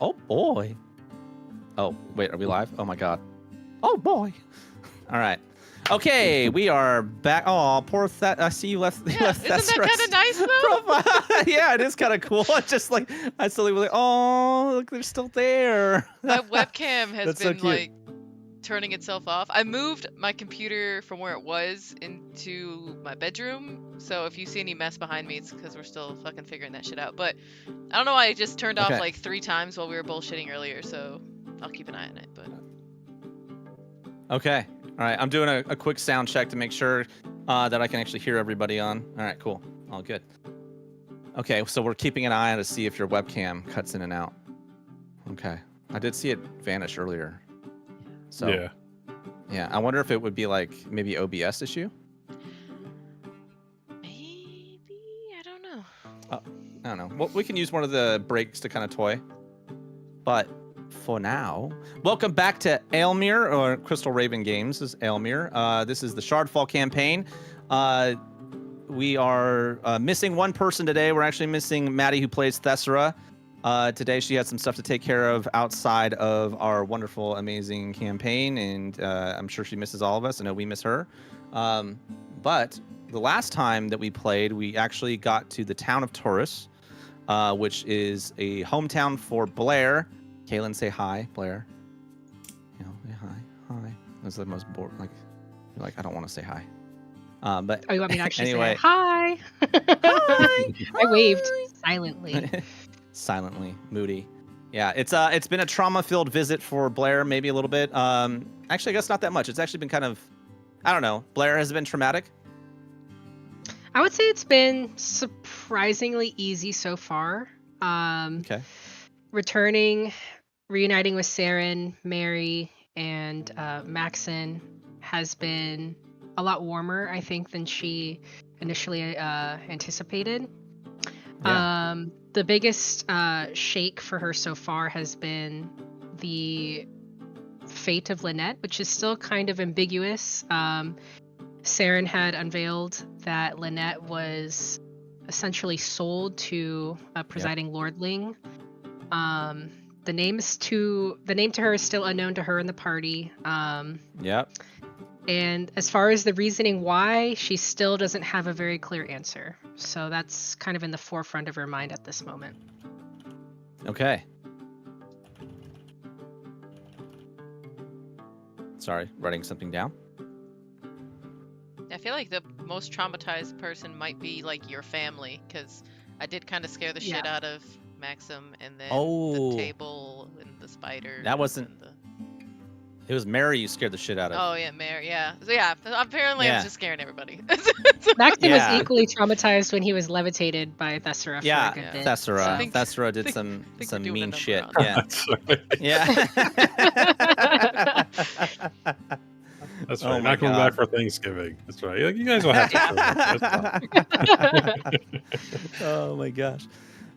Oh boy. Oh wait, are we live? Oh my god. Oh boy. All right. Okay, we are back. Oh, poor I see you left. Yeah, left isn't that kind of nice though? profile. Yeah, it is kind of cool. It's just like I suddenly was like, oh, look, they're still there. My webcam has That's so been cute. like turning itself off. I moved my computer from where it was into my bedroom. So if you see any mess behind me, it's because we're still fucking figuring that shit out. But I don't know why it just turned off Okay. like 3 times while we were bullshitting earlier. So I'll keep an eye on it. But Okay. All right. I'm doing a quick sound check to make sure that I can actually hear everybody on. All right. Cool. All good. Okay. So we're keeping an eye on to see if your webcam cuts in and out. Okay. I did see it vanish earlier. So yeah. I wonder if it would be like maybe OBS issue. maybe, I don't know. I don't know. Well, we can use one of the breaks to kind of toy. But for now, welcome back to Aelmyr, or Crystal Raven Games. This is Aelmyr. This is the Shardfall campaign. We are missing one person today. We're actually missing Maddie, who plays Thessera. Today she had some stuff to take care of outside of our wonderful, amazing campaign, and I'm sure she misses all of us. I know we miss her. But the last time that we played, we actually got to the town of Taurus, which is a hometown for Blair. Kaylin, say hi, Blair. You know, say hi. That's the most boring. Like, you're like, I don't want to say hi. But Oh, you want me to actually anyway. say hi? Hi. I waved silently. Silently, moody. Yeah, it's been a trauma-filled visit for Blair, maybe a little bit. Actually, I guess not that much. It's actually been kind of, I don't know. Blair, has it been traumatic? I would say it's been surprisingly easy so far. Okay. Returning, reuniting with Saren, Mary, and Maxon has been a lot warmer, I think, than she initially anticipated. Yeah. The biggest shake for her so far has been the fate of Lynette, which is still kind of ambiguous. Saren had unveiled that Lynette was essentially sold to a presiding lordling. The name to her is still unknown to her and the party. Yep. And as far as the reasoning why, she still doesn't have a very clear answer. So that's kind of in the forefront of her mind at this moment. Okay. Sorry, writing something down. I feel like the most traumatized person might be like your family, because I did kind of scare the shit out of Maxim, and then the table and the spider. That wasn't. It was Mary you scared the shit out of. Oh yeah, Mary. Yeah. So yeah. Apparently, I was just scaring everybody. Maxim was equally traumatized when he was levitated by Thessera. Yeah, for a good bit, Thessera. so. Thessera did some mean shit. Yeah. Yeah. That's right. Not coming back for Thanksgiving. That's right. You guys will have to. Oh my gosh.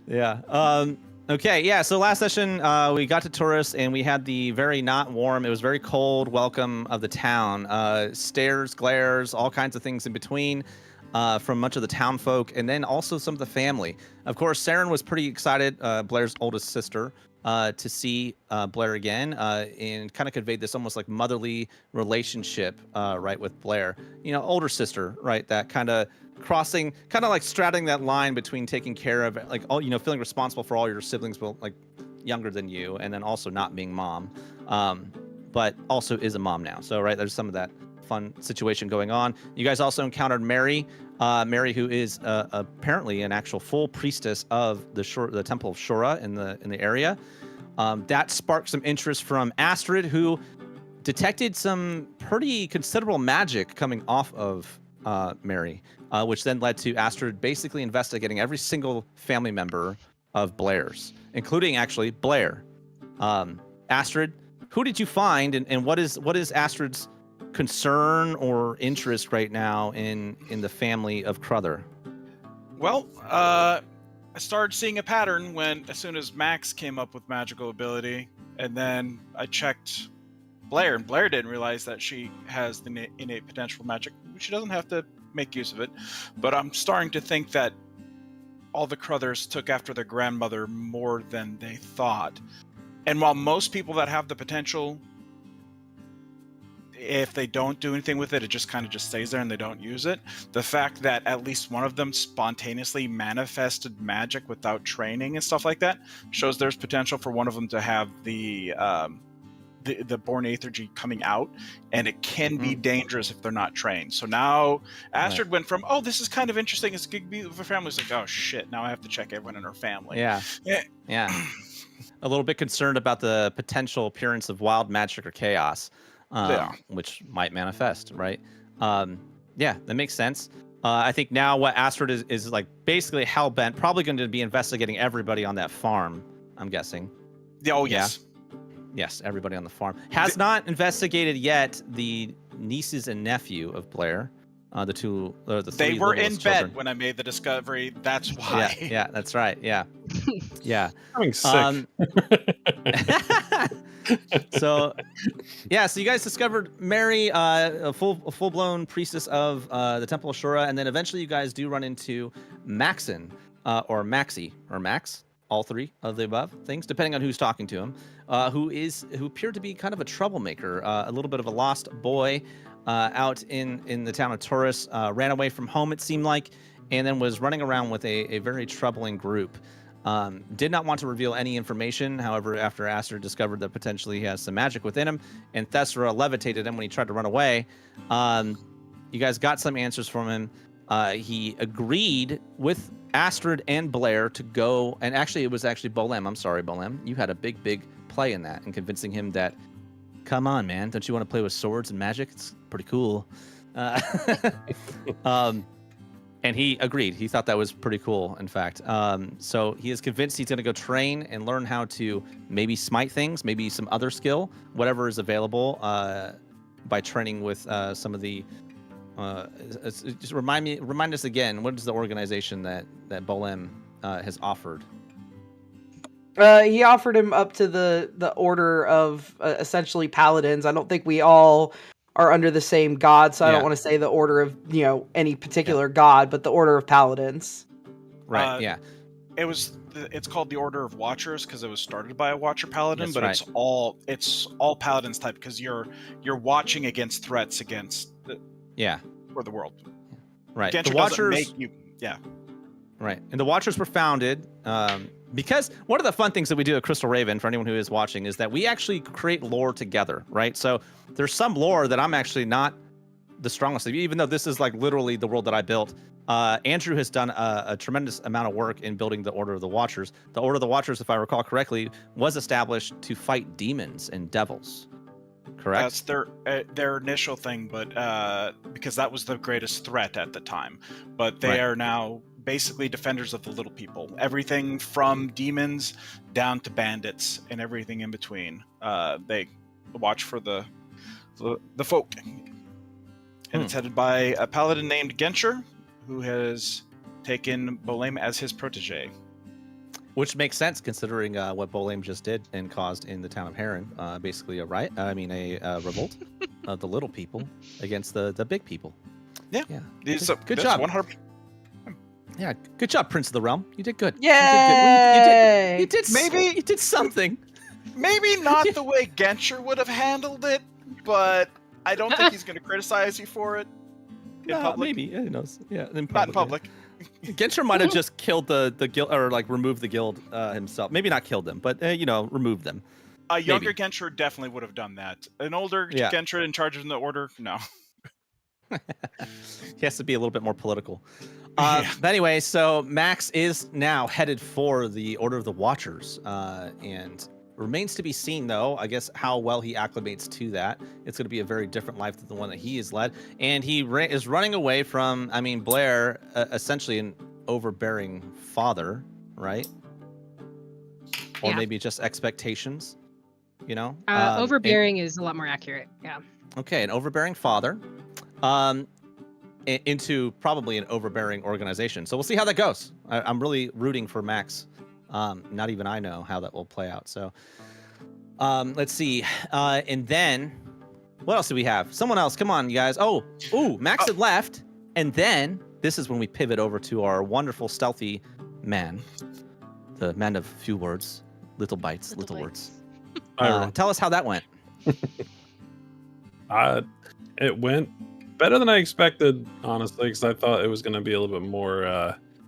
Yeah. Okay. Yeah. So last session, we got to Taurus and we had the very not warm. It was very cold welcome of the town. Stares, glares, all kinds of things in between. From much of the town folk, and then also some of the family. Of course, Saren was pretty excited, Blair's oldest sister, to see Blair again, and kind of conveyed this almost like motherly relationship, right, with Blair. You know, older sister, right, that kind of crossing, kind of like straddling that line between taking care of, like, all, you know, feeling responsible for all your siblings, but like younger than you, and then also not being mom, but also is a mom now. So, right, there's some of that fun situation going on. You guys also encountered Mary, who is apparently an actual full priestess of the Temple of Shura in the area. That sparked some interest from Astrid, who detected some pretty considerable magic coming off of Mary, which then led to Astrid basically investigating every single family member of Blair's, including actually Blair. Astrid, who did you find, and what is Astrid's concern or interest right now in the family of Crother? Well, I started seeing a pattern as soon as Max came up with magical ability, and then I checked Blair, and Blair didn't realize that she has the innate potential magic. She doesn't have to make use of it, but I'm starting to think that all the Crothers took after their grandmother more than they thought. And while most people that have the potential, if they don't do anything with it, it just kind of just stays there and they don't use it. The fact that at least one of them spontaneously manifested magic without training and stuff like that shows there's potential for one of them to have the born aethergy coming out, and it can be dangerous if they're not trained. So now Astrid went from, oh, this is kind of interesting, it's good for families, like, oh shit, now I have to check everyone in her family. Yeah. A little bit concerned about the potential appearance of wild magic or chaos, which might manifest, right? Yeah, that makes sense. I think now what Astrid is like basically hell-bent, probably going to be investigating everybody on that farm, I'm guessing. Oh, yes. Yeah. Yes, everybody on the farm. Has not investigated yet the nieces and nephew of Blair. The two, or the three. They were in children. bed when I made the discovery. That's why. Yeah, that's right. Yeah, yeah. I'm sick. So you guys discovered Mary, a full-blown priestess of the Temple of Shura, and then eventually you guys do run into Maxon, or Maxie, or Max. All three of the above things, depending on who's talking to him, who appeared to be kind of a troublemaker, a little bit of a lost boy out in the town of Taurus, ran away from home, it seemed like, and then was running around with a very troubling group. Did not want to reveal any information. However, after Astrid discovered that potentially he has some magic within him, and Thessera levitated him when he tried to run away, you guys got some answers from him. He agreed with Astrid and Blair to go, and actually it was Bolem. I'm sorry, Bolem. You had a big play in that, in convincing him that, come on, man, don't you want to play with swords and magic? It's pretty cool. And he agreed. He thought that was pretty cool, in fact. So he is convinced he's going to go train and learn how to maybe smite things, maybe some other skill, whatever is available, by training with some of the... just remind us again, what is the organization that Bolem has offered? He offered him up to the order of essentially paladins. I don't think we all are under the same god, so I don't want to say the order of any particular god, but the order of paladins. Right. Yeah. It's called the Order of Watchers because it was started by a Watcher Paladin, That's but right. it's all paladins type because you're watching against threats against for the world. Right. Genscher the Watchers make you Right. And the Watchers were founded because one of the fun things that we do at Crystal Raven, for anyone who is watching, is that we actually create lore together, right? So there's some lore that I'm actually not the strongest of, even though this is like literally the world that I built. Andrew has done a tremendous amount of work in building the Order of the Watchers. The Order of the Watchers, if I recall correctly, was established to fight demons and devils. Correct? That's their initial thing, but because that was the greatest threat at the time. But they are now basically defenders of the little people. Everything from demons down to bandits and everything in between. They watch for the folk. And it's headed by a paladin named Genscher, who has taken Bolem as his protege. Which makes sense considering what Bolem just did and caused in the town of Heron. Basically a revolt of the little people against the big people. Yeah. Good job. 100%. Yeah, good job, Prince of the Realm. You did good. Yay! You did you did something. Maybe not the way Genscher would have handled it, but I don't think he's going to criticize you for it. In public. Maybe. Who knows? Yeah, not in public. Genscher might have just killed the guild, or like removed the guild himself. Maybe not killed them, but removed them. A younger Genscher definitely would have done that. An older Genscher in charge of the order, no. He has to be a little bit more political. But anyway, so Max is now headed for the Order of the Watchers, and remains to be seen, though, I guess, how well he acclimates to that. It's going to be a very different life than the one that he has led. And he is running away from, Blair, essentially an overbearing father, right? Or maybe just expectations, overbearing is a lot more accurate, yeah. Okay, an overbearing father. Into probably an overbearing organization. So we'll see how that goes. I'm really rooting for Max. Not even I know how that will play out. So let's see. And then what else do we have? Someone else. Come on, you guys. Max had left. And then this is when we pivot over to our wonderful stealthy man. The man of few words, little bites, little words. Tell us how that went. It went better than I expected, honestly, because I thought it was going to be a little bit more.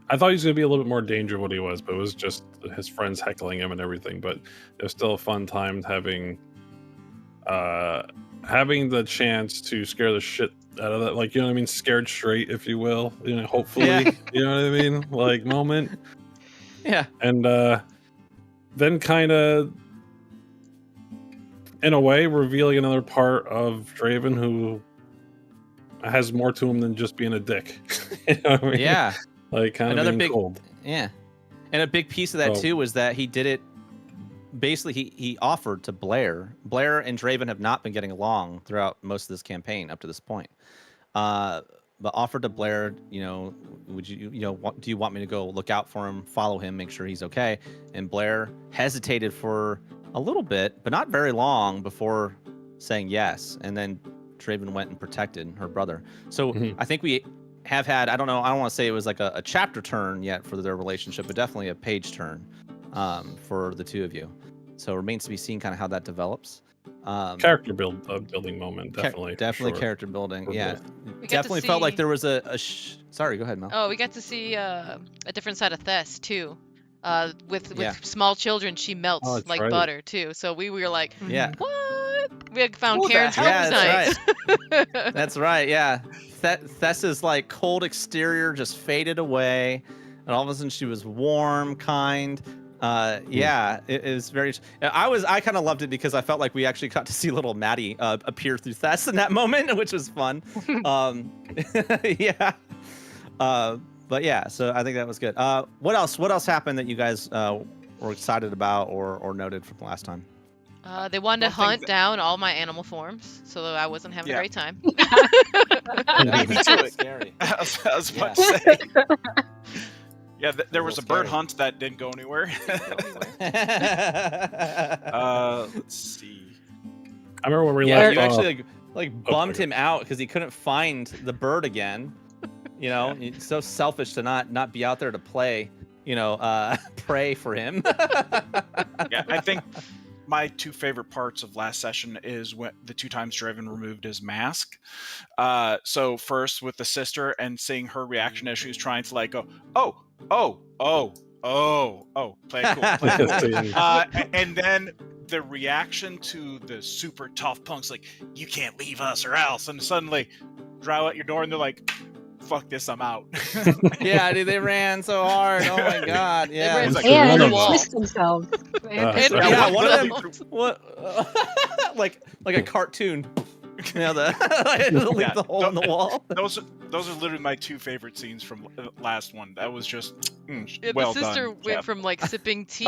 I thought he was going to be a little bit more danger of what he was, but it was just his friends heckling him and everything. But it was still a fun time having the chance to scare the shit out of that, like, you know what I mean, scared straight, if you will. You know, hopefully, you know what I mean, like moment. Yeah, and then kind of, in a way, revealing another part of Draven who has more to him than just being a dick. You know what I mean? Yeah. Like, kind of being big, cold. Yeah. And a big piece of that, too, was that he did it, basically, he offered to Blair. Blair and Draven have not been getting along throughout most of this campaign up to this point. But offered to Blair, you know, would you, you know, do you want me to go look out for him, follow him, make sure he's okay? And Blair hesitated for a little bit, but not very long before saying yes. And then Draven went and protected her brother. So I think we have had, I don't want to say it was like a chapter turn yet for their relationship, but definitely a page turn for the two of you. So it remains to be seen kind of how that develops. Character building moment, definitely. Definitely character building, yeah. We Definitely felt like there was sorry, go ahead, Mel. Oh, we got to see a different side of Thess, too. With small children, she melts like butter, too. So we were like, what? We had found Karen's that's night. Right. That's right, yeah. Thessa's like cold exterior just faded away, and all of a sudden she was warm, kind. Yeah, it is very. I kind of loved it because I felt like we actually got to see little Maddie appear through Thess in that moment, which was fun. Yeah. But yeah, so I think that was good. What else happened that you guys were excited about or noted from last time? They wanted to hunt down all my animal forms, so that I wasn't having a great time. That's scary. I was about to say. Yeah, there was a bird hunt that didn't go anywhere. Let's see. I remember when we left. You actually like bummed him out because he couldn't find the bird again. You know, it's so selfish to not be out there to play. You know, pray for him. Yeah, I think my two favorite parts of last session is when the two times Draven removed his mask. So first with the sister and seeing her reaction as she was trying to like go, play cool. And then the reaction to the super tough punks, like, you can't leave us or else. And suddenly drow at your door and they're like, fuck this, I'm out. Yeah, dude, they ran so hard. Oh my god. Yeah. They ran and the wall. twist themselves. Yeah, one of them like a cartoon. You know, leave the hole in the wall. Those are literally my two favorite scenes from last one. That was just well done. The sister went from like sipping tea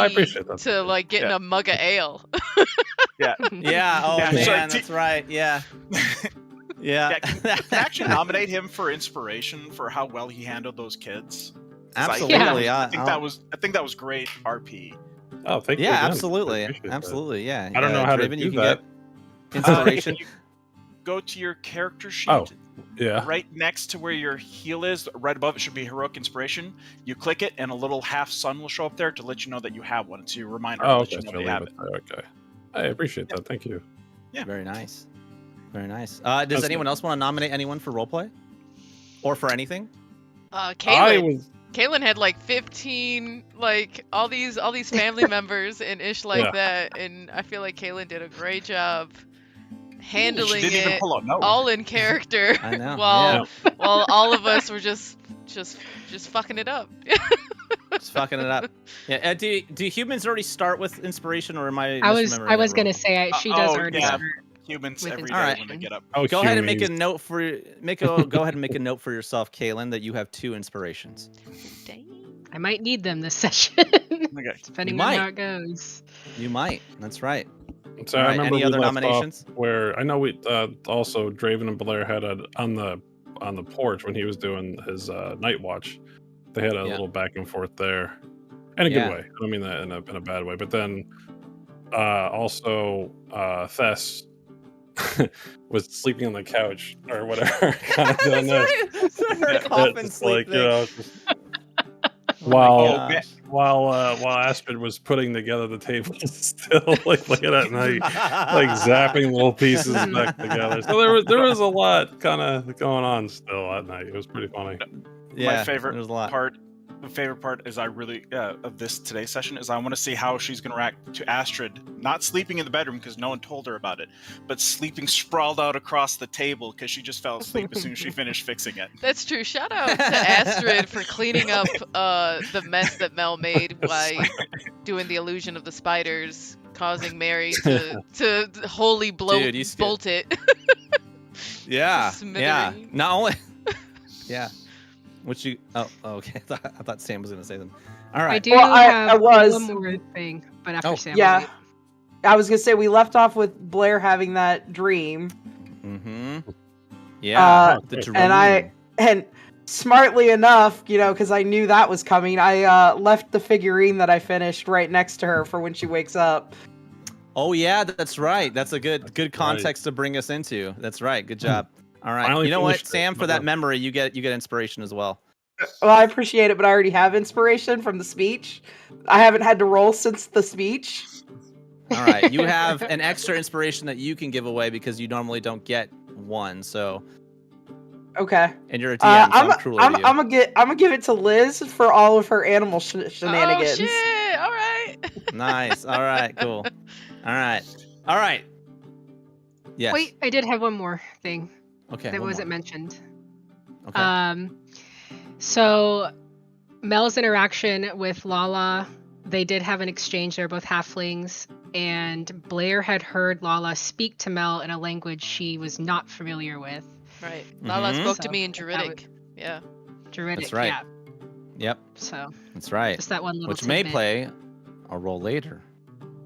to like getting a mug of ale. Yeah. Yeah. Oh man, that's right. Yeah. Yeah. Can actually nominate him for inspiration for how well he handled those kids. Absolutely. I think that was great RP. Oh, thank you. Yeah, absolutely. Absolutely. Yeah. I don't know how to do that. Inspiration. Go to your character sheet. Oh, yeah. Right next to where your heal is, right above it should be heroic inspiration. You click it, and a little half sun will show up there to let you know that you have one. It's your reminder that you know you have it. Okay. I appreciate that. Thank you. Yeah. Very nice. Very nice. Does anyone else want to nominate anyone for roleplay? Or for anything? Kaylin had like 15, like all these family members and ish like that, and I feel like Kaylin did a great job handling it all in character. I know. while all of us were just fucking it up. Just fucking it up. Yeah. Do humans already start with inspiration, or am I? I was gonna say she does already start. Humans every day when they get up. Go ahead and make a note for go ahead and make a note for yourself, Kaylin, that you have 2 inspirations. Dang. I might need them this session. Depending on how it goes. You might. That's right. So I remember any other nominations? Where I know we also Draven and Blair had on the porch when he was doing his night watch. They had a little back and forth there, in a good way. I don't mean that in a bad way. But then also Thess was sleeping on the couch or whatever, kind of doing this. Coffin sleep. Like, you know, While Astrid was putting together the table, still like late at night, like zapping little pieces back together. So there was a lot kind of going on still at night. It was pretty funny. Yeah, my favorite there was a lot. The favorite part is I really of this today's session is I want to see how she's going to react to Astrid not sleeping in the bedroom because no one told her about it, but sleeping sprawled out across the table because she just fell asleep as soon as she finished fixing it. That's true. Shout out to Astrid for cleaning up the mess that Mel made by doing the illusion of the spiders, causing Mary to wholly bolt it. Yeah. Not only. Yeah. Which you? Oh, okay. I thought Sam was going to say them. All right. I do have one more thing, but after Sam. Yeah. I was going to say we left off with Blair having that dream. Mm-hmm. Yeah. And smartly enough, because I knew that was coming, I left the figurine that I finished right next to her for when she wakes up. Oh yeah, that's right. That's a good context to bring us into. That's right. Good job. All right. You know what, Sam? For that memory, you get inspiration as well. Well, I appreciate it, but I already have inspiration from the speech. I haven't had to roll since the speech. All right. You have an extra inspiration that you can give away because you normally don't get one. So. Okay. And you're a DM, so I'm cruel to you. I'm gonna give it to Liz for all of her animal shenanigans. Oh shit! All right. Nice. All right. Cool. All right. Yes. Wait, I did have one more thing. Okay. That wasn't mentioned. Okay. So Mel's interaction with Lala, they did have an exchange. They're both halflings, and Blair had heard Lala speak to Mel in a language she was not familiar with. Right. Lala spoke to me in Druidic. Yeah. Druidic. That's right. Yeah. Yep. So. That's right. Just that one little. Which may play a role later.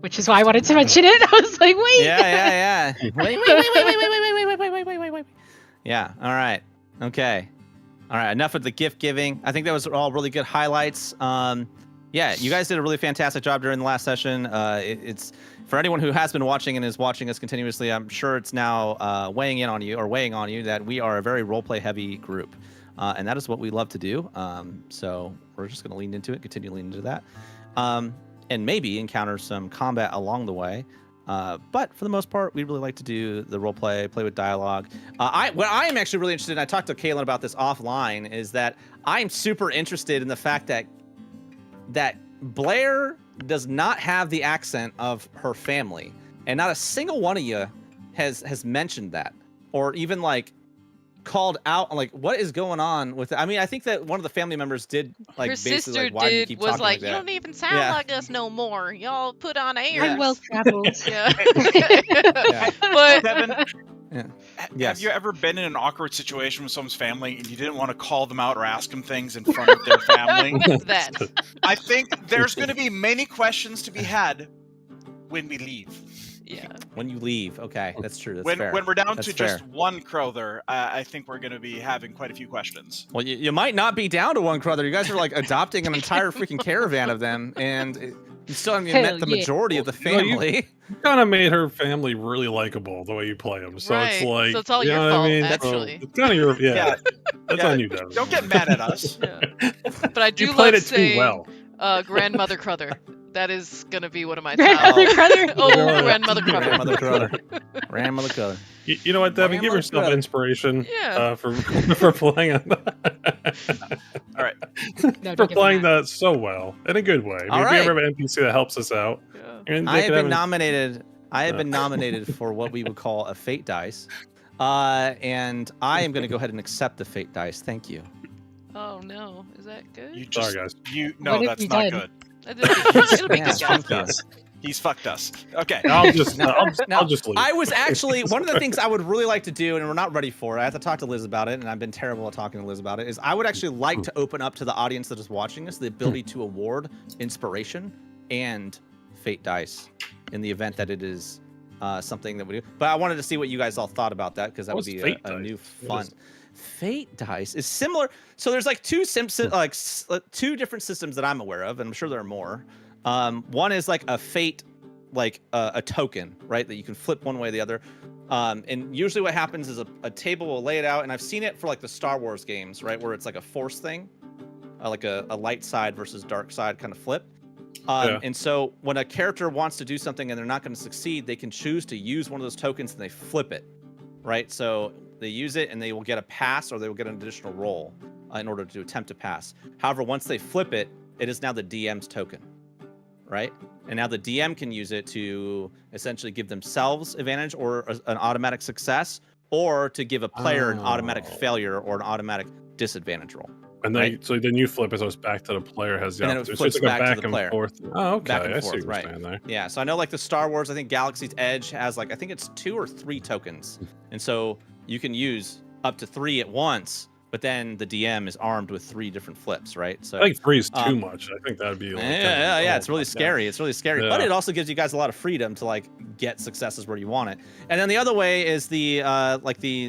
Which is why I wanted to mention it. I was like, wait. Yeah. Wait. Yeah. All right. Okay. All right. Enough of the gift giving. I think that was all really good highlights. Yeah, you guys did a really fantastic job during the last session. It's for anyone who has been watching and is watching us continuously. I'm sure it's now weighing on you that we are a very roleplay heavy group, and that is what we love to do. So we're just going to lean into it, continue leaning into that, and maybe encounter some combat along the way. But for the most part, we really like to do the role play with dialogue. What I am actually really interested in, I talked to Kaylin about this offline, is that I'm super interested in the fact that Blair does not have the accent of her family, and not a single one of you has mentioned that, or even like called out like what is going on with it. I mean, I think that one of the family members did like her basically sister like, why do you keep talking like that? You don't even sound like us no more. Y'all put on airs. I'm well traveled. Yeah. But Devin, Yes. have you ever been in an awkward situation with someone's family and you didn't want to call them out or ask them things in front of their family? That. I think there's going to be many questions to be had when we leave. Yeah. When you leave, okay, that's true. That's when fair. When we're down That's to fair. just one Crowther, I think we're going to be having quite a few questions. Well, you might not be down to one Crowther. You guys are like adopting an entire freaking caravan of them, and you still haven't even met the majority of the family. You kind of made her family really likable the way you play them. So right. it's like, so it's all you your know fault, what I mean? actually. So it's kind of your, that's on you, Devin. Don't get mad at us. Yeah. But I do You played love it too saying, well. Grandmother Crowther. That is gonna be one of my Grandmother top. Crowther. Oh, Grandmother Crowther. Grandmother Crowther. Grandmother Crowther. You know what, Devin? Give yourself inspiration for playing on that. All right. No, For playing that so well in a good way. I mean, if we ever have an NPC that helps us out. Yeah. I have been nominated. I have been nominated for what we would call a fate dice, and I am going to go ahead and accept the fate dice. Thank you. Oh no, is that good? Sorry, guys. No, that's not good. It'll be good. Fucked us. He's fucked us. Okay. I'll just leave. I was actually one of the things I would really like to do, and we're not ready for it. I have to talk to Liz about it, and I've been terrible at talking to Liz about it. Is I would actually like to open up to the audience that is watching us the ability to award inspiration and fate dice in the event that it is something that we do. But I wanted to see what you guys all thought about that because that would be a new fun. Fate dice is similar. So there's like two different systems that I'm aware of, and I'm sure there are more. One is like a fate, like a token, right? That you can flip one way or the other. And usually what happens is a table will lay it out, and I've seen it for like the Star Wars games, right? Where it's like a force thing. like a light side versus dark side kind of flip. And so when a character wants to do something and they're not going to succeed, they can choose to use one of those tokens and they flip it, right? So they use it and they will get a pass or they will get an additional roll in order to attempt to pass. However, once they flip it, it is now the DM's token, right? And now the DM can use it to essentially give themselves advantage or an automatic success, or to give a player an automatic failure or an automatic disadvantage roll. And then, so then you flip it, so it's back to the player has the opportunity. So it's like back to the player. Forth. Oh, okay. Back and I forth, see what you're saying there. Yeah, so I know like the Star Wars, I think Galaxy's Edge has like, I think it's 2 or 3 tokens. And so you can use up to 3 at once, but then the DM is armed with 3 different flips, right? So I think 3 is too much. I think that'd be like, yeah, it's really scary. It's really scary, but it also gives you guys a lot of freedom to like get successes where you want it. And then the other way is the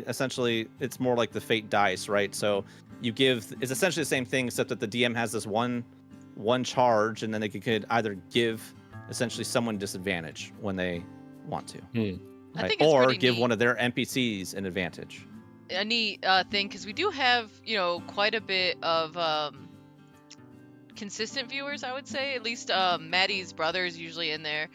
essentially it's more like the fate dice, right? So you give, it's essentially the same thing, except that the DM has this one charge, and then they could either give essentially someone disadvantage when they want to, I right? think it's Or pretty give neat. one of their NPCs an advantage. A neat thing, because we do have, you know, quite a bit of consistent viewers, I would say. At least Maddie's brother is usually in there.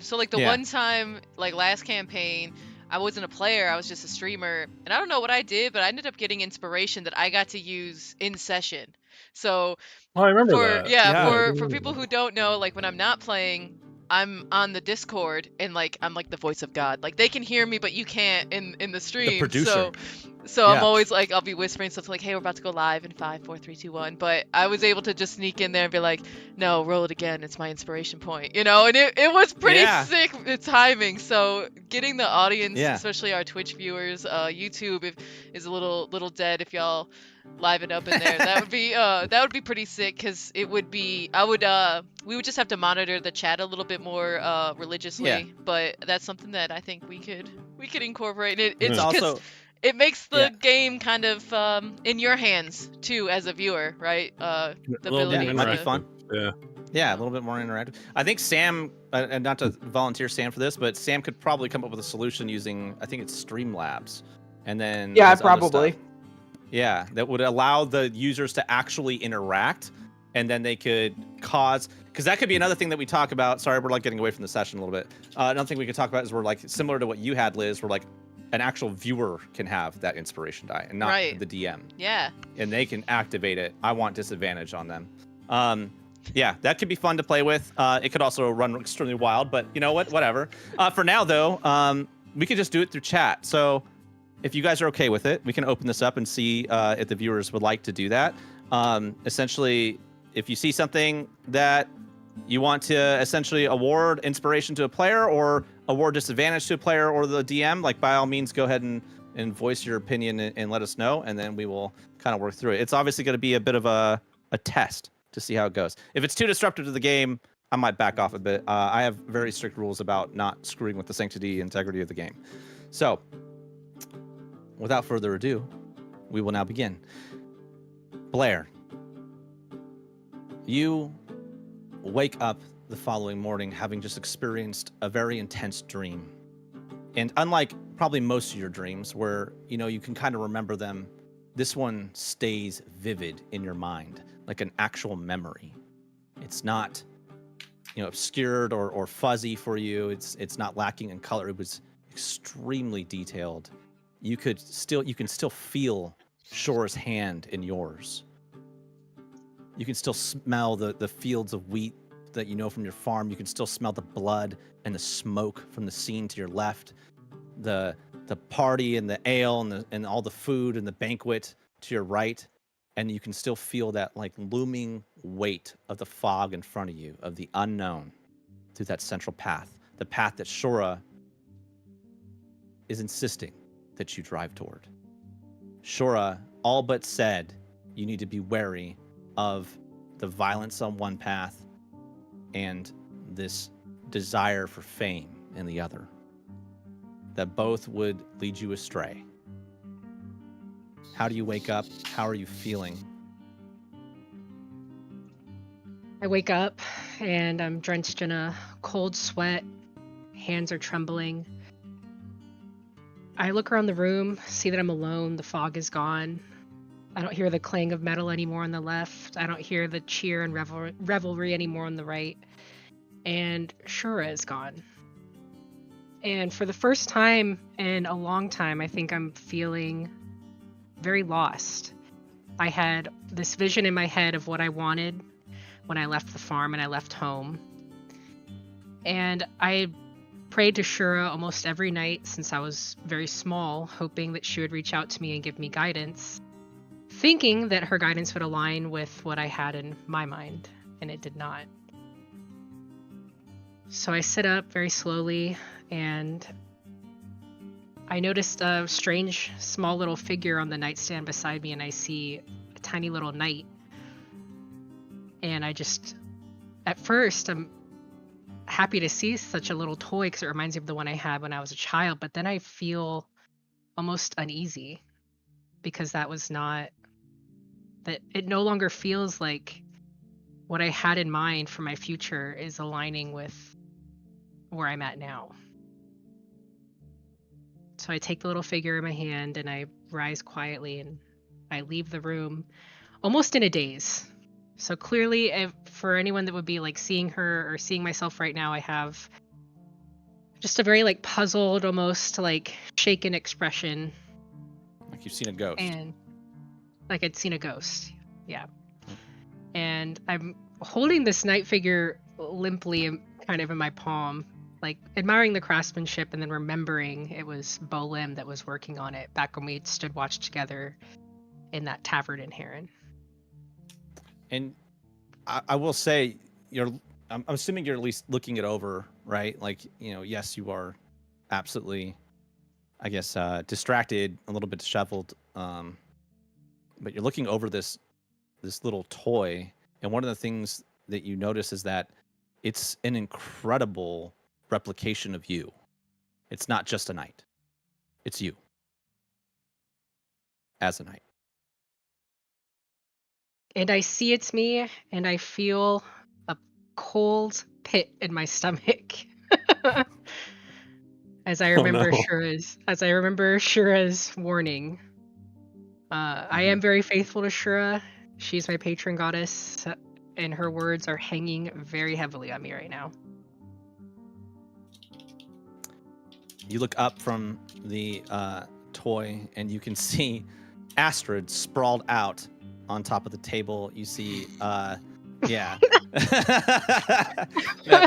So like the one time, like last campaign, I wasn't a player, I was just a streamer, and I don't know what I did, but I ended up getting inspiration that I got to use in session. So I remember that. For people who don't know, like when I'm not playing, I'm on the Discord and like I'm like the voice of God. Like they can hear me, but you can't in the stream. The producer. So I'm always like, I'll be whispering stuff like, "Hey, we're about to go live in 5, 4, 3, 2, 1." But I was able to just sneak in there and be like, "No, roll it again. It's my inspiration point," you know. And it was pretty sick timing. So getting the audience, especially our Twitch viewers, YouTube is a little dead if y'all live it up in there. That would be pretty sick, because it would be we would just have to monitor the chat a little bit more religiously. But that's something that I think we could incorporate. It's also, it makes the game kind of in your hands too as a viewer, right? The ability might be fun. Yeah, a little bit more interactive. I think Sam, and not to volunteer Sam for this, but Sam could probably come up with a solution using, I think it's Streamlabs, and then probably. Yeah, that would allow the users to actually interact, and then they could cause, because that could be another thing that we talk about. Sorry, we're like getting away from the session a little bit. Another thing we could talk about is we're like similar to what you had, Liz. We're like an actual viewer can have that inspiration die, and not the DM. Yeah. And they can activate it. I want disadvantage on them. Yeah, that could be fun to play with. It could also run extremely wild, but you know what? Whatever. For now, though, we could just do it through chat. So if you guys are okay with it, we can open this up and see if the viewers would like to do that. Essentially, if you see something that you want to essentially award inspiration to a player or award disadvantage to a player or the DM, like by all means, go ahead and voice your opinion and let us know, and then we will kind of work through it. It's obviously going to be a bit of a test to see how it goes. If it's too disruptive to the game, I might back off a bit. I have very strict rules about not screwing with the sanctity and integrity of the game. So, without further ado, we will now begin. Blair, you wake up the following morning having just experienced a very intense dream. And unlike probably most of your dreams where, you know, you can kind of remember them, this one stays vivid in your mind, like an actual memory. It's not, you know, obscured or fuzzy for you. It's not lacking in color. It was extremely detailed. You can still feel Shora's hand in yours. You can still smell the fields of wheat that you know from your farm. You can still smell the blood and the smoke from the scene to your left. The party and the ale and all the food and the banquet to your right. And you can still feel that like looming weight of the fog in front of you, of the unknown, through that central path. The path that Shora is insisting that you drive toward. Shora all but said you need to be wary of the violence on one path and this desire for fame in the other. That both would lead you astray. How do you wake up? How are you feeling? I wake up and I'm drenched in a cold sweat. Hands are trembling. I look around the room, see that I'm alone. The fog is gone. I don't hear the clang of metal anymore on the left. I don't hear the cheer and revelry anymore on the right. And Shura is gone. And for the first time in a long time, I think I'm feeling very lost. I had this vision in my head of what I wanted when I left the farm and I left home. And I prayed to Shura almost every night since I was very small, hoping that she would reach out to me and give me guidance, thinking that her guidance would align with what I had in my mind, and it did not. So I sit up very slowly, and I noticed a strange, small little figure on the nightstand beside me, and I see a tiny little knight. And at first, I'm happy to see such a little toy because it reminds me of the one I had when I was a child, but then I feel almost uneasy because it no longer feels like what I had in mind for my future is aligning with where I'm at now. So I take the little figure in my hand and I rise quietly and I leave the room almost in a daze. So clearly, for anyone that would be like seeing her or seeing myself right now, I have just a very like puzzled, almost like shaken expression. Like you've seen a ghost. And like I'd seen a ghost. Yeah. And I'm holding this night figure limply kind of in my palm, like admiring the craftsmanship and then remembering it was Bolim that was working on it back when we stood watch together in that tavern in Heron. And I will say, I'm assuming you're at least looking it over, right? Like, yes, you are absolutely, I guess, distracted, a little bit disheveled, but you're looking over this little toy, and one of the things that you notice is that it's an incredible replication of you. It's not just a knight. It's you as a knight. And I see it's me, and I feel a cold pit in my stomach. As I remember Shura's warning. I am very faithful to Shura. She's my patron goddess, and her words are hanging very heavily on me right now. You look up from the toy, and you can see Astrid sprawled out on top of the table. You see,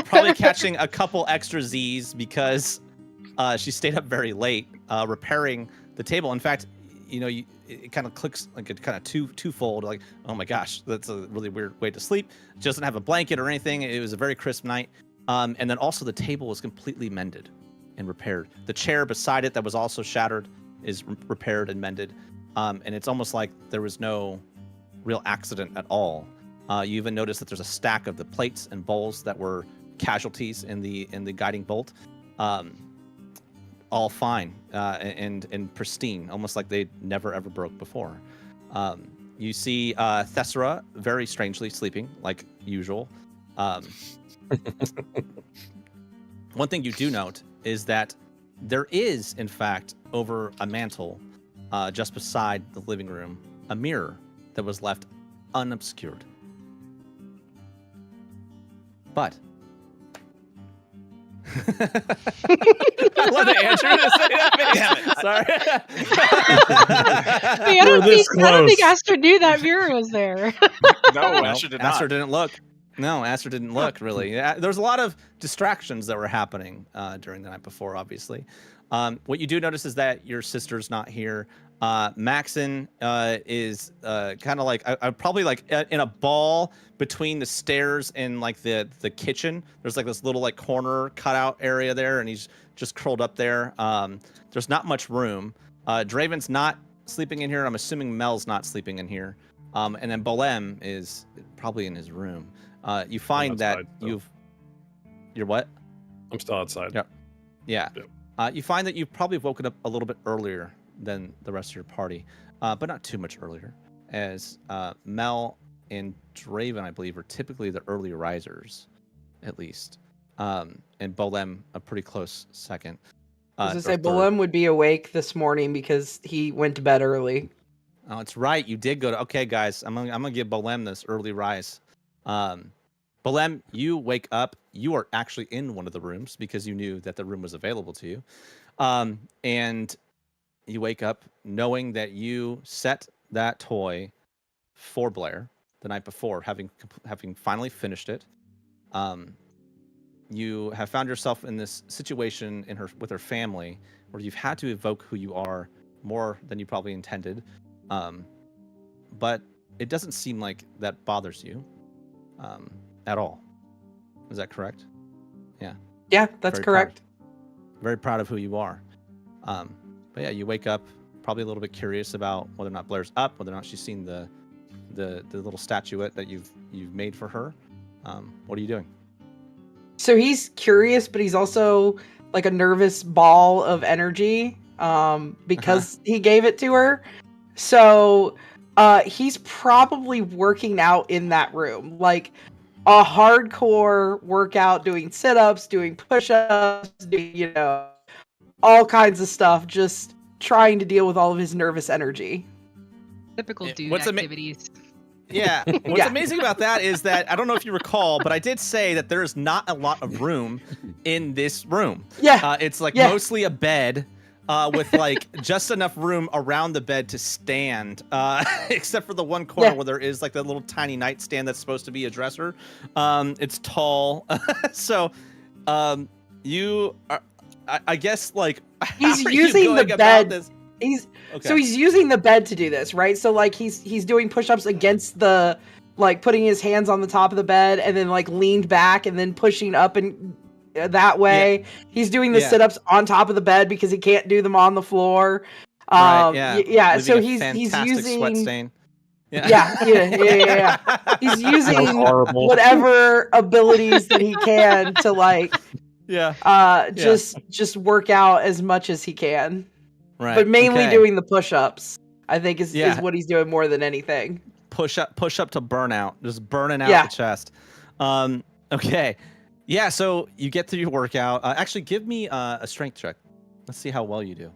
probably catching a couple extra Z's because she stayed up very late repairing the table. In fact, it kind of clicks like it kind of twofold. Like, oh my gosh, that's a really weird way to sleep. She doesn't have a blanket or anything. It was a very crisp night. And then also the table was completely mended and repaired. The chair beside it that was also shattered is repaired and mended. And it's almost like there was no real accident at all. You even notice that there's a stack of the plates and bowls that were casualties in the guiding bolt. All fine and pristine, almost like they never ever broke before. You see Thessera very strangely sleeping like usual. One thing you do note is that there is, in fact, over a mantle just beside the living room, a mirror that was left unobscured. But I wanted Andrew to say that. Damn it! Sorry. I don't think Astrid knew that mirror was there. No, Astrid did not. Astrid didn't look. No, Astrid didn't look, really. There was a lot of distractions that were happening during the night before, obviously. What you do notice is that your sister's not here. Maxon is kind of like probably like in a ball between the stairs and like the kitchen. There's like this little like corner cutout area there, and he's just curled up there. There's not much room. Draven's not sleeping in here. I'm assuming Mel's not sleeping in here. And then Bolem is probably in his room. You find that you're what? I'm still outside. Yep. Yeah. Yep. You find that you've probably woken up a little bit earlier than the rest of your party, but not too much earlier, as Mel and Draven, I believe, are typically the early risers, at least, and Bolem a pretty close second. I was gonna say Bolem would be awake this morning because he went to bed early. Oh, it's right. You did go to. Okay, guys, I'm gonna give Bolem this early rise. Bolem, you wake up. You are actually in one of the rooms because you knew that the room was available to you, and you wake up knowing that you set that toy for Blair the night before, having finally finished it. You have found yourself in this situation with her family where you've had to evoke who you are more than you probably intended. But it doesn't seem like that bothers you at all. Is that correct? Yeah. Yeah, that's correct. Very proud of who you are. But yeah, you wake up probably a little bit curious about whether or not Blair's up, whether or not she's seen the little statuette that you've made for her. What are you doing? So he's curious, but he's also like a nervous ball of energy because he gave it to her. So he's probably working out in that room, like a hardcore workout, doing sit-ups, doing push-ups, doing, all kinds of stuff, just trying to deal with all of his nervous energy. Typical dude activities. Yeah. What's amazing about that is that, I don't know if you recall, but I did say that there's not a lot of room in this room. Yeah. It's like mostly a bed with like just enough room around the bed to stand, except for the one corner where there is like the little tiny nightstand that's supposed to be a dresser. It's tall. So you are, I guess, like, he's using the bed. So he's using the bed to do this, right? So like he's doing push-ups against the, like, putting his hands on the top of the bed and then like leaned back and then pushing up and that way. Yeah. He's doing the sit-ups on top of the bed because he can't do them on the floor. Right, yeah. So he's using sweat stain. Yeah. He's using whatever abilities that he can to like just work out as much as he can. Right. But mainly doing the push-ups, I think is what he's doing more than anything. Push up to burnout, just burning out the chest. Okay. Yeah, so you get through your workout. Actually, give me a strength check. Let's see how well you do.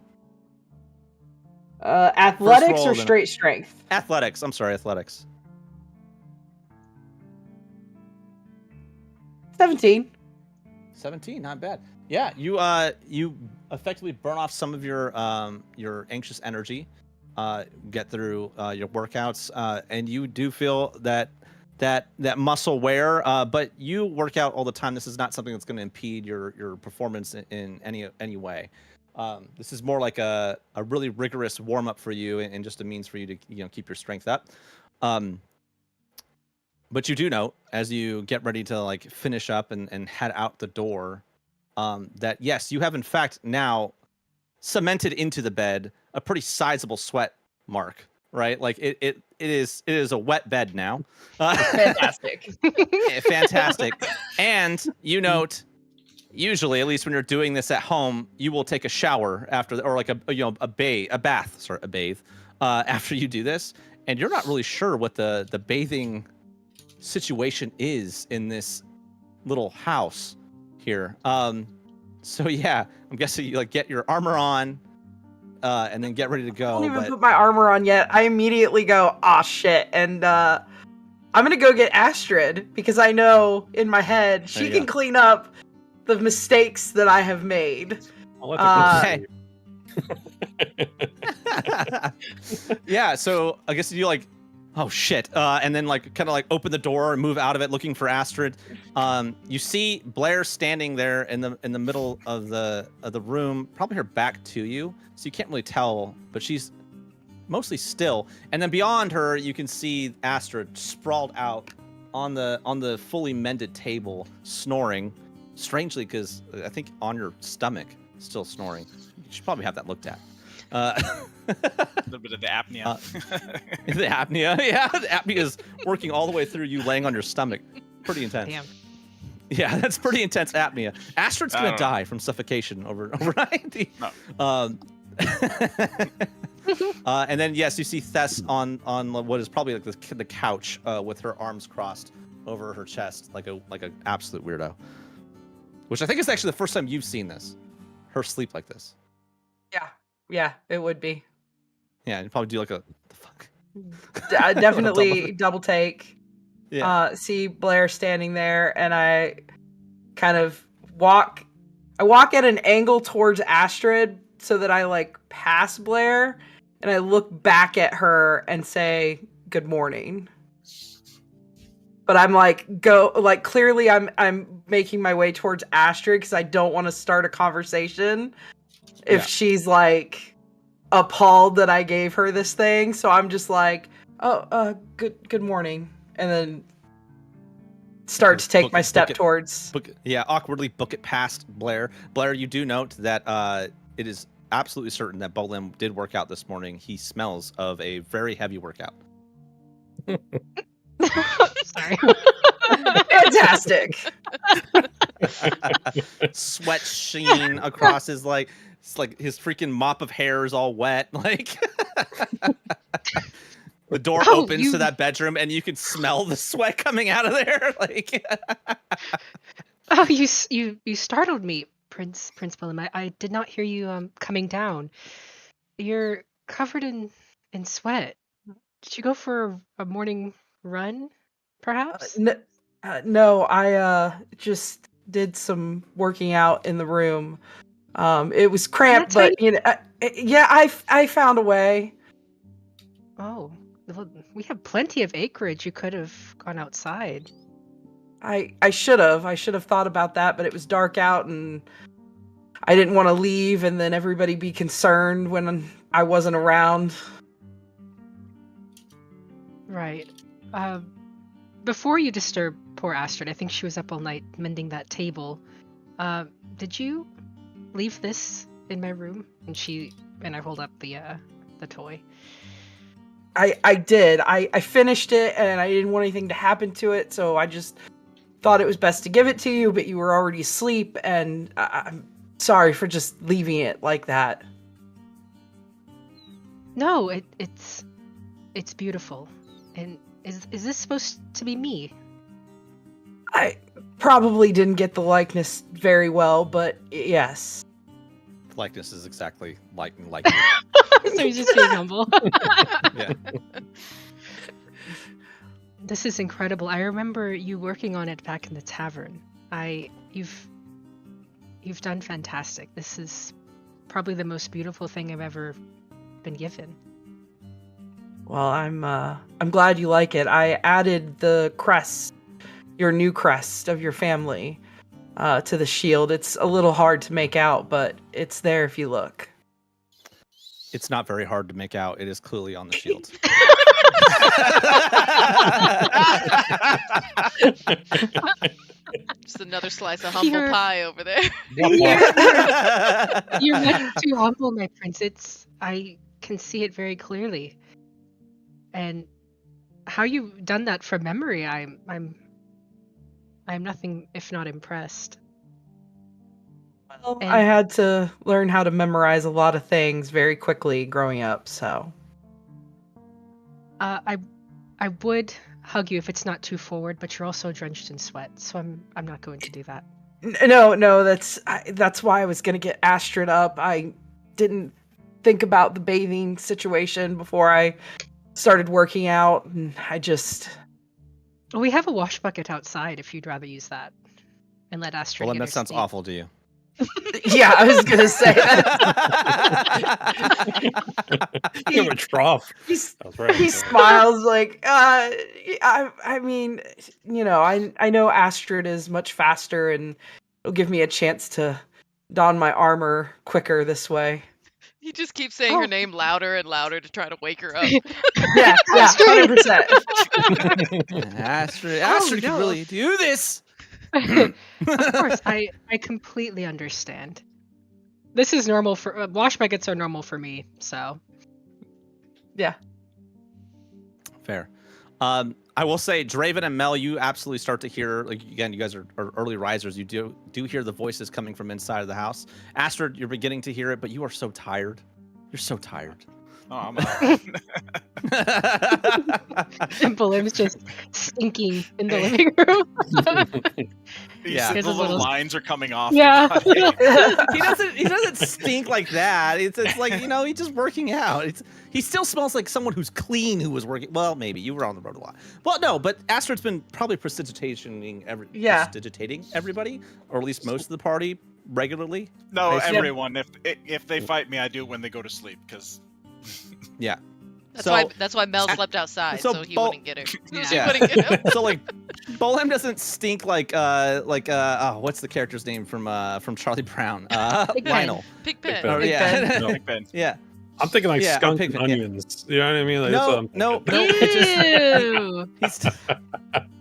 Athletics or straight strength? Athletics. I'm sorry, athletics. 17. 17, not bad. Yeah, you effectively burn off some of your anxious energy, get through your workouts, and you do feel that muscle wear, but you work out all the time. This is not something that's going to impede your performance in any way. This is more like a really rigorous warm up for you, and just a means for you to keep your strength up. But you do know, as you get ready to like finish up and head out the door, that yes, you have in fact now cemented into the bed a pretty sizable sweat mark, right? Like it is a wet bed now. Fantastic. Fantastic. And you note, usually, at least when you're doing this at home, you will take a shower after, or like a bath after you do this, and you're not really sure what the bathing situation is in this little house here. So yeah, I'm guessing you like get your armor on, and then get ready to go. I don't even put my armor on yet. I immediately go, "Aw, shit," and I'm gonna go get Astrid because I know in my head she can clean up the mistakes that I have made. Okay. Yeah, so I guess you like, oh shit, and then like kind of like open the door and move out of it, looking for Astrid. You see Blair standing there in the middle of the room, probably her back to you, so you can't really tell, but she's mostly still. And then beyond her, you can see Astrid sprawled out on the fully mended table, snoring. Strangely, because I think on your stomach, still snoring. You should probably have that looked at. A little bit of the apnea. The apnea, yeah. The apnea is working all the way through you laying on your stomach. Pretty intense. Damn. Yeah, that's pretty intense apnea. Astrid's going to die from suffocation overnight. No. And then, yes, you see Thess on what is probably like the couch with her arms crossed over her chest, like an absolute weirdo. Which I think is actually the first time you've seen this. Her sleep like this. Yeah, it would be. Yeah, you'd probably do like a fuck? Definitely double take. Yeah. See Blair standing there, and I kind of walk at an angle towards Astrid so that I like pass Blair, and I look back at her and say good morning. But I'm clearly I'm making my way towards Astrid because I don't want to start a conversation if she's like appalled that I gave her this thing. So I'm just like, good morning, and then start to take my step towards. Awkwardly book it past Blair. Blair, you do note that it is absolutely certain that Bolim did work out this morning. He smells of a very heavy workout. Sorry. Fantastic. Sweat sheen across his it's like his freaking mop of hair is all wet. Like the door opens to that bedroom and you can smell the sweat coming out of there. Like oh, you startled me, Prince Bolim. I did not hear you coming down. You're covered in sweat. Did you go for a morning run, perhaps? No, I just did some working out in the room. It was cramped, but I found a way. Oh, well, we have plenty of acreage. You could have gone outside. I should have thought about that, but it was dark out and I didn't want to leave and then everybody be concerned when I wasn't around. Right. Before you disturb poor Astrid, I think she was up all night mending that table. Did you leave this in my room? And I hold up the toy. I did. I finished it and I didn't want anything to happen to it, so I just thought it was best to give it to you, but you were already asleep, and I'm sorry for just leaving it like that. No, it's beautiful. And is this supposed to be me? I probably didn't get the likeness very well, but yes. the likeness is exactly like you. So you're just being humble. Yeah. This is incredible. I remember you working on it back in the tavern. You've done fantastic. This is probably the most beautiful thing I've ever been given. Well, I'm glad you like it. I added the crest, your new crest of your family, to the shield. It's a little hard to make out, but it's there if you look. It's not very hard to make out. It is clearly on the shield. Just another slice of humble pie over there. You're not too humble, my prince. I can see it very clearly. And how you've done that from memory, I'm nothing if not impressed. Well, I had to learn how to memorize a lot of things very quickly growing up, so. I would hug you if it's not too forward, but you're also drenched in sweat, so I'm not going to do that. No, that's why I was gonna get Astrid up. I didn't think about the bathing situation before I started working out, and I just. We have a wash bucket outside if you'd rather use that, and let Astrid. Well, that sounds awful to you. Yeah, I was gonna say that. Give a trough. He smiles like, I mean, I know Astrid is much faster, and it'll give me a chance to don my armor quicker this way. He just keeps saying her name louder and louder to try to wake her up. Yeah, 100%. Astrid can really do this. Of course, I completely understand. This is normal for wash buckets are normal for me, so. Yeah. Fair. I will say, Draven and Mel, you absolutely start to hear. Like, again, you guys are early risers. You do hear the voices coming from inside of the house. Astrid, you're beginning to hear it, but you are so tired. You're so tired. Oh, I'm out. And Bolim's just stinking in the living room. Yeah. The little lines are coming off. Yeah. He doesn't stink like that. It's like, he's just working out. He still smells like someone who's clean who was working. Well, maybe you were on the road a lot. Well, no, but Astrid's been probably prestidigitating everybody, or at least most of the party regularly. No, everyone. If they fight me, I do when they go to sleep, because yeah. That's why Mel slept outside, so he wouldn't get her. Yeah. Wouldn't get him. So like, Bolem doesn't stink like what's the character's name from Charlie Brown? Lionel. Pigpen. Oh, yeah. Pigpen. Yeah. I'm thinking like skunk and onions. You know what I mean? Like, No. Ew.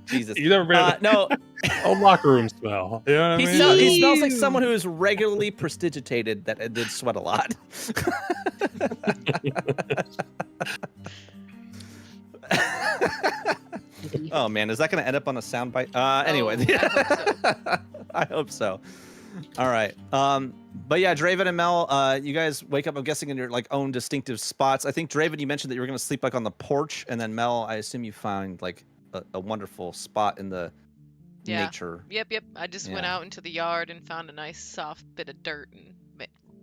Jesus. You never been no. old locker room smell. You know what I mean? He smells like someone who is regularly prestidigitated that did sweat a lot. Oh man, is that going to end up on a soundbite? Anyway, I hope so. All right. But yeah, Draven and Mel, you guys wake up, I'm guessing, in your like own distinctive spots. I think Draven, you mentioned that you were going to sleep like on the porch, and then Mel, I assume you found like a wonderful spot in the nature. Yep. I just went out into the yard and found a nice soft bit of dirt and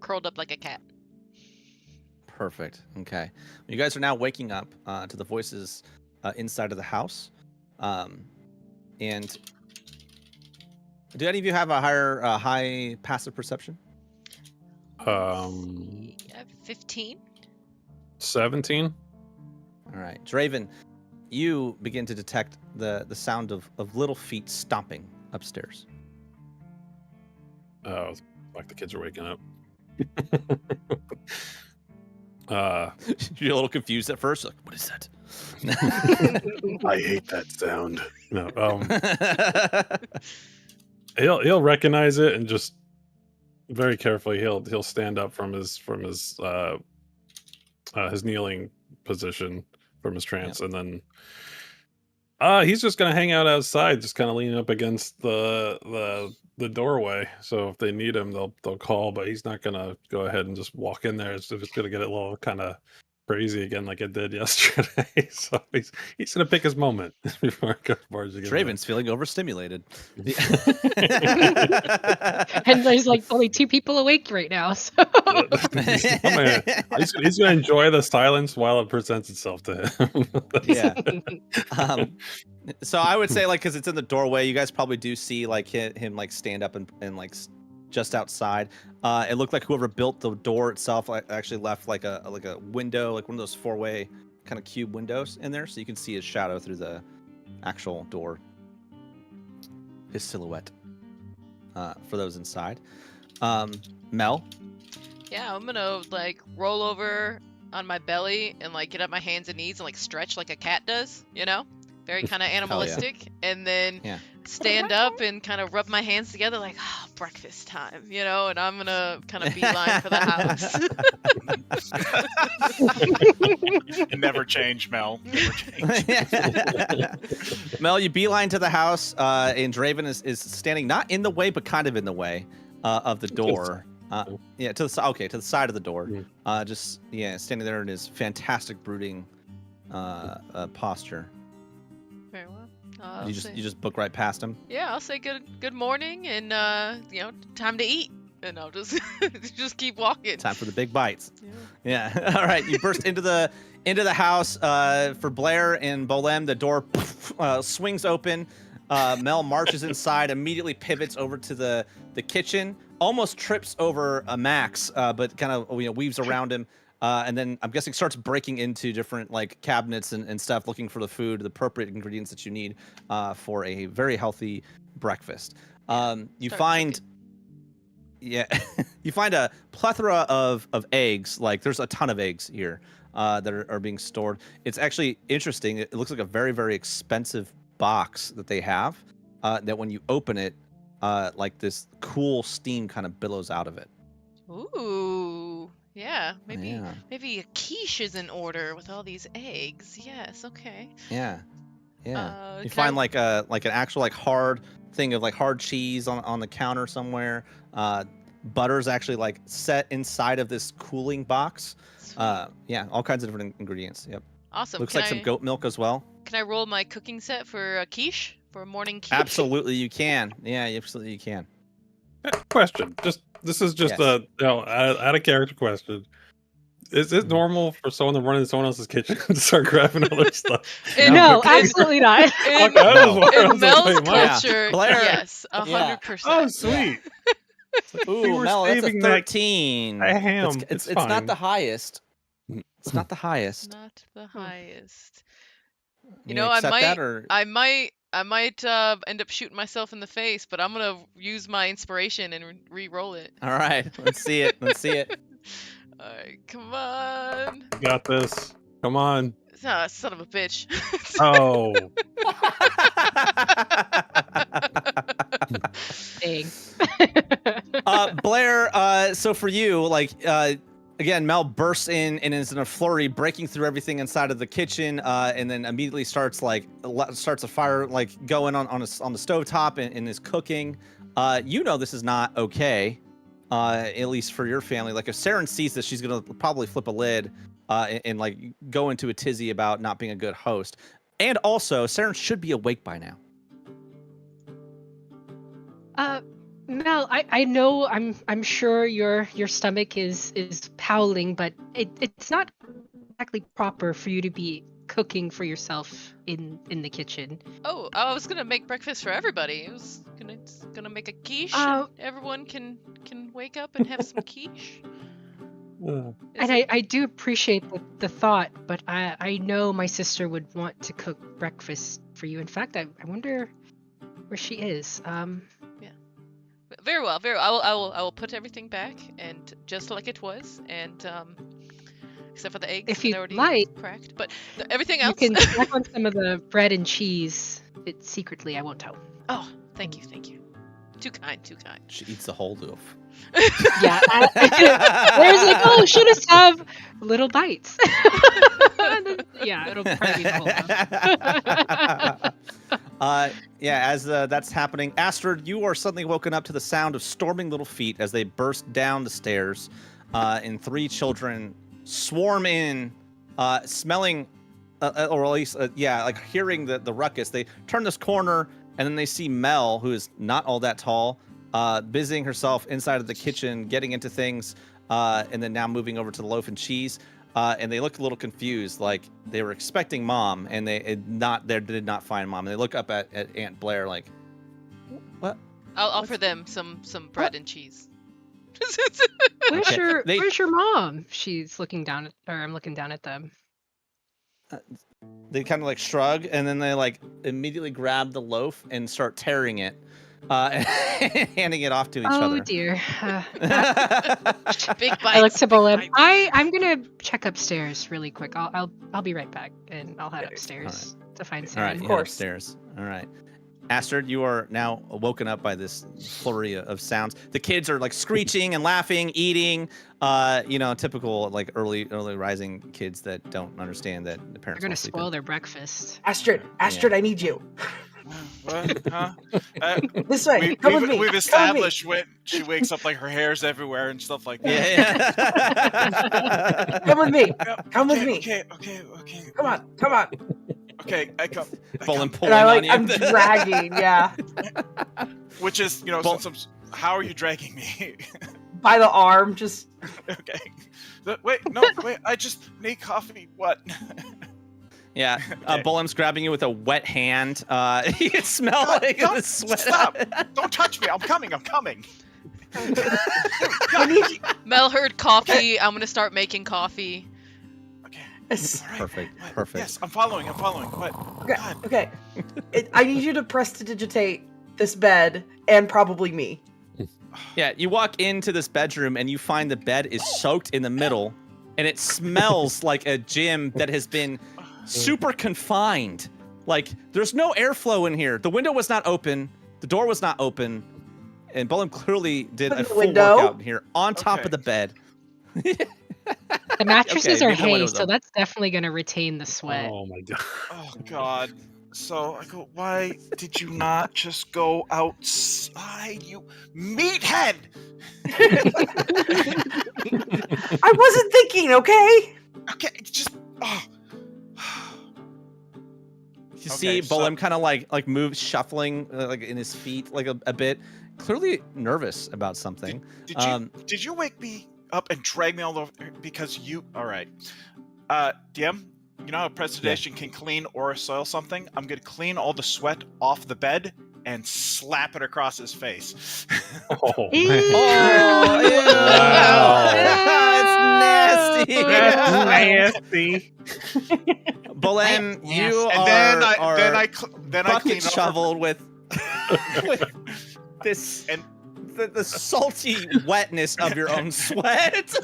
curled up like a cat. Perfect. Okay. You guys are now waking up to the voices inside of the house. And do any of you have a high passive perception? 15. 17. All right. Draven, you begin to detect the sound of little feet stomping upstairs. Oh, like the kids are waking up. You're a little confused at first. Like, what is that? I hate that sound. No. He'll recognize it and just very carefully he'll stand up from his kneeling position from his trance, and then he's just gonna hang out outside, just kind of leaning up against the doorway. So if they need him, they'll call, but he's not gonna go ahead and just walk in there. It's just gonna get a little kind of crazy again, like it did yesterday. So he's gonna pick his moment before it goes barging in. Draven's feeling overstimulated. And there's like only 2 people awake right now. So he's gonna enjoy the silence while it presents itself to him. Yeah. So I would say, like, because it's in the doorway, you guys probably do see like him like stand up and like just outside. It looked like whoever built the door itself actually left like a window, like one of those 4-way kind of cube windows in there, so you can see his shadow through the actual door. His silhouette. For those inside. Mel. Yeah, I'm gonna like roll over on my belly and like get up my hands and knees and like stretch like a cat does, very kind of animalistic, and then stand up and kind of rub my hands together like, breakfast time, and I'm gonna kind of beeline for the house. Never change, Mel. Never change. Mel, you beeline to the house, and Draven is standing not in the way, but kind of in the way of the door. To the side of the door. Standing there in his fantastic brooding posture. Very well. You just book right past him. Yeah, I'll say good morning, and time to eat, and I'll just keep walking. Time for the big bites. Yeah. All right. You burst into the house. For Blair and Bolem, the door swings open. Mel marches inside, immediately pivots over to the kitchen, almost trips over Max, but kind of weaves around him. And then I'm guessing starts breaking into different like cabinets and stuff, looking for the food, the appropriate ingredients that you need for a very healthy breakfast. You find a plethora of eggs. Like there's a ton of eggs here that are being stored. It's actually interesting. It looks like a very, very expensive box that they have. That when you open it, like this cool steam kind of billows out of it. Ooh. Yeah, maybe a quiche is in order with all these eggs. Yes, okay. Yeah. You find like an actual like hard thing of like hard cheese on the counter somewhere. Butter's actually like set inside of this cooling box. All kinds of different ingredients. Yep. Awesome. Looks like some goat milk as well. Can I roll my cooking set for a quiche? for a morning quiche? Absolutely, you can. Yeah, absolutely, you can. Question. This is just Yes. a out of character question. Is it normal for someone to run in someone else's kitchen and start grabbing all their stuff? No, absolutely not. In, No. in Mel's "Wait, culture, Blair. yes, 100%. Oh, sweet. Ooh, were Mel, that's a saving that 13. ham. It's It's not the fine. highest. It's not the highest. Not the highest. You know, accept that, or I might end up shooting myself in the face, but I'm gonna use my inspiration and re-roll it. all right? Let's see it. Let's see it. All right, come on. You got this. Come on. Ah, son of a bitch. Oh. Dang. Blair, so for you, like, again, Mel bursts in and is in a flurry, breaking through everything inside of the kitchen, and then immediately starts a fire like going on the stovetop and is cooking. You know this is not okay, at least for your family. Like if Saren sees this, she's gonna probably flip a lid and like go into a tizzy about not being a good host. And also, Saren should be awake by now. Mel, I know I'm sure your stomach is howling, but it's not exactly proper for you to be cooking for yourself in the kitchen. Oh, I was gonna make breakfast for everybody. I was gonna make a quiche. Oh. And everyone can wake up and have some quiche. And I do appreciate the thought, but I know my sister would want to cook breakfast for you. In fact, I wonder where she is. Very well, very well. I will put everything back and just like it was, and except for the eggs, if you they're already like, cracked. But everything else, you can snack on some of the bread and cheese. It's secretly, I won't tell. Oh, thank you. Too kind. She eats the whole loaf. Yeah, there's like, oh, should us have little bites. Yeah, it'll probably be the whole loaf. Yeah, as that's happening, Astrid, you are suddenly woken up to the sound of storming little feet as they burst down the stairs, and 3 children swarm in, smelling, or at least, like hearing the ruckus. They turn this corner, and then they see Mel, who is not all that tall, busying herself inside of the kitchen, getting into things, and then now moving over to the loaf and cheese. And they look a little confused, like they were expecting Mom, and they did not find Mom. And they look up at Aunt Blair, like, what? I'll offer them some bread and cheese. Where's your mom? She's looking down at, or I'm looking down at them. They kind of like shrug, and then they like immediately grab the loaf and start tearing it, and handing it off to each other. Oh dear. Big bites. I look to Bolin. I'm gonna check upstairs really quick. I'll be right back, and I'll head upstairs to find Saren. All right, of course. Upstairs. All right. Astrid, you are now woken up by this flurry of sounds. The kids are like screeching and laughing, eating. Typical like early rising kids that don't understand that the parents. They're gonna spoil their breakfast. Astrid, Yeah. I need you. What? Huh? This way. Come with me. We've established when she wakes up, like her hair's everywhere and stuff like that. Yeah. Come with me. Come with me. Okay. Come on. Okay, I come. Pulling And on you. I'm dragging, yeah. Which is, how are you dragging me? By the arm, just. Okay. Wait, I just need coffee. What? Yeah, Okay. Bolem's grabbing you with a wet hand. You can smell like the sweat. Stop! Don't touch me! I'm coming! Mel heard coffee. I'm gonna start making coffee. Okay. Yes. All right. Perfect. Yes, I'm following. What? Okay. I need you to prestidigitate this bed and probably me. Yeah, you walk into this bedroom and you find the bed is soaked in the middle, and it smells like a gym that has been super confined. Like there's no airflow in here. The window was not open. The door was not open. And Bolem clearly did a full workout in here on top of the bed. The mattresses are maybe the hay, windows so up. that's definitely gonna retain the sweat. Oh my god. Oh God. So I go, why did you not just go outside, you meathead? I wasn't thinking, okay? Okay, just. Oh. You see Bolem kind of like move, shuffling like in his feet like a bit, clearly nervous about something. Did you wake me up and drag me all over because you? All right, DM. You know how prestidigitation can clean or soil something? I'm gonna clean all the sweat off the bed and slap it across his face. Oh, It's nasty. That's nasty. Bolem, you and are then I bucket shoveled with this and the salty wetness of your own sweat.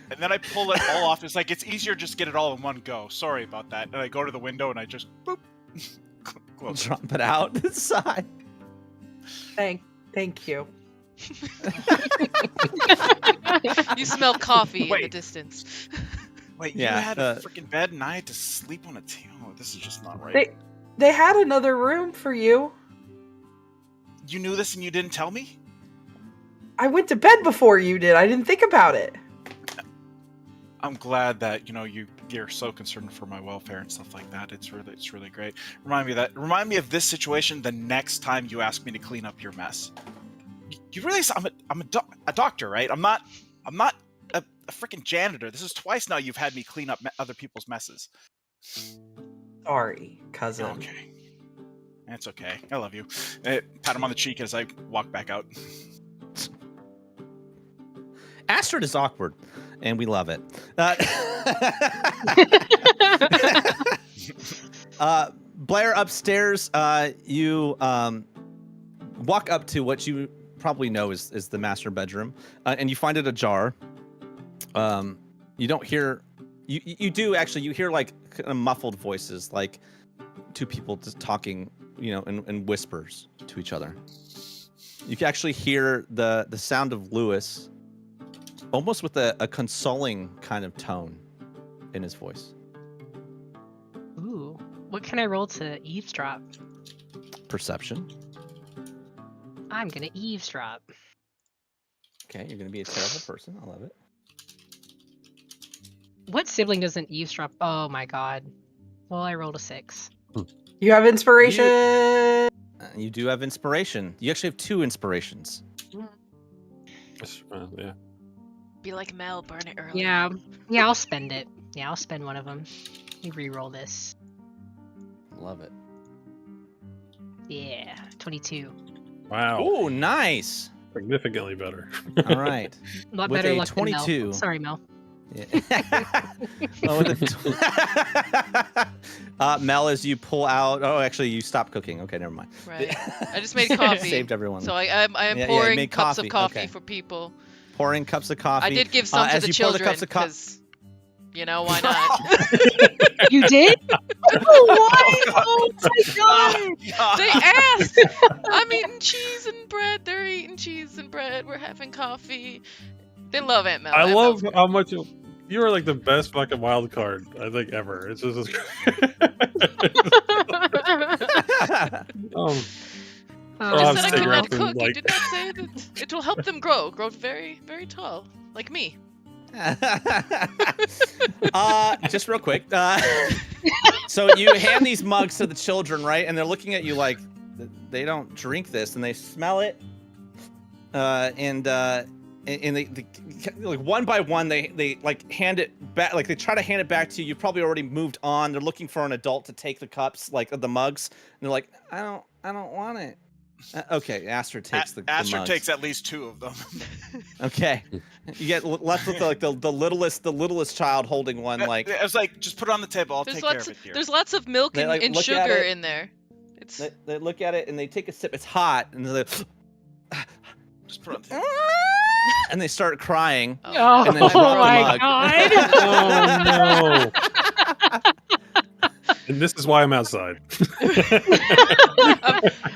And then I pull it all off. It's like, it's easier just get it all in one go. Sorry about that. And I go to the window and I just boop. Close. Drop it out the side. Thank you. You smell coffee in the distance. Wait, you had a freaking bed and I had to sleep on a table. Oh, this is just not right. They had another room for you. You knew this and you didn't tell me? I went to bed before you did. I didn't think about it. I'm glad that you're so concerned for my welfare and stuff like that. It's really great. Remind me of this situation the next time you ask me to clean up your mess. You realize I'm a doctor, right? I'm not a freaking janitor. This is twice now you've had me clean up other people's messes. Sorry, cousin. Okay, that's okay. I love you. Pat him on the cheek as I walk back out. Astrid is awkward, and we love it. Blair, upstairs, you walk up to what you probably know is the master bedroom, and you find it ajar. You don't hear... You do, actually. You hear, like, kind of muffled voices, like two people just talking, in whispers to each other. You can actually hear the sound of Lewis... almost with a consoling kind of tone in his voice. Ooh, what can I roll to eavesdrop? Perception. I'm gonna eavesdrop. Okay, you're gonna be a terrible person. I love it. What sibling doesn't eavesdrop? Oh my god. Well, I rolled a 6. You have inspiration! You do have inspiration. You actually have 2 inspirations. Yeah. Be like Mel, burn it early. Yeah, I'll spend it. Yeah, I'll spend one of them. Let me re-roll this. Love it. Yeah, 22. Wow. Oh, nice. Significantly better. All right. A lot With better a luck 22. than Mel. Sorry, Mel. Yeah. Mel, as you pull out... Oh, actually, you stopped cooking. Okay, never mind. Right. I just made coffee. Saved everyone. So I am pouring cups of coffee for people. Pouring cups of coffee. I did give some to the children because, why not? You did? Why? Oh my god! They asked. I'm eating cheese and bread. They're eating cheese and bread. We're having coffee. They love Aunt Mel. I love how much you are like the best fucking wild card I think ever. It's just. I said I can well cook. You did not say that it will help them grow very, very tall, like me. Just real quick. So you hand these mugs to the children, right? And they're looking at you like they don't drink this, and they smell it, and they like one by one they like hand it back, like they try to hand it back to you. You've probably already moved on. They're looking for an adult to take the cups, like the mugs, and they're like, I don't want it. Okay, Astrid takes the Astrid mugs. takes at least 2 of them. Okay, you get left with like the littlest child holding one. Like I was like, just put it on the table. I'll take care of it here. There's lots of milk and sugar in there. They look at it and they take a sip. It's hot, and they're like, just put it on the table. And they start crying. Oh, and then my god! Oh no! And this is why I'm outside.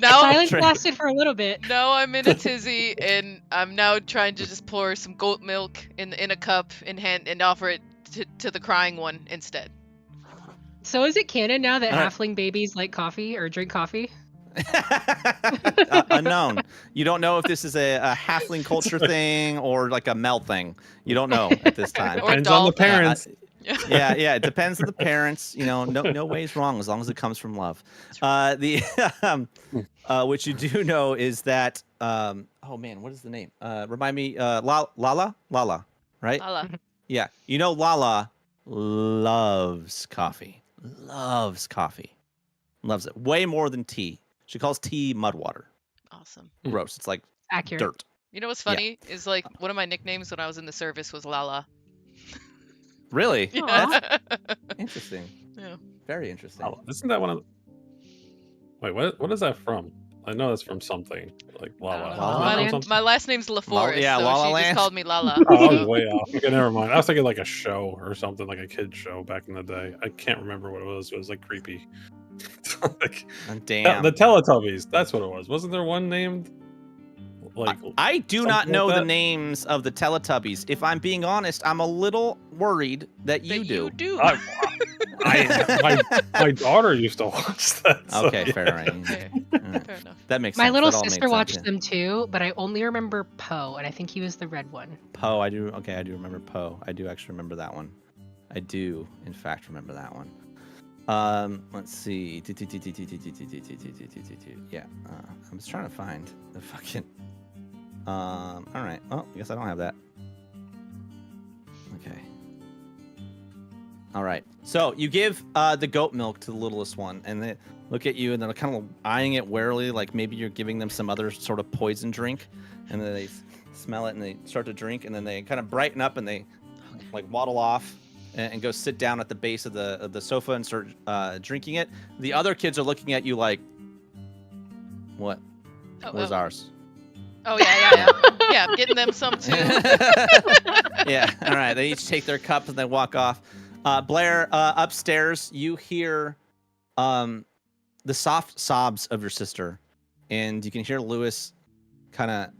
Silence lasted for a little bit. Now I'm in a tizzy, and I'm now trying to just pour some goat milk in a cup and offer it to the crying one instead. So is it canon now that halfling babies like coffee or drink coffee? Unknown. You don't know if this is a halfling culture thing or like a Mel thing. You don't know at this time. Or Depends on the parents. Yeah, it depends on the parents. No way's wrong as long as it comes from love. What you do know is that oh man, what is the name? Remind me. Lala, right? Lala. Yeah, Lala loves coffee. Loves it way more than tea. She calls tea mud water. Awesome. Gross. It's like Accurate. dirt. You know what's funny is like one of my nicknames when I was in the service was Lala. Really? Yeah. Interesting. Yeah. Very interesting. Oh, isn't that one of? Wait, what is that from? I know that's from something like Lala. My last name's LaForest, yeah, so Lala she Land. just called me Lala. Oh, I was way off. Okay, never mind. I was thinking like a show or something, like a kid show back in the day. I can't remember what it was. It was like creepy. Like, damn. The Teletubbies. That's what it was. Wasn't there one named? Like I do not know like the names of the Teletubbies. If I'm being honest, I'm a little worried that you do. My daughter used to watch that. So, Okay, fair enough. That makes sense. My little sister watched them too, but I only remember Poe, and I think he was the red one. Poe, I do. Okay, I do remember Poe. I do actually remember that one. I do, in fact, remember that one. Let's see. Yeah, I'm just trying to find the fucking. All right. Well, I guess I don't have that. Okay. All right. So you give the goat milk to the littlest one, and they look at you, and they're kind of eyeing it warily, like maybe you're giving them some other sort of poison drink, and then they smell it and they start to drink, and then they kind of brighten up and they like waddle off and go sit down at the base of the sofa and start drinking it. The other kids are looking at you like, what? Where's ours? Oh yeah. Yeah, I'm getting them some too. Yeah. All right. They each take their cups and they walk off. Blair, upstairs, you hear the soft sobs of your sister, and you can hear Lewis kind of,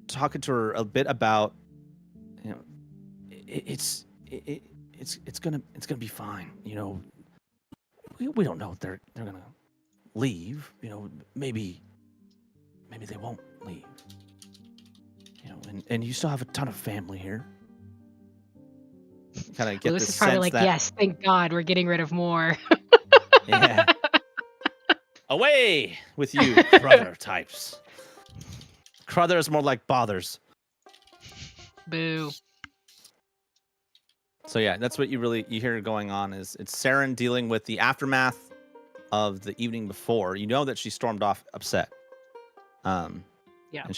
talking to her a bit about, it's gonna be fine. We don't know if they're gonna leave. Maybe they won't leave. And you still have a ton of family here. Kind of get Lewis the is probably sense like, that, yes, thank God, we're getting rid of more. Yeah. Away with you, Crother types. Crother is more like bothers. Boo. So yeah, that's what you hear going on. Is it's Saren dealing with the aftermath of the evening before. You know that she stormed off upset. Yeah. And it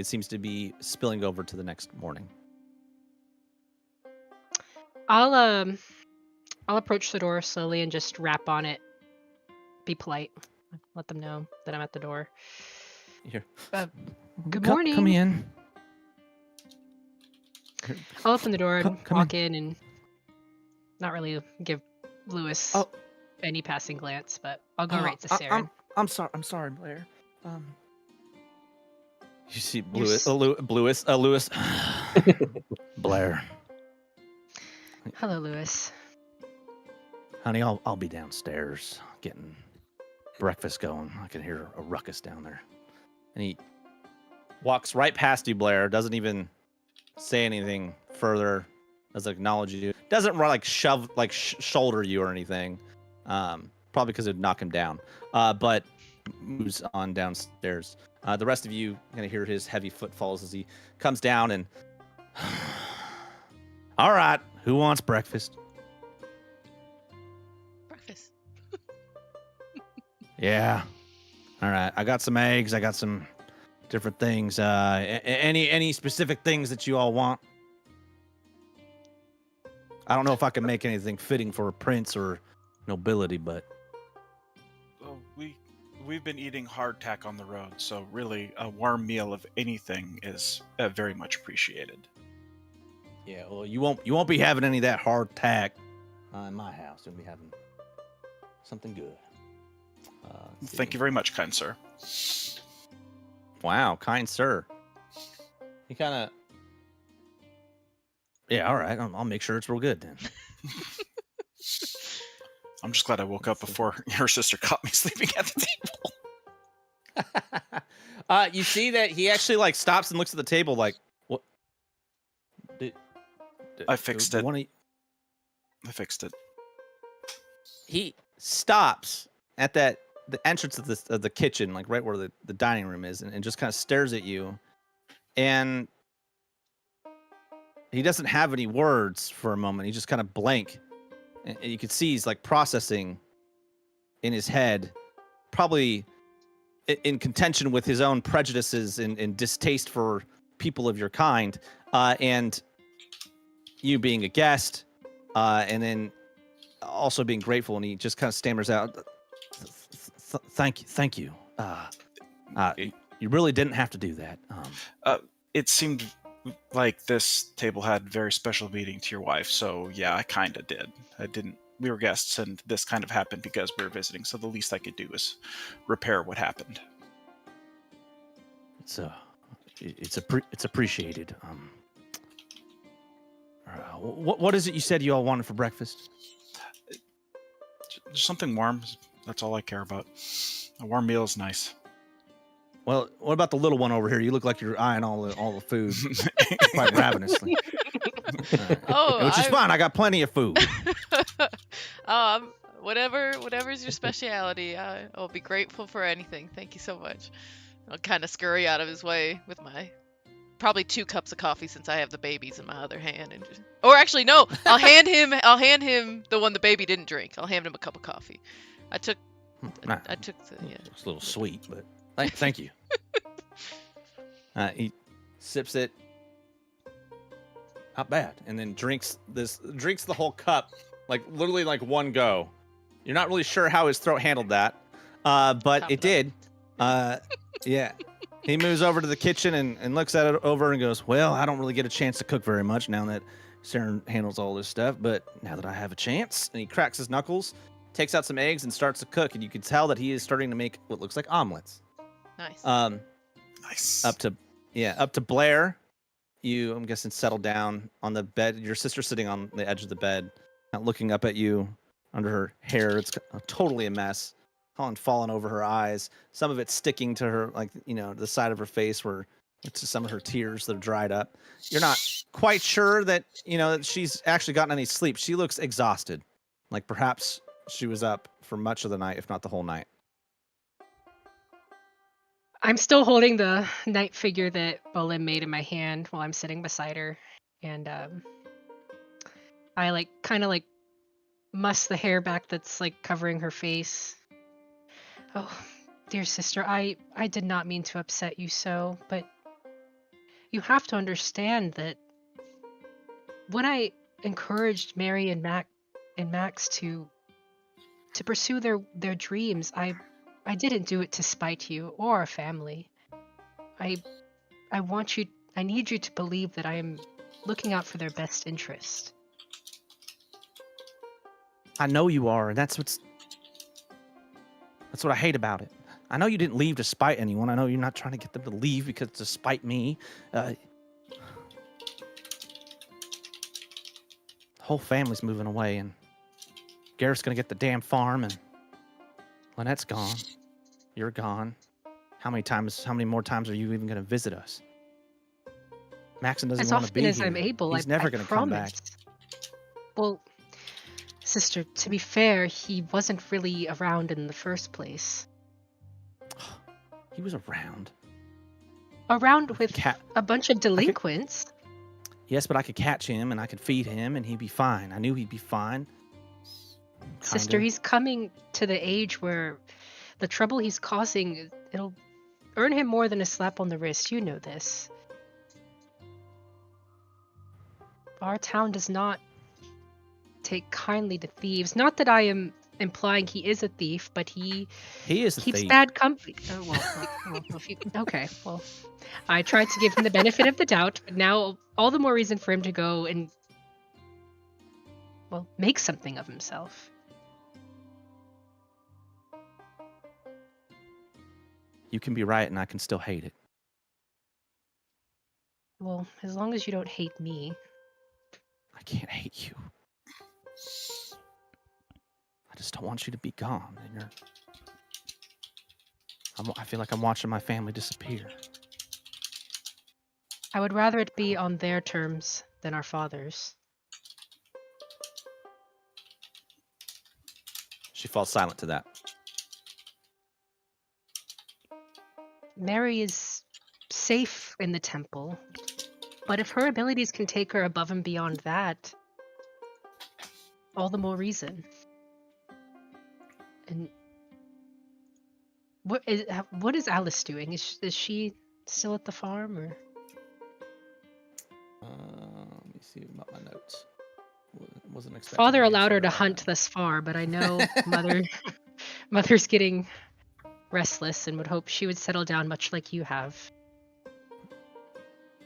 seems to be spilling over to the next morning. I'll approach the door slowly and just rap on it. Be polite. Let them know that I'm at the door. Here. Good morning. Come in. I'll open the door and Come walk in and not really give Lewis any passing glance, but I'll go right to Saren. I'm sorry, Blair. You see Lewis. Blair. Hello, Lewis. Honey, I'll be downstairs getting breakfast going. I can hear a ruckus down there. And he walks right past you, Blair. Doesn't even say anything further. Doesn't acknowledge you. Doesn't shove, shoulder you or anything. Probably because it'd knock him down. But moves on downstairs. The rest of you gonna hear his heavy footfalls as he comes down and. All right, who wants breakfast? Breakfast. Yeah. All right, I got some eggs. I got some different things. Any specific things that you all want? I don't know if I can make anything fitting for a prince or nobility, but we've been eating hardtack on the road, so really a warm meal of anything is very much appreciated. Yeah, well, you won't be having any of that hardtack in my house. You'll be having something good. Thank you very much, kind sir. Wow, kind sir. He kind of. Yeah, all right. I'll make sure it's real good then. I'm just glad I woke up before your sister caught me sleeping at the table. You see that he actually stops and looks at the table like, what? I fixed it. I fixed it. He stops at the entrance of the kitchen, like right where the dining room is, and just kind of stares at you. And he doesn't have any words for a moment. He's just kind of blank. And you can see he's like processing in his head, probably in contention with his own prejudices and distaste for people of your kind, and you being a guest, and then also being grateful. And he just kind of stammers out, "Thank you. You really didn't have to do that." It seemed like this table had very special meaning to your wife, so yeah, I kind of did. I didn't. We were guests, and this kind of happened because we were visiting. So the least I could do is repair what happened. It's appreciated. What is it you said you all wanted for breakfast? Just something warm. That's all I care about. A warm meal is nice. Well, what about the little one over here? You look like you're eyeing all the food quite ravenously. Which is fine. I got plenty of food. Whatever's your specialty, I'll be grateful for anything. Thank you so much. I'll kind of scurry out of his way with my probably 2 cups of coffee since I have the babies in my other hand, and or actually no, I'll hand him the one the baby didn't drink. I'll hand him a cup of coffee. I took the It's a little sweet, but thank you. He sips it, not bad, and then drinks the whole cup, like literally like one go. You're not really sure how his throat handled that, but it did. Yeah. He moves over to the kitchen and looks at it over and goes, "Well, I don't really get a chance to cook very much now that Saren handles all this stuff, but now that I have a chance," and he cracks his knuckles, takes out some eggs and starts to cook, and you can tell that he is starting to make what looks like omelets. Nice. Nice. Up to Blair. You, I'm guessing, settle down on the bed. Your sister's sitting on the edge of the bed, looking up at you under her hair. It's totally a mess. Pollen falling over her eyes. Some of it sticking to her, like, the side of her face where it's some of her tears that have dried up. You're not quite sure that, that she's actually gotten any sleep. She looks exhausted. Like perhaps she was up for much of the night, if not the whole night. I'm still holding the night figure that Bolin made in my hand while I'm sitting beside her, and I kind of muss the hair back that's covering her face. Oh, dear sister, I did not mean to upset you so, but you have to understand that when I encouraged Mary and Max to pursue their dreams, I didn't do it to spite you or our family. I need you to believe that I am looking out for their best interest. I know you are, and that's what I hate about it. I know you didn't leave to spite anyone. I know you're not trying to get them to leave because to spite me. The whole family's moving away, and Garrett's gonna get the damn farm, and Lynette's gone. You're gone. How many more times are you even gonna visit us? Maxon doesn't want to be here. As often as I'm able. He's never gonna come back. Well, sister, to be fair, he wasn't really around in the first place. He was around. Around with a bunch of delinquents. Yes, but I could catch him and I could feed him and he'd be fine. I knew he'd be fine. Sister, he's coming to the age where the trouble he's causing, it'll earn him more than a slap on the wrist. You know this. Our town does not take kindly to thieves. Not that I am implying he is a thief, but he is a keeps thief. Bad company. Okay, well, I tried to give him the benefit of the doubt, but now all the more reason for him to go and, well, make something of himself. You can be right and I can still hate it. Well, as long as you don't hate me. I can't hate you. I just don't want you to be gone. And I feel like I'm watching my family disappear. I would rather it be on their terms than our father's. She falls silent to that. Mary is safe in the temple, but if her abilities can take her above and beyond that, all the more reason. And what is Alice doing? Is she still at the farm, or? Let me see about my notes. Wasn't expecting. Father allowed her to hunt thus far, but I know mother's getting restless and would hope she would settle down much like you have.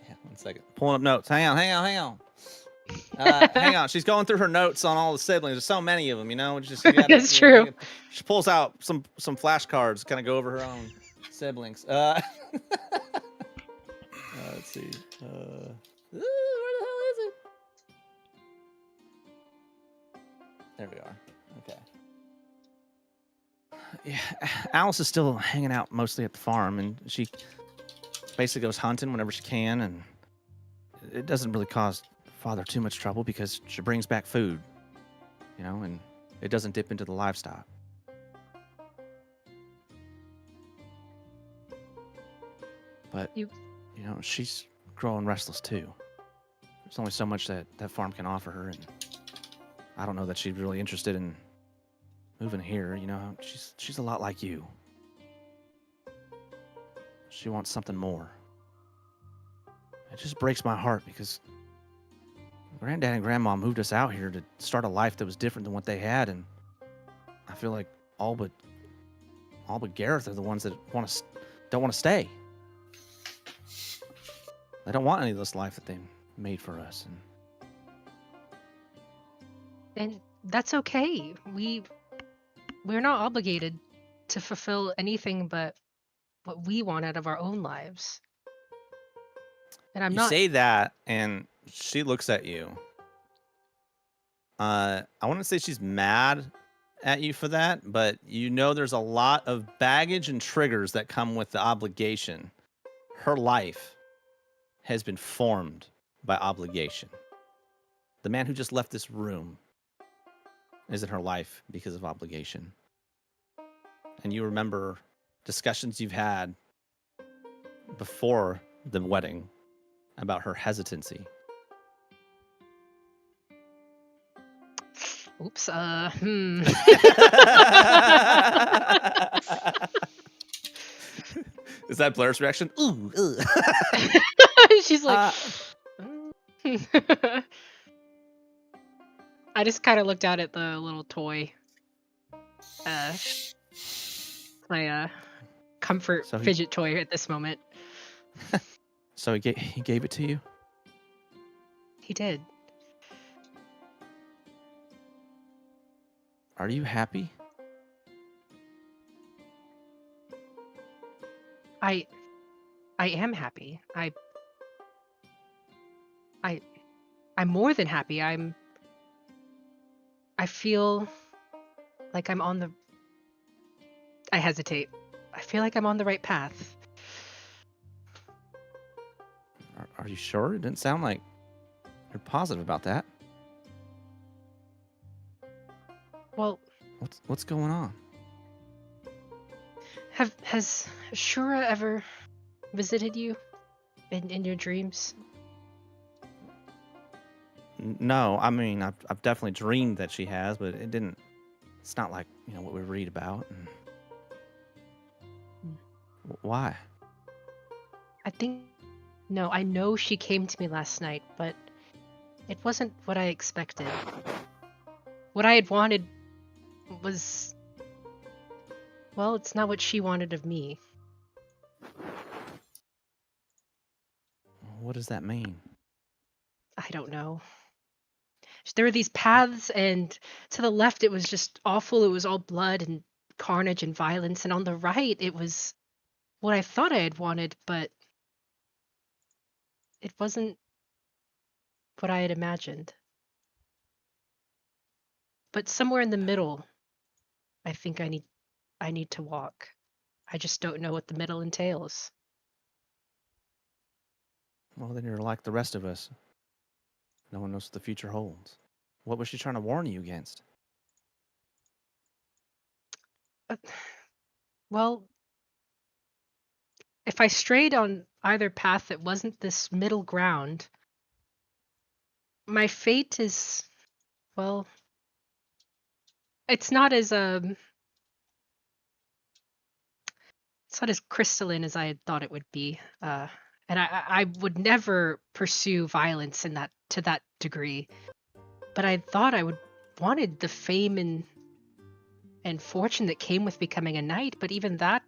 Yeah, 1 second. Pulling up notes. Hang on. Hang on. She's going through her notes on all the siblings. There's so many of them, you know. That's true. She pulls out some flashcards, kind of go over her own siblings. Let's see. Where the hell is it? There we are. Okay. Yeah, Alice is still hanging out mostly at the farm, and she basically goes hunting whenever she can, and it doesn't really cause Father too much trouble because she brings back food, you know, and it doesn't dip into the livestock. But, you know, she's growing restless too. There's only so much that farm can offer her, and I don't know that she's really interested in moving here. You know, she's a lot like you. She wants something more. It just breaks my heart because Granddad and Grandma moved us out here to start a life that was different than what they had, and I feel like all but Gareth are the ones that don't want to stay. They don't want any of this life that they made for us, and that's okay. We're not obligated to fulfill anything but what we want out of our own lives. And you say that, and she looks at you. I want to say she's mad at you for that, but you know there's a lot of baggage and triggers that come with the obligation. Her life has been formed by obligation. The man who just left this room is in her life because of obligation. And you remember discussions you've had before the wedding about her hesitancy. Oops. Is that Blair's reaction? Ooh. She's like. I just kind of looked out at the little toy. My comfort fidget toy at this moment. So he gave it to you? He did. Are you happy? I am happy. I'm more than happy. I feel like I'm on the... I hesitate. I feel like I'm on the right path. Are you sure? It didn't sound like you're positive about that. Well... What's going on? Has Shura ever visited you in your dreams? No, I mean I've definitely dreamed that she has, but it's not like, you know, what we read about. And why? I know she came to me last night, but it wasn't what I expected. What I had wanted was... Well, it's not what she wanted of me. What does that mean? I don't know. There were these paths, and to the left it was just awful. It was all blood and carnage and violence, and on the right it was what I thought I had wanted, but it wasn't what I had imagined. But somewhere in the middle, I think I need to walk. I just don't know what the middle entails. Well, then you're like the rest of us. No one knows what the future holds. What was she trying to warn you against? Well, if I strayed on either path that wasn't this middle ground, my fate is, well, it's not as crystalline as I had thought it would be. And I would never pursue violence to that degree. But I thought I wanted the fame and fortune that came with becoming a knight, but even that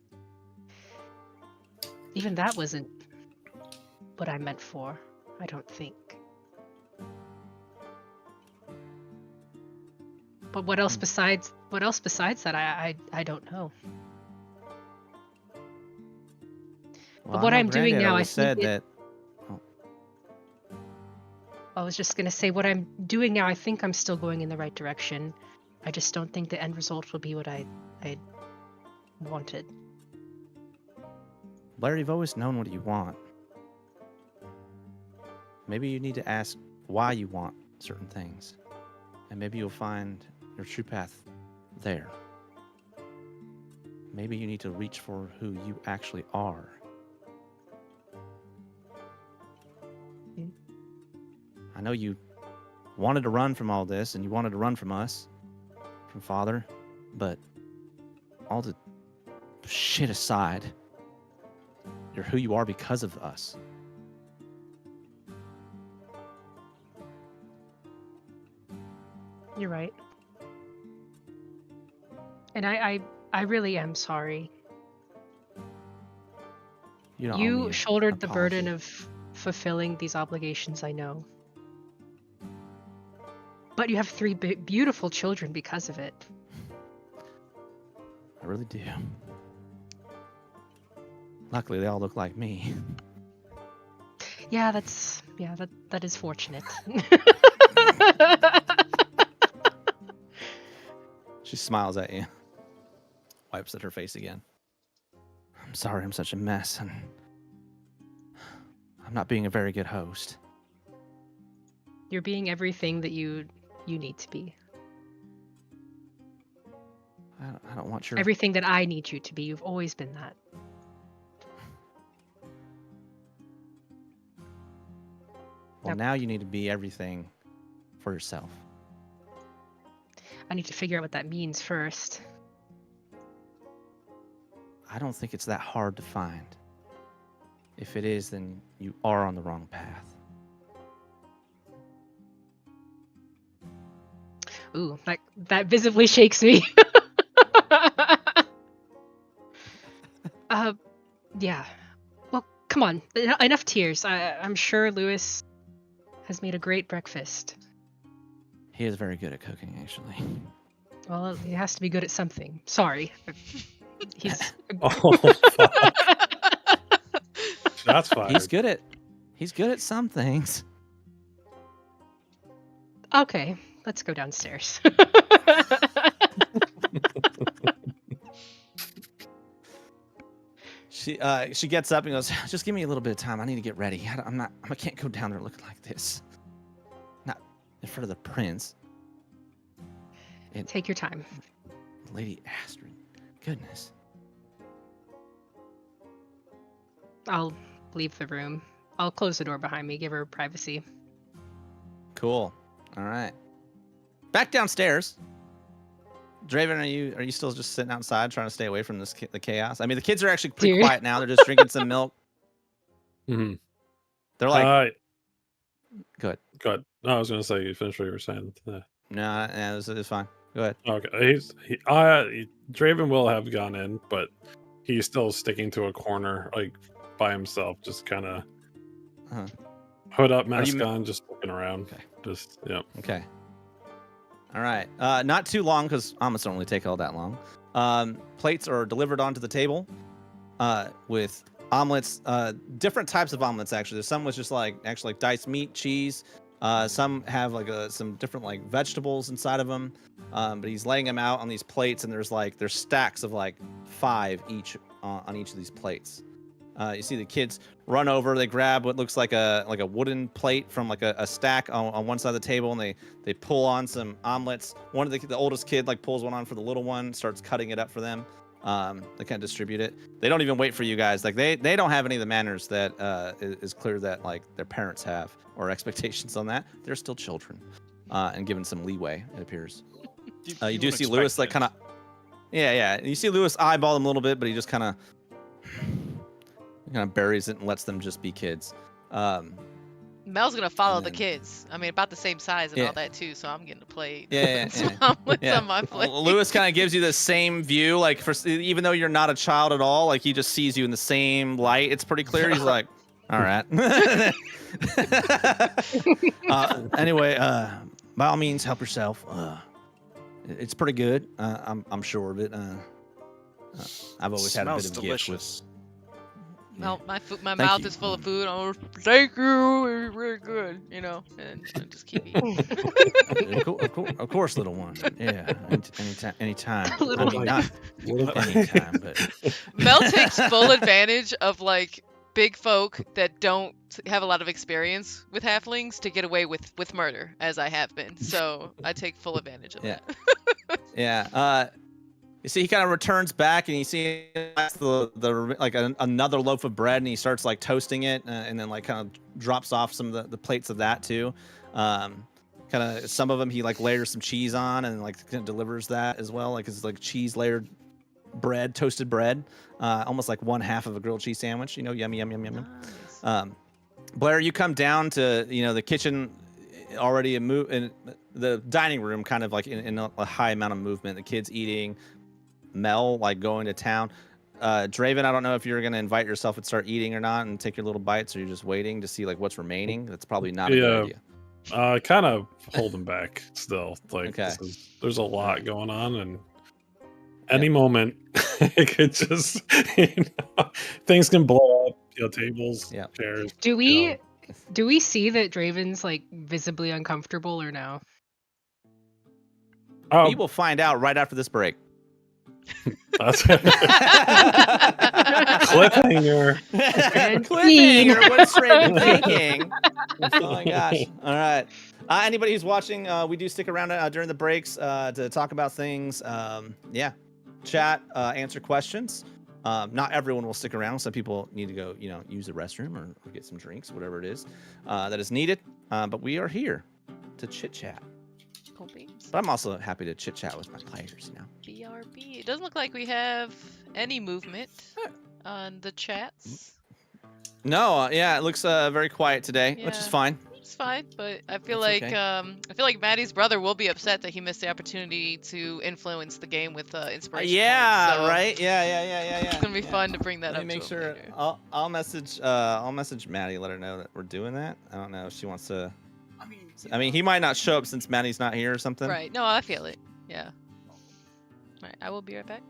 wasn't what I meant for, I don't think. But what else besides that, I don't know. Well, but what I'm doing now, I said that. I was just gonna say, what I'm doing now, I think I'm still going in the right direction. I just don't think the end result will be what I wanted. Blair, you've always known what you want. Maybe you need to ask why you want certain things. And maybe you'll find your true path there. Maybe you need to reach for who you actually are. I know you wanted to run from all this, and you wanted to run from us, from Father, but all the shit aside, you're who you are because of us. You're right. And I really am sorry. You shouldered the burden of fulfilling these obligations, I know. But you have 3 beautiful children because of it. I really do. Luckily, they all look like me. Yeah, that is fortunate. She smiles at you, wipes at her face again. I'm sorry I'm such a mess, and I'm not being a very good host. You're being everything that you need to be. I don't want your... Everything that I need you to be. You've always been that. Well, now you need to be everything for yourself. I need to figure out what that means first. I don't think it's that hard to find. If it is, then you are on the wrong path. Ooh, that visibly shakes me. Yeah. Well, come on. Enough tears. I'm sure Lewis has made a great breakfast. He is very good at cooking, actually. Well, he has to be good at something. Sorry. He's... Oh, fuck. That's fine. He's good at some things. Okay, let's go downstairs. She gets up and goes, just give me a little bit of time. I need to get ready. I can't go down there looking like this. Not in front of the prince. Take your time. Lady Astrid. Goodness. I'll leave the room. I'll close the door behind me, give her privacy. Cool. All right. Back downstairs. Draven, are you still just sitting outside trying to stay away from the chaos? I mean, the kids are actually pretty quiet now. They're just drinking some milk. Mm-hmm. They're like, good. Good. No, I was going to say you finished what you were saying. No, it's fine. Go ahead. Okay. Draven will have gone in, but he's still sticking to a corner, like by himself, just kind of hood up, mask on, just looking around. Okay. Just yeah. Okay. All right. Not too long because omelets don't really take all that long. Plates are delivered onto the table with omelets, different types of omelets actually. There's some with just like diced meat, cheese. Some have some different like vegetables inside of them. But he's laying them out on these plates, and there's stacks of 5 each on each of these plates. You see the kids run over. They grab what looks like a wooden plate from like a stack on one side of the table, and they pull on some omelets. One of the oldest kid like pulls one on for the little one, starts cutting it up for them. They kind of distribute it. They don't even wait for you guys. Like they don't have any of the manners that is clear that like their parents have or expectations on that. They're still children, and given some leeway, it appears. You do see Lewis like kind of, yeah. You see Lewis eyeball them a little bit, but he just kind of buries it and lets them just be kids. Mel's gonna follow the kids. I mean, about the same size and all that too, so I'm getting to play. Yeah. On my plate. Lewis kind of gives you the same view, like even though you're not a child at all, like he just sees you in the same light. It's pretty clear. He's like, all right. Anyway, by all means, help yourself. It's pretty good. I'm sure of it. I've always had a bit of delicious. gift with. Well, my mouth is full of food. Oh, thank you. It's really good, and I just keep eating. Of course, little one. Yeah, anytime. Little I mean, not anytime, but Mel takes full advantage of like big folk that don't have a lot of experience with halflings to get away with murder, as I have been. So I take full advantage of that. Yeah. You see, he kind of returns back, and you see the like another loaf of bread, and he starts like toasting it, and then like kind of drops off some of the plates of that too. Kind of some of them he like layers some cheese on, and like kind of delivers that as well, like it's like cheese layered bread, toasted bread, almost like one half of a grilled cheese sandwich. Yummy. Nice. Blair, you come down to the kitchen, already in the dining room, kind of like in a high amount of movement. The kids eating. Mel like going to town. Draven, I don't know if you're gonna invite yourself and start eating or not, and take your little bites, or you're just waiting to see like what's remaining. That's probably not a good idea. Kind of holding back still. Like okay. There's a lot going on, and any moment it could just things can blow up. Tables, chairs. Do we see that Draven's like visibly uncomfortable or no? We will find out right after this break. That's cliffhanger. Cliffhanger. What's Raven thinking? Oh my gosh! All right. Anybody who's watching, we do stick around during the breaks to talk about things. Chat, answer questions. Not everyone will stick around. Some people need to go, use the restroom or get some drinks, whatever it is that is needed. But we are here to chit chat. Cool beans. But I'm also happy to chit chat with my players, BRB. It doesn't look like we have any movement on the chats. No, it looks very quiet today, which is fine. It's fine, but I feel like Maddie's brother will be upset that he missed the opportunity to influence the game with inspiration. Right. Yeah. It's gonna be fun to bring that up. Let me make sure. Later. I'll message Maddie, let her know that we're doing that. I don't know if she wants to. I mean, he might not show up since Maddie's not here or something. Right. No, I feel it. Yeah. All right. I will be right back.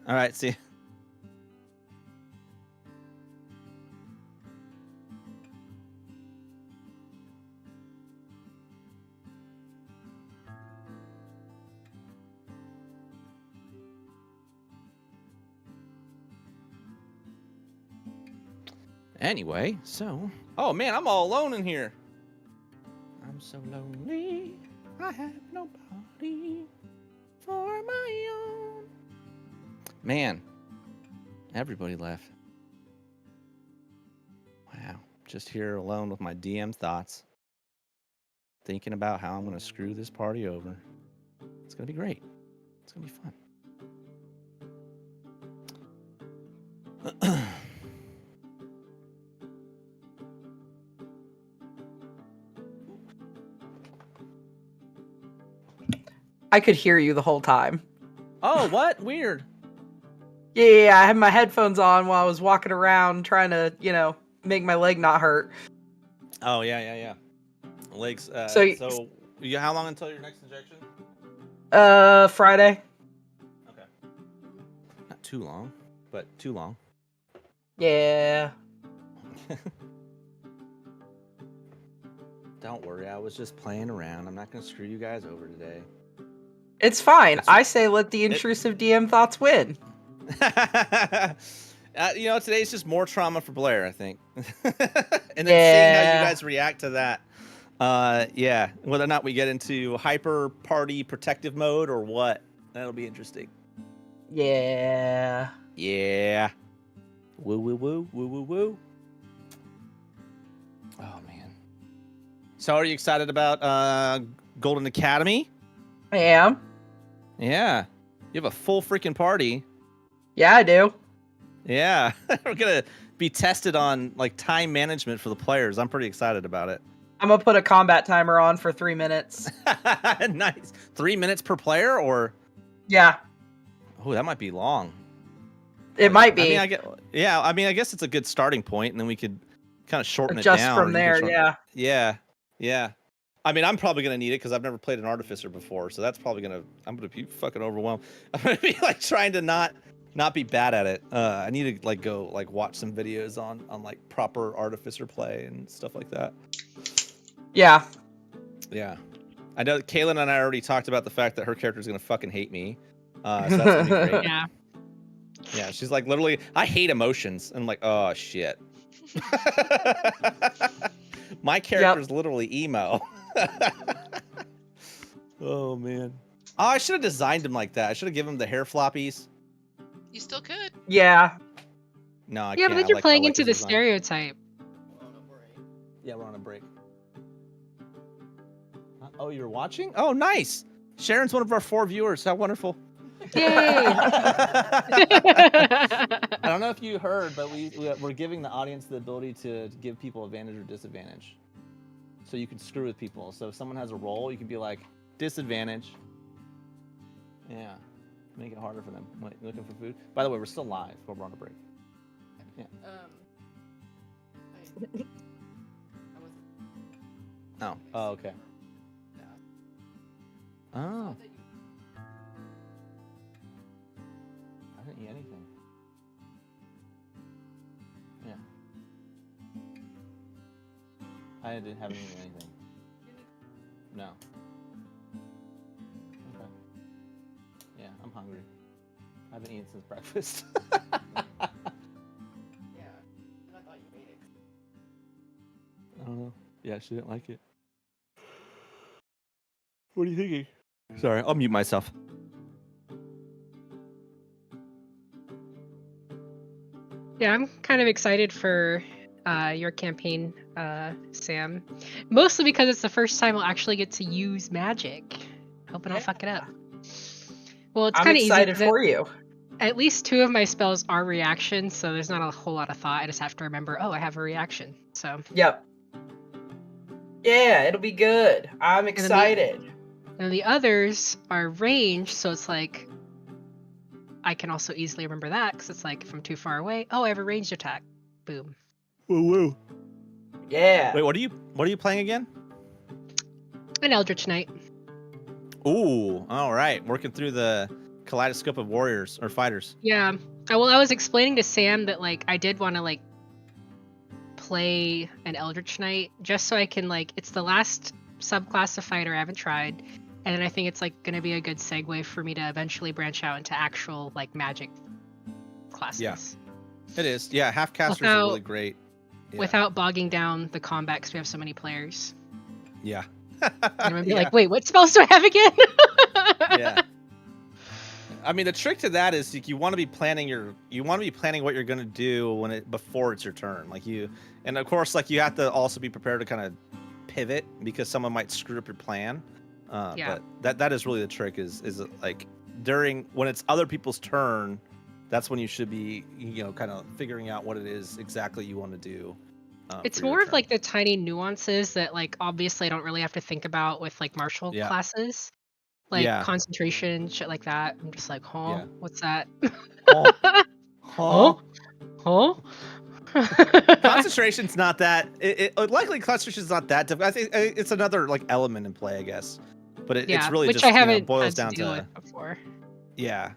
All right. See. Anyway, so... Oh, man, I'm all alone in here. I'm so lonely. I have nobody for my own. Man, everybody left. Wow, just here alone with my DM thoughts. Thinking about how I'm going to screw this party over. It's going to be great. It's going to be fun. I could hear you the whole time. Oh, what? Weird. Yeah, I had my headphones on while I was walking around trying to, make my leg not hurt. Oh, yeah. Legs. So how long until your next injection? Friday. Okay. Not too long, but too long. Yeah. Don't worry, I was just playing around. I'm not going to screw you guys over today. It's fine. I say let the intrusive DM thoughts win. Today's just more trauma for Blair, I think. And then seeing how you guys react to that. Whether or not we get into hyper party protective mode or what, that'll be interesting. Yeah. Woo woo woo woo woo woo. Oh man. So are you excited about Golden Academy? I am. Yeah. You have a full freaking party. Yeah, I do. Yeah. We're gonna be tested on like time management for the players. I'm pretty excited about it. I'm gonna put a combat timer on for 3 minutes. Nice. 3 minutes per player, or? Yeah. Oh, that might be long. It might be. I guess it's a good starting point, and then we could kind of shorten Adjust it down. from there, Yeah. I mean, I'm probably gonna need it because I've never played an artificer before, so that's probably I'm gonna be fucking overwhelmed. I'm gonna be like trying to not be bad at it. I need to go watch some videos on like proper artificer play and stuff like that. Yeah. I know Kaylin and I already talked about the fact that her character is gonna fucking hate me. So that's gonna be great. Yeah, she's like, literally, I hate emotions. And I'm like, oh shit. My character's literally emo. Oh man. Oh, I should have designed him like that. I should have given him the hair floppies. You still could. Yeah. No, I can't. Yeah, but then you're playing into the stereotype. Yeah, we're on a break. Oh, you're watching? Oh, nice. Sharon's one of our 4 viewers. How wonderful. Yay! I don't know if you heard, but we're giving the audience the ability to give people advantage or disadvantage. So you can screw with people. So if someone has a roll, you can be like, disadvantage. Yeah. Make it harder for them. Wait, looking for food? By the way, we're still live, but we're on a break. Yeah. Oh, okay. Oh. I didn't eat anything. Yeah. I haven't eaten anything. No. Okay. Yeah, I'm hungry. I haven't eaten since breakfast. Yeah, and I thought you ate it. I don't know. Yeah, she didn't like it. What are you thinking? Sorry, I'll mute myself. Yeah, I'm kind of excited for your campaign, Sam. Mostly because it's the first time we'll actually get to use magic. Hoping I'll fuck it up. Well, it's kind of easy. I'm excited for you. At least 2 of my spells are reactions, so there's not a whole lot of thought. I just have to remember, I have a reaction. So. Yep. Yeah, it'll be good. I'm excited. And the others are range, so it's like I can also easily remember that because it's like if I'm too far away, I have a ranged attack. Boom. Woo woo. Yeah. Wait, what are you playing again? An Eldritch Knight. Ooh, all right. Working through the kaleidoscope of warriors or fighters. Yeah. I was explaining to Sam that I did want to play an Eldritch Knight just so I can it's the last subclass of fighter I haven't tried. And then I think it's going to be a good segue for me to eventually branch out into actual magic classes. Yeah, it is. Yeah, half casters are really great. Yeah. Without bogging down the combat because we have so many players. Yeah. And I'm gonna be like, wait, what spells do I have again? Yeah. I mean, the trick to that is you want to be planning what you're gonna do before it's your turn. And of course, you have to also be prepared to kind of pivot because someone might screw up your plan. But that is really the trick is during when it's other people's turn, that's when you should be kind of figuring out what it is exactly you want to do. It's more of the tiny nuances that obviously I don't really have to think about with martial classes, concentration, shit like that. I'm just what's that? Huh? Concentration's not that. Likely concentration's not that difficult. I think it's another element in play, I guess. But it's really which just I haven't boils had down to deal with before. Yeah.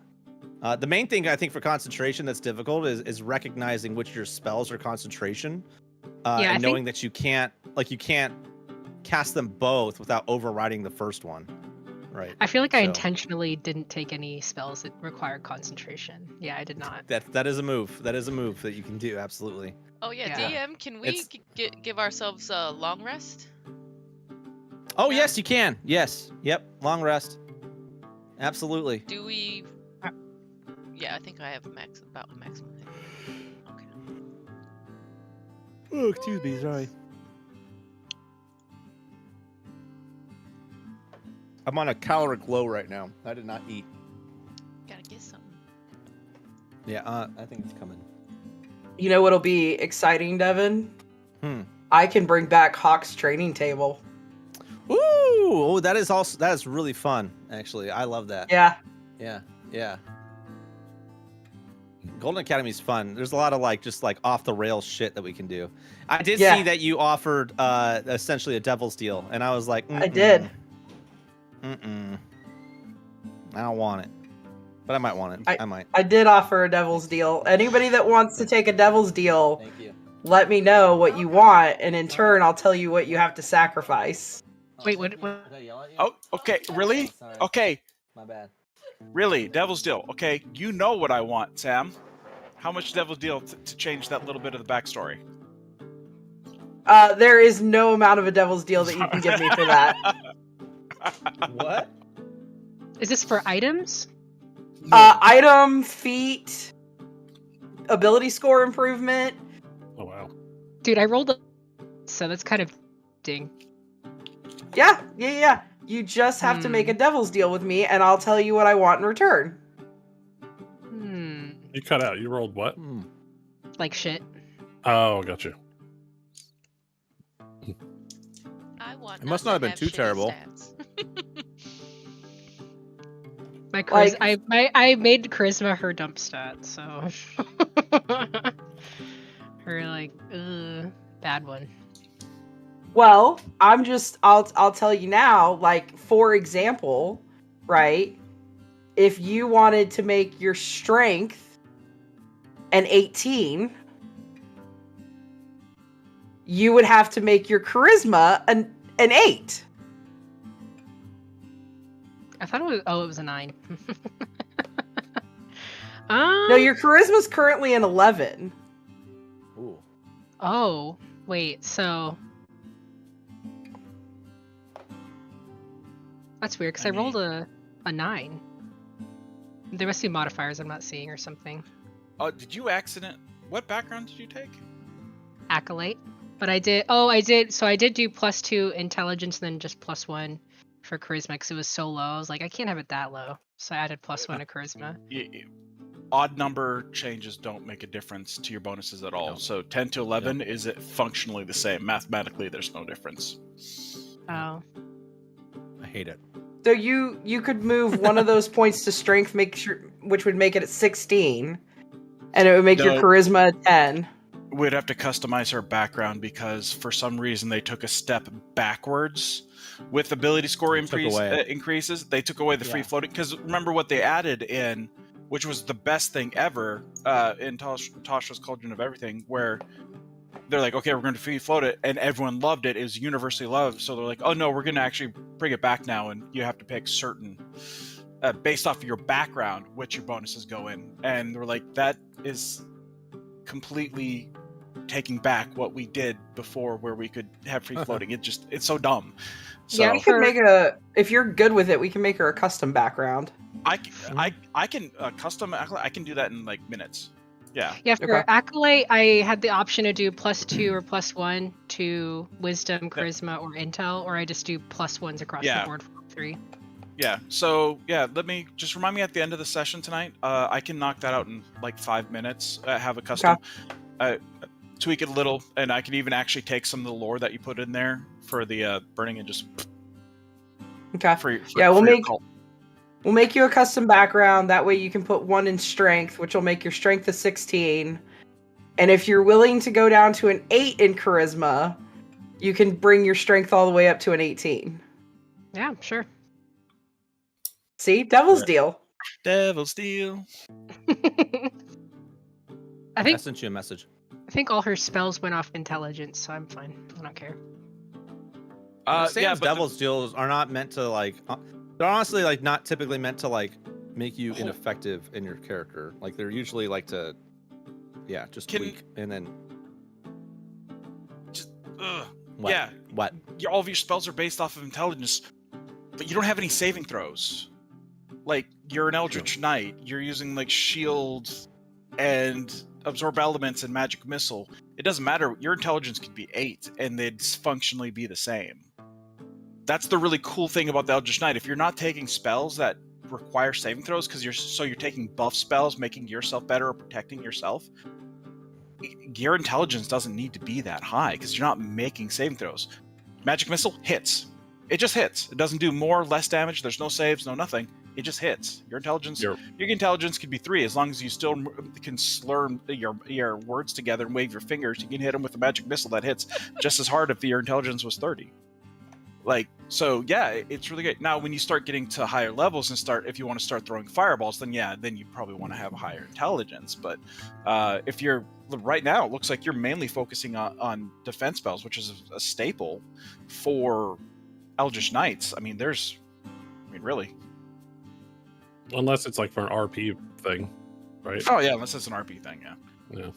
The main thing I think for concentration that's difficult is recognizing which of your spells are concentration, and knowing that you can't cast them both without overriding the first one. Right. I feel like I intentionally didn't take any spells that required concentration. Yeah, I did not. That is a move. That is a move that you can do. Absolutely. Oh yeah, Yeah. DM, can we give ourselves a long rest? Oh yes, you can. Yes. Yep. Long rest. Absolutely. Do we? Yeah, I think I have about maximum. Okay. Oh, excuse me. Sorry. I'm on a caloric low right now. I did not eat. Gotta get something. Yeah. I think it's coming. You know what'll be exciting, Devin? I can bring back Hawk's training table. Ooh, oh, that is really fun. Actually, I love that. Yeah. Yeah. Golden Academy's fun. There's a lot of just off the rails shit that we can do. I did see that you offered essentially a devil's deal, and I was like, I did. I don't want it, but I might want it. I might. I did offer a devil's deal. Anybody that wants to take a devil's deal, Thank you. let me know what you want, and in turn, I'll tell you what you have to sacrifice. Wait, what? Oh, okay. Really? Okay. My bad. Really? Devil's deal. Okay. You know what I want, Sam. How much devil's deal to change that little bit of the backstory? There is no amount of a devil's deal that you can give me for that. What? Is this for items? Item, feat, ability score improvement. Oh wow. Dude, I rolled so that's kind of ding. Yeah. You just have to make a devil's deal with me, and I'll tell you what I want in return. You cut out. You rolled what? Like shit. Oh, got you. I want. It must not have been too terrible. My I made charisma her dump stat, so her bad one. Well, I'll tell you now, for example, right? If you wanted to make your strength an 18, you would have to make your charisma an 8. I thought it was a 9. No, your charisma's currently an 11. Ooh. Oh, wait, so that's weird because I rolled a 9. There must be modifiers I'm not seeing or something. Oh, did you what background did you take? Acolyte. But I did. So I did do +2 intelligence and then just +1 for charisma because it was so low. I was like, I can't have it that low. So I added +1 to charisma. Odd number changes don't make a difference to your bonuses at all. So 10 to 11 is it functionally the same. Mathematically, there's no difference. Oh. I hate it. So you could move one of those points to strength, which would make it at 16, and it would make your charisma a 10. We'd have to customize her background because for some reason they took a step backwards with ability score increases. They took away the free floating because remember what they added in, which was the best thing ever in Tasha's Cauldron of Everything, where they're like, okay, we're going to free float it, and everyone loved it. It was universally loved. So they're like, oh no, we're going to actually bring it back now, and you have to pick certain, based off of your background, which your bonuses go in. And we're like, that is completely taking back what we did before, where we could have free floating. It's so dumb. So yeah, we can make if you're good with it, we can make her a custom background. I can custom. I can do that in minutes. Yeah. Yeah, for Acolyte, I had the option to do +2 or +1 to Wisdom, Charisma, or Intel, or I just do +1s across the board for all 3. Yeah. So let me just remind me at the end of the session tonight. I can knock that out in 5 minutes. Have a custom, tweak it a little, and I can even actually take some of the lore that you put in there for the burning and just. We'll make you a custom background. That way you can put 1 in strength, which will make your strength a 16. And if you're willing to go down to an 8 in charisma, you can bring your strength all the way up to an 18. Yeah, sure. See? Devil's deal. Devil's deal. I sent you a message. I think all her spells went off intelligence, so I'm fine. I don't care. Sam's devil's deals are not meant to They're honestly like not typically meant to like make you ineffective in your character. Like they're usually like to, just tweak and then. What? Yeah. What? All of your spells are based off of intelligence, but you don't have any saving throws. Like you're an Eldritch Knight, you're using like shield and absorb elements and magic missile. It doesn't matter. Your intelligence could be 8, and they'd functionally be the same. That's the really cool thing about the Eldritch Knight. If you're not taking spells that require saving throws, because you're taking buff spells, making yourself better or protecting yourself, your intelligence doesn't need to be that high because you're not making saving throws. Magic missile hits. It just hits. It doesn't do more, less damage. There's no saves, no nothing. It just hits. Your intelligence could be 3 as long as you still can slur your words together and wave your fingers. You can hit them with a magic missile that hits just as hard if your intelligence was 30. So it's really good. Now, when you start getting to higher levels and if you want to start throwing fireballs, then you probably want to have a higher intelligence. But if you're right now, it looks like you're mainly focusing on defense spells, which is a staple for Eldritch Knights. Really. Unless it's like for an RP thing, right? Oh yeah, unless it's an RP thing, Yeah.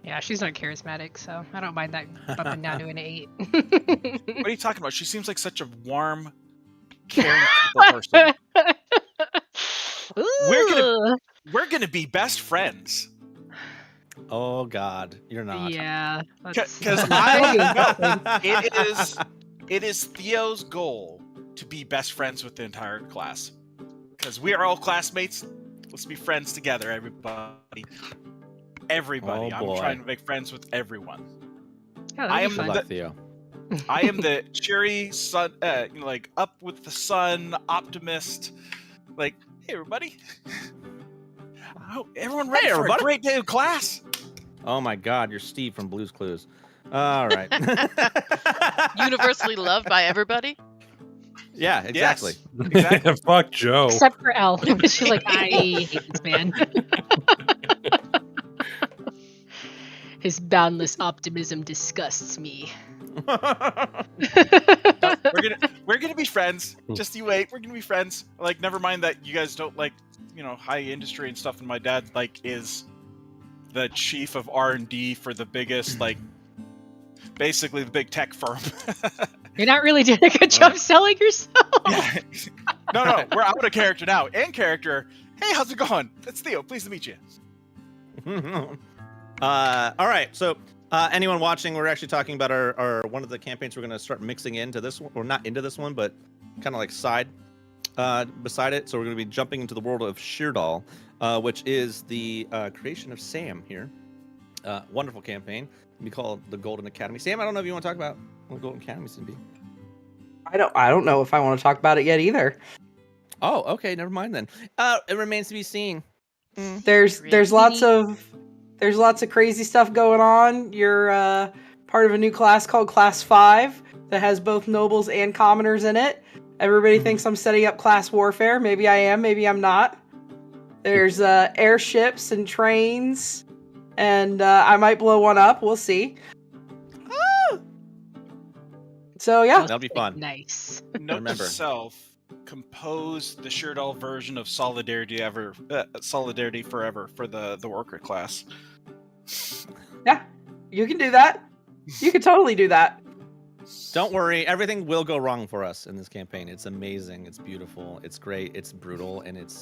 Yeah, she's not charismatic, so I don't mind that bumping down to an 8. What are you talking about? She seems like such a warm, caring person. We're gonna be best friends. Oh God, you're not. Yeah. Because it is Theo's goal to be best friends with the entire class. Because we are all classmates. Let's be friends together, everybody. Everybody. I'm trying to make friends with everyone. Oh, I am Theo. I am the cheery sun, up with the sun optimist. Like, hey everybody. I hope everyone ready for a great day of class. Oh my God, you're Steve from Blue's Clues. All right. Universally loved by everybody. Yeah, exactly. Yes, exactly. Fuck Joe. Except for Elle. She's like, I hate this man. His boundless optimism disgusts me. No, we're gonna be friends. Just you wait. We're gonna be friends. Like, never mind that you guys don't like, high industry and stuff. And my dad is the chief of R&D for the biggest, basically the big tech firm. You're not really doing a good job selling yourself. Yeah. No, we're out of character now. In character. Hey, how's it going? It's Theo. Pleased to meet you. All right. So, anyone watching, we're actually talking about our one of the campaigns we're going to start mixing into this one, or not into this one, but kind of like side beside it. So we're going to be jumping into the world of Shardfall, which is the creation of Sam here. Wonderful campaign. We call it the Golden Academy. Sam, I don't know if you want to talk about what the Golden Academy is going to be. I don't know if I want to talk about it yet either. Oh, okay, never mind then. It remains to be seen. There's lots of crazy stuff going on. You're part of a new class called Class 5 that has both nobles and commoners in it. Everybody thinks I'm setting up class warfare. Maybe I am, maybe I'm not. There's airships and trains, and I might blow one up. We'll see. So yeah, that'll be fun. Nice. Note to self: compose the Shardfall version of Solidarity Forever for the worker class. Yeah, you can do that. You can totally do that. Don't worry, everything will go wrong for us in this campaign. It's amazing, it's beautiful, it's great, it's brutal, and it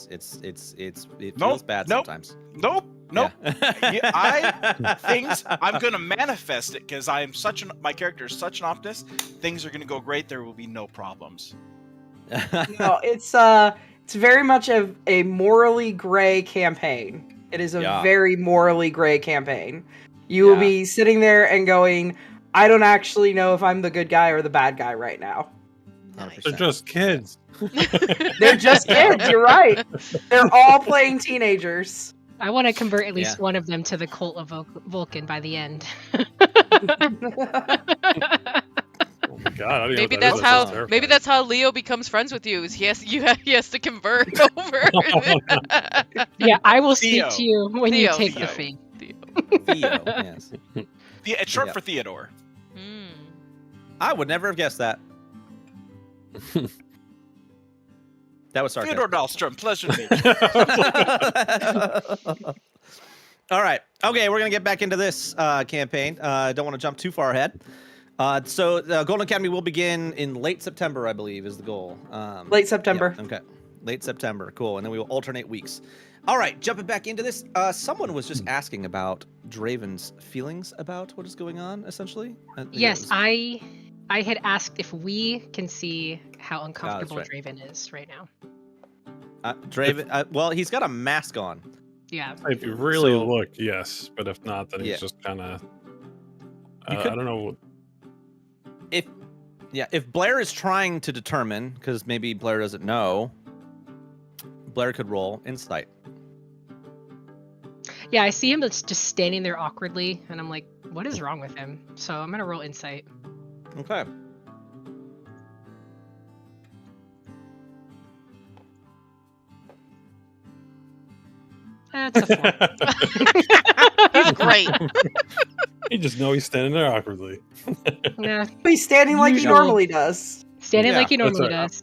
feels bad sometimes. Nope. Yeah. I'm gonna manifest it because my character is such an optimist. Things are gonna go great. There will be no problems. No, it's very much a morally gray campaign. It is a very morally gray campaign. You will be sitting there and going, I don't actually know if I'm the good guy or the bad guy right now. Nice. They're just kids. They're just kids, you're right. They're all playing teenagers. I want to convert at least one of them to the cult of Vulcan by the end. Oh my God, maybe that's how Leo becomes friends with you. Is he has to convert over. Yeah, I will speak to you when you take the fee. Theo, yes. It's short for Theodore. I would never have guessed that. That was sarcasm. Theodore Dahlstrom, pleasure to meet you. All right. Okay, we're going to get back into this campaign. Don't want to jump too far ahead. So the Golden Academy will begin in late September, I believe, is the goal. Late September. Yeah, okay. Late September. Cool. And then we will alternate weeks. All right, jumping back into this. Someone was just asking about Draven's feelings about what is going on, essentially. Yes, I had asked if we can see how uncomfortable right. Draven is right now. Draven, well, he's got a mask on. Yeah. If you really look, yes. But if not, then Yeah. he's just kind of... You I don't know. If Blair is trying to determine, because maybe Blair doesn't know, Blair could roll insight. Yeah, I see him just standing there awkwardly, and I'm like, what is wrong with him? So I'm gonna roll insight. Okay. That's a 4. He's great. You just know he's standing there awkwardly. Yeah, He's standing like he Usual. normally does. standing Yeah, like he that's normally right. does.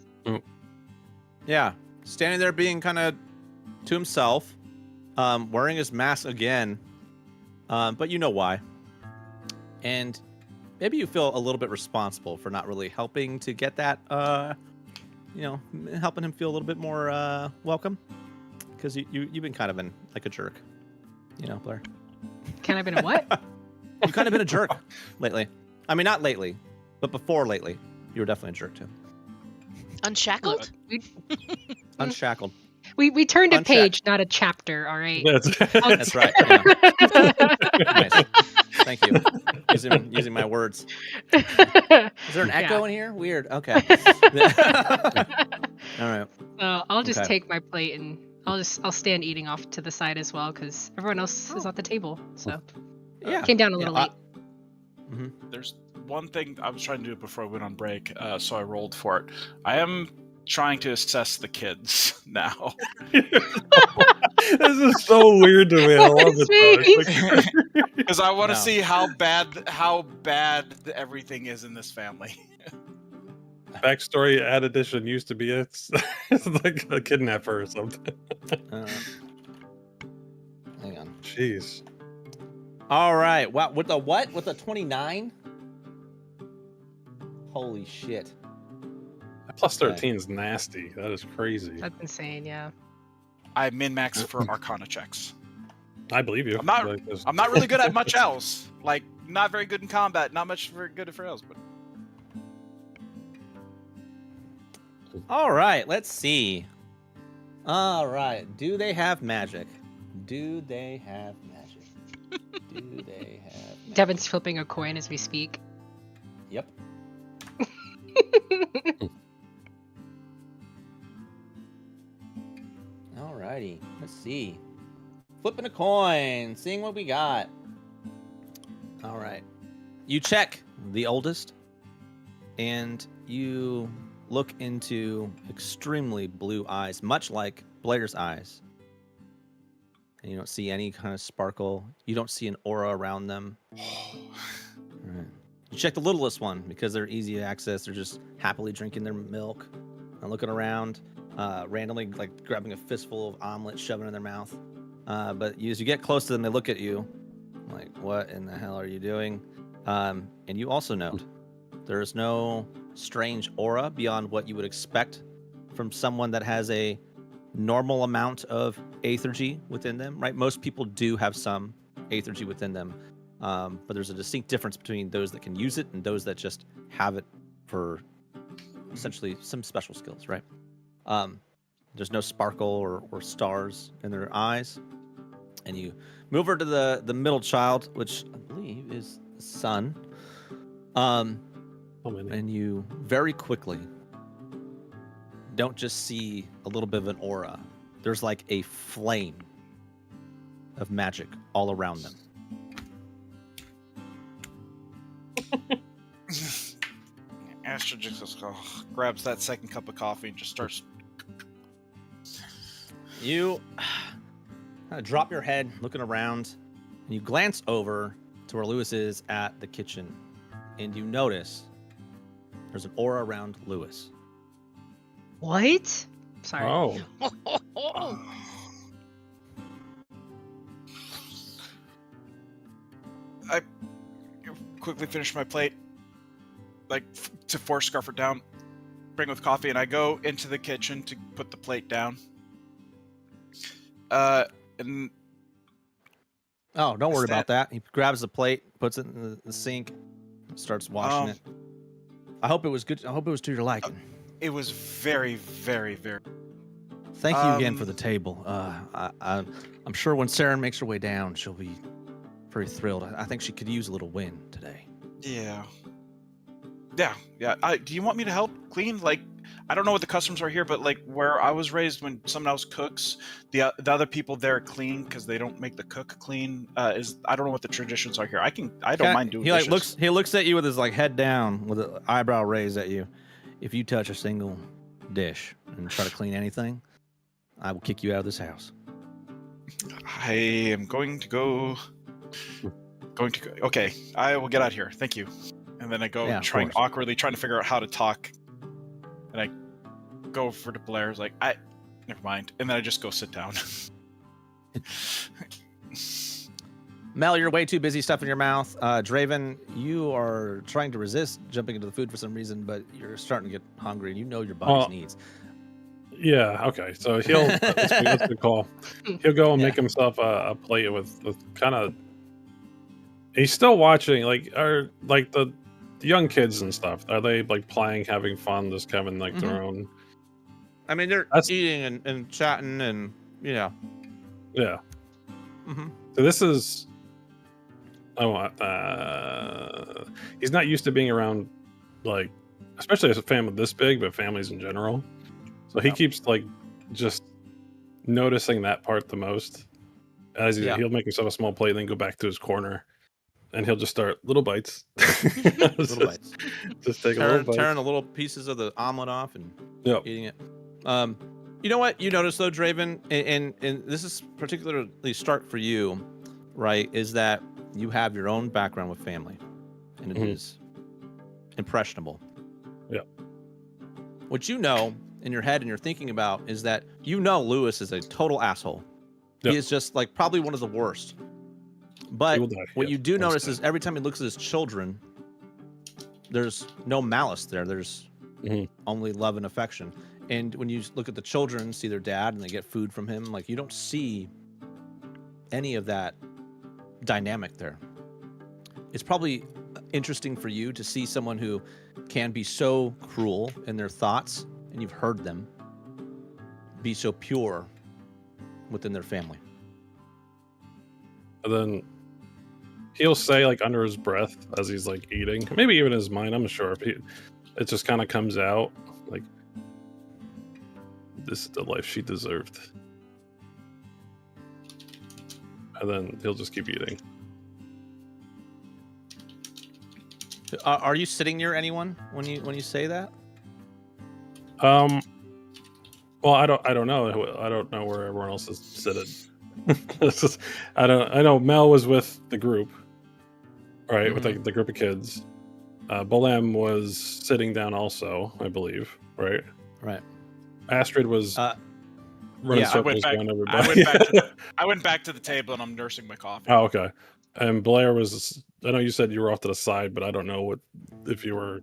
Yeah, standing there being kind of to himself, wearing his mask again, but you know why. And maybe you feel a little bit responsible for not really helping to get that, helping him feel a little bit more welcome, because you've been kind of been like a jerk, Blair. Can I have been a what? You've kind of been a jerk lately. I mean, not lately, but before lately, you were definitely a jerk too. Unshackled? Unshackled. We turned a Unchecked. page, not a chapter. All right. That's right. Yeah. Nice. Thank you. Using my words. Is there an echo in here? Weird. Okay. All right. So I'll just Okay. take my plate and I'll stand eating off to the side as well because everyone else is at the table. So Yeah. came down a little late. There's one thing I was trying to do before I went on break, so I rolled for it. I am trying to assess the kids now. This is so weird to me. I love it. though. Because I want to No. see how bad everything is in this family. Backstory: Ad Edition used to be it's like a kidnapper or something. Hang on. Jeez. All right. Wow. With the what? With the 29? Holy shit. Plus 13 is nasty. That is crazy. That's insane. Yeah. I min-max for Arcana checks. I believe you. I'm not- Like, there's- I'm not really good at much else. Like, not very good in combat, not much very good for else, but All right. Let's see. All right. Do they have magic? Do they have magic? Do they have magic? Devin's flipping a coin as we speak. Yep. Alrighty, let's see. Flipping a coin, seeing what we got. All right. You check the oldest, and you look into extremely blue eyes, much like Blair's eyes. And you don't see any kind of sparkle. You don't see an aura around them. All right. You check the littlest one because they're easy to access. They're just happily drinking their milk and looking around, randomly like grabbing a fistful of omelet, shoving it in their mouth. But as you get close to them, they look at you like, what in the hell are you doing? And you also note there is no strange aura beyond what you would expect from someone that has a normal amount of aethergy within them, right? Most people do have some aethergy within them. But there's a distinct difference between those that can use it and those that just have it for essentially some special skills, right? There's no sparkle or stars in their eyes. And you move over to the middle child, which I believe is the son. And you very quickly don't just see a little bit of an aura. There's like a flame of magic all around them. Astrid just grabs that second cup of coffee and just starts. You drop your head, looking around, and you glance over to where Lewis is at the kitchen, and you notice there's an aura around Lewis. What? Sorry. Oh. I quickly finish my plate, like to force Scarfer down, bring with coffee, and I go into the kitchen to put the plate down. And oh, don't worry about that. He grabs the plate, puts it in the sink, starts washing it. I hope it was good. I hope it was to your liking. It was very, very, very. Thank you again for the table. I'm sure when Saren makes her way down, she'll be very thrilled. I think she could use a little win today. Yeah. Do you want me to help clean? Like, I don't know what the customs are here, but like where I was raised, when someone else cooks, the other people there clean because they don't make the cook clean. I don't know what the traditions are here. I don't mind doing. He looks at you with his like head down, with an eyebrow raised at you. If you touch a single dish and try to clean anything, I will kick you out of this house. I am going to go. Okay, I will get out of here. Thank you. And then I go awkwardly trying to figure out how to talk. And I go over to Blair's like, never mind. And then I just go sit down. Mel, you're way too busy stuffing your mouth. Draven, you are trying to resist jumping into the food for some reason, but you're starting to get hungry and you know your body's needs. Yeah, okay. So he'll, that's a good call. He'll go and make himself a plate with kind of, he's still watching, like the young kids and stuff. Are they like playing, having fun, just having like their own? I mean, they're eating and chatting and, Yeah. Mm-hmm. So this is, he's not used to being around, like, especially as a family this big, but families in general. So he keeps like just noticing that part the most. As he'll make himself a small plate and then go back to his corner, and he'll just start little bites. Just take a little bite. Tearing the little pieces of the omelet off and eating it. You know what you notice though, Draven, and this is particularly stark for you, right? Is that you have your own background with family, and it is impressionable. Yeah. What you know in your head and you're thinking about is that Lewis is a total asshole. He is just like probably one of the worst. But what you do notice is every time he looks at his children, there's no malice there. There's only love and affection. And when you look at the children, see their dad, and they get food from him, like you don't see any of that dynamic there. It's probably interesting for you to see someone who can be so cruel in their thoughts, and you've heard them be so pure within their family. And then he'll say, like under his breath as he's like eating, maybe even in his mind, I'm sure, it just kind of comes out like, this is the life she deserved. And then he'll just keep eating. Are you sitting near anyone when you say that? Well, I don't know. I don't know where everyone else is sitting. I know Mel was with the group, right? With the group of kids. Bolam was sitting down also, I believe, right? Right. Astrid was running circles around everybody. I went back to the table and I'm nursing my coffee. Oh, okay. And Blair was, I know you said you were off to the side, but I don't know if you were.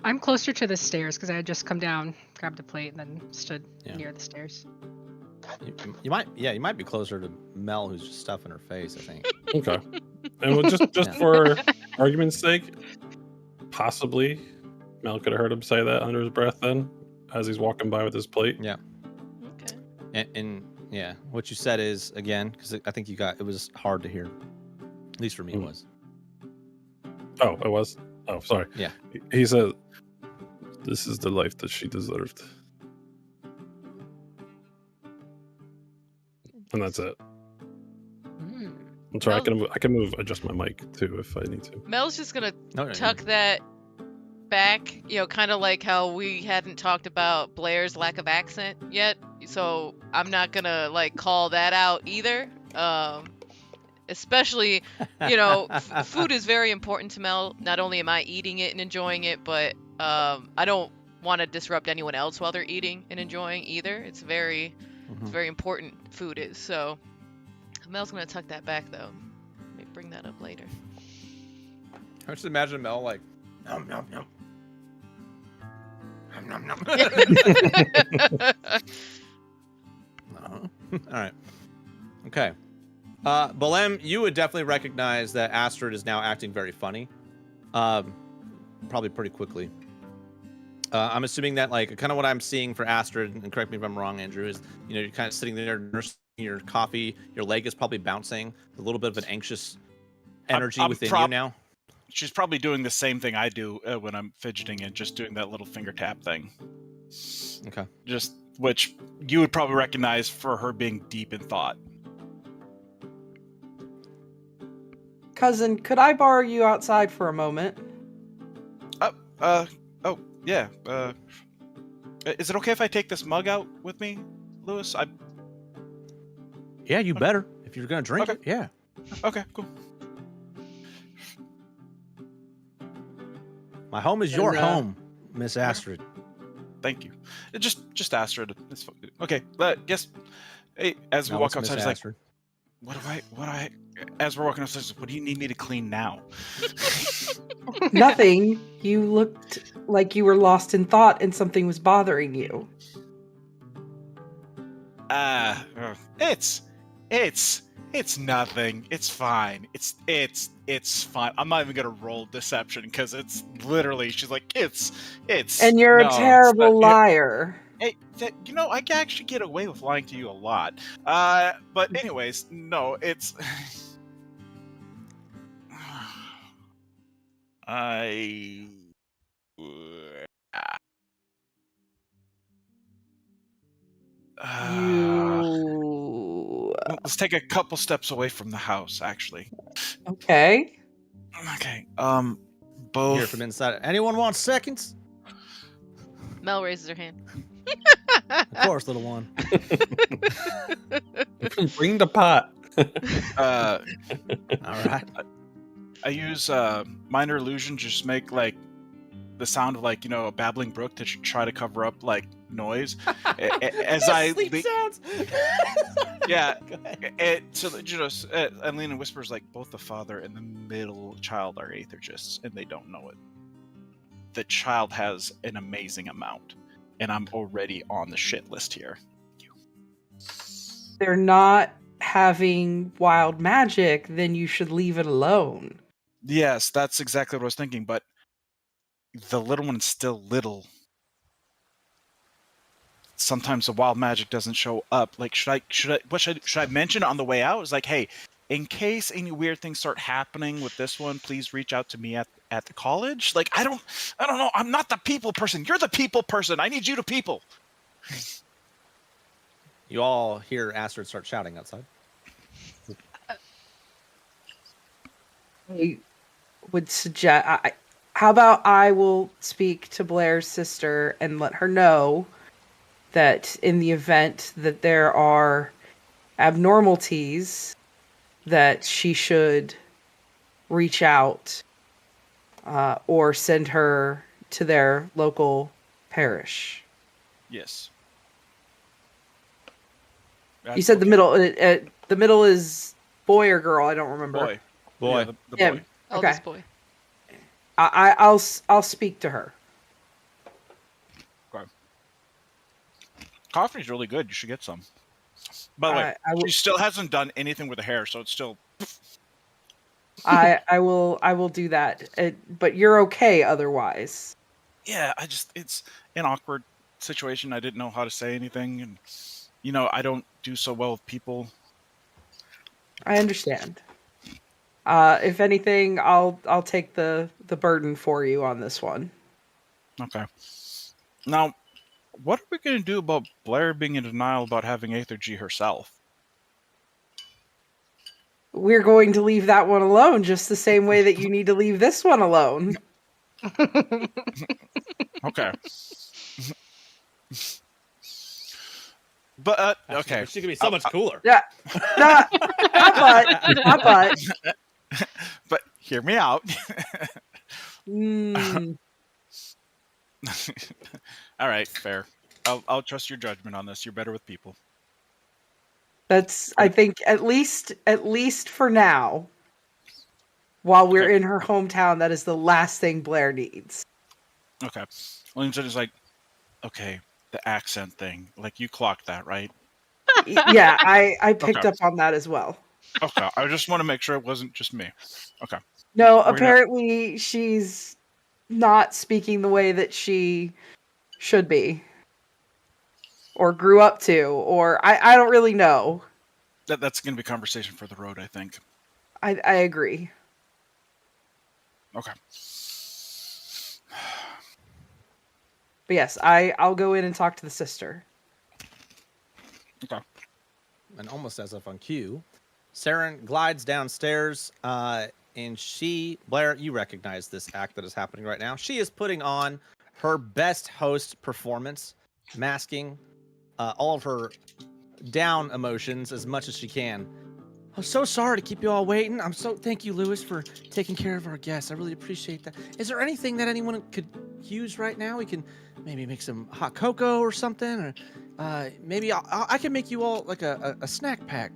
I'm closer to the stairs because I had just come down, grabbed a plate, and then stood near the stairs. You might be closer to Mel, who's just stuffing her face, I think. Okay. And just for argument's sake, possibly Mel could have heard him say that under his breath then, as he's walking by with his plate. Yeah. Okay. And what you said is, again, because I think it was hard to hear. At least for me, it was. Oh, it was? Oh, sorry. Yeah. He said, this is the life that she deserved. And that's it. I'm sorry, I can adjust my mic too if I need to. Mel's just gonna tuck that back, kind of like how we hadn't talked about Blair's lack of accent yet. So I'm not gonna call that out either. Especially, food is very important to Mel. Not only am I eating it and enjoying it, but I don't want to disrupt anyone else while they're eating and enjoying either. It's very important. Food is so. Mel's gonna tuck that back though. Let me bring that up later. I just imagine Mel like, nom nom nom. Nom nom nom. All right. Okay. Belem, you would definitely recognize that Astrid is now acting very funny. Probably pretty quickly. I'm assuming that, like, kind of what I'm seeing for Astrid, and correct me if I'm wrong, Andrew, is, you know, you're kind of sitting there nursing your coffee. Your leg is probably bouncing. A little bit of an anxious energy within you now. She's probably doing the same thing I do when I'm fidgeting and just doing that little finger tap thing. Okay. Just, which you would probably recognize for her being deep in thought. Cousin, could I borrow you outside for a moment? Oh, yeah. Is it okay if I take this mug out with me, Lewis? Yeah, you better. If you're going to drink it, yeah. Okay, cool. My home is your home, Miss Astrid. Thank you. Just Astrid. It's okay. Guess. Hey, as we walk outside, it's like, as we're walking upstairs, what do you need me to clean now? Nothing. You looked like you were lost in thought and something was bothering you. It's nothing. It's fine. It's fine. I'm not even gonna roll deception because it's literally. She's like, it's. And you're a terrible liar. Hey, you know, I can actually get away with lying to you a lot. But anyways, no, it's. Let's take a couple steps away from the house, actually. Okay. Okay. Both. Here from inside. Anyone want seconds? Mel raises her hand. Of course, little one. Bring the pot. All right. I use minor illusion, just make like the sound of like, you know, a babbling brook to try to cover up like noise as I sleep sounds. Yeah. So you know, Lena whispers like both the father and the middle child are aethergists, and they don't know it. The child has an amazing amount, and I'm already on the shit list here. They're not having wild magic, then you should leave it alone. Yes, that's exactly what I was thinking, but the little one's still little. Sometimes the wild magic doesn't show up. Like, should I mention on the way out? It's like, hey, in case any weird things start happening with this one, please reach out to me at the college. Like, I don't know. I'm not the people person. You're the people person. I need you to people. You all hear Astrid start shouting outside. I would suggest. How about I will speak to Blair's sister and let her know that in the event that there are abnormalities, that she should reach out or send her to their local parish. Yes. You said the middle. The middle is boy or girl? I don't remember. Boy. Yeah, the boy. Okay. Eldest boy. I'll speak to her. Okay. Coffee's really good. You should get some. By the way, she still hasn't done anything with the hair, so it's still. I will do that. But you're okay otherwise. Yeah, it's an awkward situation. I didn't know how to say anything, and you know, I don't do so well with people. I understand. If anything, I'll take the burden for you on this one. Okay. Now, what are we going to do about Blair being in denial about having Aethergy herself? We're going to leave that one alone, just the same way that you need to leave this one alone. Okay. But okay, she's gonna be so much cooler. Yeah, not but. But hear me out. All right, fair. I'll trust your judgment on this. You're better with people. That's, I think, at least for now, while we're in her hometown, that is the last thing Blair needs. Okay. Williamson is like, okay, the accent thing. Like, you clocked that, right? Yeah, I picked up on that as well. Okay, I just want to make sure it wasn't just me. Okay. No, apparently she's not speaking the way that she should be. Or grew up to, or I don't really know. That's going to be a conversation for the road, I think. I agree. Okay. But yes, I'll go in and talk to the sister. Okay. And almost as if on cue, Saren glides downstairs, and Blair, you recognize this act that is happening right now. She is putting on her best host performance, masking all of her down emotions as much as she can. I'm so sorry to keep you all waiting. Thank you, Lewis, for taking care of our guests. I really appreciate that. Is there anything that anyone could use right now? We can maybe make some hot cocoa or something, or maybe I can make you all like a snack pack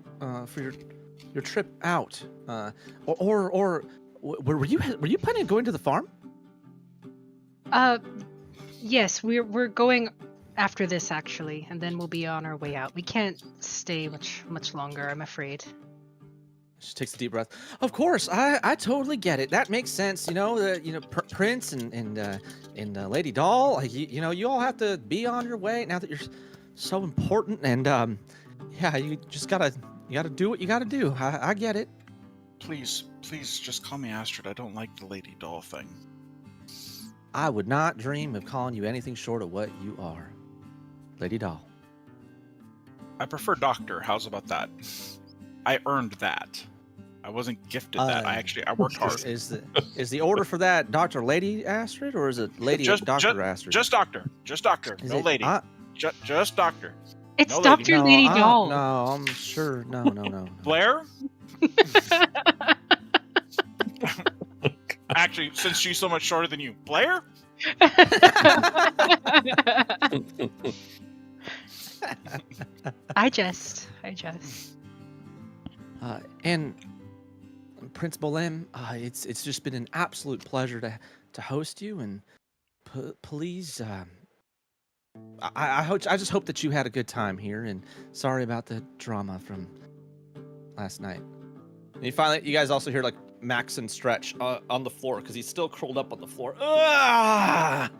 for your trip out. Or were you planning on going to the farm? Yes, we're going after this actually, and then we'll be on our way out. We can't stay much longer, I'm afraid. She takes a deep breath. Of course, I totally get it. That makes sense. Prince and Lady Doll. Like, you all have to be on your way now that you're so important. And yeah, you gotta do what you gotta do. I get it. Please, just call me Astrid. I don't like the Lady Doll thing. I would not dream of calling you anything short of what you are, Lady Doll. I prefer Doctor. How's about that? I earned that. I wasn't gifted that. I worked hard. Is the order for that Dr. Lady Astrid, or is it Lady Dr. Astrid? Just Doctor. Just Doctor. No lady. Just Doctor. It's no Dr. Lady Doll. No, I'm sure. No. Blair? Actually, since she's so much shorter than you, Blair? I jest. And Prince Bolem, it's just been an absolute pleasure to host you, and please, I just hope that you had a good time here, and sorry about the drama from last night. And you guys also hear like Maxon stretch on the floor because he's still curled up on the floor. Ah!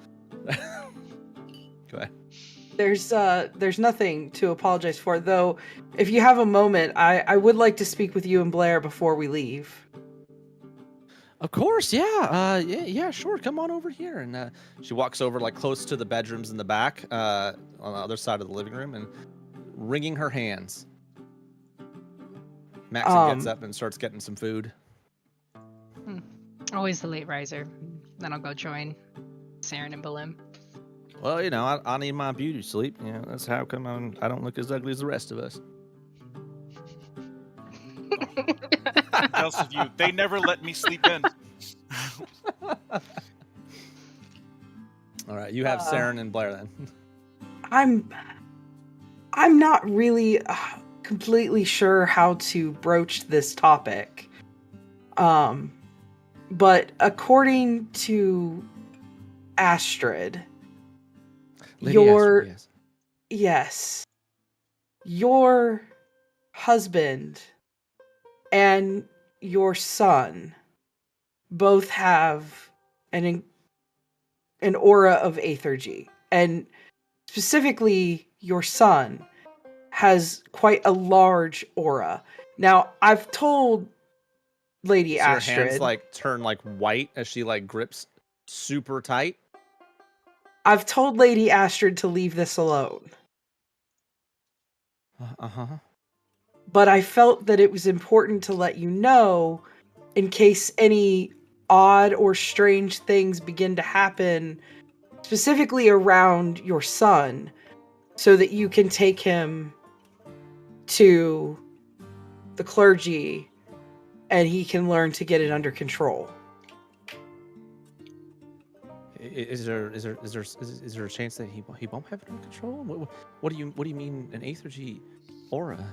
Go ahead. There's nothing to apologize for, though. If you have a moment, I would like to speak with you and Blair before we leave. Of course, yeah. Yeah, sure. Come on over here. And she walks over like close to the bedrooms in the back, on the other side of the living room, and wringing her hands. Maxon gets up and starts getting some food. Always the late riser. Then I'll go join Saren and Bolem. Well, I need my beauty sleep. That's how come I don't look as ugly as the rest of us. Else of you, they never let me sleep in. All right, you have Saren and Blair then. I'm not really completely sure how to broach this topic. But according to Astrid, yes, your husband and your son both have an aura of aethergy, and specifically your son has quite a large aura. Now, I've told Lady Astrid, her hands like turn like white as she like grips super tight. I've told Lady Astrid to leave this alone. But I felt that it was important to let you know in case any odd or strange things begin to happen, specifically around your son, so that you can take him to the clergy and he can learn to get it under control. Is there a chance that he won't have it under control? What do you mean an Aethergy aura?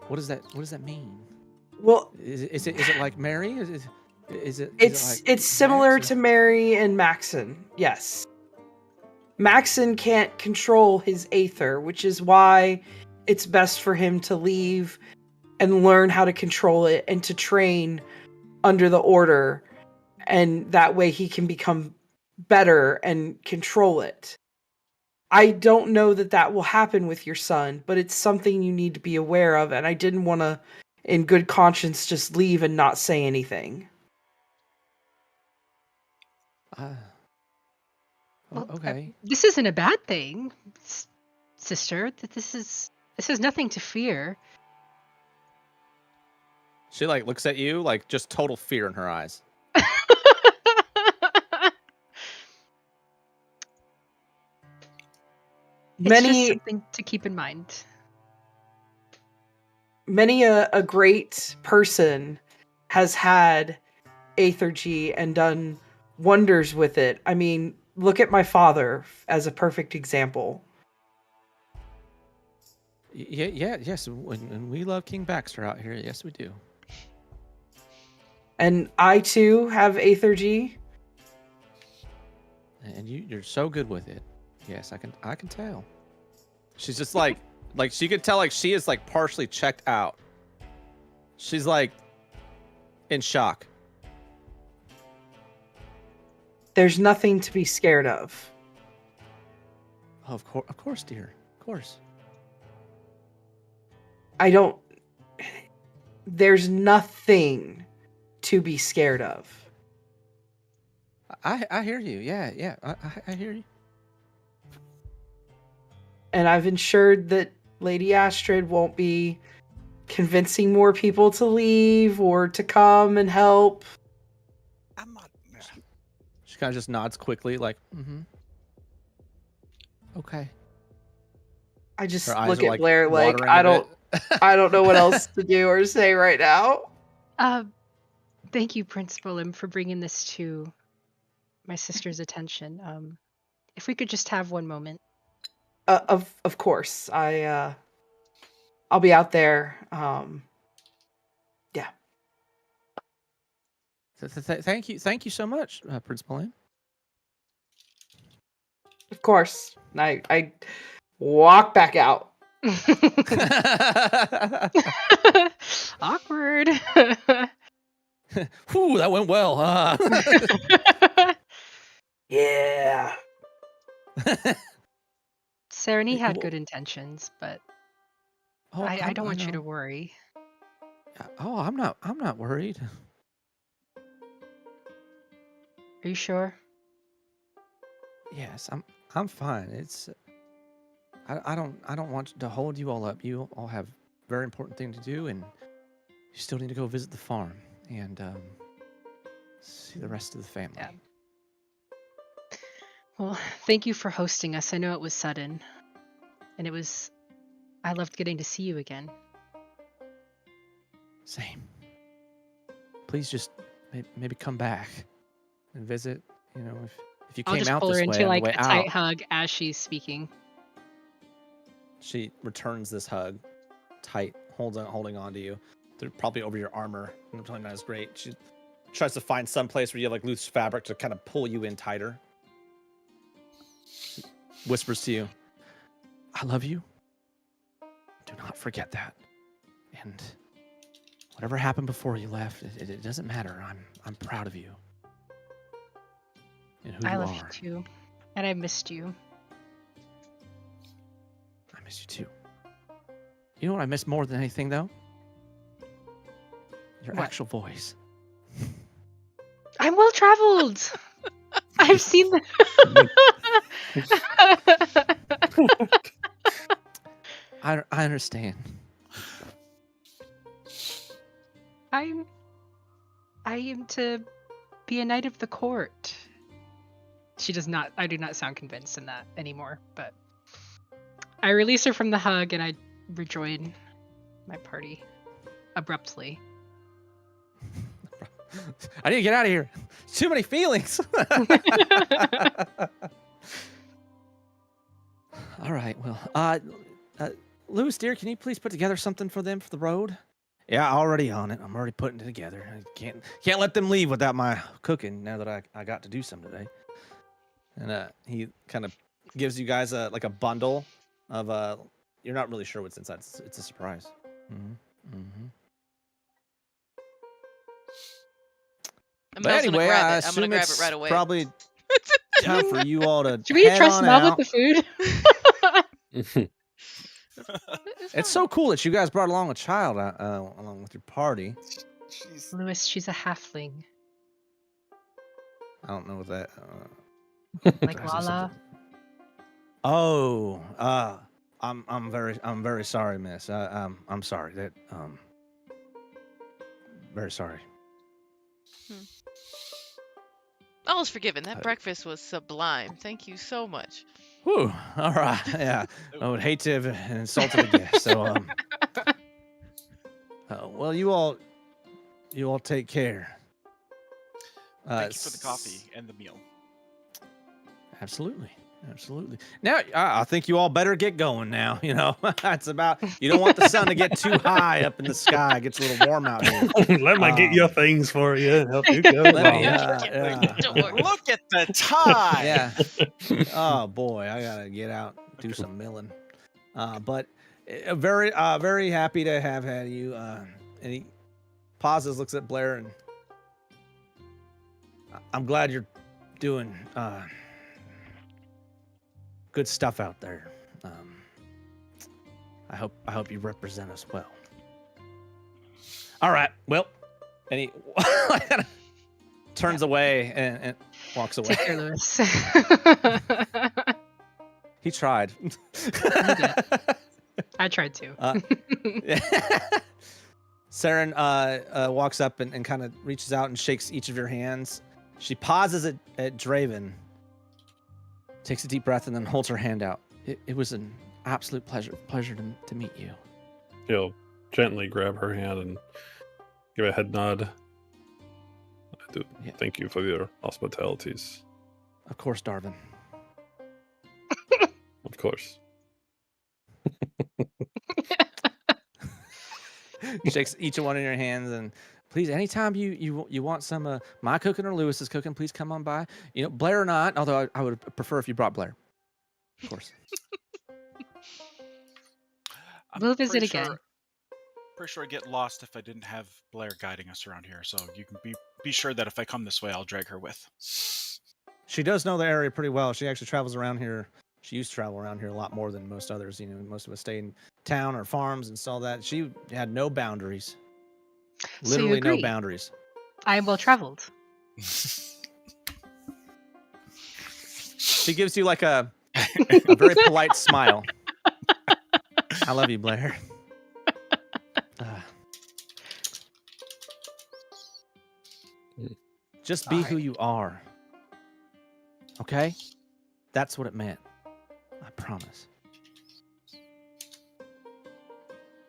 What does that mean? Well, is it like Mary? It's similar to Mary and Maxon. Yes. Maxon can't control his Aether, which is why it's best for him to leave and learn how to control it and to train under the Order, and that way he can become better and control it. I don't know that will happen with your son, but it's something you need to be aware of, and I didn't want to, in good conscience, just leave and not say anything. Well, okay. This isn't a bad thing, sister. This is nothing to fear. She like looks at you like just total fear in her eyes. It's just something to keep in mind. Many a great person has had Aethergy and done wonders with it. I mean, look at my father as a perfect example. Yes, and we love King Baxter out here. Yes, we do. And I too have Aethergy. And you're so good with it. Yes, I can tell. She's just like she could tell like she is like partially checked out. She's like in shock. There's nothing to be scared of. Oh, of course, dear. Of course. There's nothing to be scared of. I hear you. Yeah. I hear you. And I've ensured that Lady Astrid won't be convincing more people to leave or to come and help. I'm not. She kind of just nods quickly, like, okay. I just look at Blair like I don't know what else to do or say right now. Thank you, Prince Willem, for bringing this to my sister's attention. If we could just have one moment. Of course. I'll be out there. Yeah. Thank you so much, Prince Willem. Of course. I walk back out. Awkward. Whew, that went well. Yeah. Serenity had good intentions, but I don't want you to worry. Oh, I'm not worried. Are you sure? Yes, I'm fine. It's I don't want to hold you all up. You all have very important thing to do, and you still need to go visit the farm and see the rest of the family. Yeah. Well, thank you for hosting us. I know it was sudden, and I loved getting to see you again. Same. Please just maybe come back and visit. You know, if you came out this way. I'll just pull her into like a out, tight hug as she's speaking. She returns this hug, tight, holding on to you. They're probably over your armor. Probably not as great. She tries to find some place where you have like loose fabric to kind of pull you in tighter. She whispers to you, "I love you. Do not forget that. And whatever happened before you left, it doesn't matter. I'm proud of you. And who I you love are. you too, and I missed you. I miss you too. You know what I miss more than anything, though? Your actual voice. I'm well traveled. I've seen the. I understand. I am to be a knight of the court. She does not. I do not sound convinced in that anymore. But I release her from the hug and I rejoin my party abruptly. I need to get out of here. Too many feelings. All right. Well, Lewis, dear, can you please put together something for them for the road? Yeah, already on it. I'm already putting it together. I can't let them leave without my cooking. Now that I got to do some today. And he kind of gives you guys a bundle of you're not really sure what's inside. It's a surprise. But anyway, I assume it's right away. Probably time for you all to. Should we trust Mel with the food? It's so cool that you guys brought along a child along with your party. Lewis, she's a halfling. I don't know what that. Like Lala. Oh, I'm very sorry, miss. I'm sorry that very sorry. All is forgiven. That breakfast was sublime. Thank you so much. Whew. All right. Yeah. I would hate to have insulted a guest. So, well, you all take care. Thank you for the coffee and the meal. Absolutely. Now, I think you all better get going now. You know, it's about, you don't want the sun to get too high up in the sky. It gets a little warm out here. Let me get your things for you. Help you go. Look at the time. Yeah. Oh boy, I gotta get out, do some milling. But very happy to have had you. And he pauses, looks at Blair, and I'm glad you're doing good stuff out there. I hope you represent us well. All right. Well, and he turns away and walks away. Take care, Lewis. He tried. I tried to. Saren walks up and kind of reaches out and shakes each of your hands. She pauses at Draven, takes a deep breath, and then holds her hand out. It was an absolute pleasure to meet you. He'll gently grab her hand and give a head nod. I do thank you for your hospitalities. Of course, Darvin. Of course. Shakes each one of your hands, and please, anytime you want some my cooking or Lewis's cooking, please come on by. You know, Blair or not, although I would prefer if you brought Blair. Of course. We'll visit again. Pretty sure I'd get lost if I didn't have Blair guiding us around here, so you can be sure that if I come this way, I'll drag her with. She does know the area pretty well. She actually travels around here. She used to travel around here a lot more than most others. You know, most of us stay in town or farms and all that. She had no boundaries. Literally no boundaries. I am well traveled. She gives you like a very polite smile. I love you, Blair. Just be who you are. Okay? That's what it meant. I promise.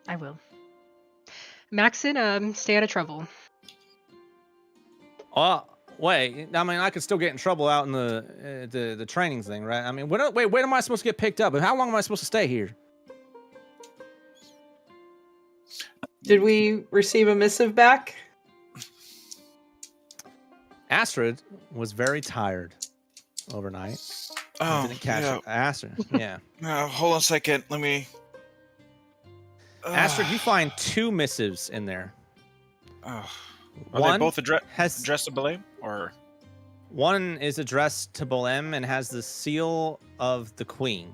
I will. Maxon, stay out of trouble. Oh, wait. I mean, I could still get in trouble out in the training thing, right? I mean, when am I supposed to get picked up? And how long am I supposed to stay here? Did we receive a missive back? Astrid was very tired overnight. Oh, didn't catch Astrid. Yeah. Hold on a second. Let me. Astrid, you find 2 missives in there. Are they both addressed to Bolem, or? One is addressed to Bolem and has the seal of the Queen.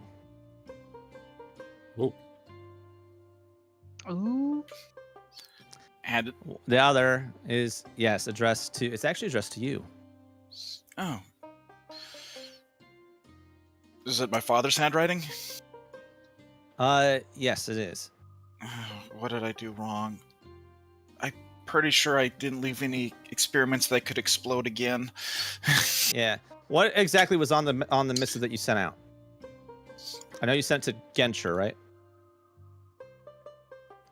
Ooh. Ooh. And the other is addressed to. It's actually addressed to you. Oh. Is it my father's handwriting? Yes, it is. What did I do wrong? I'm pretty sure I didn't leave any experiments that could explode again. Yeah. What exactly was on the missive that you sent out? I know you sent it to Genscher, right?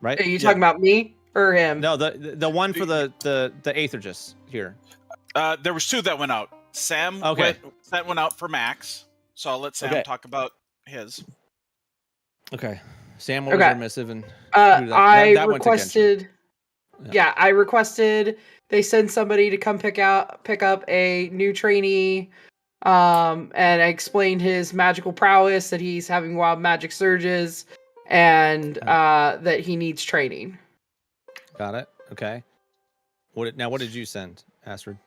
Right? Are you talking about me? Or him? No, the one for the Aethergist here. There was 2 that went out. Sam sent one out for Max, so I'll let Sam talk about his. Okay. Sam, what was your missive? And I requested. Yeah, I requested they send somebody to come pick up a new trainee. And I explained his magical prowess, that he's having wild magic surges, and that he needs training. Got it. Okay. What did you send, Astrid?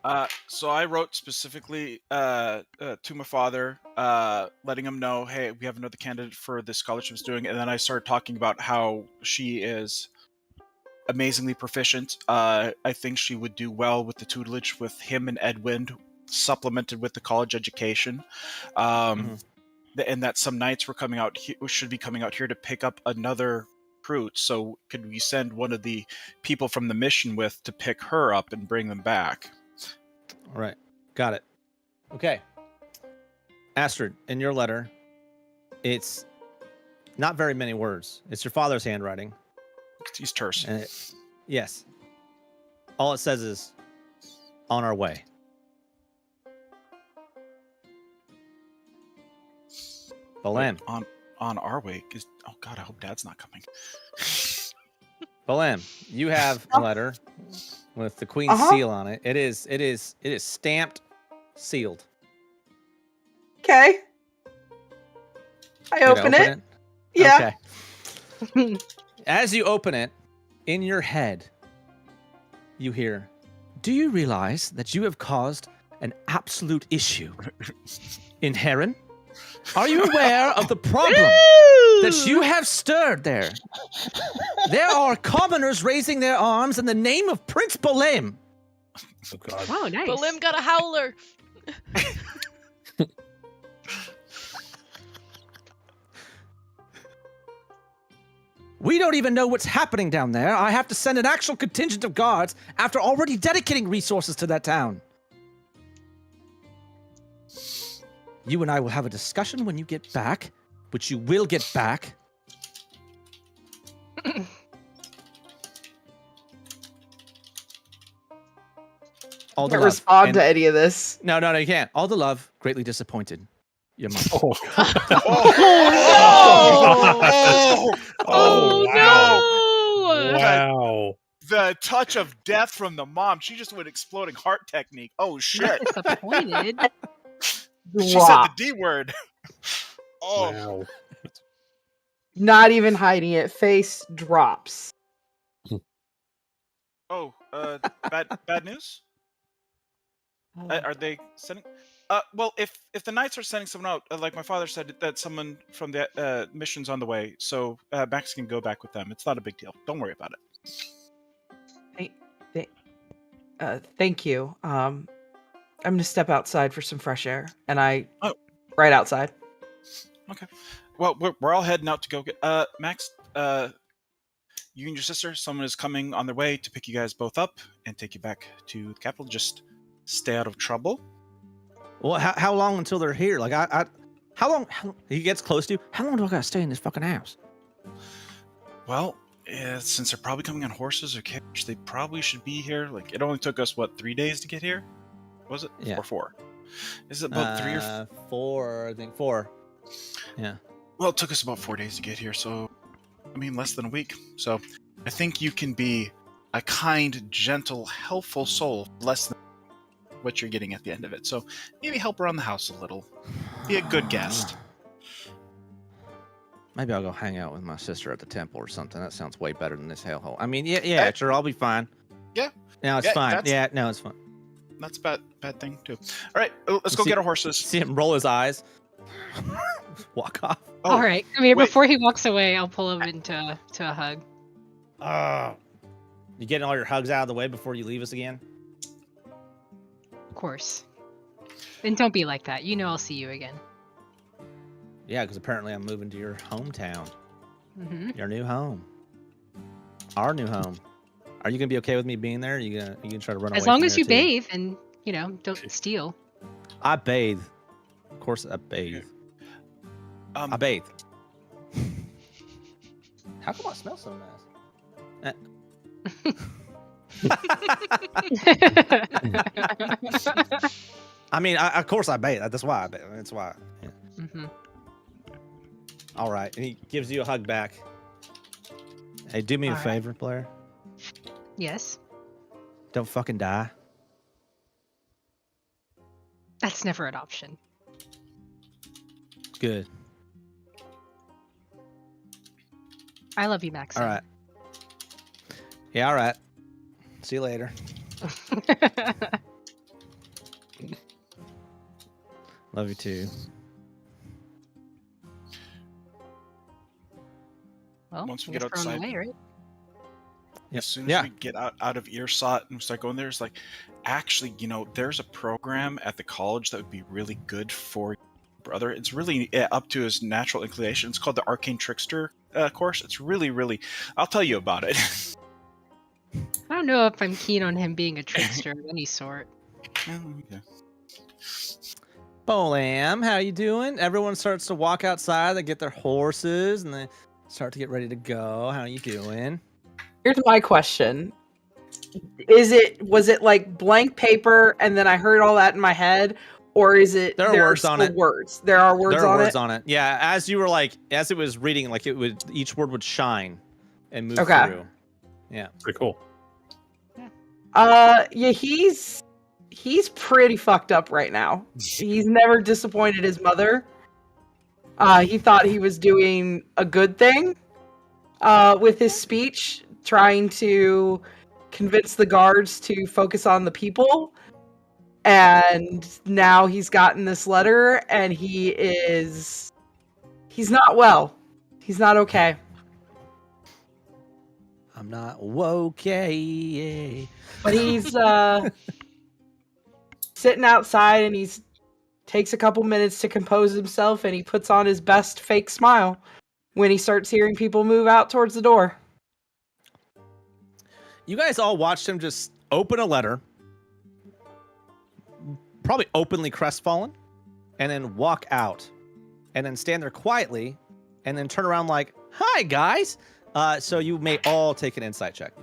So I wrote specifically to my father, letting him know, hey, we have another candidate for this scholarship's doing, and then I started talking about how she is amazingly proficient. I think she would do well with the tutelage with him and Edwin, supplemented with the college education. And that some knights were coming out should be coming out here to pick up another recruit. So could we send one of the people from the mission to pick her up and bring them back? All right. Got it. Okay. Astrid, in your letter, it's not very many words. It's your father's handwriting. He's terse. Yes. All it says is, on our way. Balam. On our way? Oh God, I hope Dad's not coming. Balam, you have a letter with the Queen's seal on it. It is stamped, sealed. Okay. I open it. Yeah. Okay. As you open it, in your head, you hear, do you realize that you have caused an absolute issue in Heron? Are you aware of the problem that you have stirred there? There are commoners raising their arms in the name of Prince Balam. Oh, God. Wow, nice. Balim got a howler. We don't even know what's happening down there. I have to send an actual contingent of guards after already dedicating resources to that town. You and I will have a discussion when you get back, which you will get back. All the Can't love. respond to any of this. No, you can't. All the love, greatly disappointed. Your mom. Oh, wow. no! Wow. The touch of death from the mom. She just went exploding heart technique. Oh shit. Disappointed. She said the D word. Oh. Wow. Not even hiding it. Face drops. Oh, bad news? Are they sending? Well, if the knights are sending someone out, like my father said, that someone from the mission's on the way, so Max can go back with them. It's not a big deal. Don't worry about it. Thank you. I'm gonna step outside for some fresh air, and right outside. Okay. Well, we're all heading out to go get Max. You and your sister. Someone is coming on their way to pick you guys both up and take you back to the capital. Just stay out of trouble. Well, how long until they're here? Like, how long he gets close to you? How long do I gotta stay in this fucking house? Well, since they're probably coming on horses or carriage, they probably should be here. Like, it only took us 3 days to get here. Was it? Yeah. Or 4? Is it about 3 or 4? I think 4. Yeah. Well, it took us about 4 days to get here, so less than a week. So I think you can be a kind, gentle, helpful soul, less than what you're getting at the end of it. So maybe help around the house a little. Be a good guest. Maybe I'll go hang out with my sister at the temple or something. That sounds way better than this hellhole. I mean, yeah, sure, I'll be fine. Yeah. No, it's fine. Yeah, no, it's fine. That's a bad thing, too. All right, let's go get our horses. See him roll his eyes. Walk off. Oh, all right. I mean, before he walks away, I'll pull him into a hug. You getting all your hugs out of the way before you leave us again? Of course. And don't be like that. You know I'll see you again. Yeah, because apparently I'm moving to your hometown. Mm-hmm. Your new home. Our new home. Are you gonna be okay with me being there? Are you gonna try to run away? As long from as there, you too? bathe and don't steal. I bathe. Of course, I bathe. I bathe. How come I smell so nice? I mean, of course I bait. That's why I bait. That's why. Yeah. Mm-hmm. All right. And he gives you a hug back. Hey, do me a favor, Blair. Yes. Don't fucking die. That's never an option. Good. I love you, Max. All right. Yeah, all right. See you later. Love you too. Well, Once we get outside, away, right? as soon as we get out of earshot and start going there, it's like, actually, there's a program at the college that would be really good for your brother. It's really up to his natural inclination. It's called the Arcane Trickster course. It's really, really, I'll tell you about it. I don't know if I'm keen on him being a trickster of any sort. Okay. Bolam, how you doing? Everyone starts to walk outside. They get their horses and they start to get ready to go. How you doing? Here's my question. Was it like blank paper and then I heard all that in my head? Or is it there are words on it? Words. There are words on it. There are words on it. Yeah, as it was reading, like each word would shine and move through. Yeah. Pretty cool. Yeah, he's pretty fucked up right now. He's never disappointed his mother. He thought he was doing a good thing with his speech, trying to convince the guards to focus on the people. And now he's gotten this letter and he's not well. He's not okay. I'm not okay. But he's sitting outside and he takes a couple minutes to compose himself and he puts on his best fake smile when he starts hearing people move out towards the door. You guys all watched him just open a letter, probably openly crestfallen, and then walk out, and then stand there quietly, and then turn around like, "Hi, guys." So you may all take an insight check.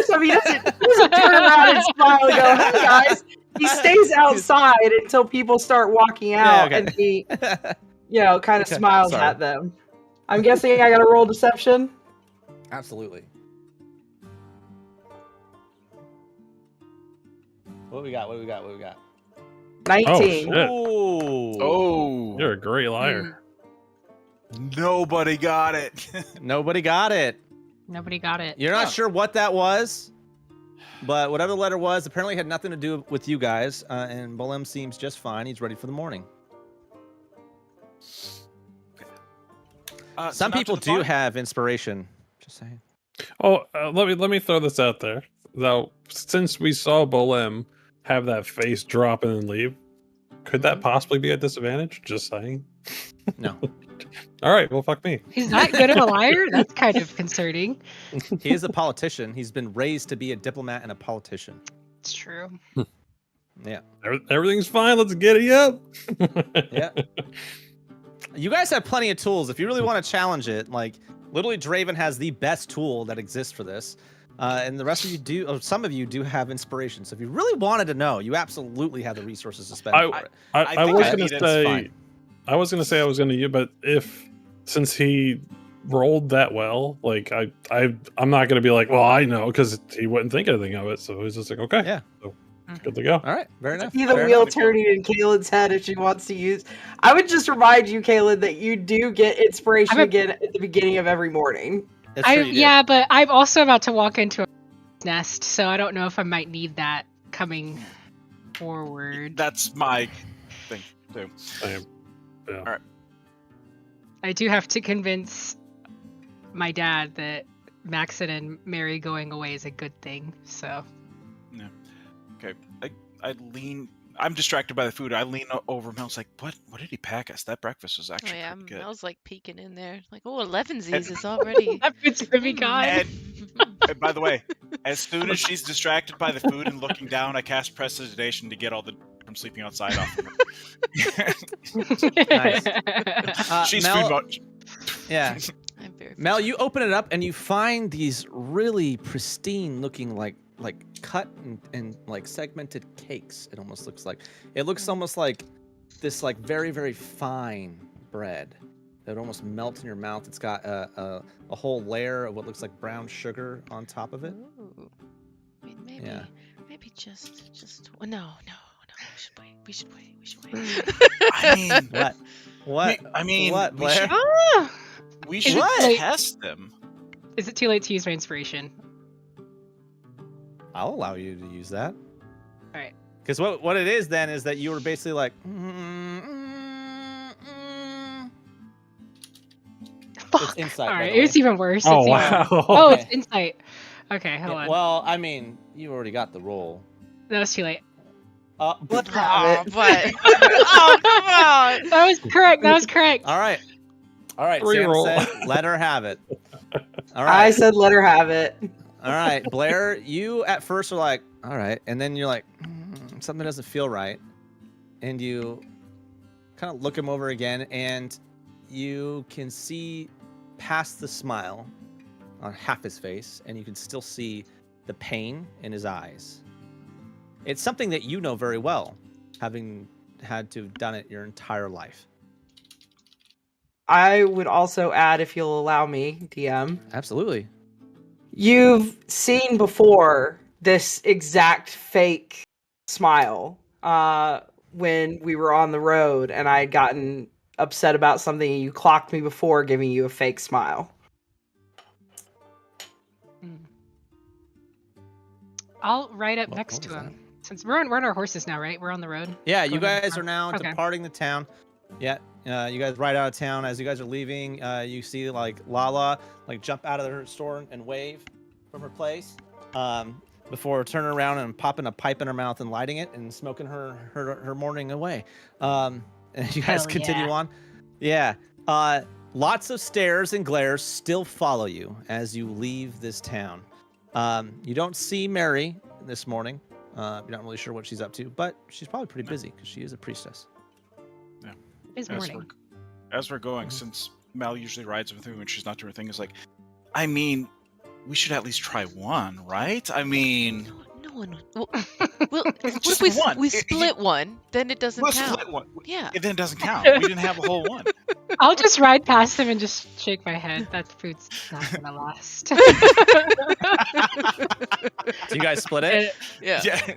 So he doesn't turn around and smile and go, "Hey, guys." He stays outside until people start walking out, and he, kind of smiles at them. I'm guessing I got to roll deception. Absolutely. What we got? 19. Oh, you're a great liar. Nobody got it. Nobody got it. Nobody got it. You're not sure what that was, but whatever the letter was, apparently had nothing to do with you guys. And Bolam seems just fine. He's ready for the morning. Some people do have inspiration. Just saying. Oh, let me throw this out there. Though, since we saw Bolam have that face drop and then leave, could that possibly be a disadvantage? Just saying. No. All right, well, fuck me. He's not good of a liar? That's kind of concerning. He is a politician. He's been raised to be a diplomat and a politician. It's true. Yeah. Everything's fine. Let's get it up. Yeah. You guys have plenty of tools. If you really want to challenge it, like, literally Draven has the best tool that exists for this. And the rest of you do, or some of you do have inspiration. So if you really wanted to know, you absolutely have the resources to spend for it. I was going to say I was going to use, but since he rolled that well, like I'm not going to be like, well, I know, because he wouldn't think anything of it. So he's just like, okay, yeah, so good to go. All right, very nice. See the wheel turning in Kaylin's head if she wants to use. I would just remind you, Kaylin, that you do get inspiration again at the beginning of every morning. Yeah, but I'm also about to walk into a nest, so I don't know if I might need that coming forward. That's my thing too. Yeah. All right. I do have to convince my dad that Maxon and Mary going away is a good thing. So. Yeah. Okay. I lean. I'm distracted by the food. I lean over Mel. I was like, what did he pack us? That breakfast was actually pretty good. Mel's like peeking in there. Like, oh, 11sies is already. It's gonna be gone. And by the way, as soon as she's distracted by the food and looking down, I cast prestidigitation to get all the from sleeping outside off of her. Nice. She's Mel, food mode. Yeah. I'm very Mel, you open it up and you find these really pristine looking like cut and like segmented cakes. It almost looks like. It looks almost like this like very, very fine bread that almost melts in your mouth. It's got a whole layer of what looks like brown sugar on top of it. Ooh. I mean, maybe just no. We should wait. I mean, What? I mean, what, Blair? We should test them. Is it too late to use my inspiration? I'll allow you to use that. All right. Because what it is then is that you were basically like. Fuck. It's insight. All right, it's even worse. Oh, It's wow. even... Oh, it's insight. Okay, hold on. Well, I mean, you already got the roll. That was too late. Let's have it. But oh, come on. That was correct. All right. Santa Reroll. said, let her have it. All I right. said let her have it. All right, Blair, you at first are like, all right. And then you're like, something doesn't feel right. And you kind of look him over again, and you can see past the smile on half his face, and you can still see the pain in his eyes. It's something that you know very well, having had to have done it your entire life. I would also add, if you'll allow me, DM. Absolutely. You've seen before this exact fake smile when we were on the road and I had gotten upset about something and you clocked me before giving you a fake smile. I'll ride up What next to was him. Since we're on our horses now, right? We're on the road. Yeah, you Going guys to are now Okay. departing the town. Yeah, you guys ride out of town. As you guys are leaving, you see like Lala like jump out of her store and wave from her place before turning around and popping a pipe in her mouth and lighting it and smoking her morning away. And you guys Hell continue yeah. on. Yeah. Lots of stares and glares still follow you as you leave this town. You don't see Mary this morning. You're not really sure what she's up to, but she's probably pretty busy because she is a priestess. It's morning. As we're going, since Mel usually rides with me when she's not doing her thing, is like, I mean, we should at least try one, right? I mean, No one. Well, what if we split one? Then it doesn't we'll count. split one. Yeah. It then doesn't count. We didn't have a whole one. I'll just ride past him and just shake my head. That food's not gonna last. So you guys split it? Yeah. Yeah,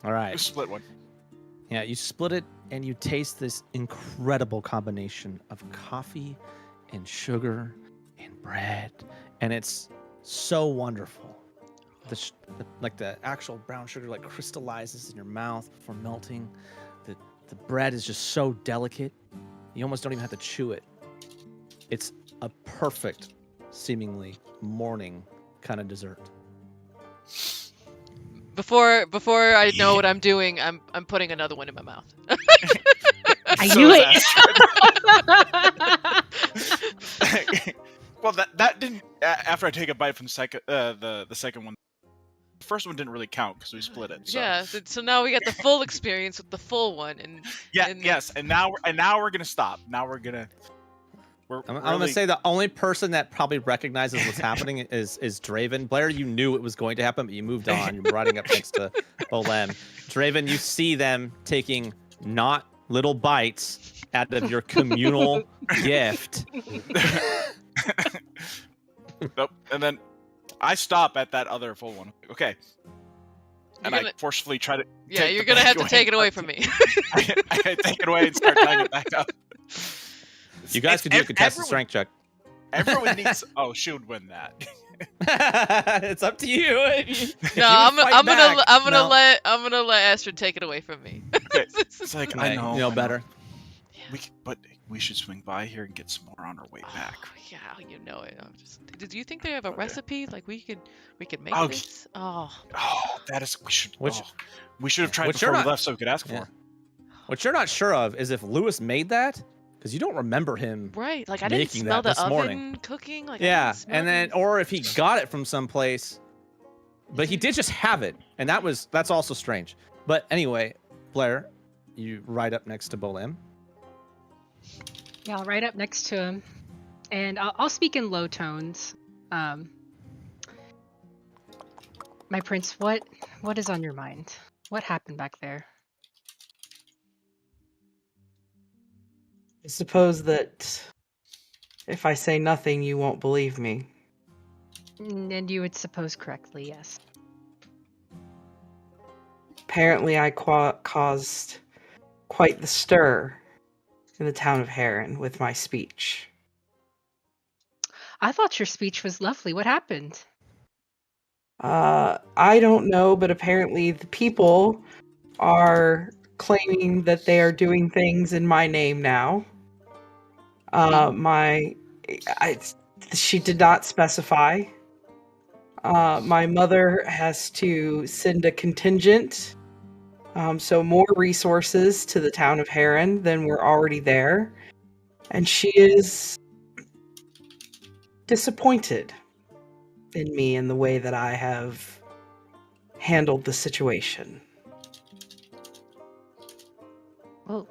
All right. we split one. Yeah, you split it and you taste this incredible combination of coffee and sugar and bread, and it's so wonderful. The actual brown sugar like crystallizes in your mouth before melting. The bread is just so delicate, you almost don't even have to chew it. It's a perfect, seemingly morning kind of dessert. Before I know what I'm doing, I'm putting another one in my mouth. I So knew is it. Well, that didn't. After I take a bite from the second one, the first one didn't really count because we split it. So. Yeah. So now we got the full experience with the full one, and Yes, and now we're gonna stop. Now we're gonna. I'm gonna say the only person that probably recognizes what's happening is Draven. Blair, you knew it was going to happen, but you moved on. You're riding up next to Olem. Draven, you see them taking not little bites out of your communal gift. Nope. And then I stop at that other full one. Okay. And I forcefully try to. Yeah, you're gonna have to take it away from me. I take it away and start tying it back up. You guys could do a contested strength check. Everyone needs. Oh, she would win that. It's up to you. No, I'm gonna let Astrid take it away from me. It's like I know. You know better. But we should swing by here and get some more on our way back. Oh, yeah, you know it. Did you think they have a recipe? Like we could make Oh, this? Oh, that is. We should. Which- we should have tried which before you're we not- left, so we could ask for. Yeah. it. What you're not sure of is if Lewis made that, because you don't remember him. right. Like I didn't Making smell that the this oven morning. cooking. Like I Yeah, didn't smell and then these- or if he got it from someplace, but he did just have it, and that's also strange. But anyway, Blair, you ride up next to Bolem. Yeah, I'll ride up next to him. And I'll speak in low tones. My prince, what is on your mind? What happened back there? I suppose that if I say nothing, you won't believe me. And you would suppose correctly, yes. Apparently, I caused quite the stir in the town of Heron with my speech. I thought your speech was lovely. What happened? I don't know, but apparently the people are claiming that they are doing things in my name now. She did not specify. My mother has to send a contingent, so more resources to the town of Heron than were already there. And she is disappointed in me and the way that I have handled the situation. Well,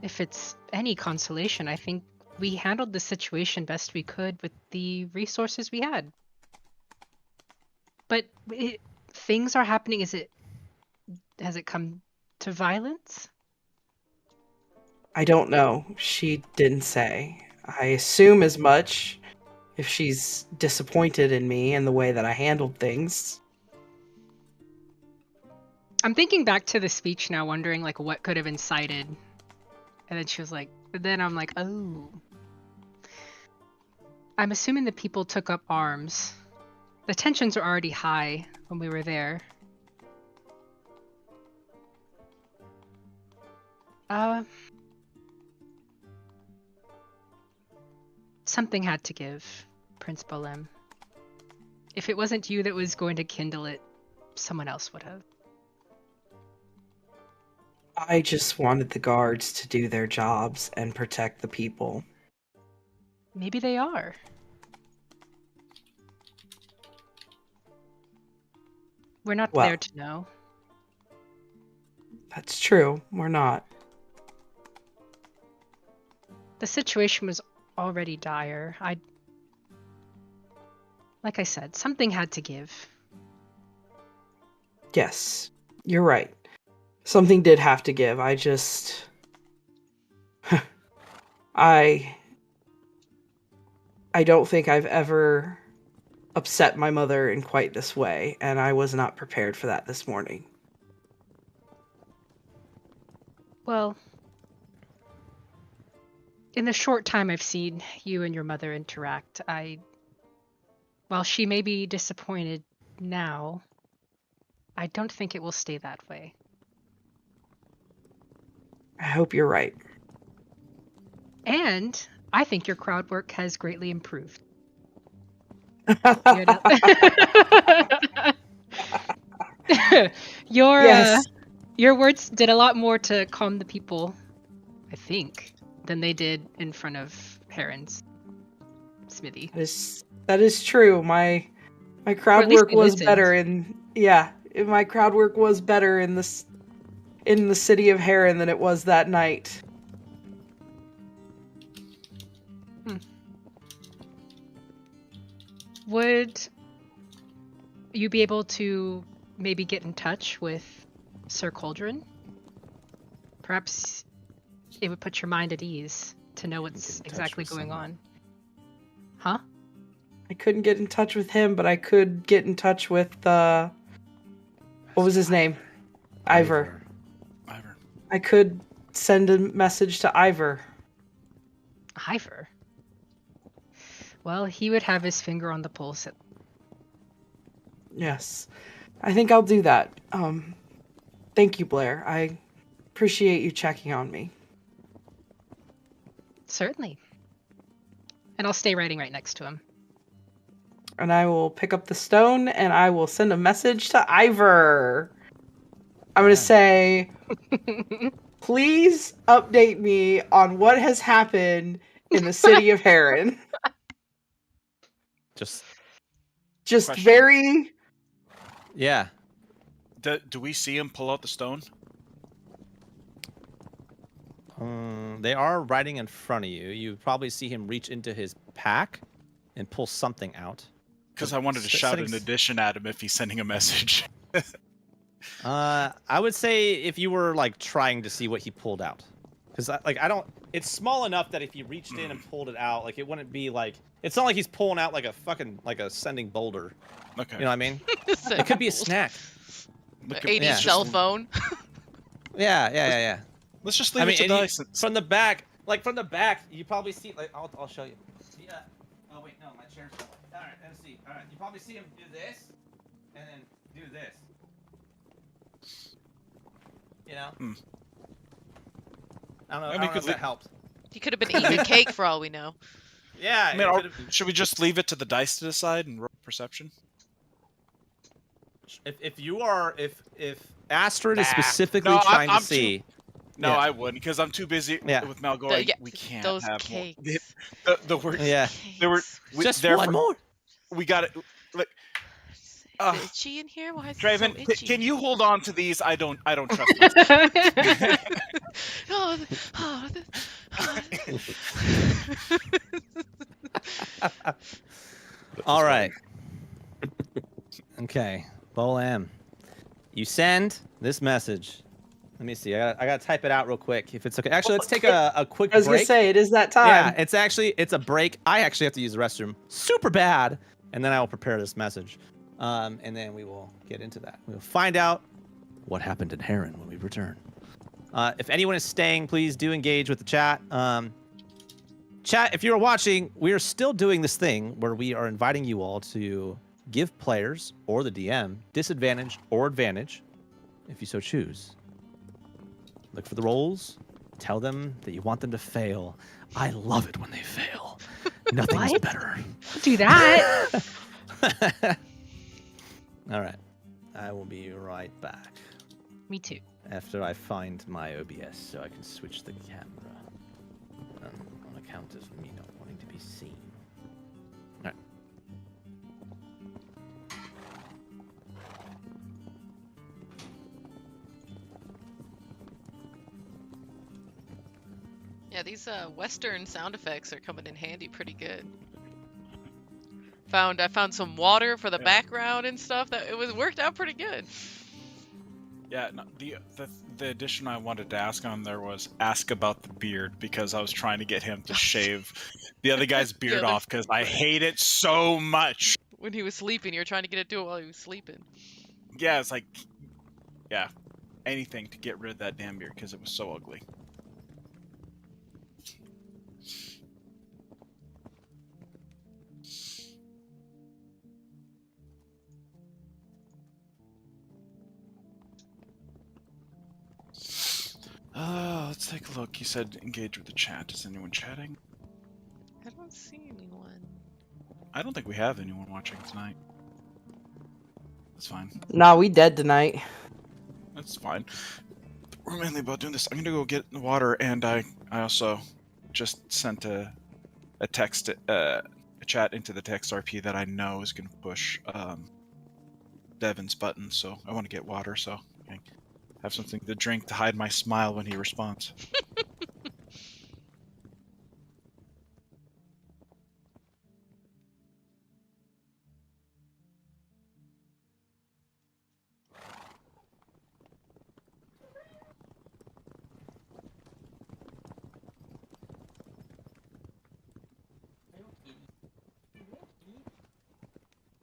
if it's any consolation, I think we handled the situation best we could with the resources we had. But things are happening. Has it come to violence? I don't know. She didn't say. I assume as much if she's disappointed in me and the way that I handled things. I'm thinking back to the speech now, wondering like what could have incited. And then she was like, but then I'm like, oh. I'm assuming the people took up arms. The tensions were already high when we were there. Something had to give, Prince Bolem. If it wasn't you that was going to kindle it, someone else would have. I just wanted the guards to do their jobs and protect the people. Maybe they are. We're not there to know. That's true. We're not. The situation was already dire. Like I said, something had to give. Yes, you're right. Something did have to give. I just... I don't think I've ever upset my mother in quite this way, and I was not prepared for that this morning. Well, in the short time I've seen you and your mother interact, while she may be disappointed now, I don't think it will stay that way. I hope you're right. And I think your crowd work has greatly improved. Your words did a lot more to calm the people, I think, than they did in front of Heron's smithy. That is true. My crowd work was better my crowd work was better in the city of Heron than it was that night. Would you be able to maybe get in touch with Sir Cauldron? Perhaps it would put your mind at ease to know what's exactly going on. Huh? I couldn't get in touch with him, but I could get in touch with what was his name? Ivor. I could send a message to Ivor. Ivor? Well, he would have his finger on the pulse. Yes. I think I'll do that. Thank you, Blair. I appreciate you checking on me. Certainly. And I'll stay writing right next to him. And I will pick up the stone and I will send a message to Ivor. I'm going to say, please update me on what has happened in the city of Heron. Just question. Very... Yeah. Do we see him pull out the stone? They are riding in front of you. You probably see him reach into his pack and pull something out. Because I wanted to shout an addition at him if he's sending a message. I would say if you were like trying to see what he pulled out, because I don't. It's small enough that if he reached in and pulled it out, like it wouldn't be like. It's not like he's pulling out like a fucking like a sending boulder. Okay. You know what I mean? It could be a snack. 80s cell phone. Yeah. Let's just leave it to dice. From the back, you probably see. Like I'll show you. Yeah. Oh wait, no, my chair's. All right, let's see. All right, you probably see him do this, and then do this. You know? I don't know if that helps. He could have been eating cake for all we know. Yeah. I mean, should we just leave it to the dice to decide and roll perception? If Astrid is specifically trying to see. No, I wouldn't, because I'm too busy with Mel going. We can't those have cakes. More. The word. Yeah. There were just one more. We got it. Look. Is it itchy in here? Why is Draven, it so itchy? can you hold on to these? I don't trust myself. All right. Okay, Bolam, you send this message. Let me see. I gotta type it out real quick if it's okay. Actually, let's take a quick break. I was gonna say it is that time. Yeah, it's a break. I actually have to use the restroom super bad, and then I will prepare this message. And then we will get into that. We'll find out what happened in Heron when we return. If anyone is staying, please do engage with the chat. Chat, if you're watching, we are still doing this thing where we are inviting you all to give players or the DM disadvantage or advantage, if you so choose. Look for the rolls. Tell them that you want them to fail. I love it when they fail. Nothing is better. Do that. All right. I will be right back. Me too. After I find my OBS so I can switch the camera. On account of me not wanting to be seen. All right. Yeah, these Western sound effects are coming in handy pretty good. I found some water for the background and stuff. That it worked out pretty good. Yeah, no, the addition I wanted to ask on there was ask about the beard, because I was trying to get him to shave the other guy's beard off because I hate it so much. When he was sleeping, you were trying to get it to it while he was sleeping. Yeah, it's like, anything to get rid of that damn beard because it was so ugly. Let's take a look. You said engage with the chat. Is anyone chatting? I don't see anyone. I don't think we have anyone watching tonight. That's fine. Nah, we dead tonight. That's fine. We're mainly about doing this. I'm gonna go get the water, and I also just sent a text, a chat into the text RP that I know is gonna push Devin's button. So I want to get water, so I have something to drink to hide my smile when he responds.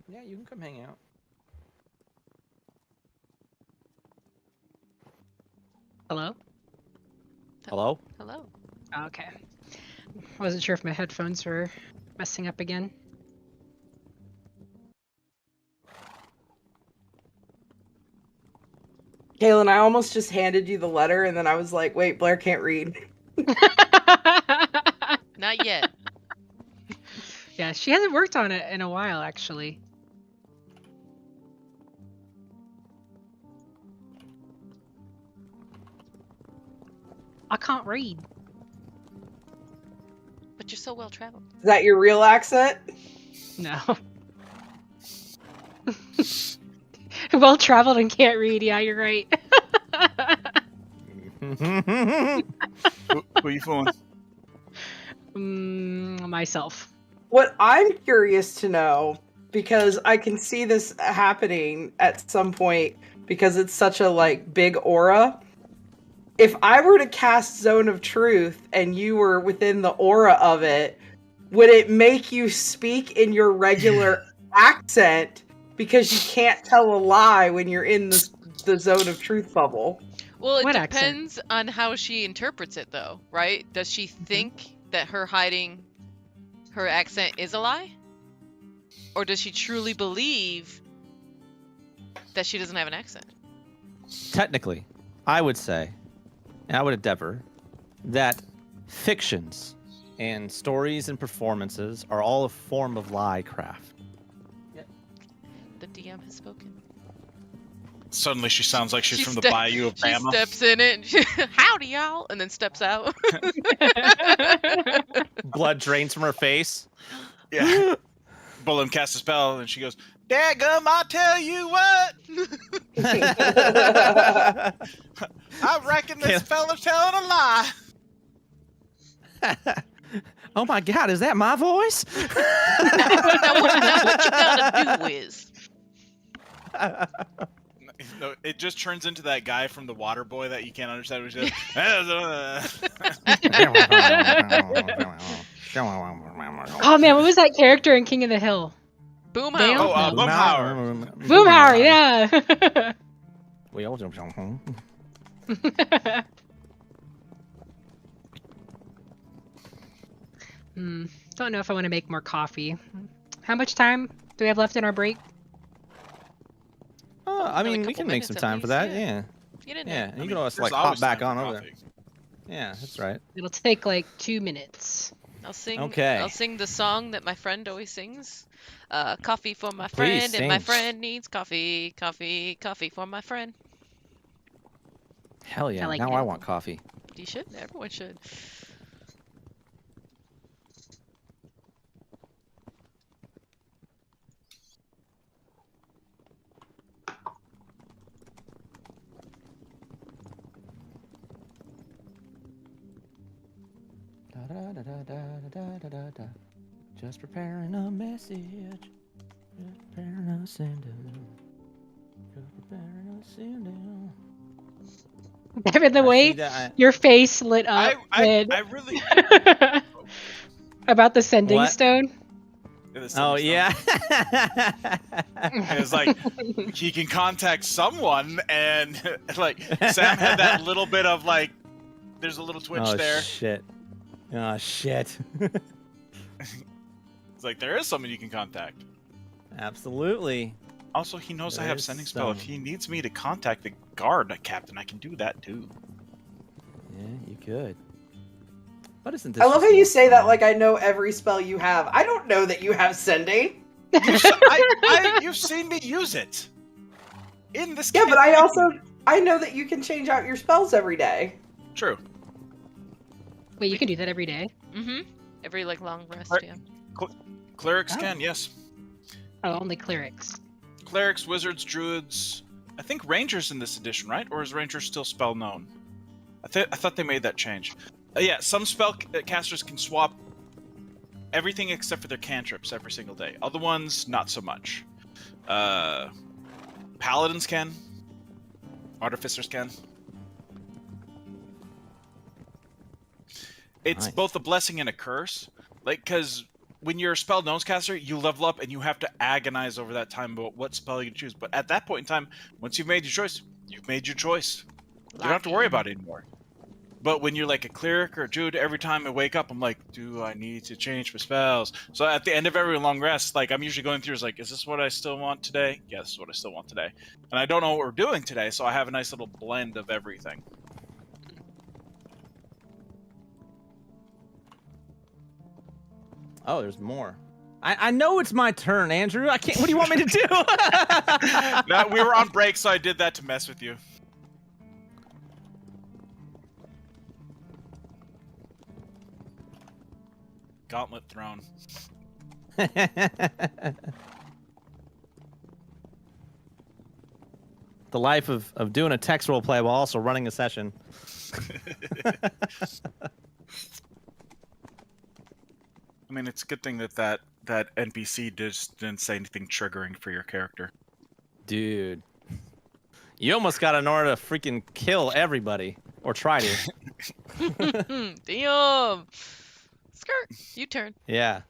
Yeah, you can come hang out. Hello? Hello? Hello. Okay. Wasn't sure if my headphones were messing up again. Kaylin, I almost just handed you the letter, and then I was like, wait, Blair can't read. Not yet. Yeah, she hasn't worked on it in a while, actually. I can't read. But you're so well traveled. Is that your real accent? No. Well traveled and can't read. Yeah, you're right. Who are you fooling? Myself. What I'm curious to know, because I can see this happening at some point because it's such a like big aura. If I were to cast Zone of Truth and you were within the aura of it, would it make you speak in your regular accent because you can't tell a lie when you're in the Zone of Truth bubble? Well, it What depends on how she interprets it, though, right? Does she think that her hiding her accent is a lie? Or does she truly believe that she doesn't have an accent? Technically, I would say, and I would endeavor, that fictions and stories and performances are all a form of lie craft. The DM has spoken. Suddenly she sounds like she's She from the ste- Bayou of She Bama. steps in it, and howdy, y'all, and then steps out. Blood drains from her face. Yeah. Bullen casts a spell, and she goes, "Dadgum, I tell you what! I reckon this fella's telling a lie." Oh my God, is that my voice? now what you gotta do is... No, it just turns into that guy from the Water Boy that you can't understand. Which is, Oh man, what was that character in King of the Hill? Boomhauer. Dale? Oh, Boomhauer. Boomhauer, yeah. We all jump home. Don't know if I want to make more coffee. How much time do we have left in our break? I mean, we couple can make some minutes at time for least, that. yeah. Yeah. You didn't Yeah. know. You can always there's like hop always back time on for over there. coffee. Yeah, that's right. It'll take like 2 minutes. I'll sing. Okay. I'll sing the song that my friend always sings. Coffee for my Please friend, and my sing. friend needs coffee. Coffee, coffee for my friend. Hell yeah. I like Now it. I want coffee. You should. Everyone should. Just preparing a message. Just preparing a sending. Just preparing a sending. Devin, the I way see that your face lit up I when- really. about the sending What? stone. Oh yeah. It's like he can contact someone, and like Sam had that little bit of like, there's a little twitch Oh there. shit. Oh shit. It's like there is someone you can contact. Absolutely. Also, he knows I There have is sending spell. If some. he needs me to contact the guard captain, I can do that too. Yeah, you could. What isn't this? I love just how you more say that fun? like I know every spell you have. I don't know that you have sending. You've seen me use it in this. Yeah, but I campaign. also I know that you can change out your spells every day. True. Wait, you can do that every day? Mm-hmm. Every like long rest, Right. yeah. Clerics Oh. can, yes. Oh, only clerics. Clerics, wizards, druids. I think rangers in this edition, right? Or is ranger still spell known? I thought they made that change. Yeah, some spell casters can swap everything except for their cantrips every single day. Other ones, not so much. Paladins can. Artificers can. It's Nice. both a blessing and a curse. Like, because when you're a spell known caster, you level up and you have to agonize over that time about what spell you choose. But at that point in time, once you've made your choice, you've made your choice. You don't have to worry about it anymore. But when you're like a cleric or a druid, every time I wake up, I'm like, do I need to change my spells? So at the end of every long rest, like I'm usually going through is like, is this what I still want today? Yeah, this is what I still want today. And I don't know what we're doing today, so I have a nice little blend of everything. Oh, there's more. I know it's my turn, Andrew. I can't. What do you want me to do? No, we were on break, so I did that to mess with you. Gauntlet thrown. The life of doing a text role play while also running a session. I mean, it's a good thing that NPC just didn't say anything triggering for your character. Dude. You almost got Aelmyr to freaking kill everybody. Or try to. Damn! Skirt! U-turn. Yeah.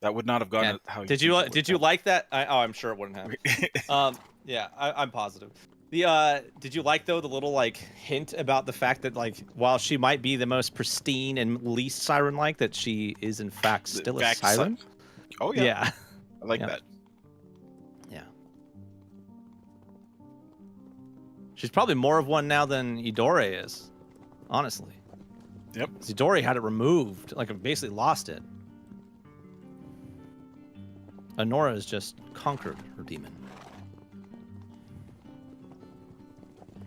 That would not have gone how Did you like that? I'm sure it wouldn't have. Yeah, I'm positive. Did you like though the little like hint about the fact that like while she might be the most pristine and least siren-like, that she is in fact still a siren? Oh yeah. Yeah. I like that. Yeah. She's probably more of one now than Idore is, honestly. Yep. Idore had it removed, like basically lost it. Aelmyr has just conquered her demon.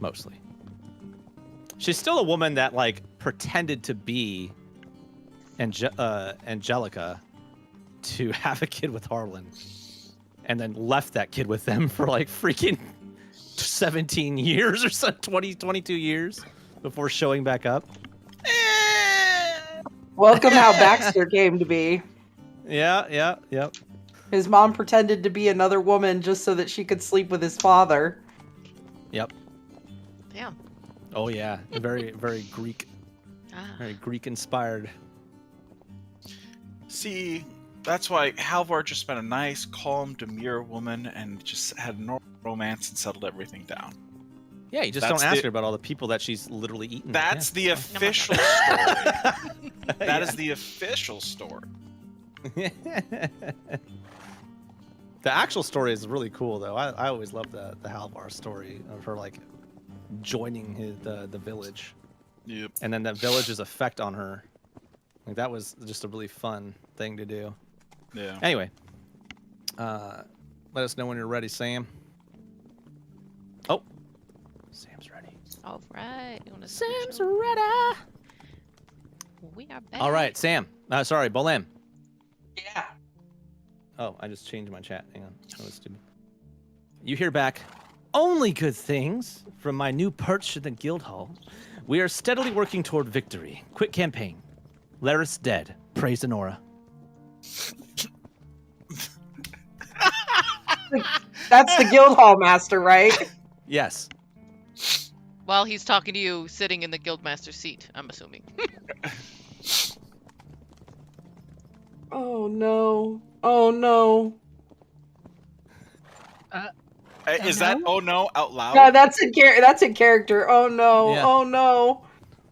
Mostly. She's still a woman that like pretended to be Angelica to have a kid with Harlan, and then left that kid with them for like freaking 17 years or so, 22 years before showing back up. Welcome how Baxter came to be. Yeah. His mom pretended to be another woman just so that she could sleep with his father. Yep. Damn. Oh yeah, very Greek, very Greek inspired. See, that's why Halvar just been a nice, calm, demure woman and just had a normal romance and settled everything down. Yeah, you just don't ask her about all the people that she's literally eaten. That's the official story. That is the official story. The actual story is really cool, though. I always love the Halvar story of her like joining the village. Yep. And then that village's effect on her. Like that was just a really fun thing to do. Yeah. Anyway, let us know when you're ready, Sam. Oh, Sam's ready. All right. Sam's ready. We are back. All right, Sam. Sorry, Bolem. Yeah. Oh, I just changed my chat. Hang on. That was stupid. You hear back only good things from my new perch in the guild hall. We are steadily working toward victory. Quick campaign. Laris dead. Praise Aelmyr. That's the guild hall master, right? Yes. While he's talking to you, sitting in the guildmaster seat, I'm assuming. Oh no. Oh no. Is that "oh no" out loud? No, that's in character. Oh no. Yeah. Oh no.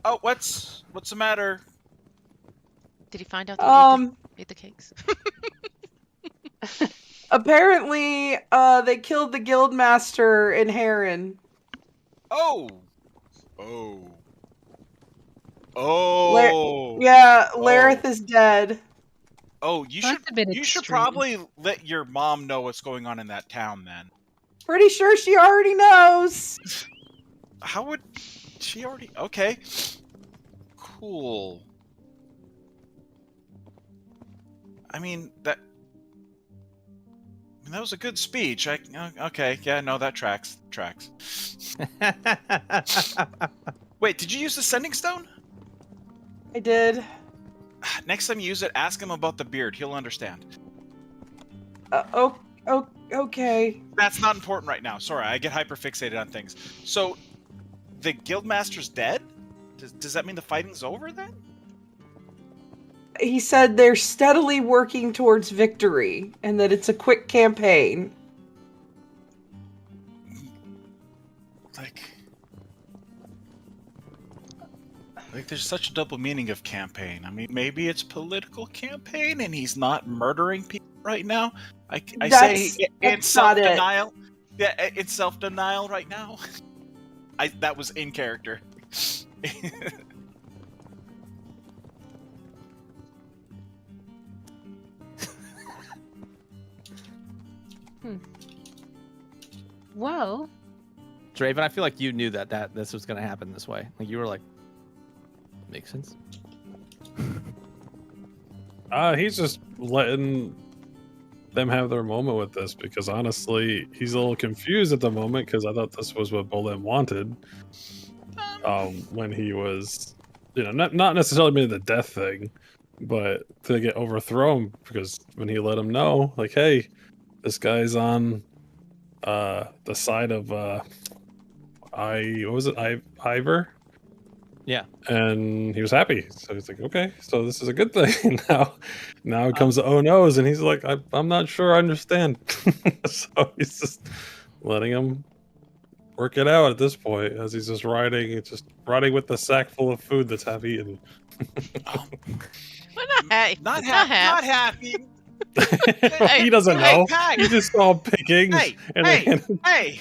Oh, what's the matter? Did he find out that you ate the cakes? Apparently, they killed the guildmaster in Heron. Oh. Yeah, Lareth is dead. Oh, you should probably let your mom know what's going on in that town then. Pretty sure she already knows. How would she already? Okay. Cool. I mean, that was a good speech. Okay, yeah, no, that tracks. Wait, did you use the sending stone? I did. Next time you use it, ask him about the beard. He'll understand. Okay. That's not important right now. Sorry, I get hyperfixated on things. So, the guildmaster's dead? Does that mean the fighting's over then? He said they're steadily working towards victory, and that it's a quick campaign. Like, there's such a double meaning of campaign. I mean, maybe it's political campaign, and he's not murdering people right now. I say in self-denial. Yeah, it's self-denial right now. That was in character. Well, Draven, I feel like you knew that this was going to happen this way. Like you were like, makes sense. He's just letting them have their moment with this because honestly, he's a little confused at the moment because I thought this was what Bolem wanted. when he was, not necessarily maybe the death thing, but to get overthrown because when he let him know, like, hey, this guy's on the side of Ivor? Yeah. And he was happy. So he's like, okay, so this is a good thing. now it comes to oh no's, and he's like, I'm not sure I understand. So he's just letting him work it out at this point as he's just riding with the sack full of food that's half eaten. Not happy. He doesn't know. He just saw pickings. Hey!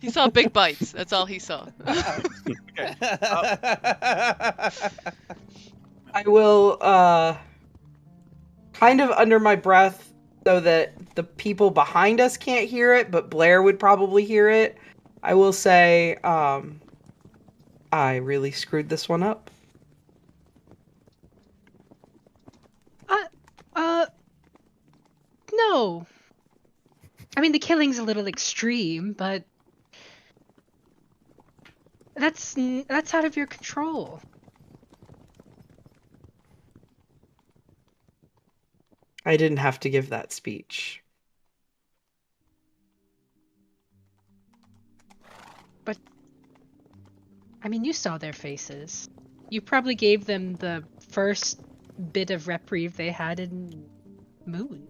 He saw big bites. That's all he saw. Okay. I will, kind of under my breath, so that the people behind us can't hear it, but Blair would probably hear it. I will say, I really screwed this one up. No. I mean, the killing's a little extreme, but that's out of your control. I didn't have to give that speech. But, I mean, you saw their faces. You probably gave them the first bit of reprieve they had in Moon.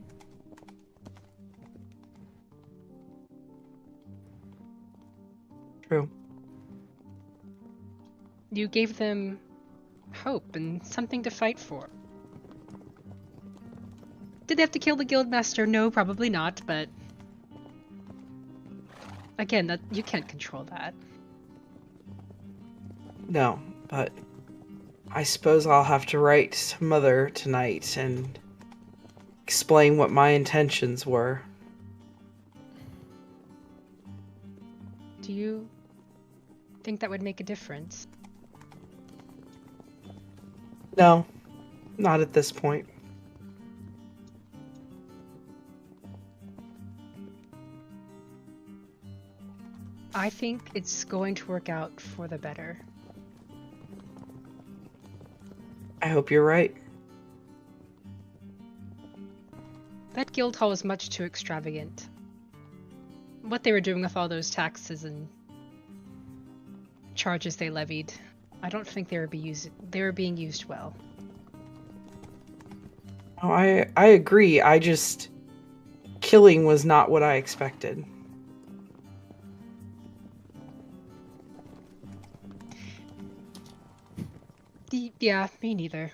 True. You gave them hope and something to fight for. Did they have to kill the guildmaster? No, probably not, but again, that you can't control that. No, but I suppose I'll have to write to Mother tonight and explain what my intentions were. Do you think that would make a difference? No, not at this point. I think it's going to work out for the better. I hope you're right. That guild hall was much too extravagant. What they were doing with all those taxes and charges they levied, I don't think they were being used well. Oh, I agree. Killing was not what I expected. Yeah, me neither.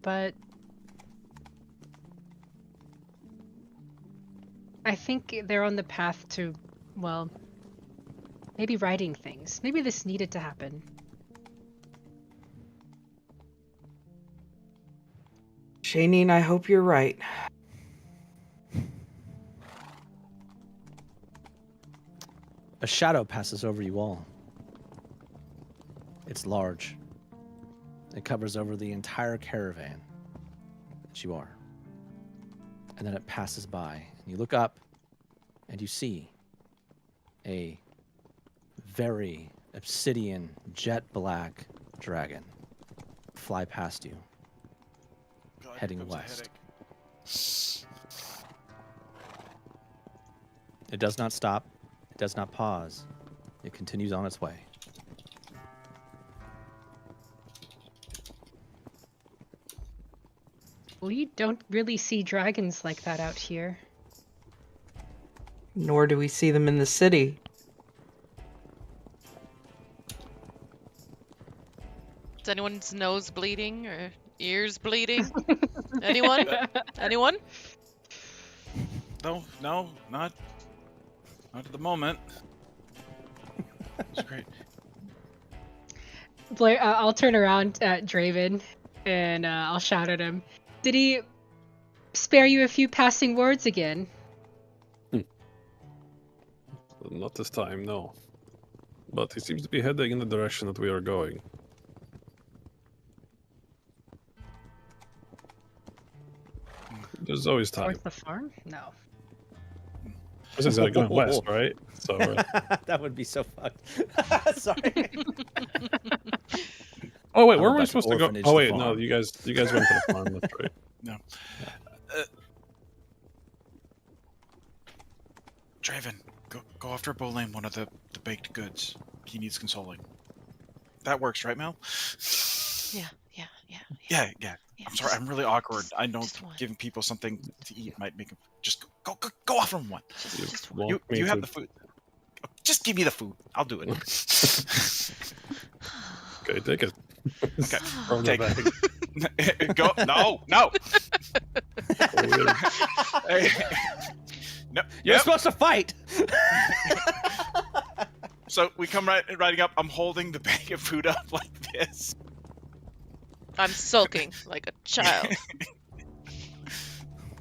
But I think they're on the path to, well, maybe writing things. Maybe this needed to happen. Shanine, I hope you're right. A shadow passes over you all. It's large. It covers over the entire caravan that you are. And then it passes by. And you look up and you see a very obsidian, jet black dragon fly past you, heading west. It does not stop. It does not pause. It continues on its way. We don't really see dragons like that out here. Nor do we see them in the city. Is anyone's nose bleeding or ears bleeding? Anyone? Anyone? No, not at the moment. That's great. Blair, I'll turn around at Draven and I'll shout at him. Did he spare you a few passing words again? Not this time, no. But he seems to be heading in the direction that we are going. There's always time. Towards the farm? No. This is going west, right? So that would be so fucked. Sorry. Oh wait, I'm where am I about to supposed to go? orphanage Oh the wait, no, farm. you guys went to the farm. That's right. No. Draven, go after Bolane, one of the baked goods. He needs consoling. That works, right, Mel? Yeah. Yeah. I'm sorry, I'm really awkward. I know giving people something to eat might make them just go offer them one. Just one. You have the food. Just give me the food. I'll do it. Okay, take it. Okay, Throw take that it. Go. No. Hey. No. You're Yep. supposed to fight. So we come riding up. I'm holding the bag of food up like this. I'm sulking like a child.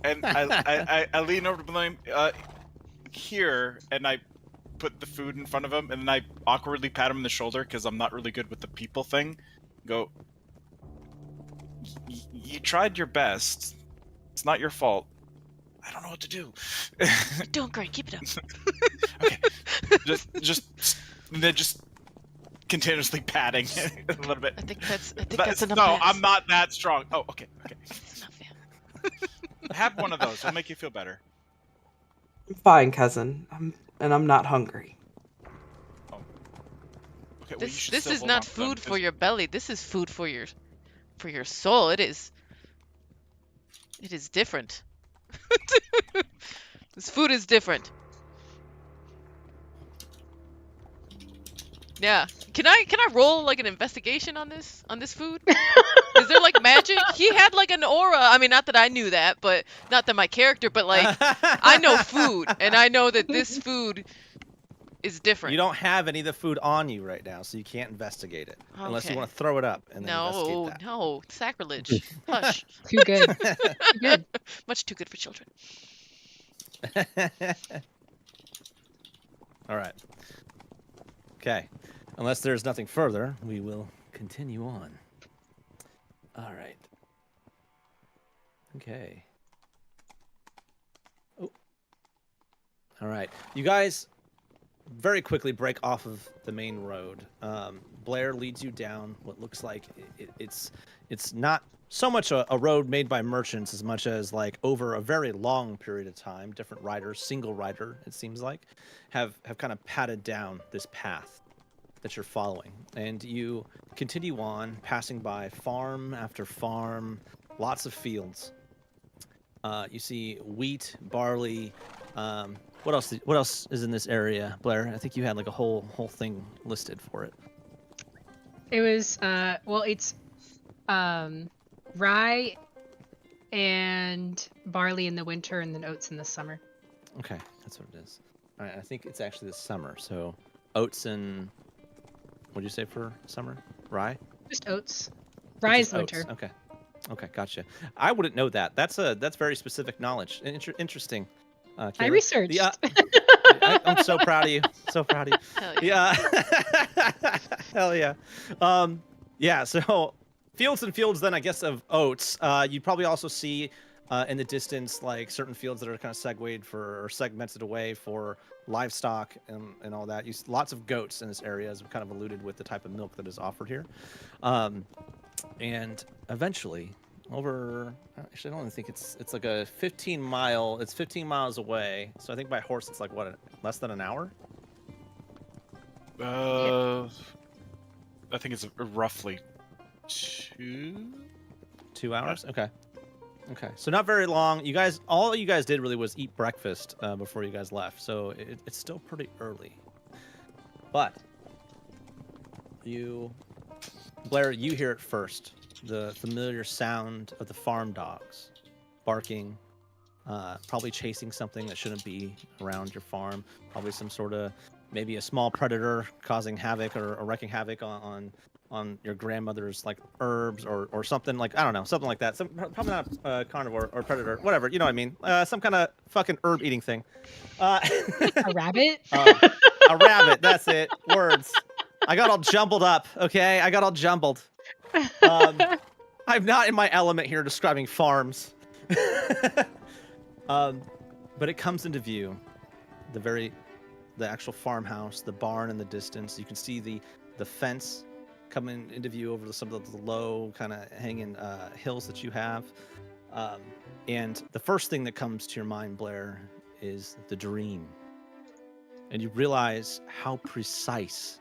And I lean over to William here, and I put the food in front of him, and then I awkwardly pat him on the shoulder because I'm not really good with the people thing. Go. You tried your best. It's not your fault. I don't know what to do. You're doing great. Keep it up. Okay. Just continuously patting a little bit. I think that's enough. No, pats. I'm not that strong. Oh, okay. That's enough, yeah. Have one of those. It'll make you feel better. I'm fine, cousin. I'm not hungry. Okay. Well, you should This still is hold not on to them, food for 'cause- your belly. This is food for your soul. It is different. This food is different. Yeah. Can I roll like an investigation on this food? Is there like magic? He had like an aura. I mean, not that I knew that, but not that my character, but like I know food, and I know that this food is different. You don't have any of the food on you right now, so you can't investigate it unless you Okay. want to throw it up and then investigate No, sacrilege. Hush. Too good. Too good. Much too good for children. that. All right. Okay. Unless there's nothing further, we will continue on. All right. Okay. Oh. All right. You guys very quickly break off of the main road. Blair leads you down what looks like it's not so much a road made by merchants as much as like over a very long period of time, different riders, single rider, it seems like, have kind of patted down this path that you're following. And you continue on, passing by farm after farm, lots of fields. You see wheat, barley. What else is in this area, Blair? I think you had like a whole thing listed for it. It was it's rye and barley in the winter and then oats in the summer. Okay, that's what it is. All right, I think it's actually this summer. So oats and what did you say for summer? Rye? Just oats. Rye is Just oats. winter. Okay, gotcha. I wouldn't know that. That's very specific knowledge. Interesting. I Kayla. researched. I'm so proud of you. So proud of you. Hell yeah. Yeah. Hell yeah. Yeah, so fields and fields then I guess of oats. You'd probably also see in the distance like certain fields that are kind of segmented away for livestock and all that. Lots of goats in this area, as we kind of alluded with the type of milk that is offered here. And eventually actually I don't even think it's like a 15 miles away. So I think by horse it's like what, less than an hour? I think it's roughly 2 hours. Okay. So not very long. All you guys did really was eat breakfast before you guys left. So it's still pretty early. But Blair, you hear it first. The familiar sound of the farm dogs barking, probably chasing something that shouldn't be around your farm. Probably some sort of, maybe a small predator causing havoc or wreaking havoc on your grandmother's like herbs or something like, I don't know, something like that. Probably not carnivore or predator, whatever. You know what I mean? Some kind of fucking herb eating thing. A rabbit? A rabbit. That's it. Words. I got all jumbled up. Okay, I got all jumbled. I'm not in my element here describing farms. But it comes into view, the actual farmhouse, the barn in the distance. You can see the fence coming into view over some of the low kind of hanging hills that you have. And the first thing that comes to your mind, Blair, is the dream. And you realize how precise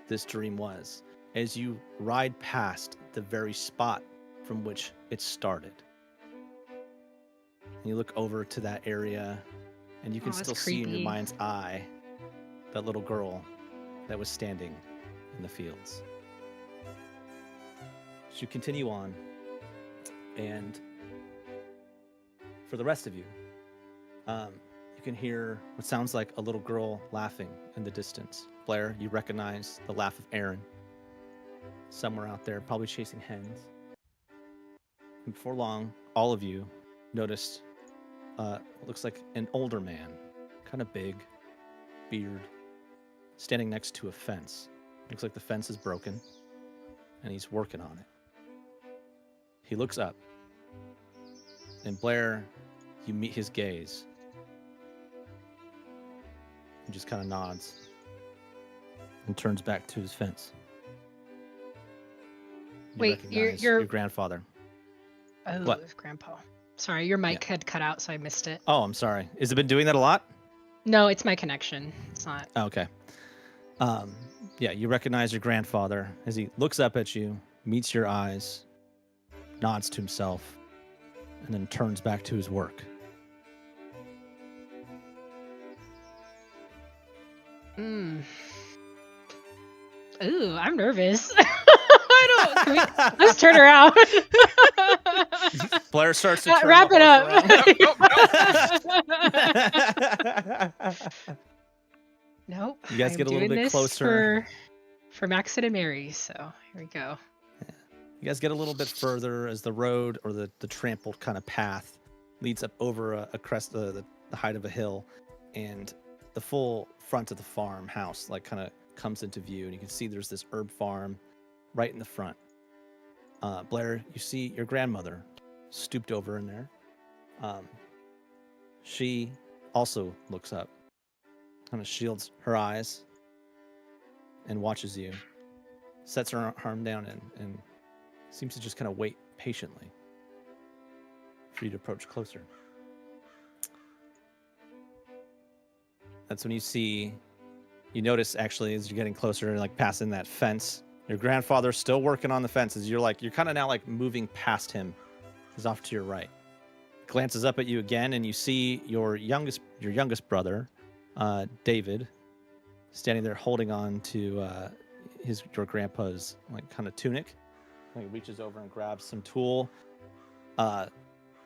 this dream was as you ride past the very spot from which it started. And you look over to that area, and you can still see in your mind's eye that little girl that was standing in the fields. So you continue on, and for the rest of you, you can hear what sounds like a little girl laughing in the distance. Blair, you recognize the laugh of Aaron, somewhere out there, probably chasing hens. And before long, all of you noticed what looks like an older man, kind of big, beard, standing next to a fence. Looks like the fence is broken, and he's working on it. He looks up, and Blair, you meet his gaze. He just kind of nods and turns back to his fence. Wait, recognize your grandfather. Oh, What? it's Grandpa. Sorry, your mic had cut out, so I missed it. Oh, I'm sorry. Has it been doing that a lot? No, it's my connection. It's not. Oh, okay. Yeah, you recognize your grandfather as he looks up at you, meets your eyes, nods to himself, and then turns back to his work. Ooh, I'm nervous. Let's turn around. Blair starts to turn wrap the it horse up. Nope. You guys get a little bit closer. For Max and Mary, so here we go. You guys get a little bit further as the road or the trampled kind of path leads up over a crest, the height of a hill, and the full front of the farmhouse like kind of comes into view, and you can see there's this herb farm right in the front. Blair, you see your grandmother stooped over in there. She also looks up, kind of shields her eyes, and watches you, sets her arm down and seems to just kind of wait patiently for you to approach closer. That's when you notice actually as you're getting closer, like passing that fence, your grandfather's still working on the fences. You're kind of now like moving past him. He's off to your right. Glances up at you again, and you see your youngest brother, David, standing there holding on to your grandpa's like kind of tunic. He reaches over and grabs some tool,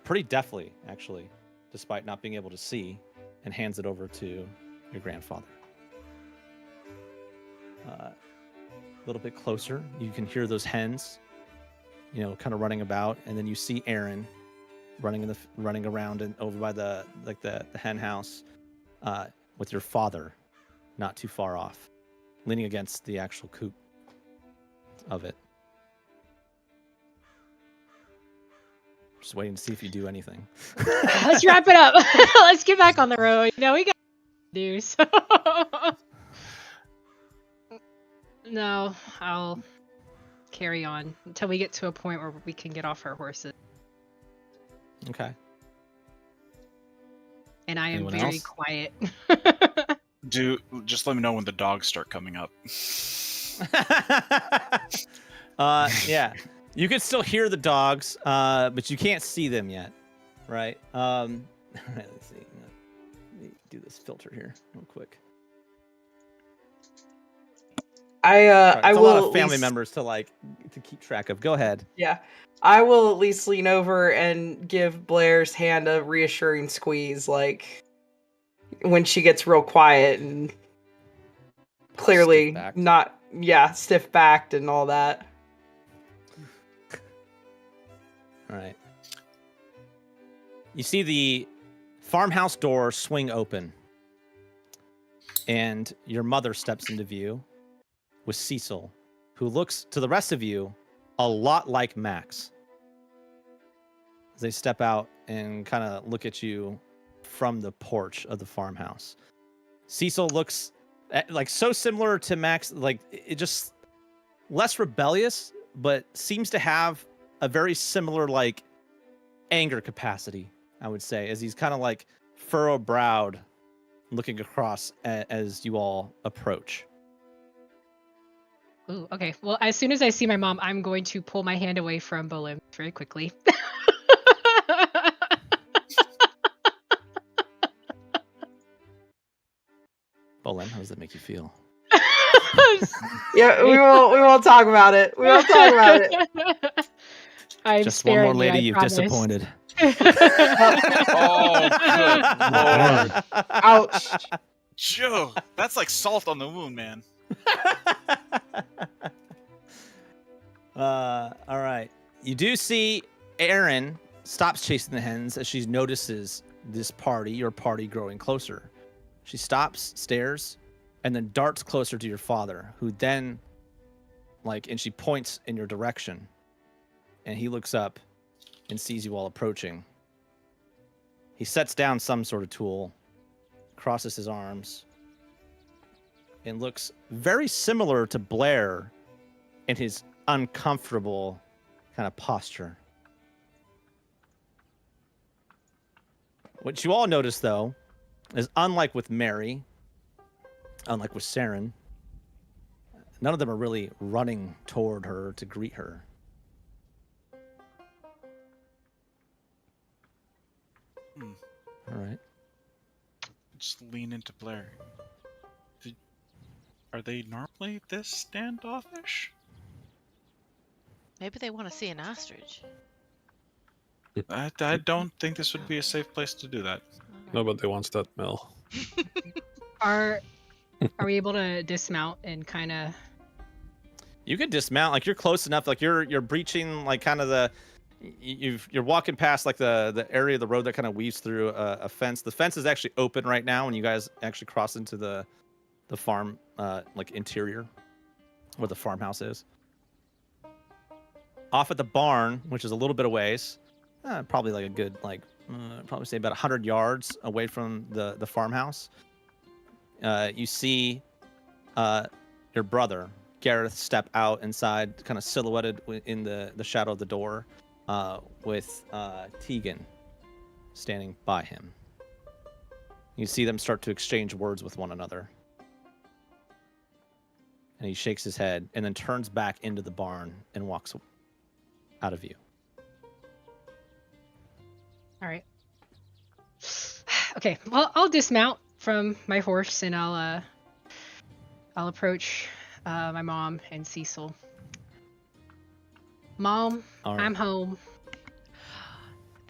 pretty deftly actually, despite not being able to see, and hands it over to your grandfather. A little bit closer, you can hear those hens, kind of running about, and then you see Aaron running around and over by the hen house, with your father, not too far off, leaning against the actual coop of it. Just waiting to see if you do anything. Let's wrap it up. Let's get back on the road. We got to do so. No, I'll carry on until we get to a point where we can get off our horses. Okay. And I am Anyone very else? quiet. Just let me know when the dogs start coming up. Yeah. You can still hear the dogs, but you can't see them yet, right? All right, let's see. Let me do this filter here real quick. I It's a will lot of family members to keep track of. Go ahead. Yeah, I will at least lean over and give Blair's hand a reassuring squeeze, like when she gets real quiet and clearly not, stiff-backed and all that. All right. You see the farmhouse door swing open, and your mother steps into view with Cecil, who looks to the rest of you a lot like Max. As they step out and kind of look at you from the porch of the farmhouse. Cecil looks like so similar to Max, like it just less rebellious, but seems to have a very similar like anger capacity, I would say, as he's kind of like furrow-browed, looking across as you all approach. Ooh, okay. Well, as soon as I see my mom, I'm going to pull my hand away from Bolim very quickly. Bolim, how does that make you feel? Yeah, we won't talk about it. We won't talk about it. I'm Just one more sparing lady you, I you've promise. disappointed. Oh, good lord. Ouch. Joe, that's like salt on the wound, man. All right. You do see Erin stops chasing the hens as she notices this party, your party, growing closer. She stops, stares, and then darts closer to your father, who then, and she points in your direction. And he looks up and sees you all approaching. He sets down some sort of tool, crosses his arms, and looks very similar to Blair in his uncomfortable kind of posture. What you all notice, though, is unlike with Mary, unlike with Saren, none of them are really running toward her to greet her. All right. Just lean into Blair. Are they normally this standoffish? Maybe they want to see an ostrich. I don't think this would be a safe place to do that. Nobody wants that mill. Are we able to dismount and kind of? You could dismount, like you're close enough, like you're breaching like kind of the. You're walking past like the area of the road that kind of weaves through a fence. The fence is actually open right now when you guys actually cross into the farm like interior where the farmhouse is. Off at the barn, which is a little bit of ways, probably like a good probably say about 100 yards away from the farmhouse. You see your brother Gareth step out inside, kind of silhouetted in the shadow of the door. With Tegan standing by him. You see them start to exchange words with one another. And he shakes his head and then turns back into the barn and walks out of view. All right. Okay. Well, I'll dismount from my horse and I'll approach my mom and Cecil. Mom, right. I'm home.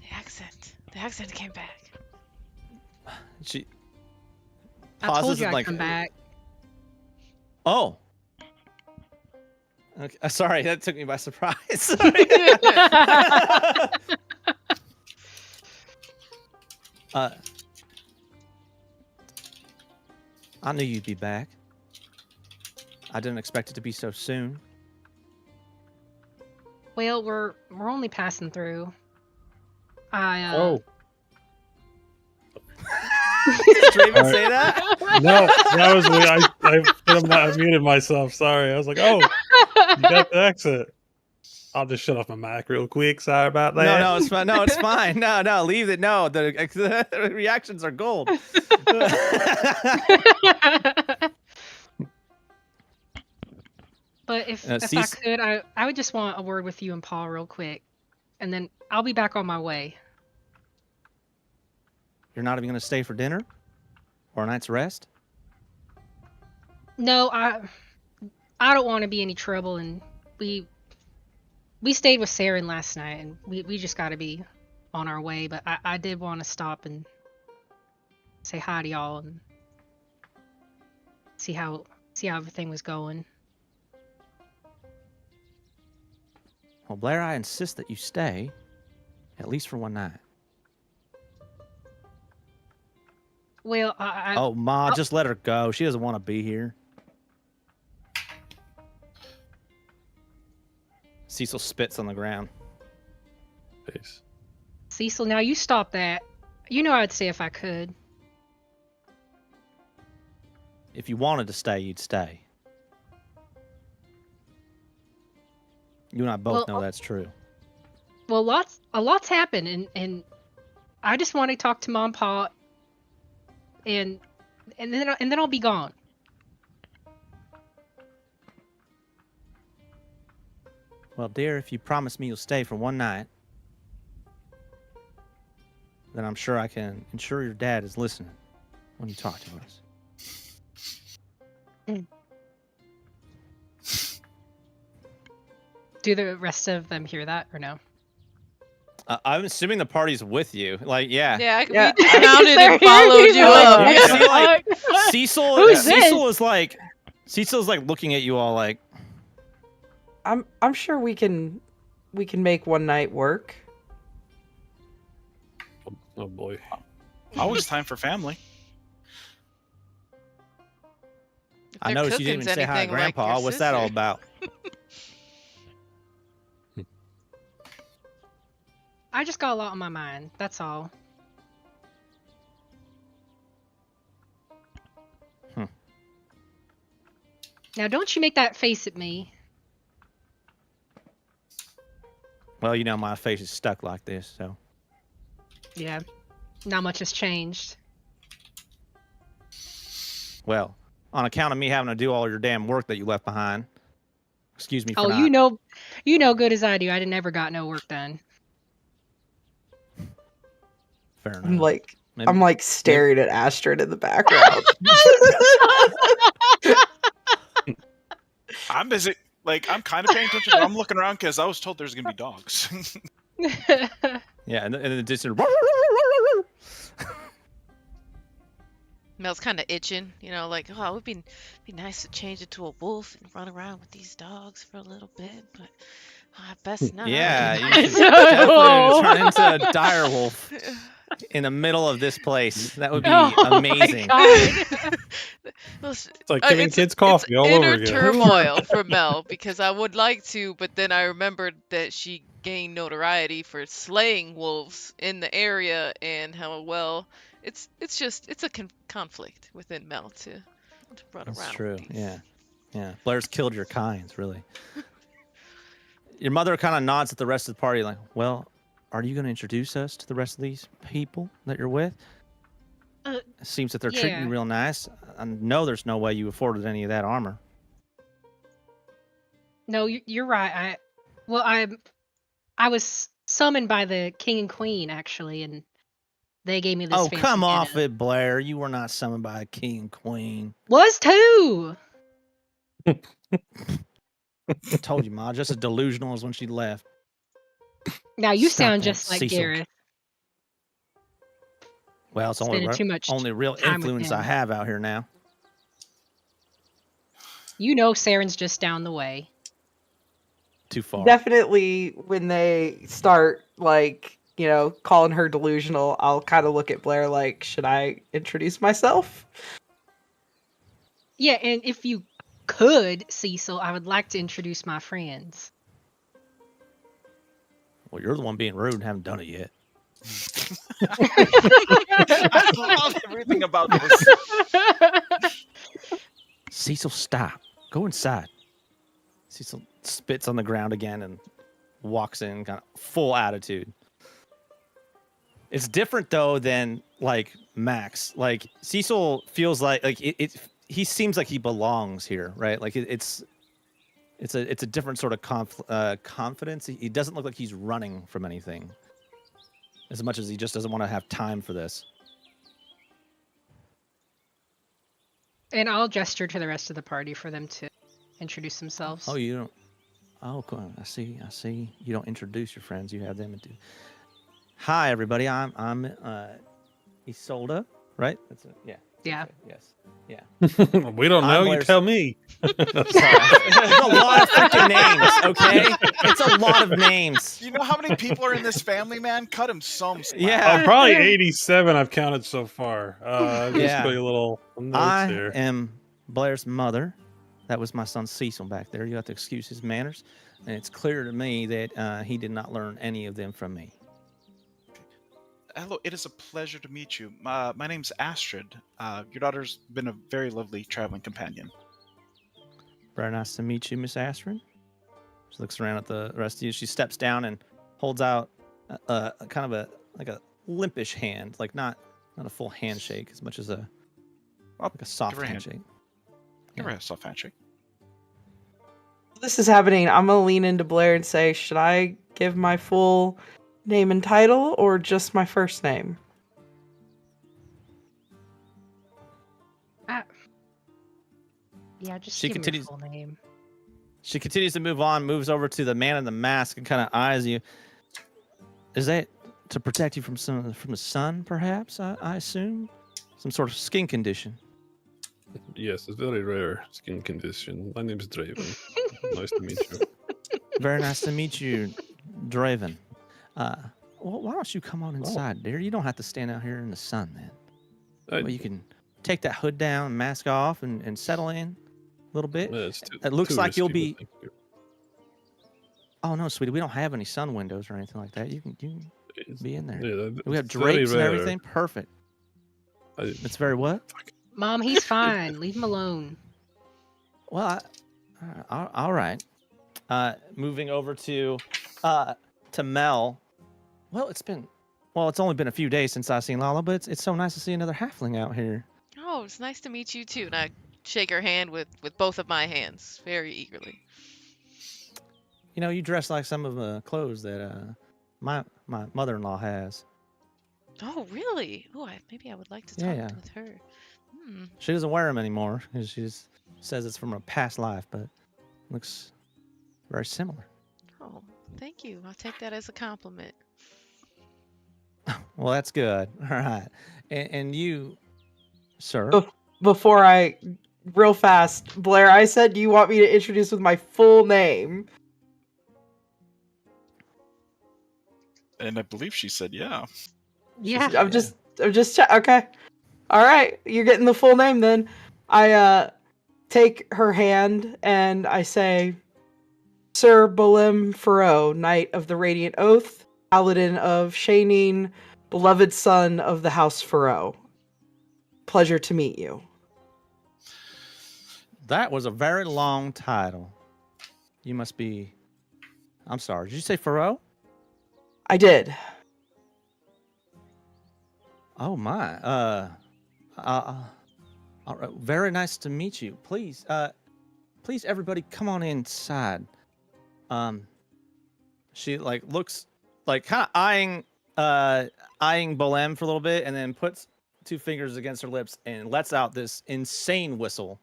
The accent came back. She I pauses told you and I'd come back. Oh. Okay. Sorry, that took me by surprise. I knew you'd be back. I didn't expect it to be so soon. Well, we're only passing through. Did Draven say that? No, that was me. I muted myself. Sorry. I was like, oh, you got the exit. I'll just shut off my mic real quick. Sorry about that. No, it's fine. No, it's fine. No, leave it. No, the reactions are gold. But if I could, I would just want a word with you and Paul real quick, and then I'll be back on my way. You're not even going to stay for dinner or a night's rest? No, I don't want to be any trouble, and we stayed with Saren last night, and we just got to be on our way. But I did want to stop and say hi to y'all and see how everything was going. Well, Blair, I insist that you stay, at least for one night. Well, Oh, Ma, just let her go. She doesn't want to be here. Cecil spits on the ground. Peace. Cecil, now you stop that. You know I'd say if I could. if you wanted to stay, you'd stay. You and I both know that's true. Well, a lot's happened, and I just want to talk to Mom and Pa, and then I'll be gone. Well, dear, if you promise me you'll stay for one night, then I'm sure I can ensure your dad is listening when you talk to us. Do the rest of them hear that or no? I'm assuming the party's with you. Like, yeah. Yeah, we dismounted and followed you up. You see, like, Cecil is like looking at you all like, I'm sure we can make one night work. Oh boy. Always time for family. I noticed you didn't even say hi to Grandpa. Like what's that all about? I just got a lot on my mind. That's all. Now, don't you make that face at me. Well, you know my face is stuck like this, so. Yeah, not much has changed. Well, on account of me having to do all your damn work that you left behind. Excuse me for not. you know good as I do. I never got no work done. Fair enough. I'm like staring at Astrid in the background. I'm busy. Like, I'm kind of paying attention, but I'm looking around because I was told there's gonna be dogs. Yeah, and then just Mel's kind of itching, you know, like, oh, it would be nice to change it to a wolf and run around with these dogs for a little bit, but best not. Yeah, you should definitely turn into a dire wolf in the middle of this place. That would be amazing. It's like giving kids coffee all over again. Turmoil for Mel, because I would like to, but then I remembered that she gained notoriety for slaying wolves in the area, and how well it's a conflict within Mel to run around. That's true. Yeah. Blair's killed your kinds, really. Your mother kind of nods at the rest of the party, like, well, are you going to introduce us to the rest of these people that you're with? It seems that they're treating you real nice. I know there's no way you afforded any of that armor. No, you're right. I was summoned by the king and queen, actually, and they gave me this. Oh, fancy come off getup. it, Blair. You were not summoned by a king and queen. Was too. I told you, Ma, just as delusional as when she left. Now you Stop sound that, just like Cecil. Gareth. Well, it's Spending too much only real time with influence I him. have out here now. You know Saren's just down the way. Too far. Definitely when they start, like, you know, calling her delusional, I'll kind of look at Blair like, should I introduce myself? Yeah, and if you could, Cecil, I would like to introduce my friends. Well, you're the one being rude and haven't done it yet. I love everything about this. Cecil, stop. Go inside. Cecil spits on the ground again and walks in, kind of full attitude. It's different though than like Max. Like Cecil feels like he seems like he belongs here, right? Like it's a different sort of confidence. He doesn't look like he's running from anything, as much as he just doesn't want to have time for this. And I'll gesture to the rest of the party for them to introduce themselves. Oh, you don't. Oh, cool. I see. You don't introduce your friends. You have them do. Hi, everybody. I'm Isolde, right? That's it. Yeah. Yeah. Yes. Yeah. We don't know. You tell me. Sorry. There's a lot of freaking names, okay? It's a lot of names. You know how many people are in this family, man? Cut him some slack. Yeah. Probably 87 I've counted so far. Just Yeah. put a little notes I here. am Blair's mother. That was my son Cecil back there. You have to excuse his manners. And it's clear to me that he did not learn any of them from me. hello. It is a pleasure to meet you. My name's Astrid. Your daughter's been a very lovely traveling companion. Very nice to meet you, Miss Astrid. She looks around at the rest of you. She steps down and holds out kind of a limpish hand, like not a full handshake as much as a soft handshake. Give her a soft handshake. This is happening. I'm gonna lean into Blair and say, should I give my full name and title or just my first name? Yeah, just give me your full name. She continues to move on, moves over to the man in the mask and kind of eyes you. Is that to protect you from the sun, perhaps, I assume? Some sort of skin condition. Yes, it's very rare skin condition. My name is Draven. Nice to meet you. Very nice to meet you, Draven. Well, why don't you come on inside, dear? You don't have to stand out here in the sun, then. Well, you can take that hood down, mask off, and settle in a little bit. It looks like you'll be... Oh, no, sweetie, we don't have any sun windows or anything like that. You can be in there. Yeah, we have drapes and everything. Perfect. It's very what? Mom, he's fine. Leave him alone. Well, all right. Moving over to Mel. Well, it's only been a few days since I've seen Lala, but it's so nice to see another halfling out here. Oh, it's nice to meet you too. And I shake her hand with both of my hands very eagerly. You know, you dress like some of the clothes that my mother-in-law has. Oh, really? Oh, maybe I would like to talk with her. She doesn't wear them anymore because she just says it's from a past life, but looks very similar. Oh, thank you. I'll take that as a compliment. Well, that's good. All right. And you, sir? Before real fast, Blair, I said, do you want me to introduce with my full name? And I believe she said, yeah. Yeah. I'm just okay. All right, you're getting the full name then. I take her hand and I say, Sir Bolem Faro, Knight of the Radiant Oath, Paladin of Shanine, beloved son of the House Faro. Pleasure to meet you. That was a very long title. You must be... I'm sorry, did you say Faro? I did. Oh my. All right. Very nice to meet you. Please, everybody, come on inside. She looks kind of eyeing Bolem for a little bit, and then puts two fingers against her lips and lets out this insane whistle.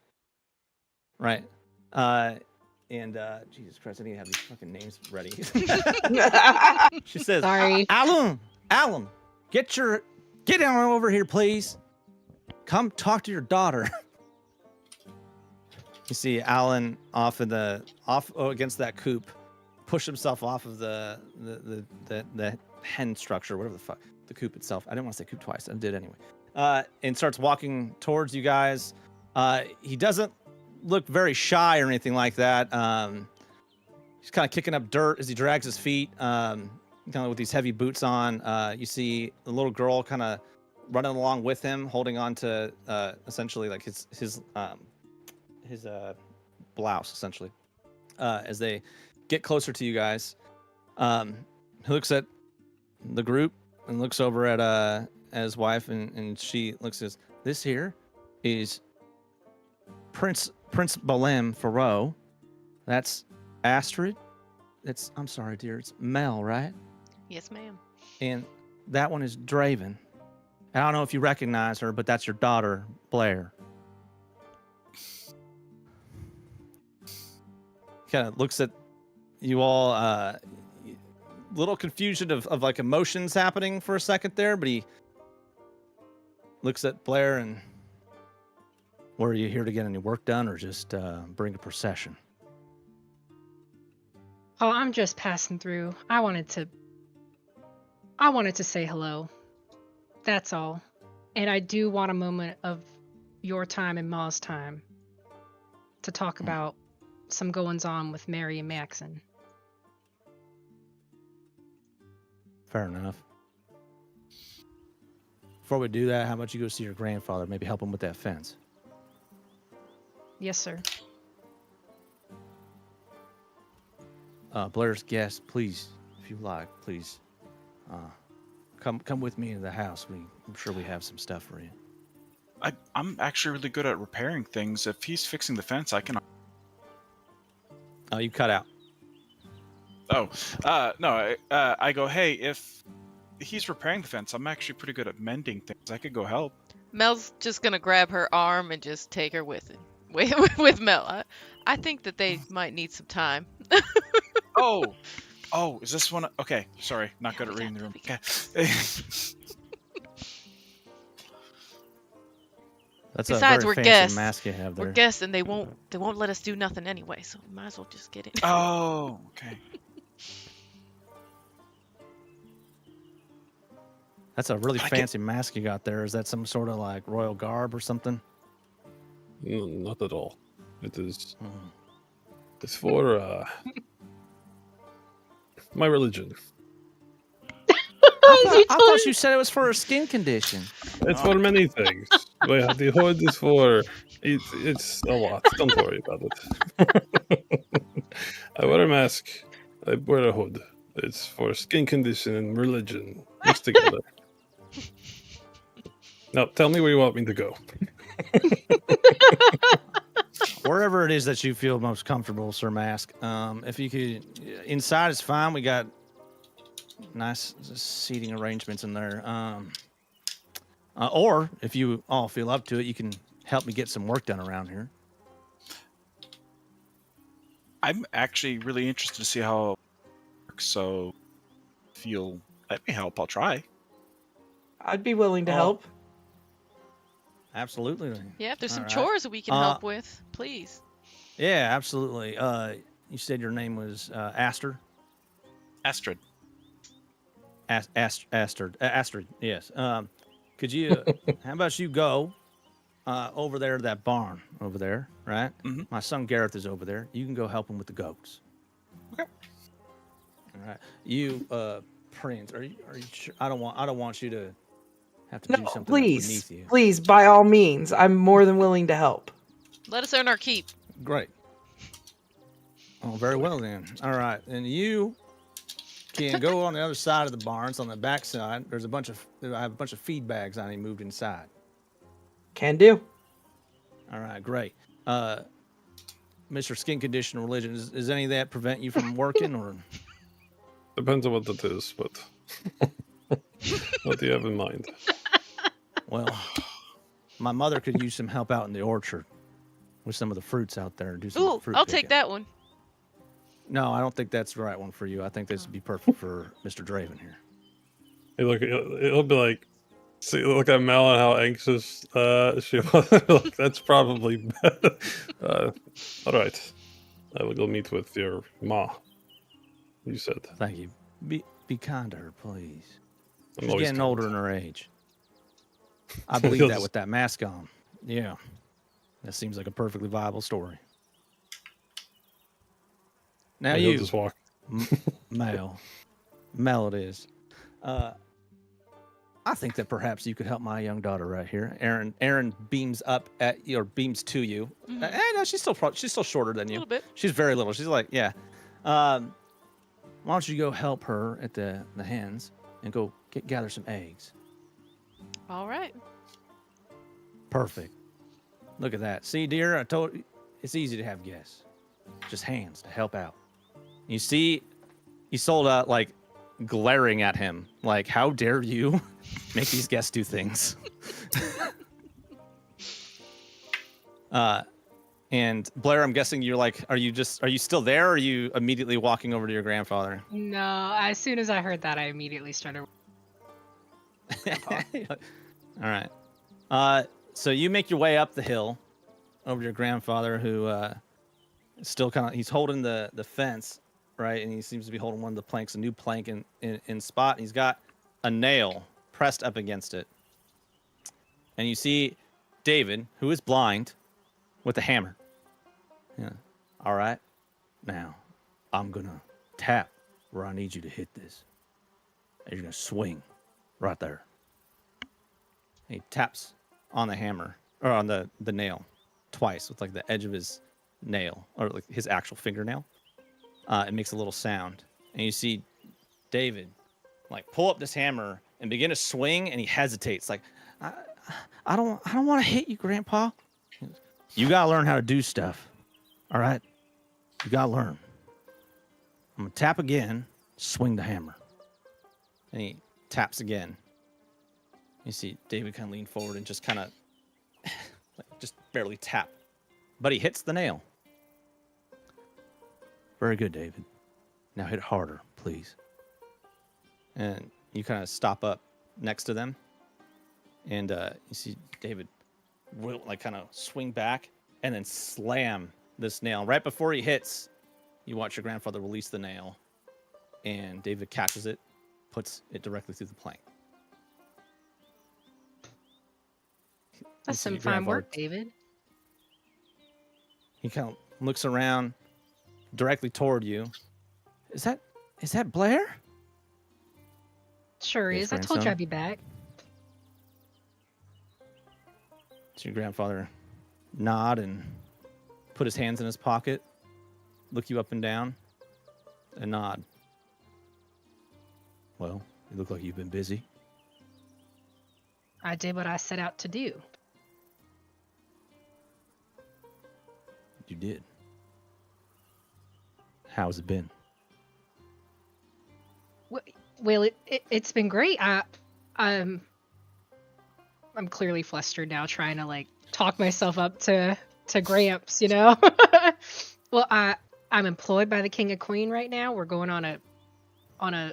Right. And Jesus Christ, I need to have these fucking names ready. She says, "Sorry, Aelmyr, get down over here, please. Come talk to your daughter." You see Alan off against that coop, push himself off of the hen structure, whatever the fuck, the coop itself. I didn't want to say coop twice. I did anyway. And starts walking towards you guys. He doesn't look very shy or anything like that. He's kind of kicking up dirt as he drags his feet, kind of with these heavy boots on. You see the little girl kind of running along with him, holding on to essentially like his blouse, essentially. As they get closer to you guys, he looks at the group and looks over at his wife, and she looks at this here is Prince Bolem Faro. That's Astrid. I'm sorry, dear. It's Mel, right? Yes, ma'am. And that one is Draven. I don't know if you recognize her, but that's your daughter, Blair. Kind of looks at you all, little confusion of like emotions happening for a second there, but he looks at Blair and, were you here to get any work done or just bring a procession? Oh, I'm just passing through. I wanted to say hello. That's all. And I do want a moment of your time and Ma's time to talk about some goings-on with Mary and Maxon. Fair enough. before we do that, how about you go see your grandfather? Maybe help him with that fence. Yes, sir. Blair's guest, please, if you like, please, come with me into the house. I'm sure we have some stuff for you. I'm actually really good at repairing things. If he's fixing the fence, I can. Oh, you cut out. Oh, no. I go, hey, if he's repairing the fence, I'm actually pretty good at mending things. I could go help. Mel's just gonna grab her arm and just take her with it. With Mel. I think that they might need some time. Oh, is this one? Okay, sorry, not good at reading the room. Okay. That's Besides, a we're very fancy guests. mask you have there. We're guests, and they won't let us do nothing anyway. So we might as well just get it. Oh, okay. That's a really fancy mask you got there. Is that some sort of like royal garb or something? No, not at all. It is. It's for my religion. I thought you said it was for a skin condition. It's for many things. The hood is for. It's a lot. Don't worry about it. I wear a mask. I wear a hood. It's for skin condition and religion mixed together. Now, tell me where you want me to go. Wherever it is that you feel most comfortable, Sir Mask. If you could, inside is fine. We got nice seating arrangements in there. Or if you all feel up to it, you can help me get some work done around here. I'm actually really interested to see how it works. So, if you'll let me help, I'll try. I'd be willing to help. Absolutely. Yeah, if there's some chores that we can help with, please. Yeah, absolutely. You said your name was Astrid? Astrid. Astrid, yes. Could you, how about you go over there to that barn over there, right? Mm-hmm. My son Gareth is over there. You can go help him with the goats. Okay. All right. You, Prince, are you sure? I don't want you to have to do something that's beneath you. Please, by all means, I'm more than willing to help. Let us earn our keep. Great. Oh, very well then. All right, and you can go on the other side of the barns on the back side. I have a bunch of feed bags I need moved inside. Can do. All right, great. Mr. Skin Condition Religion, is any of that prevent you from working or? Depends on what that is, but what do you have in mind? Well, my mother could use some help out in the orchard with some of the fruits out there. Do some fruit I'll picking. take that one. No, I don't think that's the right one for you. I think this would be perfect for Mr. Draven here. Hey, look, it'll be like, see, look at Mel and how anxious she was. Look, that's probably bad. All right, I will go meet with your ma. You said. Thank you. Be kind to her, please. I'm She's getting older in her age. I believe that with that mask on. Yeah. That seems like a perfectly viable story. Now you, just walk. Mel it is. I think that perhaps you could help my young daughter right here. Erin beams up at you, or beams to you. No, she's still shorter than you. A little bit. She's very little. She's like, yeah. Why don't you go help her at the hens and go gather some eggs? All right. Perfect. Look at that. See, dear, I told you, it's easy to have guests. Just hands to help out. You see, Isolde like glaring at him, like, how dare you make these guests do things? And Blair, I'm guessing you're like, are you still there, or are you immediately walking over to your grandfather? No, as soon as I heard that, I immediately started. All right. So you make your way up the hill over to your grandfather, who is still he's holding the fence, right? And he seems to be holding one of the planks, a new plank in spot. And he's got a nail pressed up against it. And you see David, who is blind, with a hammer. Yeah. All right. Now, I'm going to tap where I need you to hit this. And you're going to swing right there. He taps on the hammer or on the nail twice with like the edge of his nail or like his actual fingernail. It makes a little sound, and you see David like pull up this hammer and begin to swing, and he hesitates like, I don't want to hit you, Grandpa. You gotta learn how to do stuff. All right, you gotta learn. I'm gonna tap again, swing the hammer, and he taps again. You see David kind of lean forward and just kind of like just barely tap, but he hits the nail. Very good, David. Now hit harder, please. And you kind of stop up next to them, and you see David will like kind of swing back and then slam this nail. Right before he hits, you watch your grandfather release the nail, and David catches it, puts it directly through the plank. That's some fine work, David. He kind of looks around directly toward you. Is that Blair? Sure is. I told you I'd be back. So your grandfather nod and put his hands in his pocket, look you up and down, and nod. Well, you look like you've been busy. I did what I set out to do. You did. How's it been? Well, it's been great. I'm clearly flustered now, trying to like talk myself up to Gramps, you know. Well, I'm employed by the King and Queen right now. We're going on a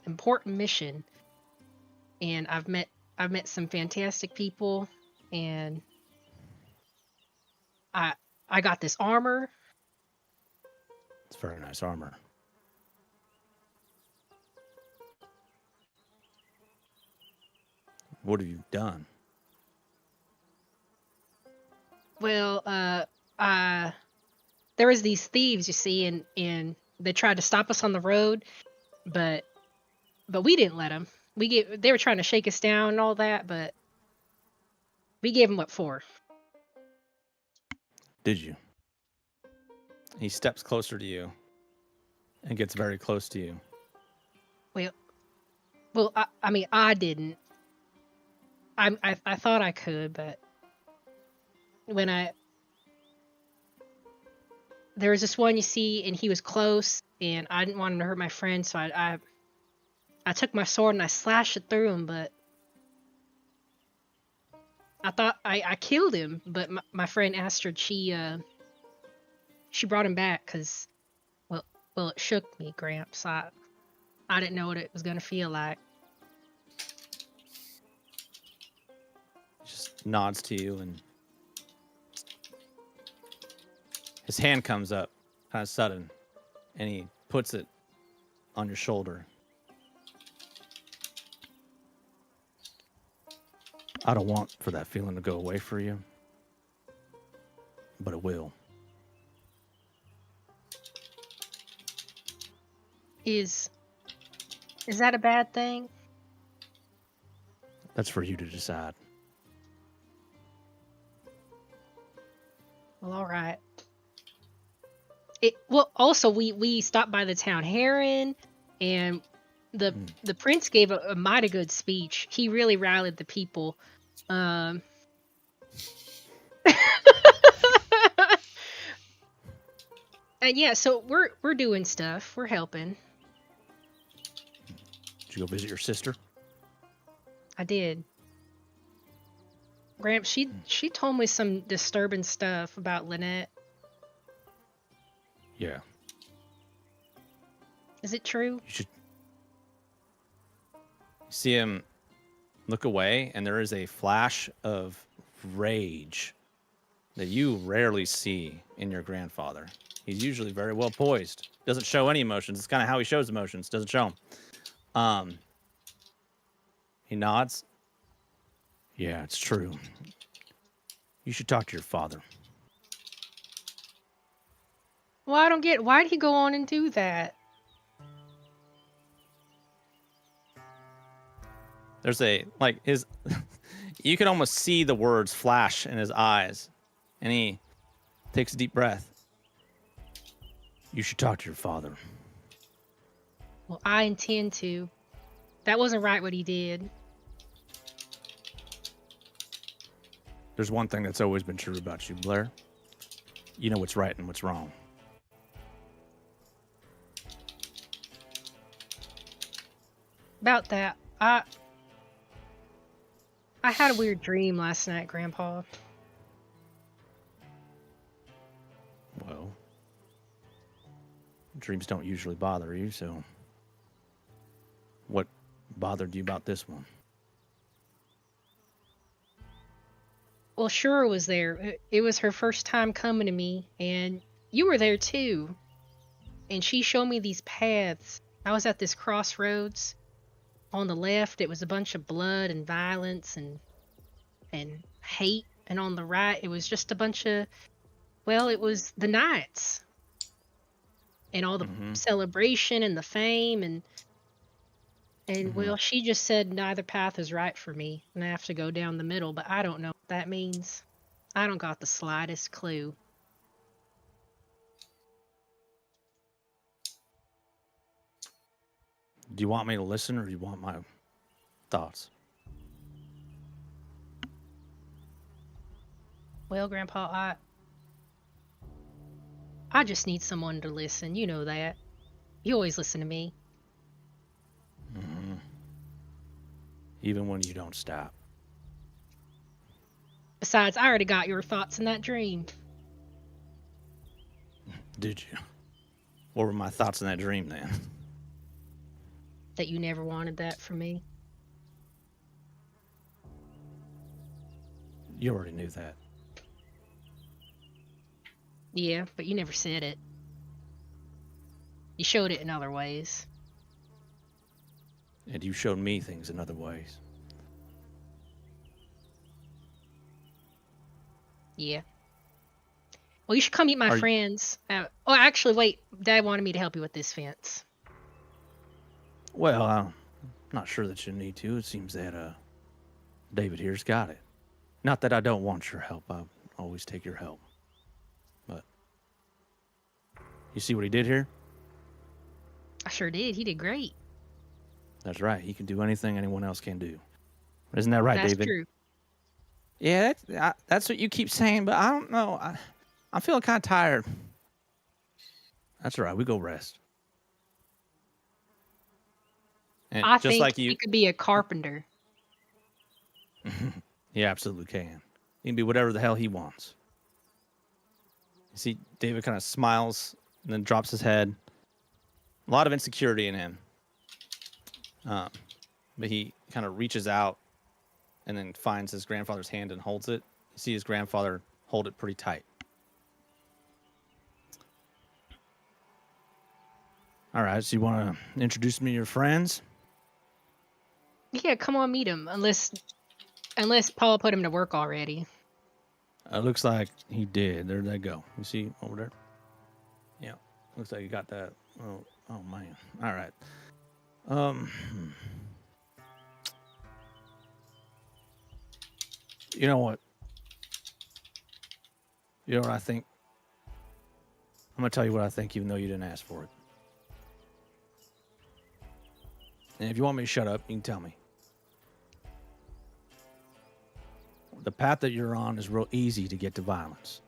important mission, and I've met some fantastic people, and I got this armor. It's very nice armor. What have you done? Well, there was these thieves, you see, and they tried to stop us on the road, but we didn't let them. They were trying to shake us down and all that, but we gave them what for. Did you? He steps closer to you and gets very close to you. Well, I mean, I didn't. I thought I could, but when there was this one, you see, and he was close, and I didn't want him to hurt my friend, so I took my sword and I slashed it through him, but I thought I killed him, but my friend Astrid, she brought him back because, well, it shook me, Gramps. I didn't know what it was gonna feel like. Just nods to you, and his hand comes up, kind of sudden, and he puts it on your shoulder. I don't want for that feeling to go away for you, but it will. Is that a bad thing? That's for you to decide. Well, all right. Well, also we stopped by the town Heron, and the prince gave a mighty good speech. He really rallied the people. And yeah, so we're doing stuff. We're helping. Did you go visit your sister? I did. Gramps, she told me some disturbing stuff about Lynette. Yeah. Is it true? You should see him look away, and there is a flash of rage that you rarely see in your grandfather. He's usually very well poised. Doesn't show any emotions. It's kind of how he shows emotions. Doesn't show them. He nods. Yeah, it's true. You should talk to your father. Well, I don't get why'd he go on and do that? There's a like his You can almost see the words flash in his eyes, and he takes a deep breath. You should talk to your father. Well, I intend to. That wasn't right what he did. There's one thing that's always been true about you, Blair. You know what's right and what's wrong. About that, I had a weird dream last night, Grandpa. Well, dreams don't usually bother you, so what bothered you about this one? Well, Shura was there. It was her first time coming to me, and you were there too. And she showed me these paths. I was at this crossroads. On the left, it was a bunch of blood and violence and hate. And on the right, it was just a bunch of, well, it was the knights. And all the celebration and the fame. And well, she just said neither path is right for me. And I have to go down the middle, but I don't know what that means. I don't got the slightest clue. Do you want me to listen, or do you want my thoughts? Well, Grandpa, I just need someone to listen. You know that. You always listen to me. Mm-hmm. Even when you don't stop. Besides, I already got your thoughts in that dream. Did you? What were my thoughts in that dream, then? That you never wanted that for me. You already knew that. Yeah, but you never said it. You showed it in other ways. And you showed me things in other ways. Yeah. Well, you should come meet my friends. Actually, wait. Dad wanted me to help you with this fence. Well, I'm not sure that you need to. It seems that David here's got it. Not that I don't want your help. I always take your help. But you see what he did here? I sure did. He did great. That's right. He can do anything anyone else can do. Isn't that right, That's David? true. Yeah, that's what you keep saying, but I don't know. I'm feeling kind of tired. That's all right. We go rest. And I just think like he could be a carpenter. He absolutely can. He can be whatever the hell he wants. You see, David kind of smiles and then drops his head. A lot of insecurity in him. But he kind of reaches out and then finds his grandfather's hand and holds it. You see his grandfather hold it pretty tight. All right, so you want to introduce me to your friends? Yeah, come on, meet him. Unless Paul put him to work already. It looks like he did. There they go. You see over there? Yeah. Looks like you got that. Oh man. All right. You know what? You know what I think? I'm going to tell you what I think, even though you didn't ask for it. And if you want me to shut up, you can tell me. The path that you're on is real easy to get to violence.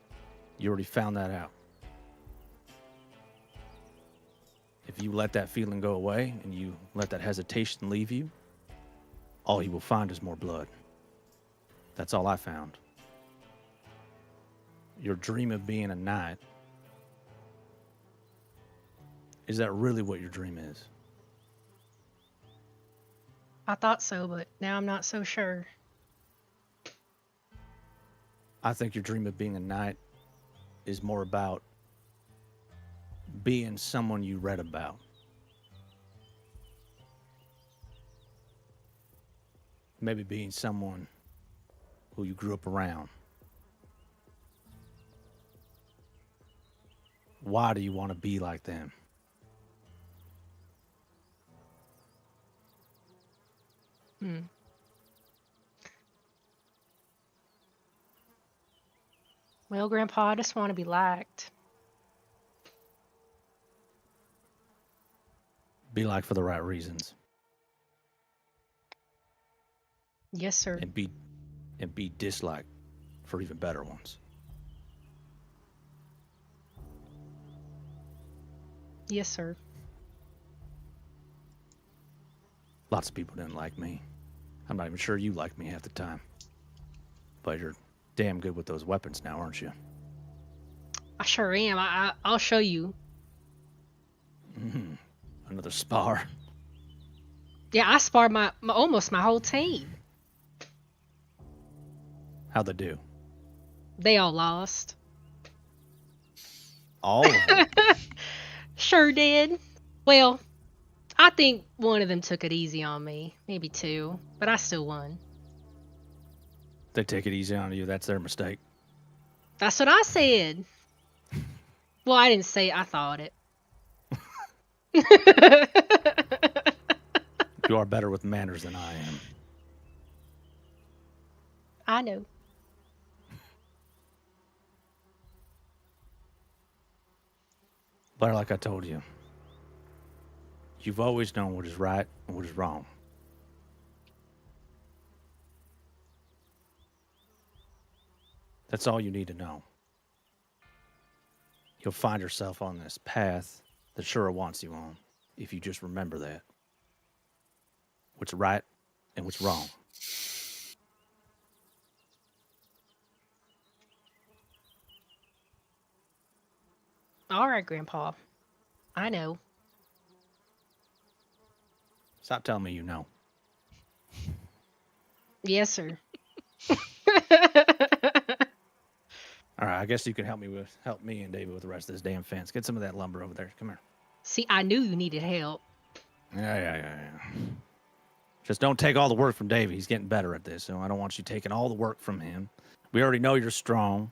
You already found that out. If you let that feeling go away and you let that hesitation leave you, all you will find is more blood. That's all I found. Your dream of being a knight, is that really what your dream is? I thought so, but now I'm not so sure. I think your dream of being a knight is more about being someone you read about. Maybe being someone who you grew up around. Why do you want to be like them? Well, Grandpa, I just want to be liked. Be liked for the right reasons. Yes, sir. And be disliked for even better ones. Yes, sir. Lots of people didn't like me. I'm not even sure you like me half the time. But you're damn good with those weapons now, aren't you? I sure am. I'll show you. Another spar. Yeah, I sparred almost my whole team. How'd they do? They all lost. All of them? Sure did. Well, I think one of them took it easy on me. Maybe two. But I still won. They take it easy on you. That's their mistake. That's what I said. Well, I didn't say it. I thought it. You are better with manners than I am. I know. But like I told you, you've always known what is right and what is wrong. That's all you need to know. You'll find yourself on this path that Shura wants you on if you just remember that. What's right and what's wrong. All right, Grandpa. I know. Stop telling me you know. Yes, sir. All right, I guess you can help me and David with the rest of this damn fence. Get some of that lumber over there. Come here. See, I knew you needed help. Yeah. Just don't take all the work from David. He's getting better at this, so I don't want you taking all the work from him. We already know you're strong.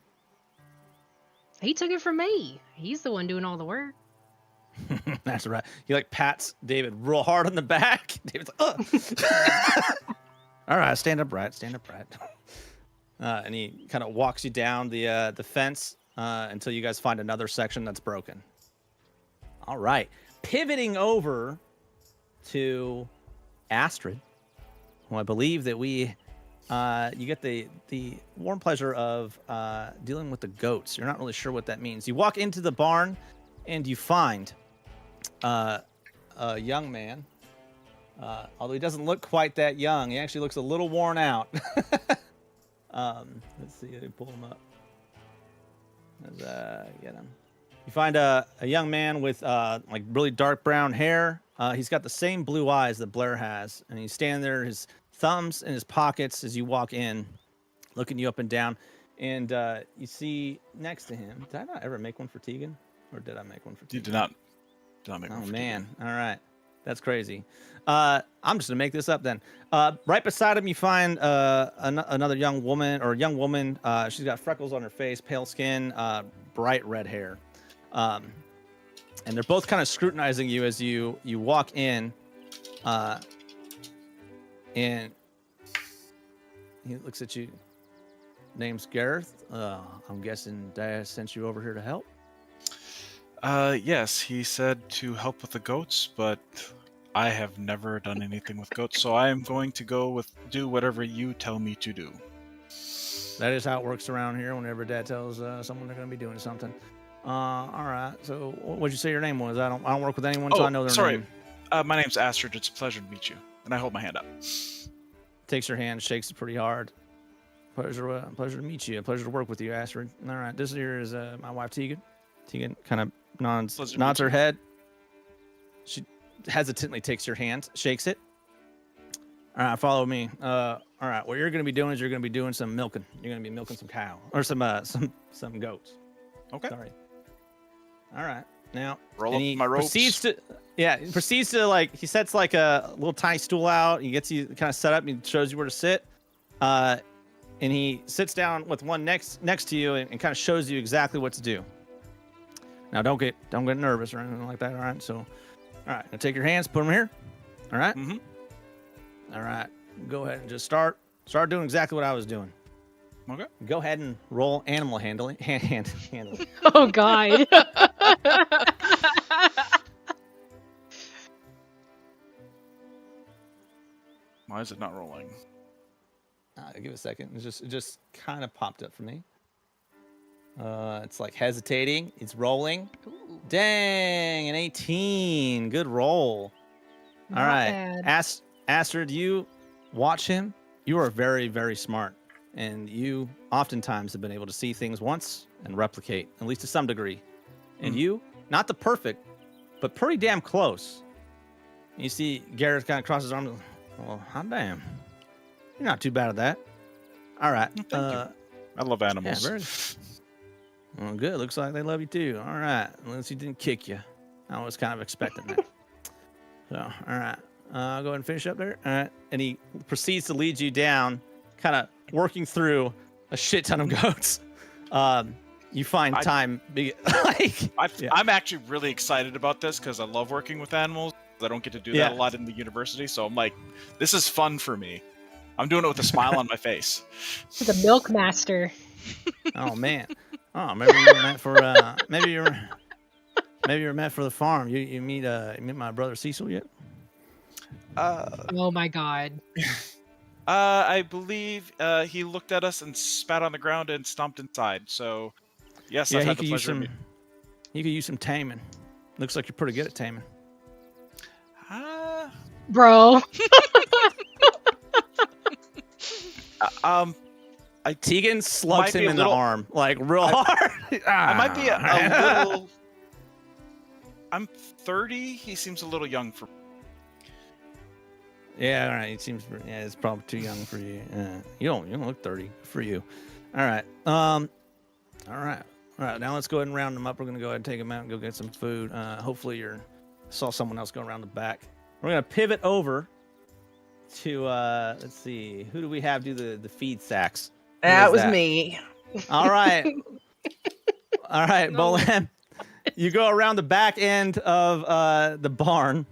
He took it from me. He's the one doing all the work. That's right. He pats David real hard on the back. David's like, ugh. All right, stand upright. And he kind of walks you down the fence until you guys find another section that's broken. All right. Pivoting over to Astrid, who I believe that you get the warm pleasure of dealing with the goats. You're not really sure what that means. You walk into the barn and you find a young man. Although he doesn't look quite that young. He actually looks a little worn out. Let's see, let me pull him up. Get him. You find a young man with really dark brown hair. He's got the same blue eyes that Blair has, and he's standing there, his thumbs in his pockets as you walk in, looking you up and down. And you see next to him. Did I not ever make one for Tegan, or did I make one for Tegan? You did not make one. Oh for man! Tegan. All right. That's crazy. I'm just gonna make this up then. Right beside him, you find another young woman. She's got freckles on her face, pale skin, bright red hair, and they're both kind of scrutinizing you as you walk in. And he looks at you. Name's Gareth. I'm guessing Dad sent you over here to help. Yes, he said to help with the goats, but I have never done anything with goats, so I am going to do whatever you tell me to do. That is how it works around here. Whenever Dad tells someone they're going to be doing something. All right. So, what'd you say your name was? I don't work with anyone, so I know their name. My name's Astrid. It's a pleasure to meet you. And I hold my hand up. Takes your hand, shakes it pretty hard. Pleasure to meet you. Pleasure to work with you, Astrid. All right. This here is my wife, Tegan. Tegan kind of nods her head. She hesitantly takes your hand, shakes it. All right, follow me. All right, what you're going to be doing is you're going to be doing some milking. You're going to be milking some cow or some goats. Okay. Sorry. All right. Now, roll up my ropes. Proceeds to he sets like a little tiny stool out. He gets you kind of set up and shows you where to sit. And he sits down with one next to you and kind of shows you exactly what to do. Now, don't get nervous or anything like that. All right. So, all right. Now take your hands, put them here. All right. Mm-hmm. All right. Go ahead and just start doing exactly what I was doing. Okay. Go ahead and roll animal handling. Handling. Oh God. Why is it not rolling? Give it a second. It just kind of popped up for me. It's like hesitating. It's rolling. Ooh. Dang, an 18. Good roll. All Not right. bad. Astrid, you watch him. You are very, very smart. And you oftentimes have been able to see things once and replicate, at least to some degree. And you, not the perfect, but pretty damn close. You see Gareth kind of cross his arms. Well, hot damn. You're not too bad at that. All right. Thank you. I love animals. Yeah, very well, good. Looks like they love you too. All right. Unless he didn't kick you. I was kind of expecting that. So, all right. I'll go ahead and finish up there. All right. And he proceeds to lead you down, kind of working through a shit ton of goats. You find time. I'm actually really excited about this because I love working with animals. I don't get to do that a lot in the university. So I'm like, this is fun for me. I'm doing it with a smile on my face. The milk master. Oh man. Oh, maybe you were meant for maybe you're meant for the farm. You meet my brother Cecil yet? Oh my God. I believe he looked at us and spat on the ground and stomped inside. So yes, I've had the pleasure. You could use some taming. Looks like you're pretty good at taming. Bro. Tegan slugs him in the arm, like real hard. I might be a little. I'm 30. He seems a little young for. Yeah, all right. It seems. Yeah, it's probably too young for you. You don't look 30 for you. All right. All right. Now let's go ahead and round them up. We're gonna go ahead and take them out and go get some food. Hopefully saw someone else go around the back. We're gonna pivot over to let's see, who do we have do the feed sacks? That was me. All right. All right, Bolem. You go around the back end of the barn,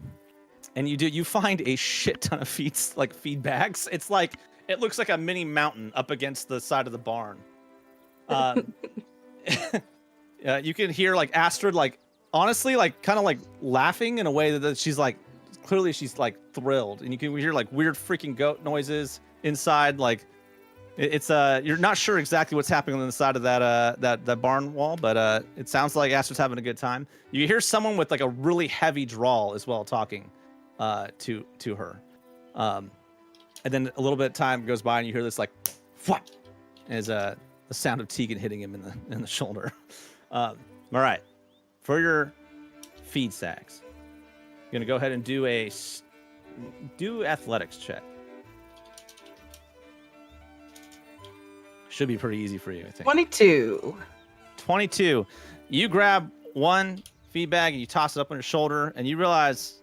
and you find a shit ton of feed bags. It looks like a mini mountain up against the side of the barn. You can hear like Astrid honestly kind of laughing in a way that she's clearly she's thrilled, and you can hear weird freaking goat noises inside. It's you're not sure exactly what's happening on the side of that barn wall, but it sounds like Astrid's having a good time. You hear someone with a really heavy drawl as well talking to her, and then a little bit of time goes by and you hear this "Fwap," as the sound of Tegan hitting him in the shoulder. All right, for your feed sacks, you're gonna go ahead and do athletics check. Should be pretty easy for you, I think. 22. You grab one feed bag and you toss it up on your shoulder, and you realize,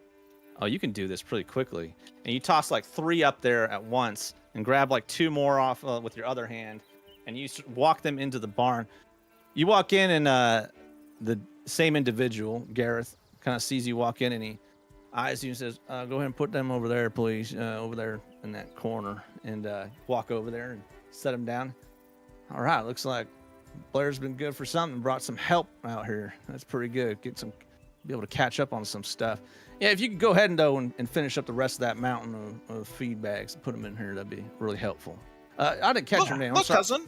oh, you can do this pretty quickly. And you toss 3 up there at once and grab 2 more off with your other hand, and you walk them into the barn. You walk in, and the same individual, Gareth, kind of sees you walk in, and he eyes you and says, go ahead and put them over there, please, over there in that corner, and walk over there and set them down. All right, looks like Blair's been good for something. Brought some help out here. That's pretty good. Be able to catch up on some stuff. Yeah, if you could go ahead and finish up the rest of that mountain of feed bags and put them in here, that'd be really helpful. I didn't catch your name. I'm sorry. Cousin.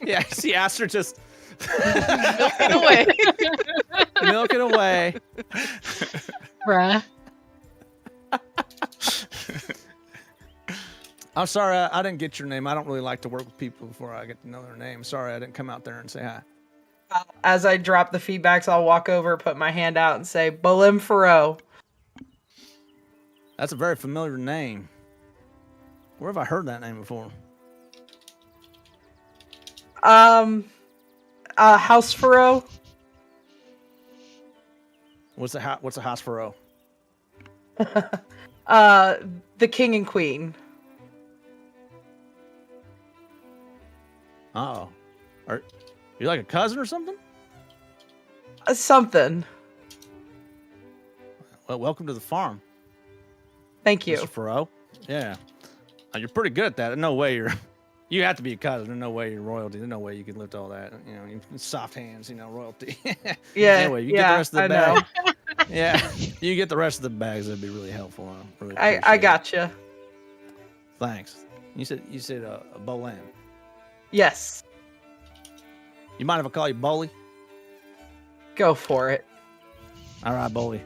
Yeah, I see Astrid just Milking away. Bruh. I'm sorry, I didn't get your name. I don't really like to work with people before I get to know their name. Sorry, I didn't come out there and say hi. As I drop the feedbacks, I'll walk over, put my hand out, and say, Bolem Faro. That's a very familiar name. Where have I heard that name before? House Faro. What's a house Faro? The king and queen. Oh, are you like a cousin or something? Something. Well, welcome to the farm. Thank you. Mr. Faro. Yeah. You're pretty good at that. No way you're You have to be a cousin. There's no way you're royalty. There's no way you can lift all that. You know, soft hands. You know, royalty. Yeah. Anyway, you get the rest of the I bag. know. Yeah, you get the rest of the bags. That'd be really helpful. Really I gotcha. It. Thanks. You said a Bolan. Yes. You mind if I call you Bolly? Go for it. All right, Bolly.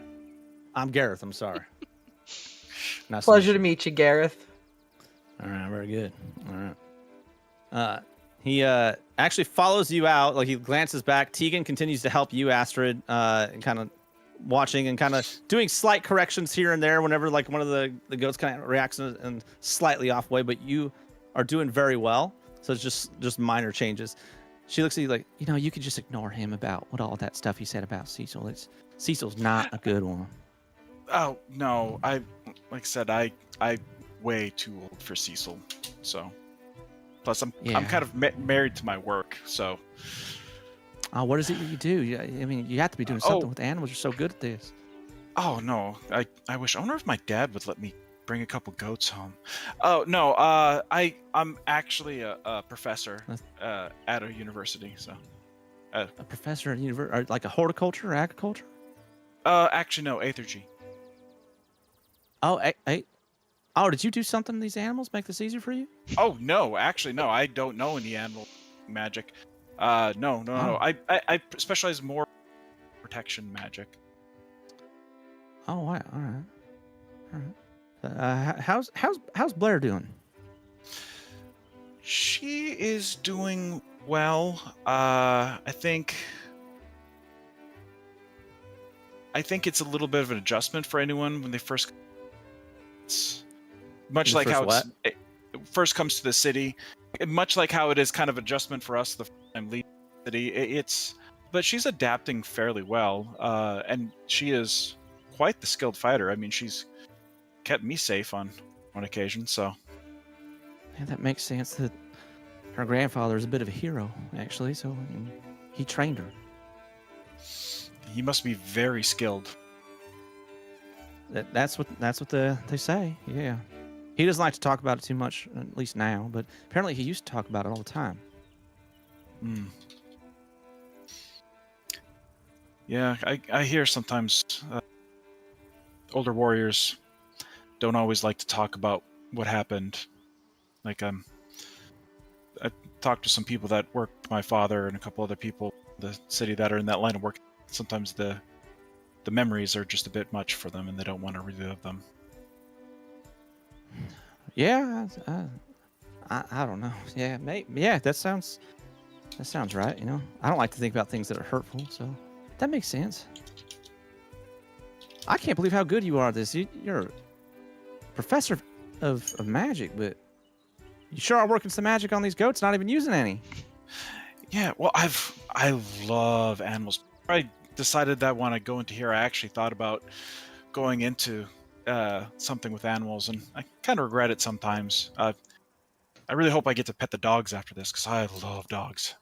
I'm Gareth. I'm sorry. Nice Pleasure to meet you, Gareth. All right, very good. All right. He actually follows you out. Like he glances back. Tegan continues to help you, Astrid, and kind of watching and kind of doing slight corrections here and there whenever like one of the goats kind of reacts in slightly off way. But you are doing very well. So it's just minor changes. She looks at you like, you know, you could just ignore him about what all that stuff he said about Cecil. Cecil's not a good one. Oh no, like I said, I way too old for Cecil. So, plus I'm kind of married to my work. So, what is it you do? I mean, you have to be doing something with animals. You're so good at this. Oh no, I wonder if my dad would let me bring a couple goats home. Oh no, I'm actually a professor at a university. So, a professor at university, like a horticulture or agriculture? Actually no, aethergy. Oh, did you do something to these animals? Make this easier for you? Oh no, actually no, I don't know any animal magic. No. I specialize more in protection magic. Oh, wow. All right. How's Blair doing? She is doing well. I think it's a little bit of an adjustment for anyone when they first. It's much like how it first comes to the city. Much like how it is kind of adjustment for us the first time leaving the city. But she's adapting fairly well, and she is quite the skilled fighter. I mean, she's kept me safe on occasion. So. Yeah, that makes sense. That her grandfather is a bit of a hero, actually. So he trained her. He must be very skilled. That's what they say. Yeah. He doesn't like to talk about it too much, at least now. But apparently, he used to talk about it all the time. Hmm. Yeah, I hear sometimes older warriors don't always like to talk about what happened. Like I talked to some people that work with my father and a couple other people in the city that are in that line of work. Sometimes the memories are just a bit much for them and they don't want to relive them. Yeah, I don't know. Yeah, that sounds right. You know, I don't like to think about things that are hurtful, so that makes sense. I can't believe how good you are at this. You're a professor of magic, but you sure are working some magic on these goats, not even using any. Yeah, well, I love animals. I decided that when I go into here, I actually thought about going into something with animals, and I kind of regret it sometimes. I really hope I get to pet the dogs after this, because I love dogs.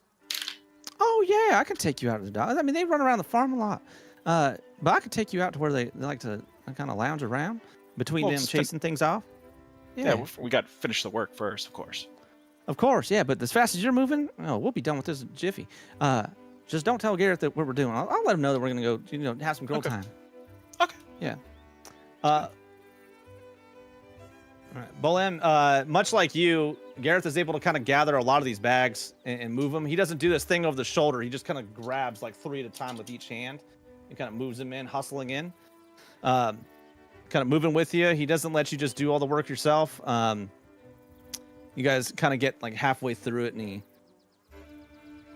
Oh, yeah, I can take you out to the dogs. I mean, they run around the farm a lot. But I could take you out to where they like to kind of lounge around between them chasing things off. Yeah, we got to finish the work first, of course. Of course, yeah, but as fast as you're moving, we'll be done with this in a jiffy. Just don't tell Gareth what we're doing. I'll let him know that we're going to go, have some girl time. Okay. Yeah. All right. Bolan, much like you, Gareth is able to kind of gather a lot of these bags and move them. He doesn't do this thing over the shoulder. He just kind of grabs like 3 at a time with each hand and kind of moves them in, hustling in. Kind of moving with you. He doesn't let you just do all the work yourself. You guys kind of get like halfway through it, and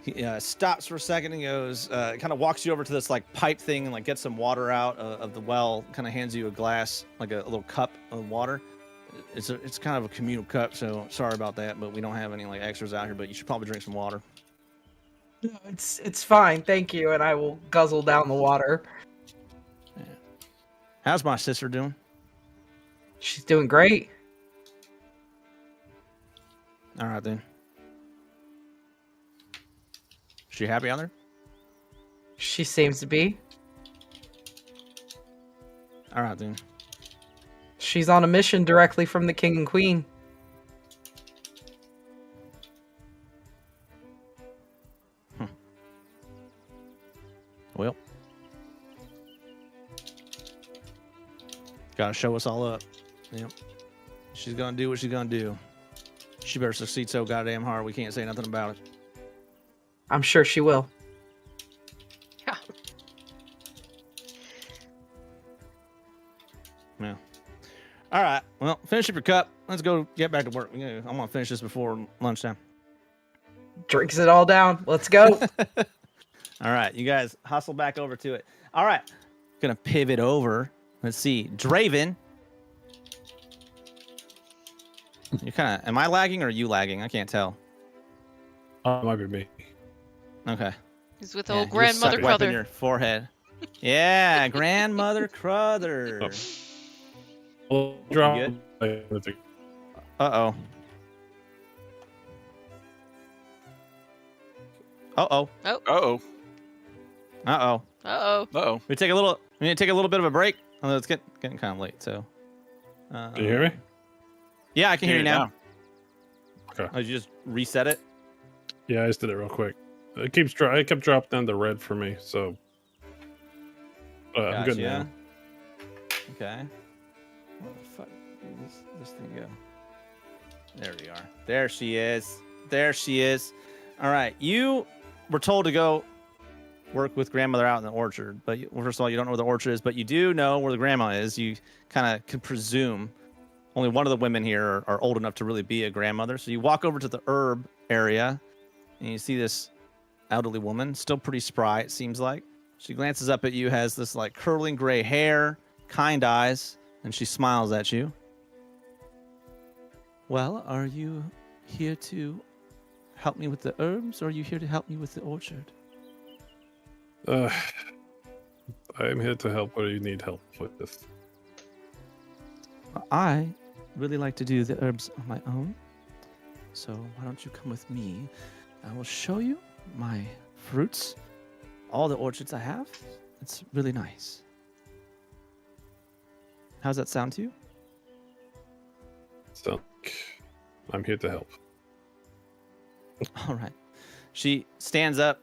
he stops for a second and goes, kind of walks you over to this like pipe thing and like gets some water out of the well, kind of hands you a glass, like a little cup of water. It's kind of a communal cup, so sorry about that, but we don't have any like extras out here, but you should probably drink some water. No, it's fine, thank you, and I will guzzle down the water. Yeah. How's my sister doing? She's doing great. All right, then. Is she happy out there? She seems to be. All right, then. She's on a mission directly from the king and queen. Gotta show us all up. Yep. She's gonna do what she's gonna do. She better succeed so goddamn hard we can't say nothing about it. I'm sure she will. Yeah. Yeah. All right. Well, finish up your cup. Let's go get back to work. I'm gonna finish this before lunchtime. Drinks it all down. Let's go. All right, you guys hustle back over to it. All right, gonna pivot over. Let's see, Draven. You kind of, am I lagging or are you lagging? I can't tell. It might be me. Okay. He's with Yeah, old you grandmother suck wiping Cruther. your forehead. Yeah, grandmother Cruther. Well, drop. good? Uh-oh. Uh-oh. Uh-oh. Uh-oh. Uh-oh. Uh-oh. We need to take a little bit of a break. Although it's getting kind of late, so. Can you hear me? Yeah, I can hear you now. Okay. Oh, did you just reset it? Yeah, I just did it real quick. It kept dropping down to red for me, so I'm good now. Okay. Where the fuck did this thing go? There we are. There she is. There she is. All right. You were told to go work with grandmother out in the orchard, but first of all, you don't know where the orchard is, but you do know where the grandma is. You kind of can presume only one of the women here are old enough to really be a grandmother. So you walk over to the herb area, and you see this elderly woman, still pretty spry, it seems like. She glances up at you, has this like curling gray hair, kind eyes, and she smiles at you. Well, are you here to help me with the herbs, or are you here to help me with the orchard? I'm here to help where you need help with this. I really like to do the herbs on my own. So why don't you come with me? I will show you my fruits, all the orchards I have. It's really nice. How's that sound to you? So I'm here to help. All right. She stands up,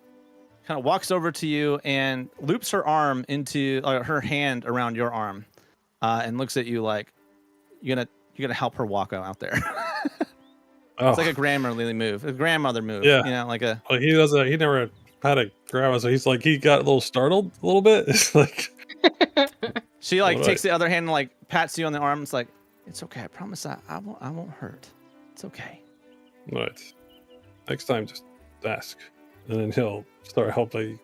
kind of walks over to you, and loops her arm into her hand around your arm, and looks at you like you're gonna help her walk out there. It's like a grandmotherly move, a grandmother move. Yeah. You know, like a. Well, he never had a grandma, so he's like he got a little startled a little bit. It's like She like takes the other hand and like pats you on the arm. It's like, it's okay. I promise I won't hurt. It's okay. Right. Next time, just ask, and then he'll start helping.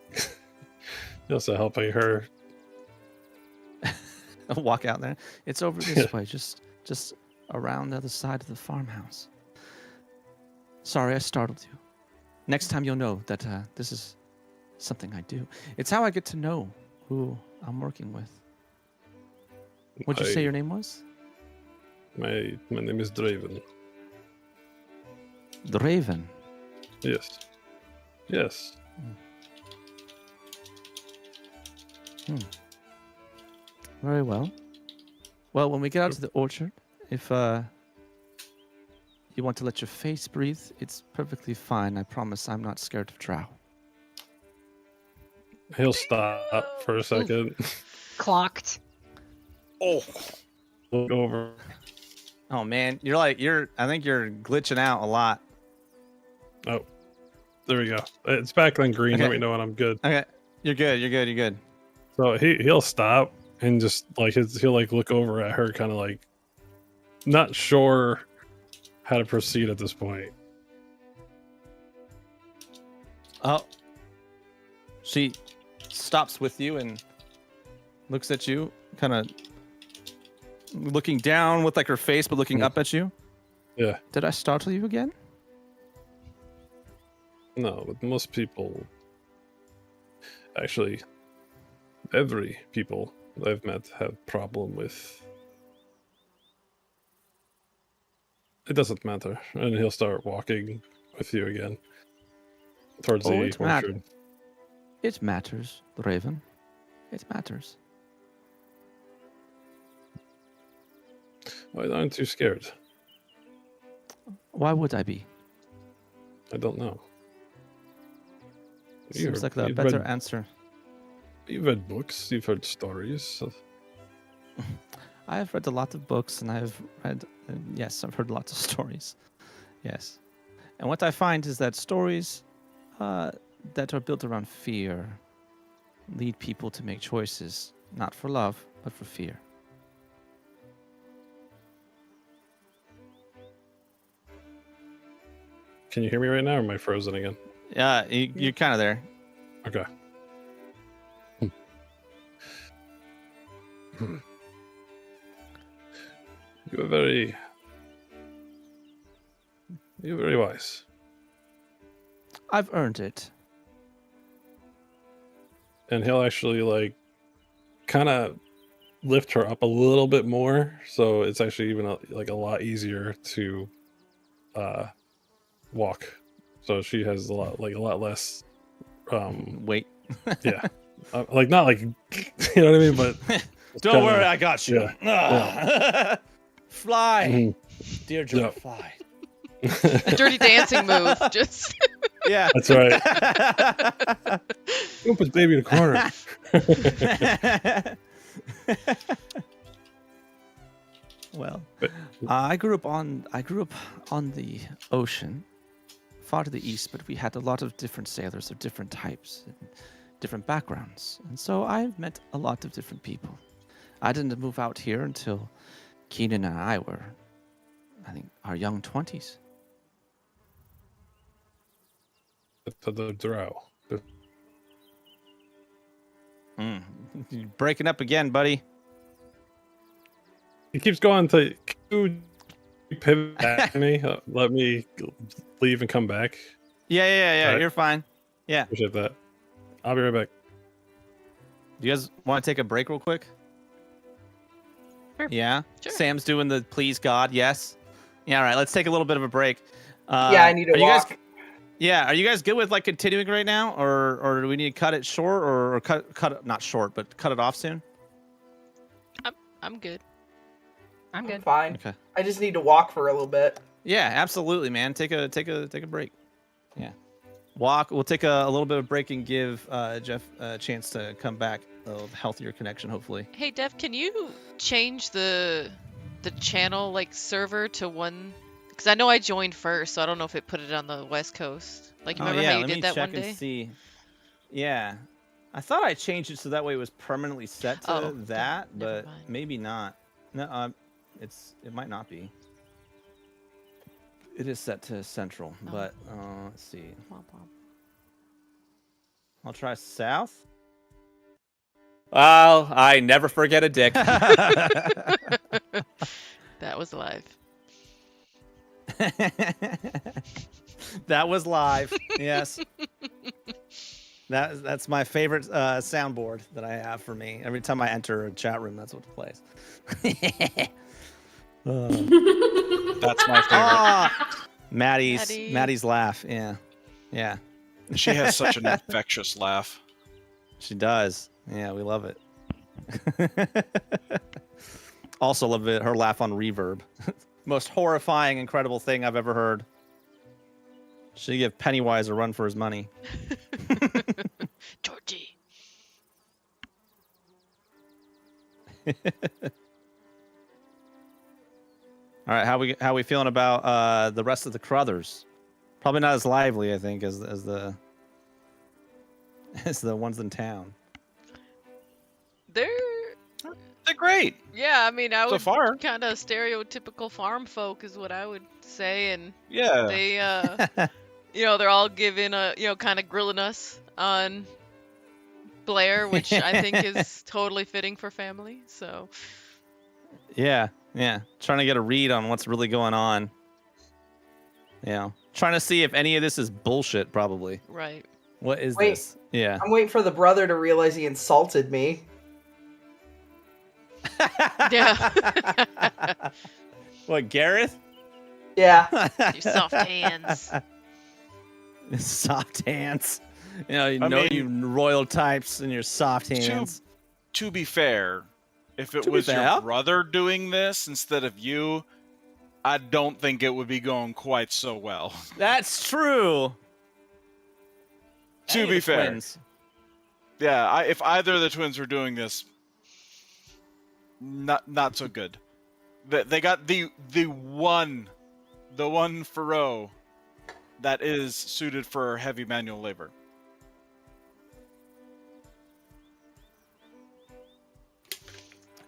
He'll start helping her. I'll walk out there. It's over this way, just around the other side of the farmhouse. Sorry, I startled you. Next time you'll know that this is something I do. It's how I get to know who I'm working with. What'd you say your name was? My name is Draven. Draven. Yes. Yes. Very well. Well, when we get out to the orchard, if you want to let your face breathe, it's perfectly fine. I promise I'm not scared of drow. He'll stop for a second. Clocked. Oh. Look over. Oh man, I think you're glitching out a lot. Oh, there we go. It's back on green. Okay. Let me know when I'm good. Okay. You're good. So he'll stop and just like he'll like look over at her, kind of like not sure how to proceed at this point. Oh. She stops with you and looks at you, kind of looking down with like her face, but looking up at you. Yeah. Did I startle you again? No, but most people, actually, every people I've met have problem with. It doesn't matter, and he'll start walking with you again towards the orchard. It matters, Raven. It matters. Why aren't you scared? Why would I be? I don't know. Seems like the better answer. You've read books, you've heard stories. I've read a lot of books, and I've read, yes, I've heard lots of stories. Yes. And what I find is that stories that are built around fear lead people to make choices, not for love, but for fear. Can you hear me right now, or am I frozen again? Yeah, you're kind of there. Okay. You're very wise. I've earned it. And he'll actually like kind of lift her up a little bit more, so it's actually even a lot easier to walk. So she has a lot less Wait. yeah. Like not like you know what I mean, but Don't worry, I got you. Yeah. Fly, Deirdre, Yeah. fly. A dirty dancing move. Just Yeah, That's right. Don't put baby in a corner. Well, But- I grew up on the ocean, far to the east, but we had a lot of different sailors of different types, and different backgrounds, and so I've met a lot of different people. I didn't move out here until Keenan and I were, I think, our young 20s. To the drow. You're breaking up again, buddy. He keeps going to pivot back to me. Let me leave and come back. Yeah. Alright. You're fine. Yeah. Appreciate that. I'll be right back. Do you guys want to take a break real quick? Sure. Yeah. Sure. Sam's doing the please God. Yes. Yeah. All right. Let's take a little bit of a break. Yeah, I need to are you walk. guys, yeah. Are you guys good with like continuing right now, or do we need to cut it short, or cut it not short, but cut it off soon? I'm good. I'm I'm good. fine. Okay. I just need to walk for a little bit. Yeah. Absolutely, man. Take a break. Yeah. Walk. We'll take a little bit of break and give Jeff a chance to come back. A healthier connection, hopefully. Hey Dev, can you change the channel like server to one? Because I know I joined first, so I don't know if it put it on the West Coast. Like, you remember how you let did me that check one day? and see. Yeah, I thought I changed it so that way it was permanently set to Oh, that, never but mind. maybe not. No, it might not be. It is set to central, Oh. but let's see. Womp womp. I'll try south. Well, I never forget a dick. That was live. That was live. Yes. That's my favorite soundboard that I have for me. Every time I enter a chat room, that's what plays. That's my favorite. Maddie's laugh. Yeah. She has such an infectious laugh. She does. Yeah, we love it. Also love her laugh on reverb. Most horrifying, incredible thing I've ever heard. Should give Pennywise a run for his money. Georgie. All right, how we feeling about the rest of the Crothers? Probably not as lively, I think, as the ones in town. They're Great. yeah. I mean, I So would far. kind of stereotypical farm folk is what I would say, and Yeah. they they're all giving kind of grilling us on Blair, which I think is totally fitting for family. So Yeah. Trying to get a read on what's really going on. Yeah. Trying to see if any of this is bullshit, probably. right. What is Wait. this? Yeah. I'm waiting for the brother to realize he insulted me. Yeah. What, Gareth? Yeah. Your soft hands. Soft hands. You mean- you royal types and your soft hands. To be fair, if it To be was fair. your brother doing this instead of you, I don't think it would be going quite so well. That's true. To Any of be the fair. twins. Yeah, if either of the twins were doing this, not so good. They got the one furrow that is suited for heavy manual labor.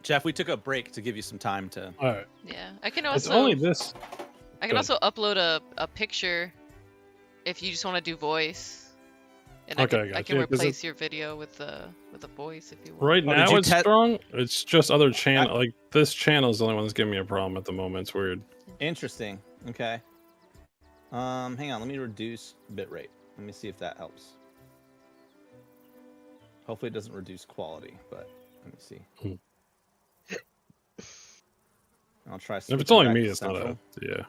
Jeff, we took a break to give you some time to. All right. Yeah, I can It's also. only this. I can also upload a picture if you just want to do voice. And Okay, I can replace your video with a voice if you want. Right now it's te- strong. It's just other channel. Like this channel is the only one that's giving me a problem at the moment. It's weird. Interesting. Okay. Hang on. Let me reduce bitrate. Let me see if that helps. Hopefully, it doesn't reduce quality, but let me see. I'll try. If it's only me, it's not a yeah.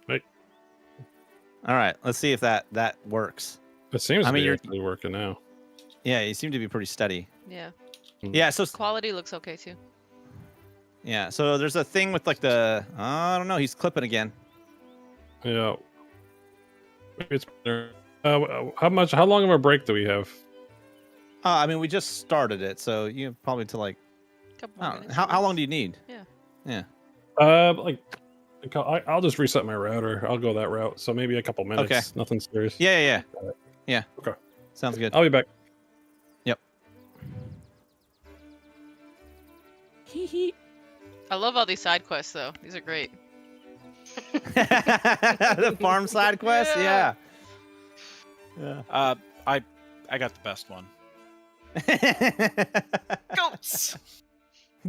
Right. All right. Let's see if that works. It seems to be you're actually working now. Yeah, you seem to be pretty steady. Yeah. Yeah. So Quality looks okay too. yeah. So there's a thing with like the I don't know. He's clipping again. Yeah. Maybe it's better. How long of a break do we have? I mean, we just started it, so you probably to like. Couple I more don't know. minutes. How long do you need? Yeah. Yeah. Like, I'll just reset my router. I'll go that route. So maybe a couple minutes. Okay. Nothing serious. Yeah. Okay. Sounds good. I'll be back. Yep. I love all these side quests though. These are great. The farm side quest. Yeah. Yeah. I got the best one. Goats.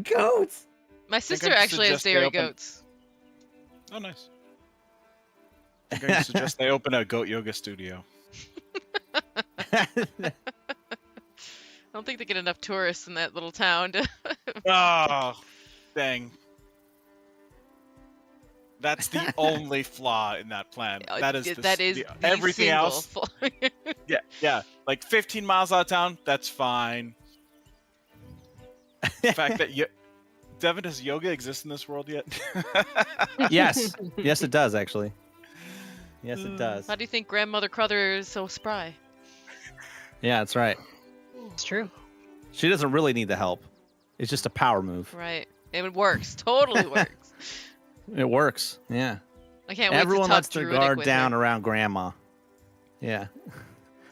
Goats. My sister I'd actually has suggest they dairy open- goats. Oh, nice. I'm going to suggest they open a goat yoga studio. I don't think they get enough tourists in that little town to Oh, dang. That's the only flaw in that plan. That is the everything single else. flaw. Yeah. Like 15 miles out of town, that's fine. The fact that Devin, does yoga exist in this world yet? Yes. Yes, it does actually. Yes, it does. How do you think Grandmother Crother is so spry? Yeah, that's right. It's true. She doesn't really need the help. It's just a power move. Right. It works. Totally works. It works. Yeah. I can't wait Everyone to talk lets their Druidic guard with down her. around Grandma. Yeah.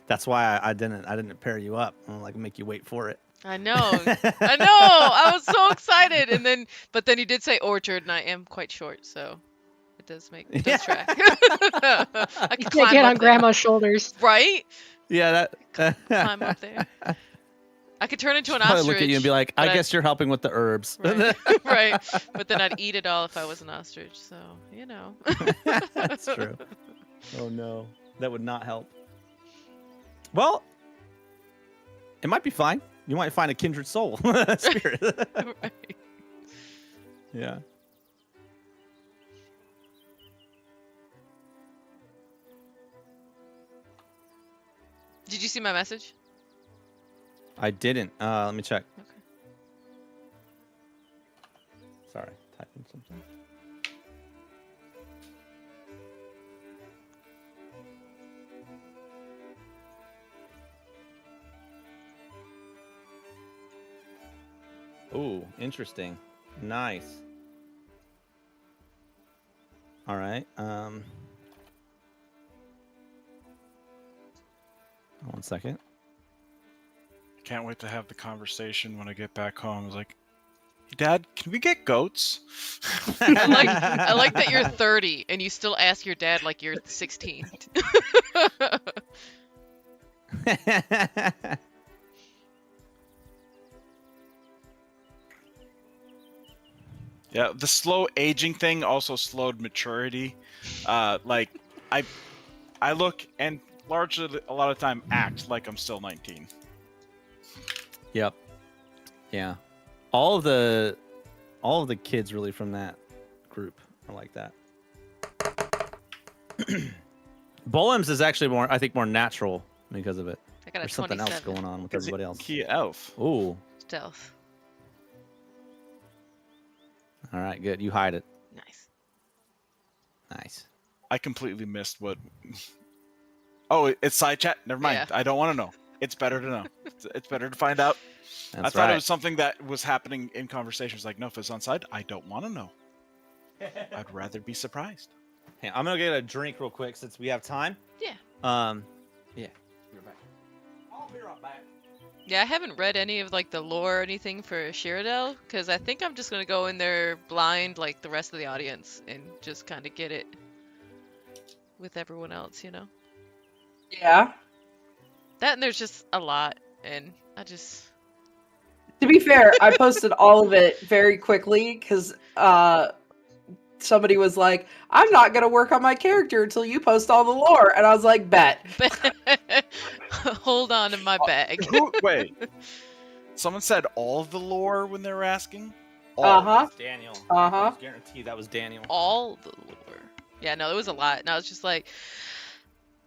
That's why I didn't pair you up. I'm like make you wait for it. I know. I was so excited, but then you did say orchard, and I am quite short, so it does track. I can climb Get up on Grandma's shoulders. there. Right? Yeah, that Climb up there. I could turn into an probably ostrich. look at you and be like, I but guess you're helping with the herbs. Right. Right. But then I'd eat it all if I was an ostrich, so you know. That's true. Oh no, that would not help. Well, it might be fine. You might find a kindred soul spirit. Right. Yeah. Did you see my message? I didn't. Let me check. Okay. Sorry, typing something. Ooh, interesting. Nice. All right. One second. Can't wait to have the conversation when I get back home. I was like, hey, Dad, can we get goats? I like that you're 30 and you still ask your dad like you're 16. Yeah, the slow aging thing also slowed maturity. Like, I look and largely a lot of time act like I'm still 19. Yep. Yeah. All of the kids really from that group are like that. Bolems is actually more, I think, more natural because of it. I got a There's something else 27. going on with everybody else. Key elf. Ooh. Stealth. All right, good. You hide it. Nice. I completely missed what. Oh, it's side chat. Never mind. Yeah. I don't want to know. It's better to know. It's better to find out. That's I thought right. it was something that was happening in conversations. Like, no, if it's on side, I don't want to know. I'd rather be surprised. Hey, I'm gonna get a drink real quick since we have time. Yeah. Yeah. You're back. I'll be right back. Yeah, I haven't read any of like the lore or anything for Cyrodiil because I think I'm just gonna go in there blind like the rest of the audience and just kind of get it with everyone else, you know. Yeah. That and there's just a lot, and I just. To be fair, I posted all of it very quickly because somebody was like, "I'm not gonna work on my character until you post all the lore," and I was like, "Bet." Hold on to my bag. Wait. Someone said all of the lore when they were asking? Uh-huh. Daniel. Uh-huh. I guarantee that was Daniel. All the lore. Yeah, no, it was a lot, and I was just like,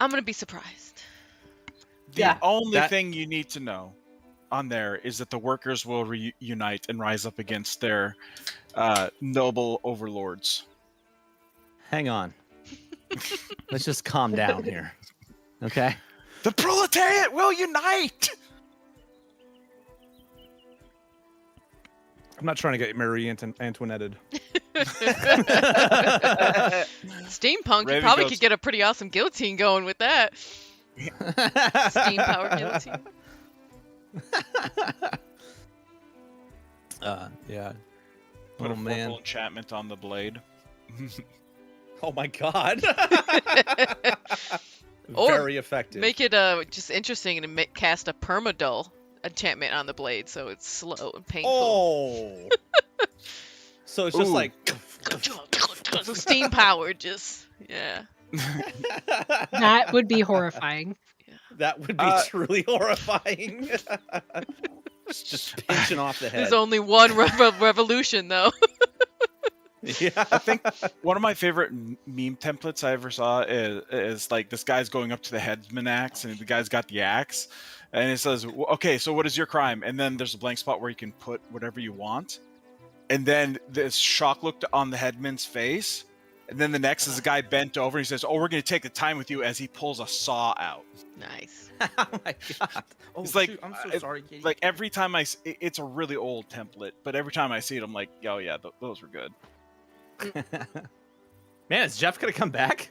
I'm gonna be surprised. The only thing you need to know on there is that the workers will reunite and rise up against their noble overlords. Hang on. Let's just calm down here. Okay? The proletariat will unite! I'm not trying to get Marie Antoinetted. Steampunk, you Raven probably goes- could get a pretty awesome guillotine going with that. Steam power guillotine. Yeah. Put Oh, a man. formal enchantment on the blade. Oh, my God. Or Very effective. Make it just interesting and cast a permadull enchantment on the blade so it's slow and painful. Oh. So it's just Ooh. like. So steam powered, just yeah. That would be horrifying. That would be truly horrifying. just pinching off the head. There's only one revolution though. Yeah. I think one of my favorite meme templates I ever saw is like this guy's going up to the headsman axe and the guy's got the axe and it says, okay, so what is your crime? And then there's a blank spot where you can put whatever you want. And then this shock look on the headman's face. And then the next is a guy bent over and he says, oh, we're going to take the time with you as he pulls a saw out. Nice. Oh my God. Oh, It's like, shoot, I'm so sorry. Katie. Like every time it's a really old template, but every time I see it, I'm like, oh yeah, those were good. Man, is Jeff gonna come back?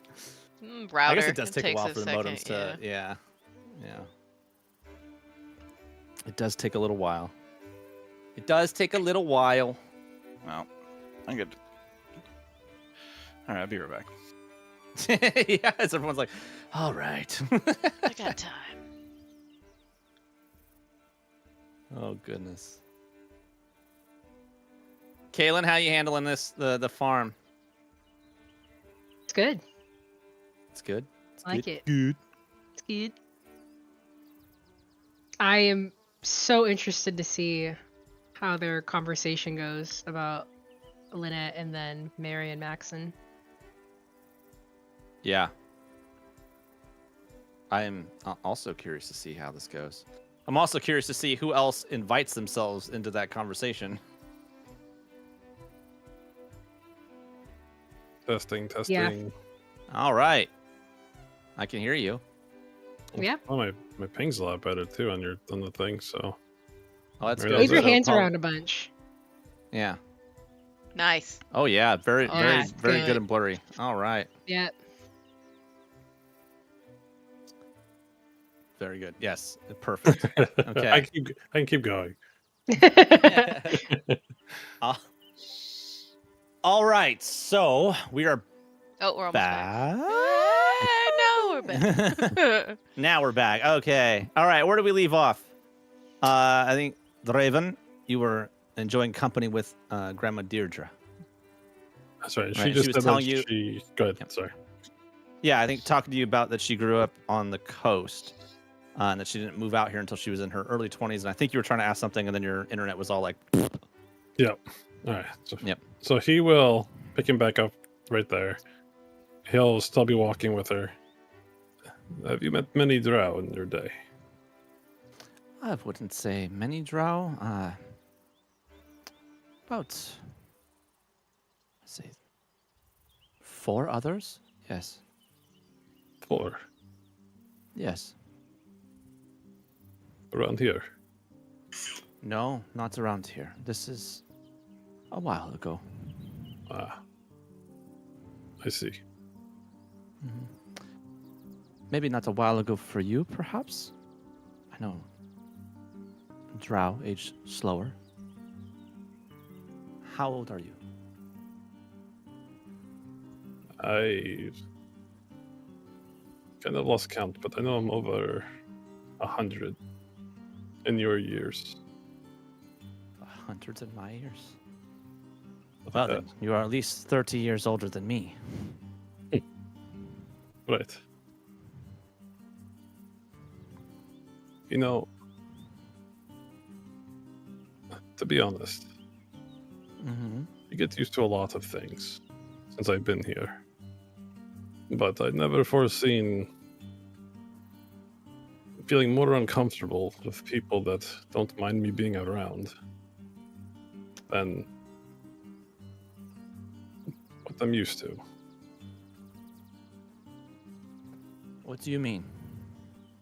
Router. I guess it does take a takes while for the second, modems to. Yeah. It does take a little while. It does take a little while. Well, I'm good. All right, I'll be right back. Yeah, as everyone's like, all right. I got time. Oh goodness. Kaylin, how you handling this? The farm? It's good. It's good. It's I like good. it. Good. It's good. I am so interested to see how their conversation goes about Lynette and then Mary and Maxon. Yeah. I am also curious to see how this goes. I'm also curious to see who else invites themselves into that conversation. Testing. Yeah. All right. I can hear you. Yeah. Oh, my ping's a lot better too on the thing. So Oh, that's Maybe good. Wave your so hands around a bunch. Yeah. Nice. Oh yeah. Very, Oh, very, that's very good good. and blurry. All right. Yeah. Very good. Yes. Perfect. Okay. I can keep going. All right. So we are Oh, we're almost back. back. No, we're back. Now we're back. Okay. All right. Where do we leave off? I think Raven, you were enjoying company with Grandma Deirdre. That's right. Right, She she just was said telling that you- she. Go ahead. Yep. Sorry. Yeah, I think talking to you about that she grew up on the coast and that she didn't move out here until she was in her early 20s. And I think you were trying to ask something and then your internet was all like, Yep. All right. So, Yep. So he will pick him back up right there. He'll still be walking with her. Have you met many drow in your day? I wouldn't say many drow. About, let's see, 4 others? Yes. 4. Yes. Around here? No, not around here. This is a while ago. Ah. I see. Mm-hmm. Maybe not a while ago for you, perhaps? I know. Drow age slower. How old are you? I kind of lost count, but I know I'm over 100 in your years. Hundreds in my years. Well, then, you are at least 30 years older than me. Right. You know, to be honest, you get used to a lot of things since I've been here. But I'd never foreseen feeling more uncomfortable with people that don't mind me being around than what I'm used to. What do you mean?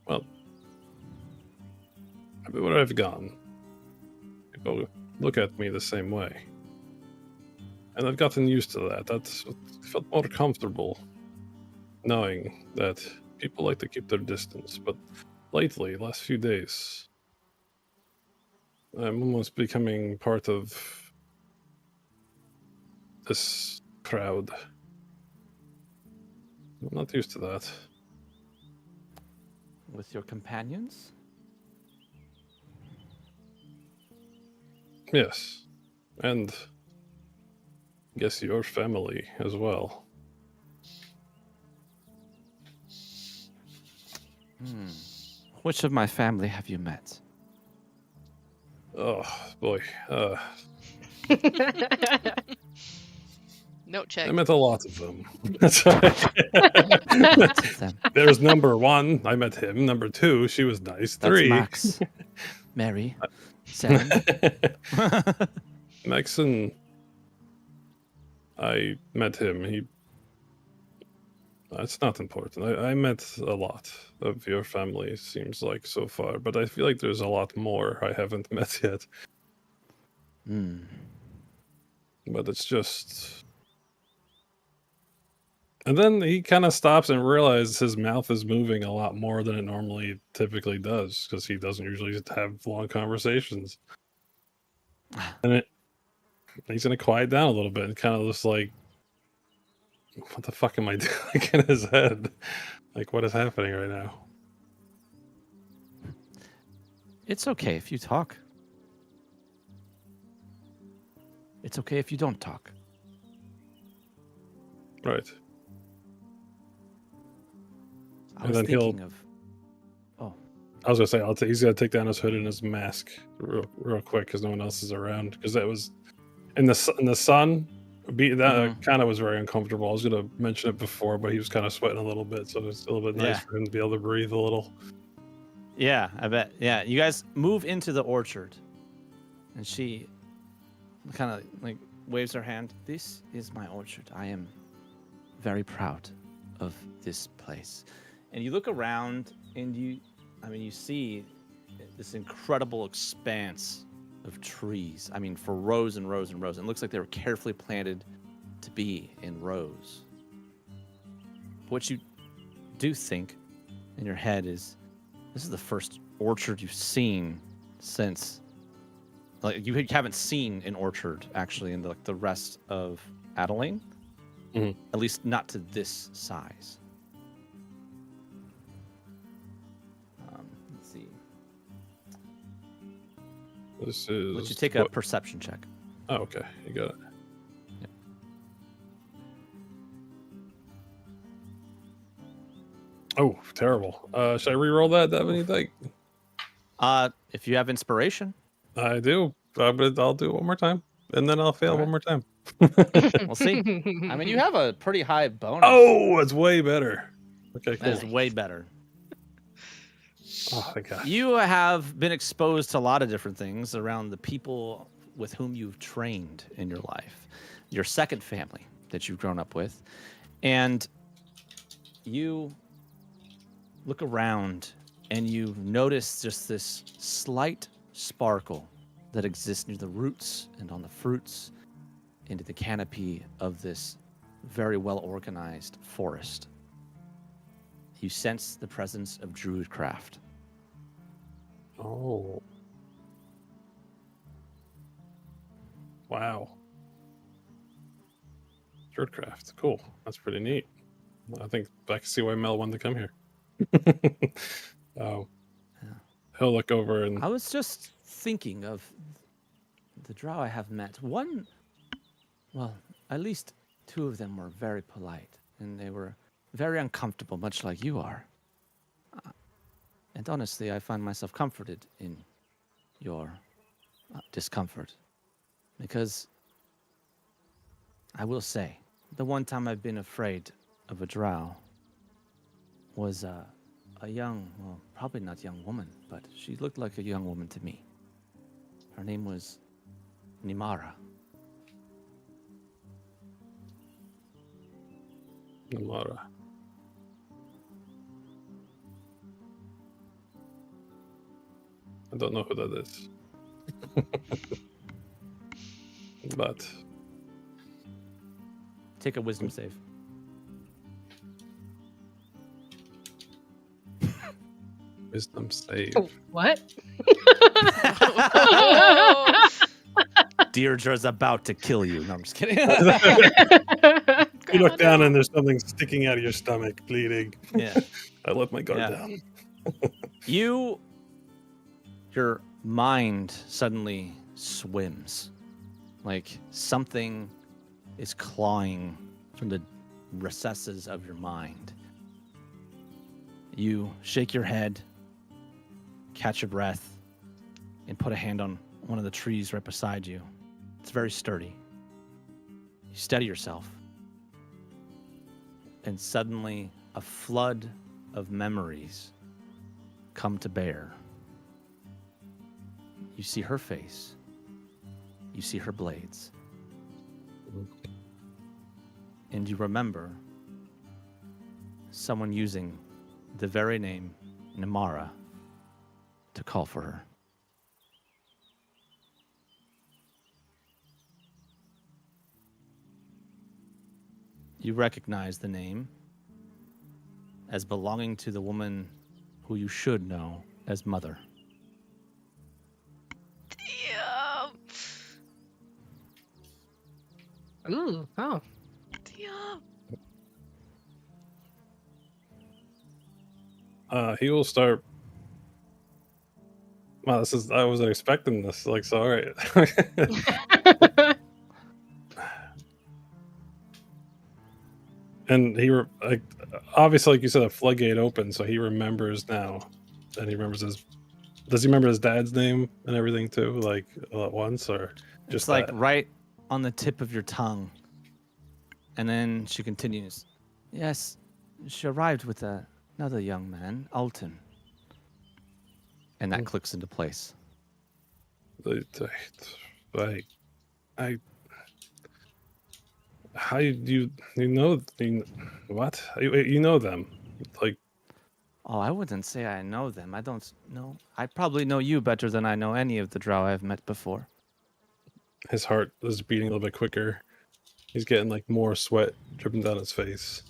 Well, everywhere I've gone, people look at me the same way. And I've gotten used to that. That's felt more comfortable knowing that people like to keep their distance. But lately, last few days, I'm almost becoming part of this crowd. I'm not used to that. With your companions? Yes. And I guess your family as well. Which of my family have you met? Oh, boy. Note check. I met a lot of them. That's right. There's number 1. I met him. Number 2, she was nice. 3. That's Max. Mary. 7. Max and I met him. It's not important. I met a lot of your family, it seems like, so far. But I feel like there's a lot more I haven't met yet. But it's just... And then he kind of stops and realizes his mouth is moving a lot more than it normally typically does, because he doesn't usually have long conversations. And he's going to quiet down a little bit and kind of just like, what the fuck am I doing in his head? Like, what is happening right now? It's okay if you talk. It's okay if you don't talk. Right. I was thinking of... Oh. I was going to say, he's going to take down his hood and his mask real quick because no one else is around. Because that was... In the sun, that kind of was very uncomfortable. I was going to mention it before, but he was kind of sweating a little bit, so it's a little bit nice for him to be able to breathe a little. Yeah, I bet. Yeah, you guys move into the orchard, and she kind of like waves her hand. This is my orchard. I am very proud of this place. And you look around, and you see this incredible expanse of trees. I mean, for rows and rows and rows. It looks like they were carefully planted to be in rows. What you do think in your head is, this is the first orchard you've seen since, like, you haven't seen an orchard actually in the rest of Adeline. At least not to this size. Let's see. This is... Let you take a perception check. Oh, okay. You got it. Yep. Oh, terrible. Should I re-roll that, Devin, you think? If you have inspiration. I do. But I'll do it one more time. And then I'll fail one more time. We'll see. I mean, you have a pretty high bonus. Oh, it's way better. Okay, cool. That is way better. Oh, thank God. You have been exposed to a lot of different things around the people with whom you've trained in your life. Your second family that you've grown up with. And you look around and you notice just this slight sparkle that exists near the roots and on the fruits into the canopy of this very well-organized forest. You sense the presence of druidcraft. Oh. Wow. Druidcraft. Cool. That's pretty neat. I think I can see why Mel wanted to come here. Oh. Yeah. He'll look over and... I was just thinking of the drow I have met. One, well, at least two of them were very polite, and they were very uncomfortable, much like you are. And honestly, I find myself comforted in your discomfort. Because I will say, the one time I've been afraid of a drow was a young, well, probably not young woman, but she looked like a young woman to me. Her name was Nimara. Nimara. I don't know who that is. But... Take a wisdom save. Wisdom save. Oh, what? Deirdre's about to kill you. No, I'm just kidding. You look down and there's something sticking out of your stomach, bleeding. Yeah. I let my guard down. Your mind suddenly swims. Like something is clawing from the recesses of your mind. You shake your head, catch your breath, and put a hand on one of the trees right beside you. It's very sturdy. You steady yourself. And suddenly, a flood of memories come to bear. You see her face. You see her blades. And you remember someone using the very name Nimara to call for her. You recognize the name as belonging to the woman who you should know as Mother. Damn. Ooh, oh. Damn. He will start... Wow, I wasn't expecting this. Like, so, all right. And obviously, like you said, a floodgate opened, so he remembers now. And he remembers does he remember his dad's name and everything too, like all at once, or just it's like right on the tip of your tongue? And then she continues, yes, she arrived with another young man, Alton. And that clicks into place. How you know what? You know them, like? Oh, I wouldn't say I know them. I don't know. I probably know you better than I know any of the drow I've met before. His heart is beating a little bit quicker. He's getting like more sweat dripping down his face.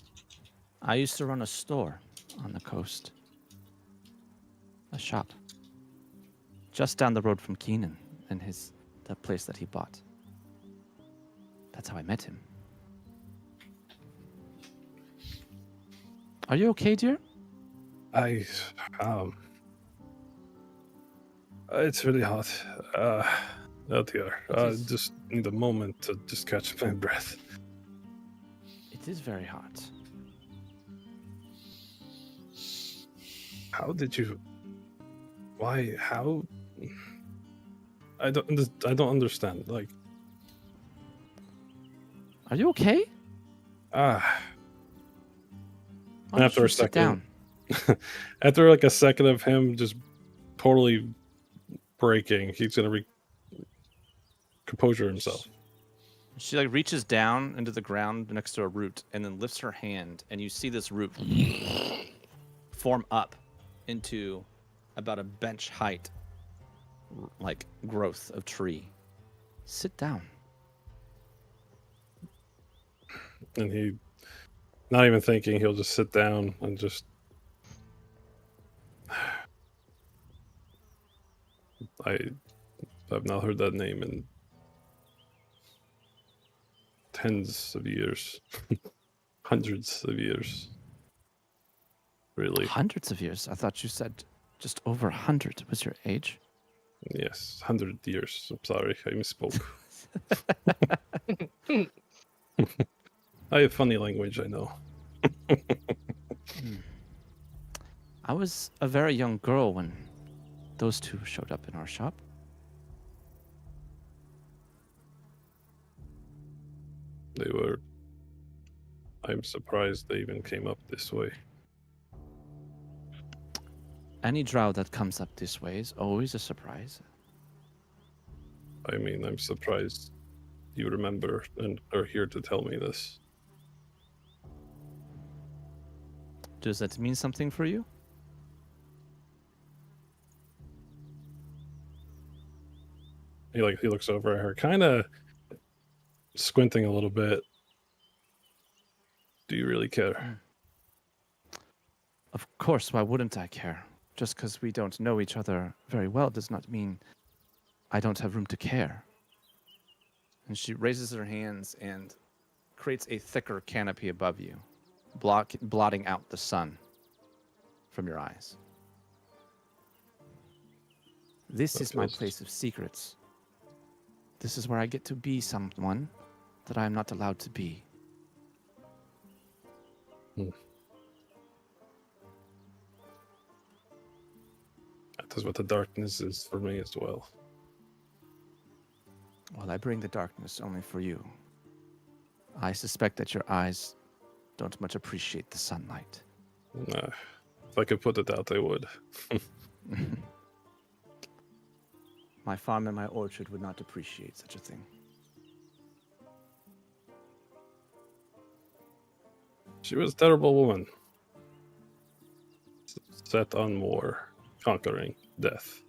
I used to run a store on the coast. A shop. Just down the road from Keenan and the place that he bought. That's how I met him. Are you okay, dear? It's really hot. Out here. Just need a moment to just catch my breath. It is very hot. How did you... Why? How? I don't understand. Like... Are you okay? After a second, after like a second of him just totally breaking, he's gonna composure himself. She like reaches down into the ground next to a root and then lifts her hand, and you see this root form up into about a bench height, like growth of tree. Sit down. And he, not even thinking, he'll just sit down and just. I've not heard that name in tens of years, hundreds of years. Really? Hundreds of years? I thought you said just over 100 was your age. Yes, 100 years. I'm sorry, I misspoke. I have funny language, I know. I was a very young girl when those two showed up in our shop. They were... I'm surprised they even came up this way. Any drow that comes up this way is always a surprise. I mean, I'm surprised you remember and are here to tell me this. Does that mean something for you? He looks over at her, kind of squinting a little bit. Do you really care? Of course, why wouldn't I care? Just because we don't know each other very well does not mean I don't have room to care. And she raises her hands and creates a thicker canopy above you, blotting out the sun from your eyes. This is my place of secrets. This is where I get to be someone that I am not allowed to be. That is what the darkness is for me as well. Well, I bring the darkness only for you. I suspect that your eyes don't much appreciate the sunlight. If I could put it out, I would. My farm and my orchard would not appreciate such a thing. She was a terrible woman. Set on war, conquering death.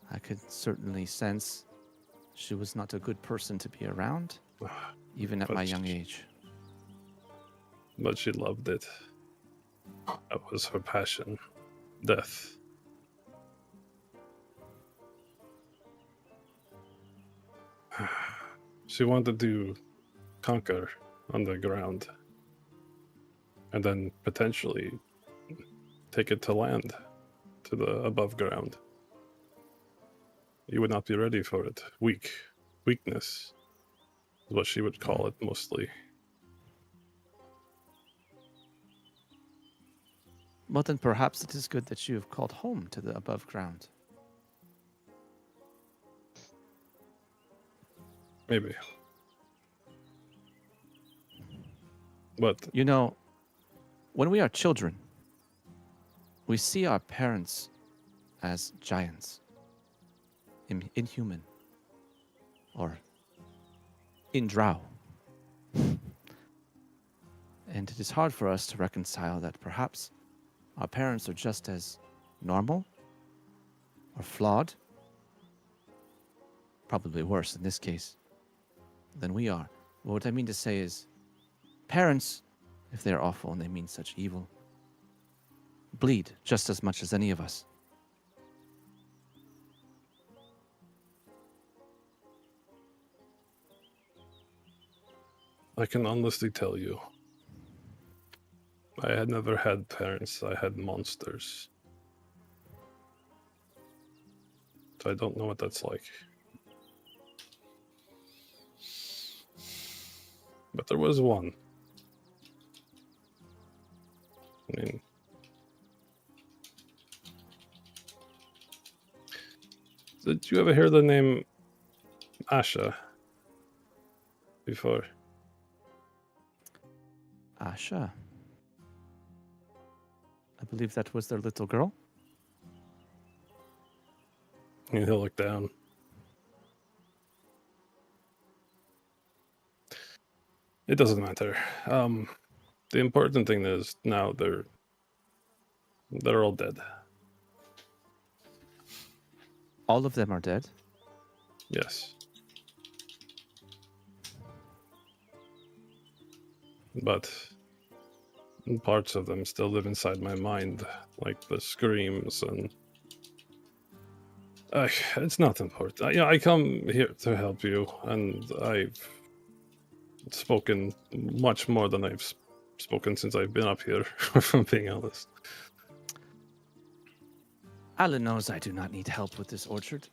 I could certainly sense she was not a good person to be around, even at my young age. But she loved it. That was her passion. Death. She wanted to conquer on the ground and then potentially take it to land, to the above ground. You would not be ready for it. Weakness is what she would call it mostly. Well, then perhaps it is good that you have called home to the above ground. Maybe. But you know, when we are children, we see our parents as giants, inhuman, or in drow. And it is hard for us to reconcile that perhaps our parents are just as normal or flawed, probably worse in this case, than we are. But what I mean to say is, parents, if they're awful and they mean such evil, bleed just as much as any of us. I can honestly tell you, I had never had parents, I had monsters. So I don't know what that's like. But there was one. I mean, did you ever hear the name Asha before? Asha? I believe that was their little girl. And he'll look down. It doesn't matter. The important thing is now they're all dead. All of them are dead? Yes. But parts of them still live inside my mind, like the screams and... it's not important. I come here to help you, and I've spoken much more than I've spoken since I've been up here, if I'm being honest. Alan knows I do not need help with this orchard.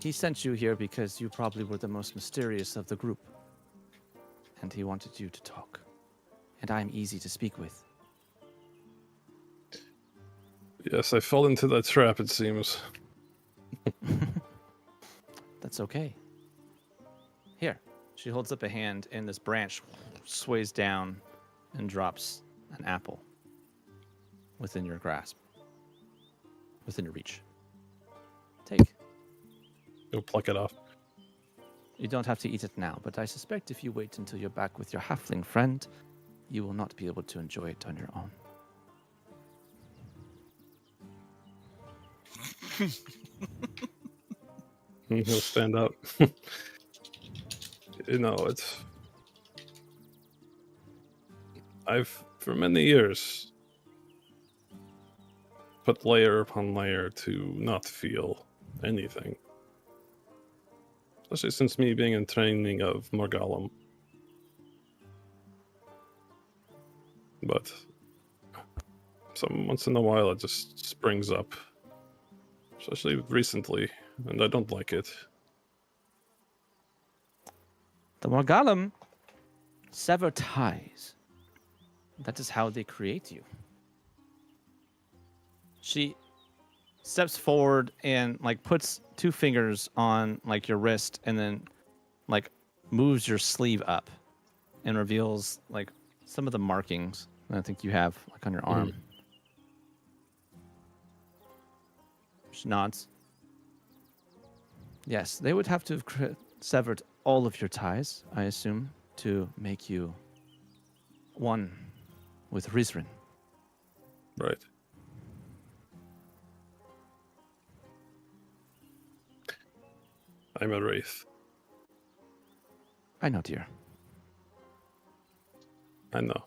He sent you here because you probably were the most mysterious of the group. And he wanted you to talk. And I'm easy to speak with. Yes, I fell into that trap, it seems. That's okay. Here. She holds up a hand, and this branch sways down and drops an apple within your grasp. Within your reach. Take. Go pluck it off. You don't have to eat it now, but I suspect if you wait until you're back with your halfling friend, you will not be able to enjoy it on your own. He'll stand up. I've, for many years, put layer upon layer to not feel anything. Especially since me being in training of Morgallum. But once in a while it just springs up. Especially recently, and I don't like it. The Morgallum sever ties. That is how they create you. She steps forward and puts two fingers on your wrist and then moves your sleeve up and reveals some of the markings that I think you have on your arm. She nods. Yes, they would have to have severed all of your ties, I assume, to make you one with Rizrin. Right. I'm a wraith. I know, dear. I know.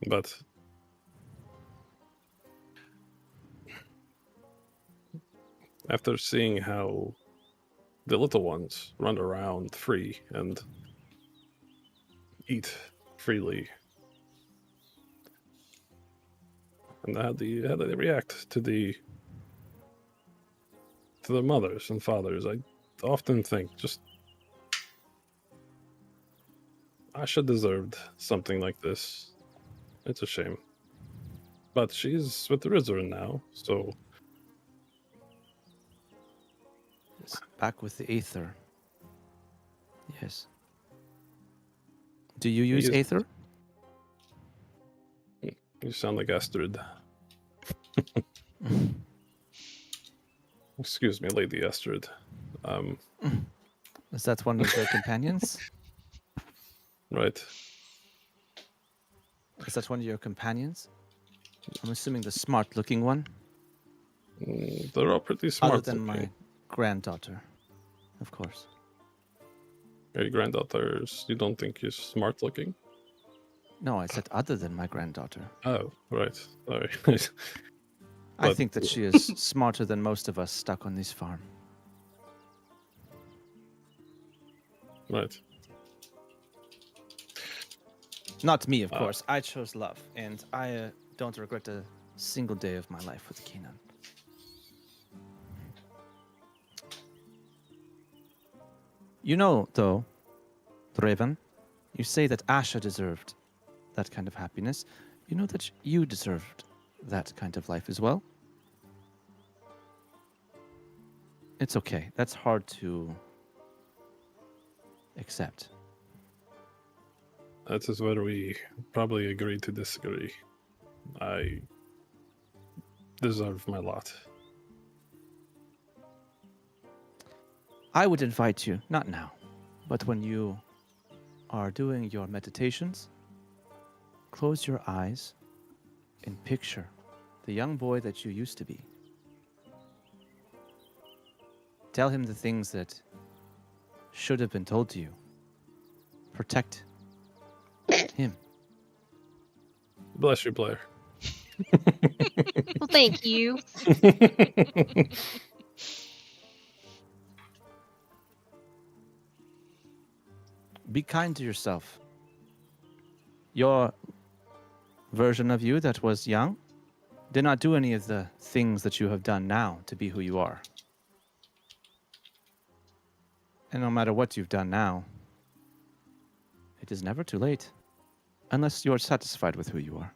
But after seeing how the little ones run around free and eat freely, and how they react to the mothers and fathers, I often think Asha deserved something like this. It's a shame. But she's with the Rizrin now, so... Back with the Aether. Yes. Do you use Aether? You sound like Astrid. Excuse me, Lady Astrid. Is that one of their companions? Right. Is that one of your companions? I'm assuming the smart-looking one. They're all pretty smart. Other than my granddaughter, of course. Your granddaughters, you don't think she's smart-looking? No, I said other than my granddaughter. Oh, right. Sorry. I think that she is smarter than most of us stuck on this farm. Right. Not me, of course. I chose love, and I don't regret a single day of my life with Kenan. You know, though, Raven, you say that Asha deserved that kind of happiness. You know that you deserved that kind of life as well? It's okay. That's hard to accept. That is where we probably agree to disagree. I deserve my lot. I would invite you, not now, but when you are doing your meditations, close your eyes and picture the young boy that you used to be. Tell him the things that should have been told to you. Protect him. Bless you, Blair. Well, thank you. Be kind to yourself. Your version of you that was young did not do any of the things that you have done now to be who you are. And no matter what you've done now, it is never too late, unless you're satisfied with who you are.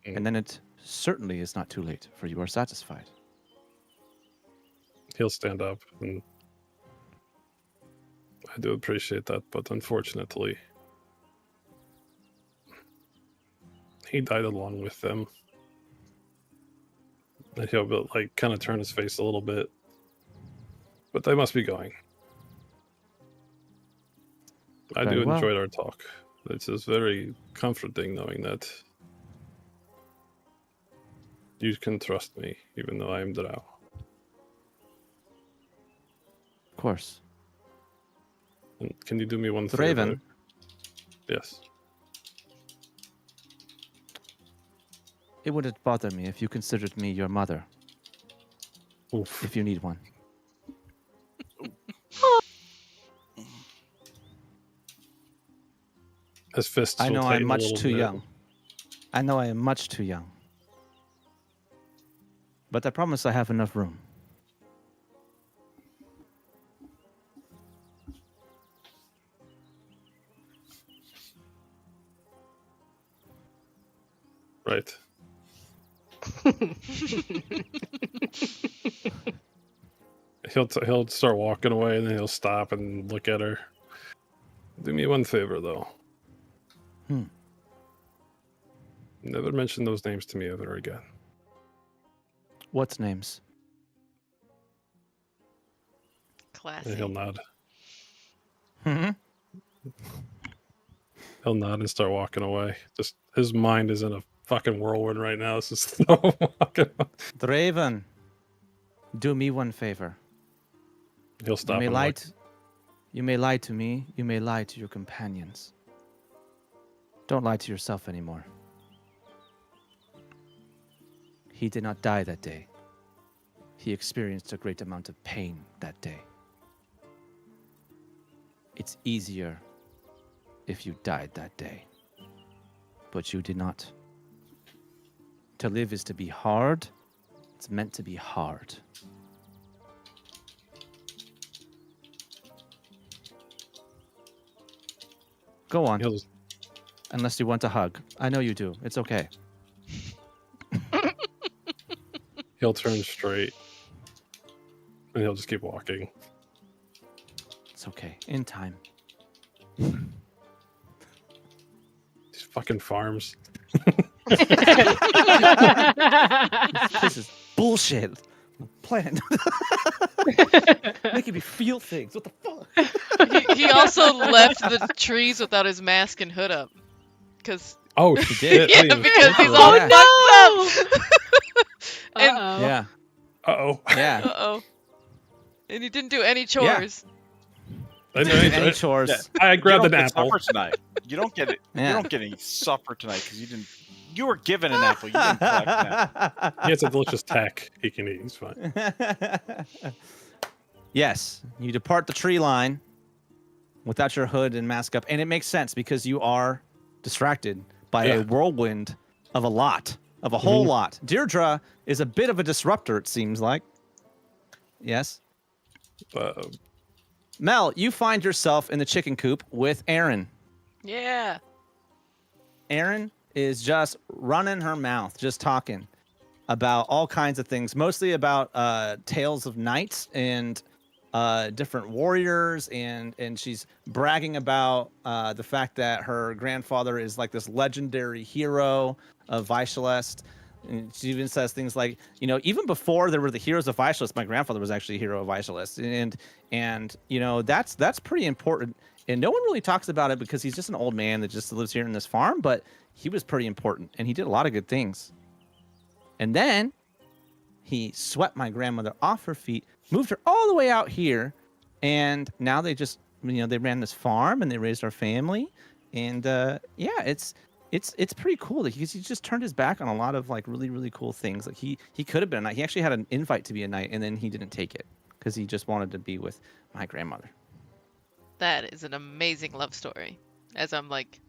And then it certainly is not too late, for you are satisfied. He'll stand up, and I do appreciate that, but unfortunately, he died along with them. And he'll like kind of turn his face a little bit, but they must be going. I Very do well. enjoy our talk. It's just very comforting knowing that you can trust me, even though I am Drow. Of course. And can you do me one favor? Raven. Yes. It wouldn't bother me if you considered me your mother, Oof. if you need one. His fists I will know tighten I'm a much little too bit. young. I know I am much too young. But I promise I have enough room. Right. He'll start walking away, and then he'll stop and look at her. Do me one favor, though. Never mention those names to me ever again. What names? Classy. And he'll nod. Hmm? He'll nod and start walking away. Just his mind is in a fucking whirlwind right now. It's just so walking. Draven, do me one favor. He'll stop. You may and lie. look. You may lie to me. You may lie to your companions. Don't lie to yourself anymore. He did not die that day. He experienced a great amount of pain that day. It's easier if you died that day. But you did not. To live is to be hard. It's meant to be hard. Go on. He'll just, Unless you want a hug. I know you do. It's okay. he'll turn straight, and he'll just keep walking. It's okay. In time. These fucking farms. This is bullshit. Plan. Making me feel things. What the fuck? He also left the trees without his mask and hood up. Because Oh, did. shit! yeah, I didn't even because think he's of all that. fucked up. And Uh-oh. Yeah. Uh-oh. Yeah. uh-oh. And he didn't do any chores. I know. Any chores. Yeah. I grabbed you an don't get apple. supper tonight. You don't get it. Yeah. You don't get any supper tonight because you didn't. You were given an apple. You didn't collect an apple. He has a delicious tack he can eat. He's fine. Yes, you depart the tree line without your hood and mask up, and it makes sense because you are distracted by a whirlwind of a whole lot. Deirdre is a bit of a disruptor, it seems like. Yes. Mel, you find yourself in the chicken coop with Erin. Yeah. Erin is just running her mouth, just talking about all kinds of things, mostly about tales of knights and different warriors, and she's bragging about the fact that her grandfather is like this legendary hero of Vycelest. And she even says things like, you know, even before there were the heroes of Vishalists, my grandfather was actually a hero of Vishalists, and you know, that's pretty important. And no one really talks about it because he's just an old man that just lives here in this farm, but he was pretty important and he did a lot of good things. And then he swept my grandmother off her feet, moved her all the way out here, and now they just, you know, they ran this farm and they raised our family, and yeah, it's pretty cool because he just turned his back on a lot of like really cool things. Like he could have been a knight. He actually had an invite to be a knight, and then he didn't take it because he just wanted to be with my grandmother. That is an amazing love story. As I'm like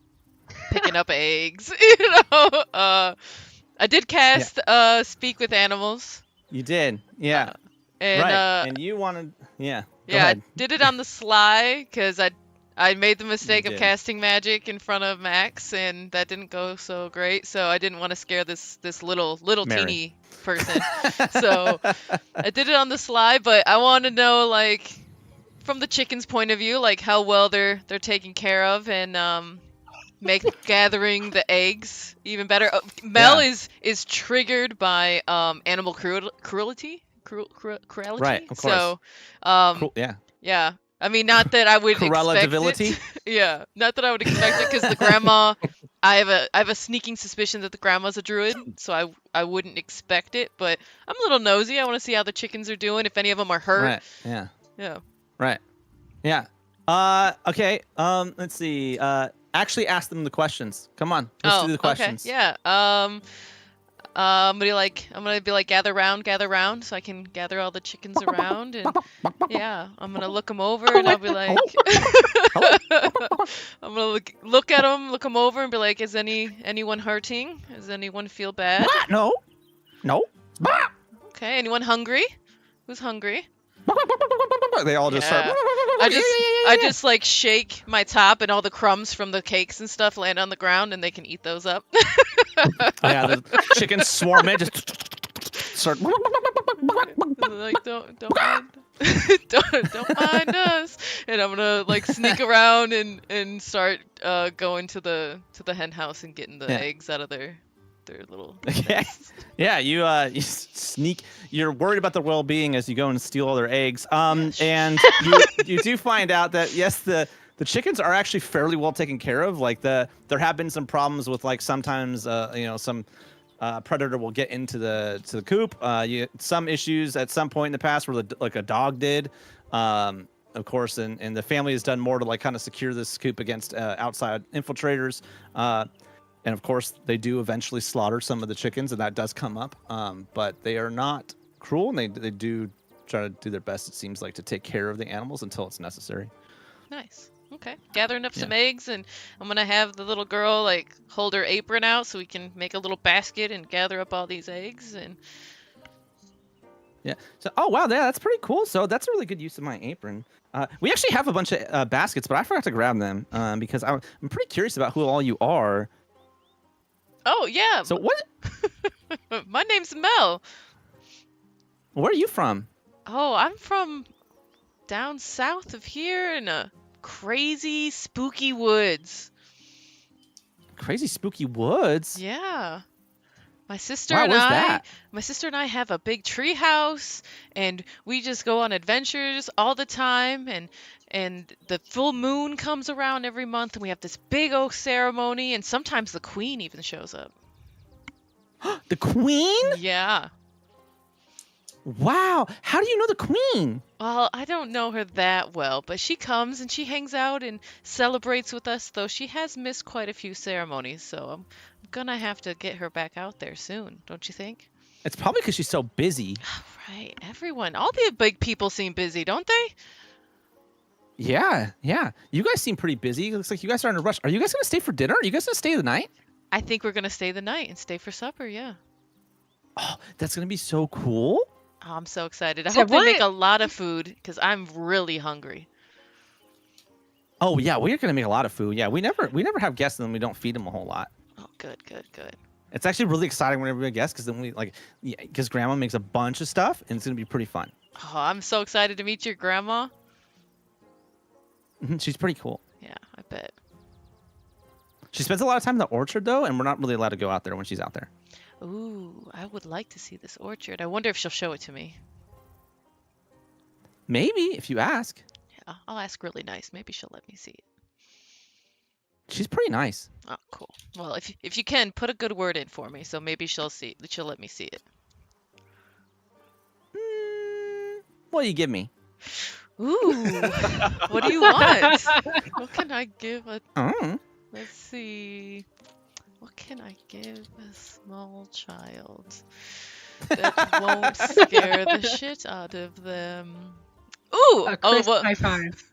picking up eggs, you know. I did cast Speak with Animals. You did, yeah. And, right. And you wanted, yeah. Yeah, I did it on the sly because I made the mistake of casting magic in front of Max, and that didn't go so great. So I didn't want to scare this little Mary. teeny person. So I did it on the sly, but I want to know, like, from the chicken's point of view, like how well they're taken care of, and make gathering the eggs even better. Mel is triggered by animal cruelty. Cruelty. Right, of course. So, yeah. I mean, not that I would expect it. Yeah, not that I would expect it, because the grandma, I have a sneaking suspicion that the grandma's a druid, so I wouldn't expect it. But I'm a little nosy. I want to see how the chickens are doing, if any of them are hurt. Right. Yeah. Yeah. Right. Yeah. Okay. Let's see. Actually, ask them the questions. Come on. Let's do the questions. Okay. Yeah. I'm gonna be like, gather round, so I can gather all the chickens around, and yeah, I'm gonna look them over, and I'll be like, I'm gonna look at them, look them over, and be like, is anyone hurting? Does anyone feel bad? No. Okay. Anyone hungry? Who's hungry? They all just start. I just like shake my top, and all the crumbs from the cakes and stuff land on the ground, and they can eat those up. Yeah, the chickens swarm in, just start. Like, don't mind, don't mind us. And I'm gonna like sneak around and start going to the hen house and getting the eggs out of their little nests. Yeah, you sneak. You're worried about their well-being as you go and steal all their eggs. And you do find out that yes, the chickens are actually fairly well taken care of. Like there have been some problems with, like, sometimes some predator will get into the coop. Some issues at some point in the past where like a dog did. Of course, and the family has done more to like kind of secure this coop against outside infiltrators. And of course, they do eventually slaughter some of the chickens, and that does come up. But they are not cruel, and they do try to do their best, it seems like, to take care of the animals until it's necessary. Nice. Okay. Gathering up some eggs, and I'm going to have the little girl like hold her apron out so we can make a little basket and gather up all these eggs. And yeah. So, oh, wow. Yeah, that's pretty cool. So that's a really good use of my apron. We actually have a bunch of baskets, but I forgot to grab them because I'm pretty curious about who all you are. Oh, yeah. So what? My name's Mel. Where are you from? Oh, I'm from down south of here in a crazy, spooky woods. Crazy, spooky woods? Yeah. My sister wow, and where's I, that? my sister and I have a big tree house, and we just go on adventures all the time, and the full moon comes around every month, and we have this big oak ceremony, and sometimes the queen even shows up. The queen? Yeah. Wow. How do you know the queen? Well, I don't know her that well, but she comes and she hangs out and celebrates with us, though she has missed quite a few ceremonies, so I'm gonna have to get her back out there soon, don't you think? It's probably because she's so busy. Right. Everyone, all the big people seem busy, don't they? Yeah. You guys seem pretty busy. It looks like you guys are in a rush. Are you guys gonna stay for dinner? Are you guys gonna stay the night? I think we're gonna stay the night and stay for supper, yeah. Oh, that's gonna be so cool. Oh, I'm so excited. I hope they make a lot of food, because I'm really hungry. Oh, yeah, we're going to make a lot of food. Yeah, we never have guests and then we don't feed them a whole lot. Oh, good. It's actually really exciting whenever we have guests, because then because Grandma makes a bunch of stuff, and it's going to be pretty fun. Oh, I'm so excited to meet your grandma. She's pretty cool. Yeah, I bet. She spends a lot of time in the orchard, though, and we're not really allowed to go out there when she's out there. Ooh, I would like to see this orchard. I wonder if she'll show it to me. Maybe, if you ask. Yeah, I'll ask really nice. Maybe she'll let me see it. She's pretty nice. Oh, cool. Well, if you can, put a good word in for me, so maybe she'll let me see it. What do you give me? Ooh, what do you want? What can I give a... Oh. Let's see. What can I give a small child that won't scare the shit out of them? Ooh! A crisp high five.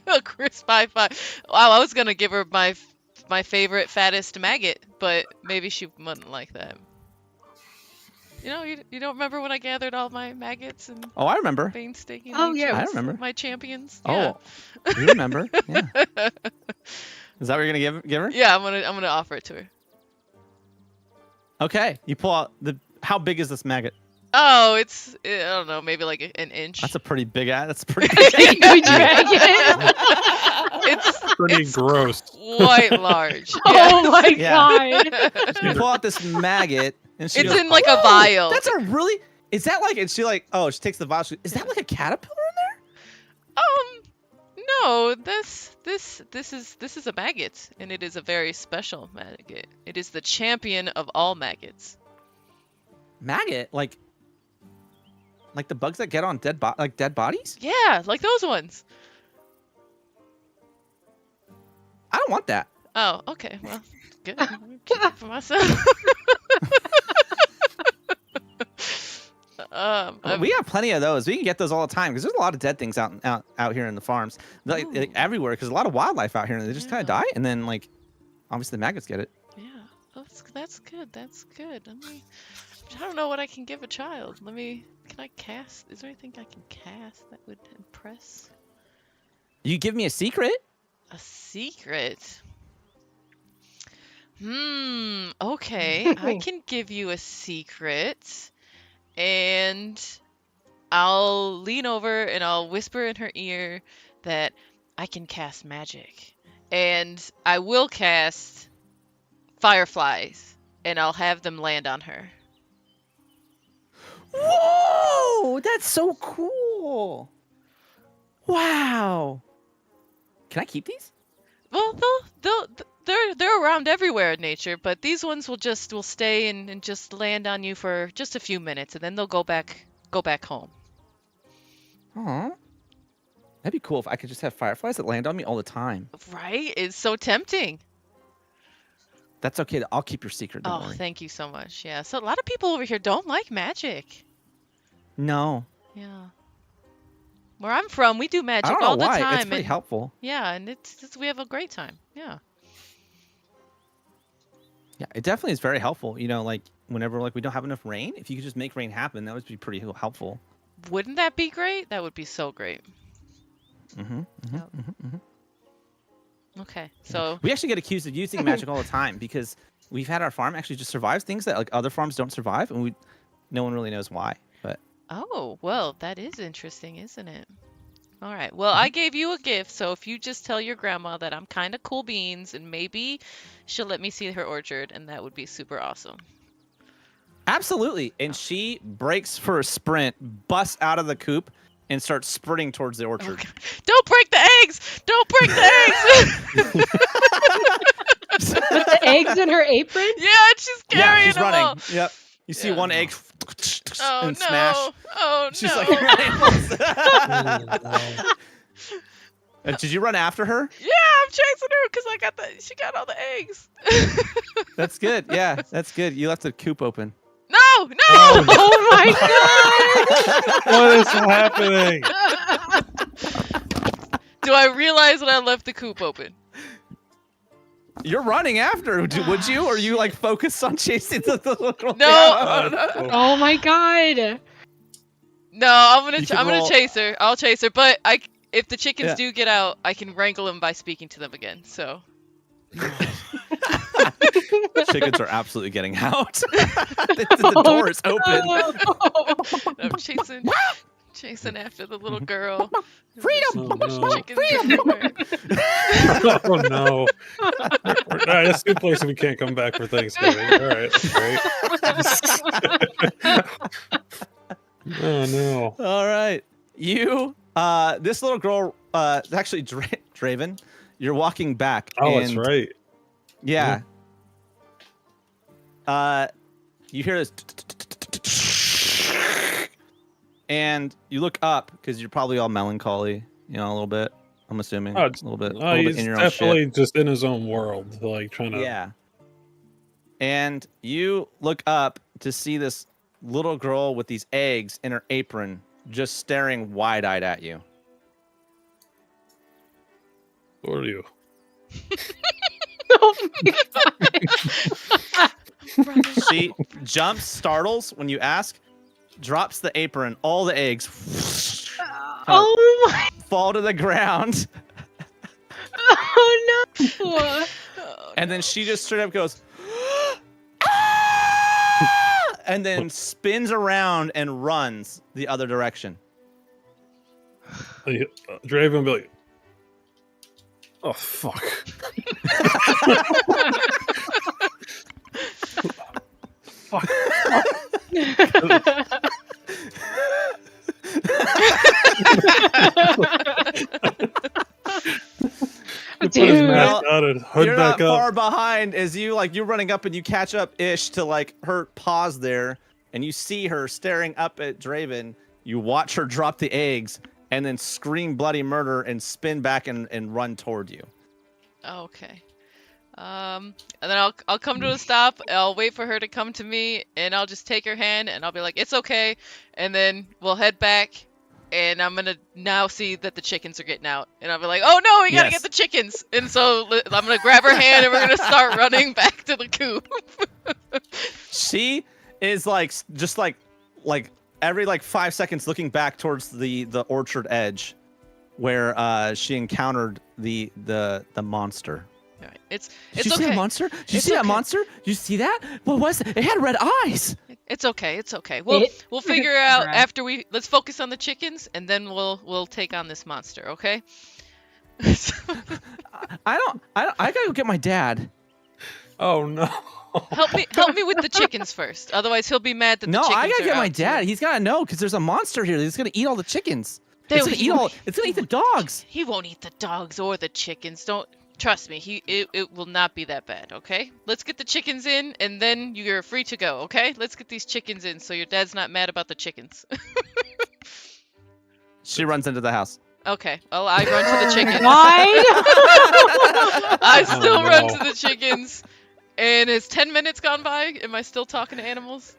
A crisp high five. Wow, I was gonna give her my favorite fattest maggot, but maybe she wouldn't like that. You know, you don't remember when I gathered all my maggots and I remember. painstaking Oh, yeah. I remember. my champions? Oh, you remember? Yeah. Is that what you're gonna give her? Yeah, I'm gonna offer it to her. Okay. You pull out how big is this maggot? Oh, it's I don't know, maybe like an inch. That's a pretty big ass. That's a pretty big Huge dragon. It's gross. quite large. Oh my Yeah. god. You pull out this maggot, and she It's goes, in like a "Oh, vial." That's a really. Is that like? And she like, oh, she takes the vial. Is that like a caterpillar in No, this is a maggot, and it is a very special maggot. It is the champion of all maggots. there? Maggot, like the bugs that get on dead bodies. Yeah, like those ones. I don't want that. Oh, okay. Well, good. Keep it for myself. We have plenty of those. We can get those all the time because there's a lot of dead things out here in the farms, like everywhere. Because a lot of wildlife out here, and they just kind of die, and then like, obviously the maggots get it. Yeah, that's good. That's good. I don't know what I can give a child. Can I cast? Is there anything I can cast that would impress? You give me a secret? A secret? Okay. I can give you a secret. And I'll lean over and I'll whisper in her ear that I can cast magic. And I will cast fireflies. And I'll have them land on her. Whoa! That's so cool. Wow. Can I keep these? Well, they're around everywhere in nature, but these ones will stay and just land on you for just a few minutes, and then they'll go back home. Aw. That'd be cool if I could just have fireflies that land on me all the time. Right? It's so tempting. That's okay. I'll keep your secret. Don't worry. Thank you so much. Yeah. So a lot of people over here don't like magic. No. Yeah. Where I'm from, we do magic I don't know all the why. time. It's pretty helpful. Yeah, and we have a great time. Yeah. Yeah, it definitely is very helpful. You know, like whenever we don't have enough rain, if you could just make rain happen, that would be pretty helpful. Wouldn't that be great? That would be so great. Okay, so we actually get accused of using magic all the time because we've had our farm actually just survives things that like other farms don't survive, and no one really knows why. But well, that is interesting, isn't it? All right. Well, I gave you a gift, so if you just tell your grandma that I'm kind of cool beans, and maybe she'll let me see her orchard, and that would be super awesome. Absolutely. And she breaks for a sprint, busts out of the coop, and starts sprinting towards the orchard. Okay. Don't break the eggs! Don't break the eggs! With the eggs in her apron? Yeah, she's carrying them running. all. Yep. You see one egg and no. smash. Oh, She's no. like, did you run after her? Yeah, I'm chasing her because she got all the eggs. That's good. Yeah, that's good. You left the coop open. No! Oh my god! What is happening? Do I realize that I left the coop open? You're running after her, would you? Or are you like focused on chasing the little girl? No. Oh my god! No, I'm gonna chase her. I'll chase her, but if the chickens do get out, I can wrangle them by speaking to them again. So. Chickens are absolutely getting out. the door is open. I'm chasing after the little girl. Freedom! Oh, no. Chickens Freedom! everywhere. Oh no! All right, that's a good place if we can't come back for Thanksgiving. All right, great. Oh no! All right, you. This little girl. Actually, Draven. You're walking back. Oh, that's right. Yeah. You hear this, and you look up because you're probably all melancholy. You know, a little bit. I'm assuming. Oh, a little bit. He's in your own definitely shit. just in his own world, like trying to. Yeah. And you look up to see this little girl with these eggs in her apron, just staring wide-eyed at you. Who are you? Oh my God. She jumps, startles when you ask, drops the apron, all the eggs Oh my. fall to the ground, Oh no. Oh, and then she just straight up goes, "Ah!" and then spins around and runs the other direction. Draven will be like, oh fuck. Fuck. He put his Dude. mask on and hood You're back not up. far behind as you're running up and you catch up ish to like her pause there, and you see her staring up at Draven. You watch her drop the eggs and then scream bloody murder and spin back and run toward you. okay. And then I'll come to a stop. I'll wait for her to come to me, and I'll just take her hand, and I'll be like, "It's okay," and then we'll head back. And I'm gonna now see that the chickens are getting out, and I'll be like, "Oh no, we gotta get the chickens!" And so I'm gonna grab her hand, and we're gonna start running back to the coop. She is like just like every like 5 seconds looking back towards the orchard edge, where she encountered the monster. All right. It's Did you okay. see that monster? Did you It's see that okay. monster? Did you see that? What was it? It had red eyes. It's okay. It's okay. We'll figure out Bruh. after let's focus on the chickens, and then we'll take on this monster. Okay. I gotta go get my dad. Oh no. Help me with the chickens first. Otherwise, he'll be mad that the No, chickens I gotta are get my out, too. dad. He's gotta know because there's a monster here. He's gonna eat all the chickens. Dude, It's gonna eat all. It's gonna eat the dogs. He won't eat the dogs or the chickens. Don't trust me. It will not be that bad. Okay. Let's get the chickens in, and then you're free to go. Okay. Let's get these chickens in, so your dad's not mad about the chickens. She runs into the house. Okay. Well, I run to the chickens. Why? I still run no. to the chickens. And has 10 minutes gone by? Am I still talking to animals?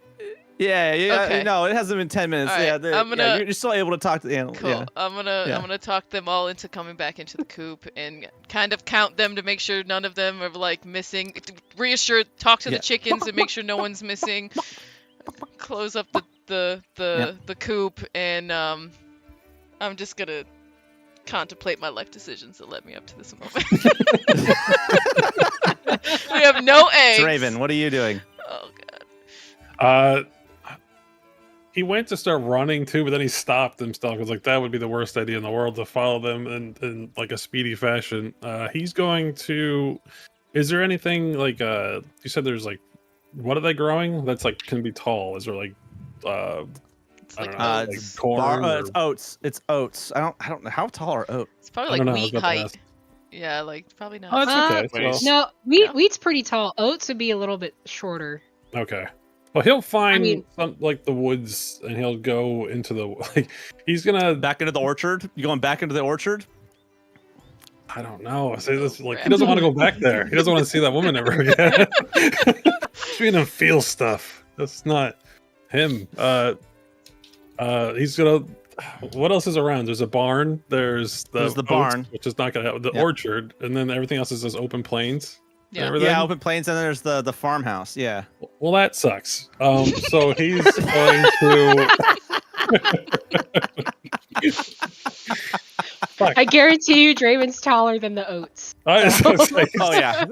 Yeah. Okay. No, it hasn't been 10 minutes. All right, Yeah, I'm gonna- you're still able to talk to the animal. Cool. Yeah. I'm gonna talk them all into coming back into the coop and kind of count them to make sure none of them are like missing. Talk to the chickens and make sure no one's missing. Close up the coop, and I'm just gonna contemplate my life decisions that led me up to this moment. We have no eggs. Draven, what are you doing? Oh god. He went to start running too, but then he stopped himself. Because like that would be the worst idea in the world to follow them in like a speedy fashion. He's going to. Is there anything like you said? There's like, what are they growing? That's like can be tall. Is there like It's I like don't know, like oats. corn or- It's oats. It's oats. I don't know how tall are oats. It's probably I don't like know, I was wheat about to height. ask. Yeah, like probably not. Oh, it's okay. Wait. No, wheat's pretty tall. Oats would be a little bit shorter. Okay. Well, he'll find mean- some like the woods, and he'll go into the. Like, he's gonna. Back into the orchard. You going back into the orchard? I don't know. Say this like he doesn't want to go back there. He doesn't want to see that woman ever again. She's making him feel stuff. That's not him. He's gonna. What else is around? There's a barn. There's the There's the oats, barn. which is not gonna have the Yep. orchard, and then everything else is just open plains. and Yeah. everything. Yeah, open plains, and then there's the farmhouse. Yeah. Well, that sucks. So he's going to. Fuck. I guarantee you, Draven's taller than the oats. I was gonna say, Oh yeah.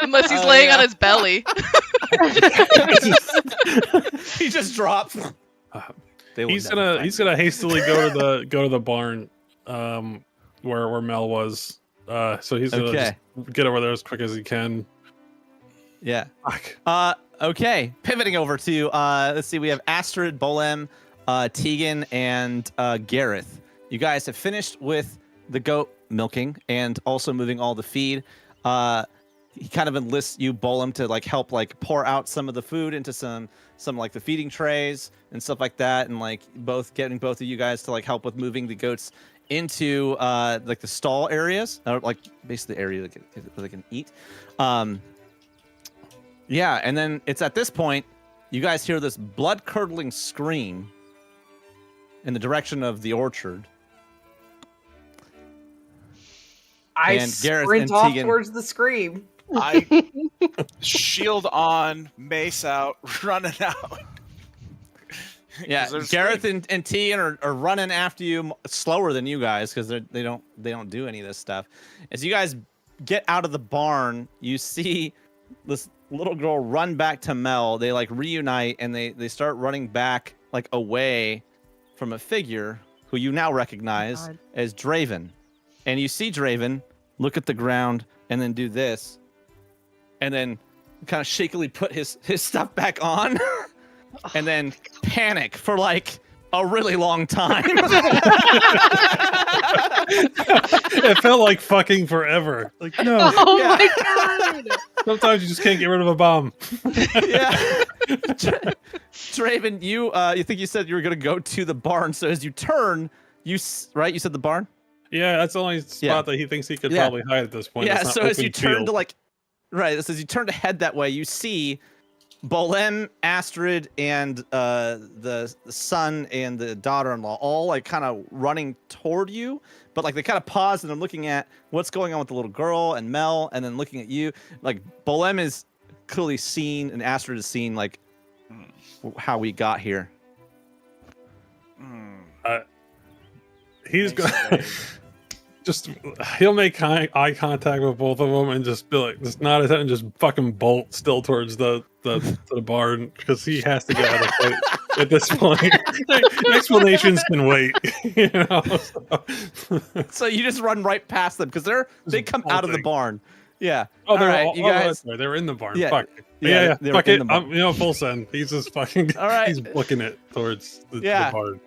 Unless he's Oh, laying yeah. on his belly. He just drops. They will he's never gonna find he's gonna hastily go to the barn, where Mel was. So he's gonna Okay. just get over there as quick as he can. Yeah. Fuck. Okay. Pivoting over to let's see. We have Astrid, Bolem, Tegan, and Gareth. You guys have finished with the goat milking and also moving all the feed. He kind of enlists you, Bolem, to like help like pour out some of the food into some like the feeding trays and stuff like that, and like getting both of you guys to like help with moving the goats into like the stall areas, or like basically the area that they can eat. Yeah, and then it's at this point you guys hear this blood-curdling scream in the direction of the orchard. I And Gareth sprint and off Tegan- towards the scream. I shield on, mace out, running out. Yeah, 'Cause there's Gareth scream. and Tegan are running after you slower than you guys because they don't do any of this stuff. As you guys get out of the barn, you see this little girl run back to Mel. They like reunite and they start running back like away from a figure who you now recognize as Draven. And you see Draven look at the ground and then do this, and then kind of shakily put his stuff back on, and then panic for like a really long time. It felt like fucking forever. Like, no. Oh Yeah. my god! Sometimes you just can't get rid of a bomb. Yeah. Draven, you think you said you were gonna go to the barn, so as you turn, you said the barn? Yeah, that's the only spot that he thinks he could Yeah. probably hide at this point. Yeah, It's not so as open you turn field. to like, right, so as you turn to head that way, you see Bolem, Astrid, and the son and the daughter-in-law all like kind of running toward you, but like they kind of pause and they're looking at what's going on with the little girl and Mel, and then looking at you. Like Bolem is clearly seen and Astrid is seen like how we got here. He's going just he'll make eye contact with both of them and just be like, just nod his head and just fucking bolt still towards the barn because he has to get out of sight at this point. Explanations can wait, you know. So you just run right past them because they come out of the barn. Yeah. Oh, they're right, all, you guys. that's right. They're in the barn. Yeah. Fuck. Yeah, Yeah. they were Fuck in it. the barn. Full send. He's just fucking. All right. He's booking it towards the barn.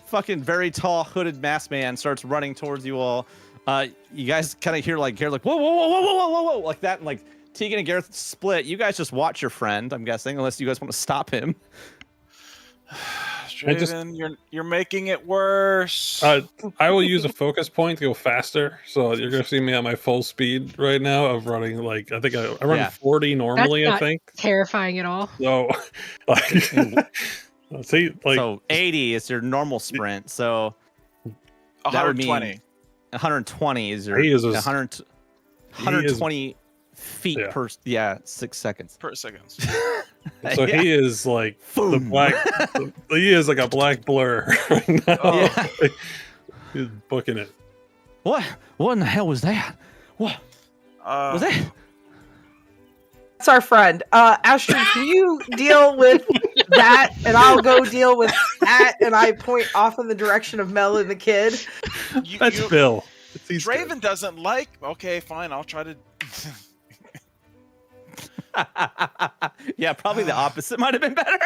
Fucking very tall hooded masked man starts running towards you all. You guys kind of hear like whoa, whoa, whoa, whoa, whoa, whoa, whoa, like that, and like Tegan and Gareth split. You guys just watch your friend, I'm guessing, unless you guys want to stop him. Draven, you're making it worse. I will use a focus point to go faster. So you're gonna see me at my full speed right now of running. Like I think I run 40 normally. That's I think terrifying at all. so. Like, see, like So 80 is your normal sprint. So that would mean 120. 120 is your He is 120 feet per 6 seconds. Per second. So he is like the black. He is like a black blur right now. Yeah. He's booking it. What in the hell was that? What was that? That's our friend. Astrid, can you deal with that, and I'll go deal with that, and I point off in the direction of Mel and the kid. That's Bill. Draven doesn't like. Okay, fine. I'll try to. Yeah, probably the opposite might have been better.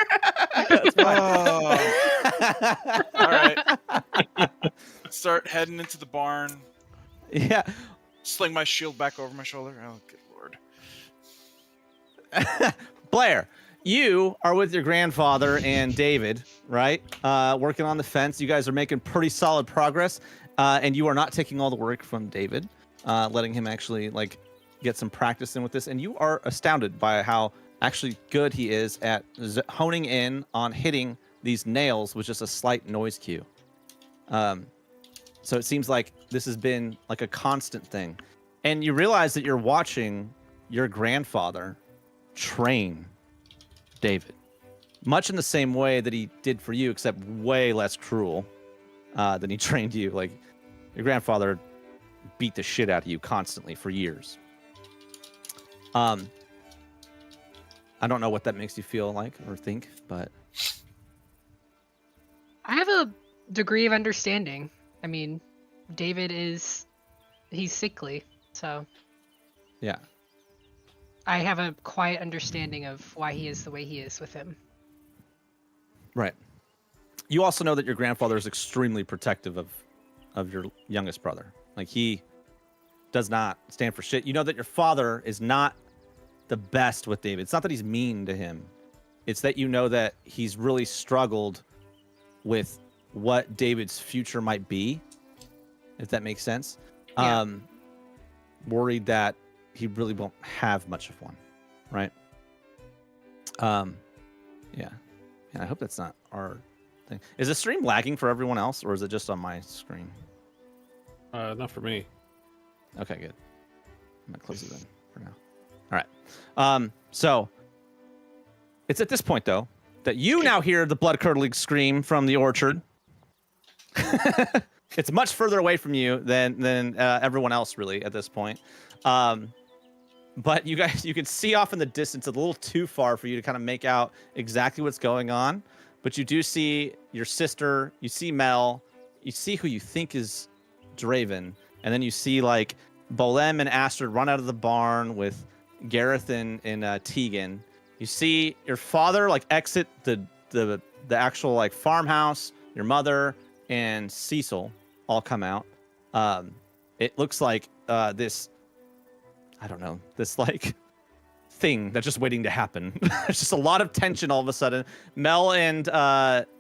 All right. Start heading into the barn. Yeah. Sling my shield back over my shoulder. Oh, good lord. Blair, you are with your grandfather and David, right? Working on the fence. You guys are making pretty solid progress, and you are not taking all the work from David, letting him actually like get some practice in with this. And you are astounded by how actually good he is at honing in on hitting these nails with just a slight noise cue. So it seems like this has been like a constant thing, and you realize that you're watching your grandfather train David, much in the same way that he did for you, except way less cruel than he trained you. Like your grandfather beat the shit out of you constantly for years. I don't know what that makes you feel like or think, but I have a degree of understanding. I mean, David he's sickly, so yeah. I have a quiet understanding of why he is the way he is with him. Right. You also know that your grandfather is extremely protective of your youngest brother. Like, he does not stand for shit. You know that your father is not the best with David. It's not that he's mean to him. It's that you know that he's really struggled with what David's future might be, if that makes sense. Yeah. Worried that he really won't have much of one, right? Yeah. And I hope that's not our thing. Is the stream lagging for everyone else, or is it just on my screen? Not for me. Okay, good. I'm gonna close it then for now. All right. So it's at this point though that you now hear the blood-curdling scream from the orchard. It's much further away from you than everyone else really at this point. But you can see off in the distance a little too far for you to kind of make out exactly what's going on. But you do see your sister, you see Mel, you see who you think is Draven, and then you see like Bolem and Astrid run out of the barn with Gareth and Tegan. You see your father like exit the actual like farmhouse, your mother and Cecil all come out. It looks like this, I don't know, this like thing that's just waiting to happen. There's just a lot of tension all of a sudden. Mel and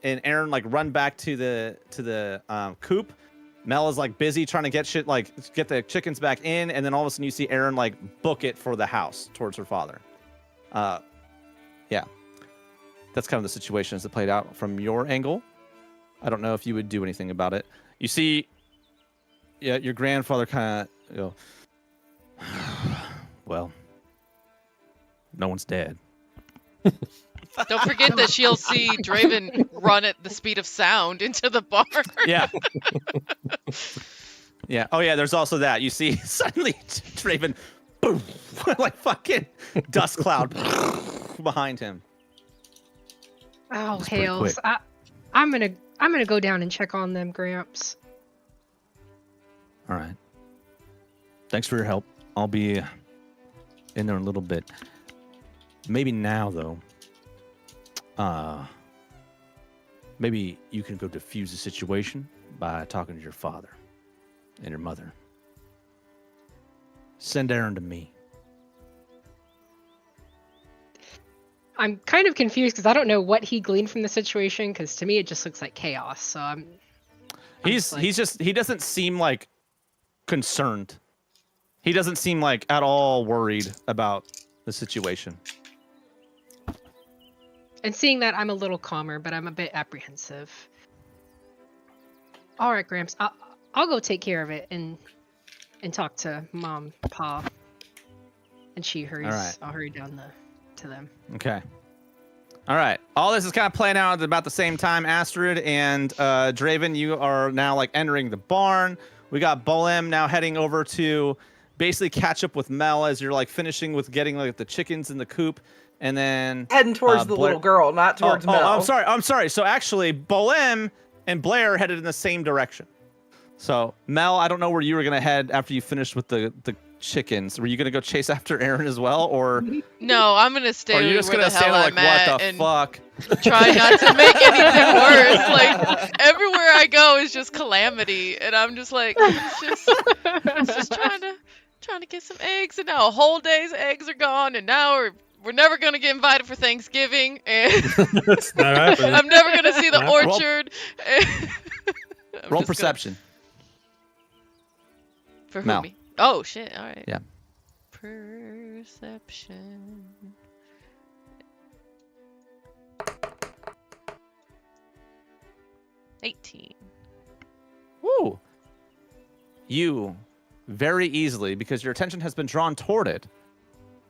Aaron like run back to the coop. Mel is like busy trying to get the chickens back in, and then all of a sudden you see Aaron like book it for the house towards her father. Yeah, that's kind of the situation as it played out from your angle. I don't know if you would do anything about it. You see, yeah, your grandfather kind of go, well, no one's dead. Don't forget that she'll see Draven run at the speed of sound into the barn. Yeah. Yeah. Oh, yeah, there's also that. You see suddenly Draven, boom, like fucking dust cloud behind him. Oh, That's pretty hails. quick. I'm gonna go down and check on them, Gramps. All right. Thanks for your help. I'll be in there in a little bit. Maybe now, though. Maybe you can go diffuse the situation by talking to your father and your mother. Send Aaron to me. I'm kind of confused because I don't know what he gleaned from the situation, because to me it just looks like chaos. So He doesn't seem like concerned. He doesn't seem like at all worried about the situation. And seeing that, I'm a little calmer, but I'm a bit apprehensive. All right, Gramps, I'll go take care of it and talk to Mom, Pa, and she hurries. Right. I'll hurry down to them. Okay. All right. All this is kind of playing out at about the same time. Astrid and Draven, you are now like entering the barn. We got Bolem now heading over to basically catch up with Mel as you're like finishing with getting like the chickens in the coop, and then heading towards the little girl, not towards Mel. I'm sorry. So actually, Bolem and Blair headed in the same direction. So Mel, I don't know where you were gonna head after you finished with the chickens. Were you gonna go chase after Aaron as well, or no? I'm gonna stay are you just where gonna the hell stand I'm like, at what the and fuck? try not to make anything worse. Like everywhere I go is just calamity, and I'm just like, it's just trying to get some eggs, and now a whole day's eggs are gone, and now we're never gonna get invited for Thanksgiving, and That's not happening. I'm never gonna see the orchard. Roll perception. For Mel. who? Me? Oh shit! All right. Yeah. Perception. $18. Woo! You very easily, because your attention has been drawn toward it,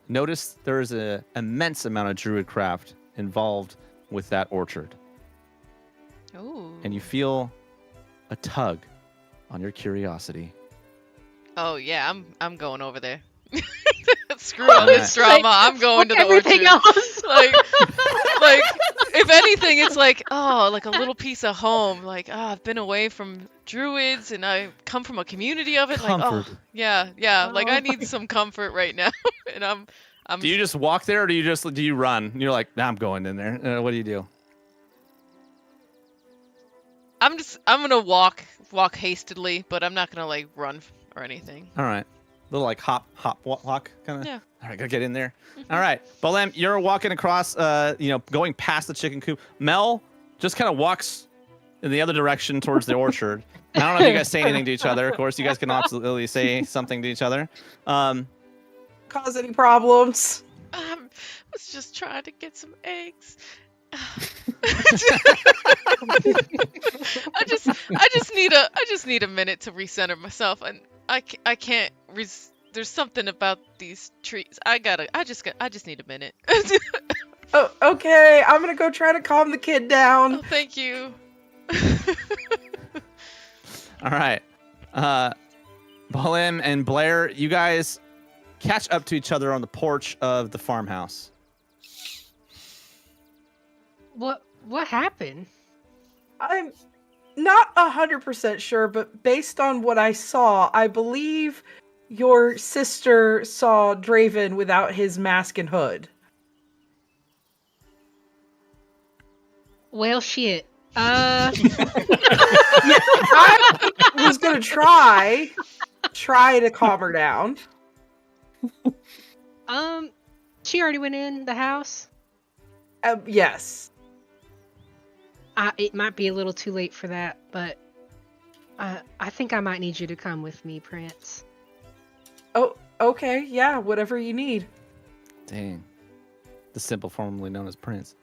notice there is an immense amount of druid craft involved with that orchard. Ooh. And you feel a tug on your curiosity. Oh yeah, I'm going over there. Screw all this drama. I'm going to the everything orchard. else. like if anything, it's like, oh, like a little piece of home. Like, oh, I've been away from druids and I come from a community of it. Comfort. Like, oh, yeah. Like I need some comfort right now. And I'm Do you just walk there, or do you run? You're like, nah, I'm going in there. What do you do? I'm gonna walk hastily, but I'm not gonna like run or anything. All right, little like hop walk kind of. Yeah. All right, gotta get in there. All right, Bolem, you're walking across, going past the chicken coop. Mel just kind of walks in the other direction towards the orchard. I don't know if you guys say anything to each other. Of course, you guys can absolutely say something to each other. Cause any problems? I was just trying to get some eggs. I just need a minute to recenter myself, and I can't. There's something about these trees. I just need a minute. Oh, okay. I'm gonna go try to calm the kid down. Oh, thank you. All right, Bolem and Blair, you guys catch up to each other on the porch of the farmhouse. What happened? I'm not 100% sure, but based on what I saw, I believe your sister saw Draven without his mask and hood. Well, shit. I was gonna try to calm her down. She already went in the house. Yes. It might be a little too late for that, but I think I might need you to come with me, Prince. Oh, okay. Yeah, whatever you need. Dang. The simple formerly known as Prince.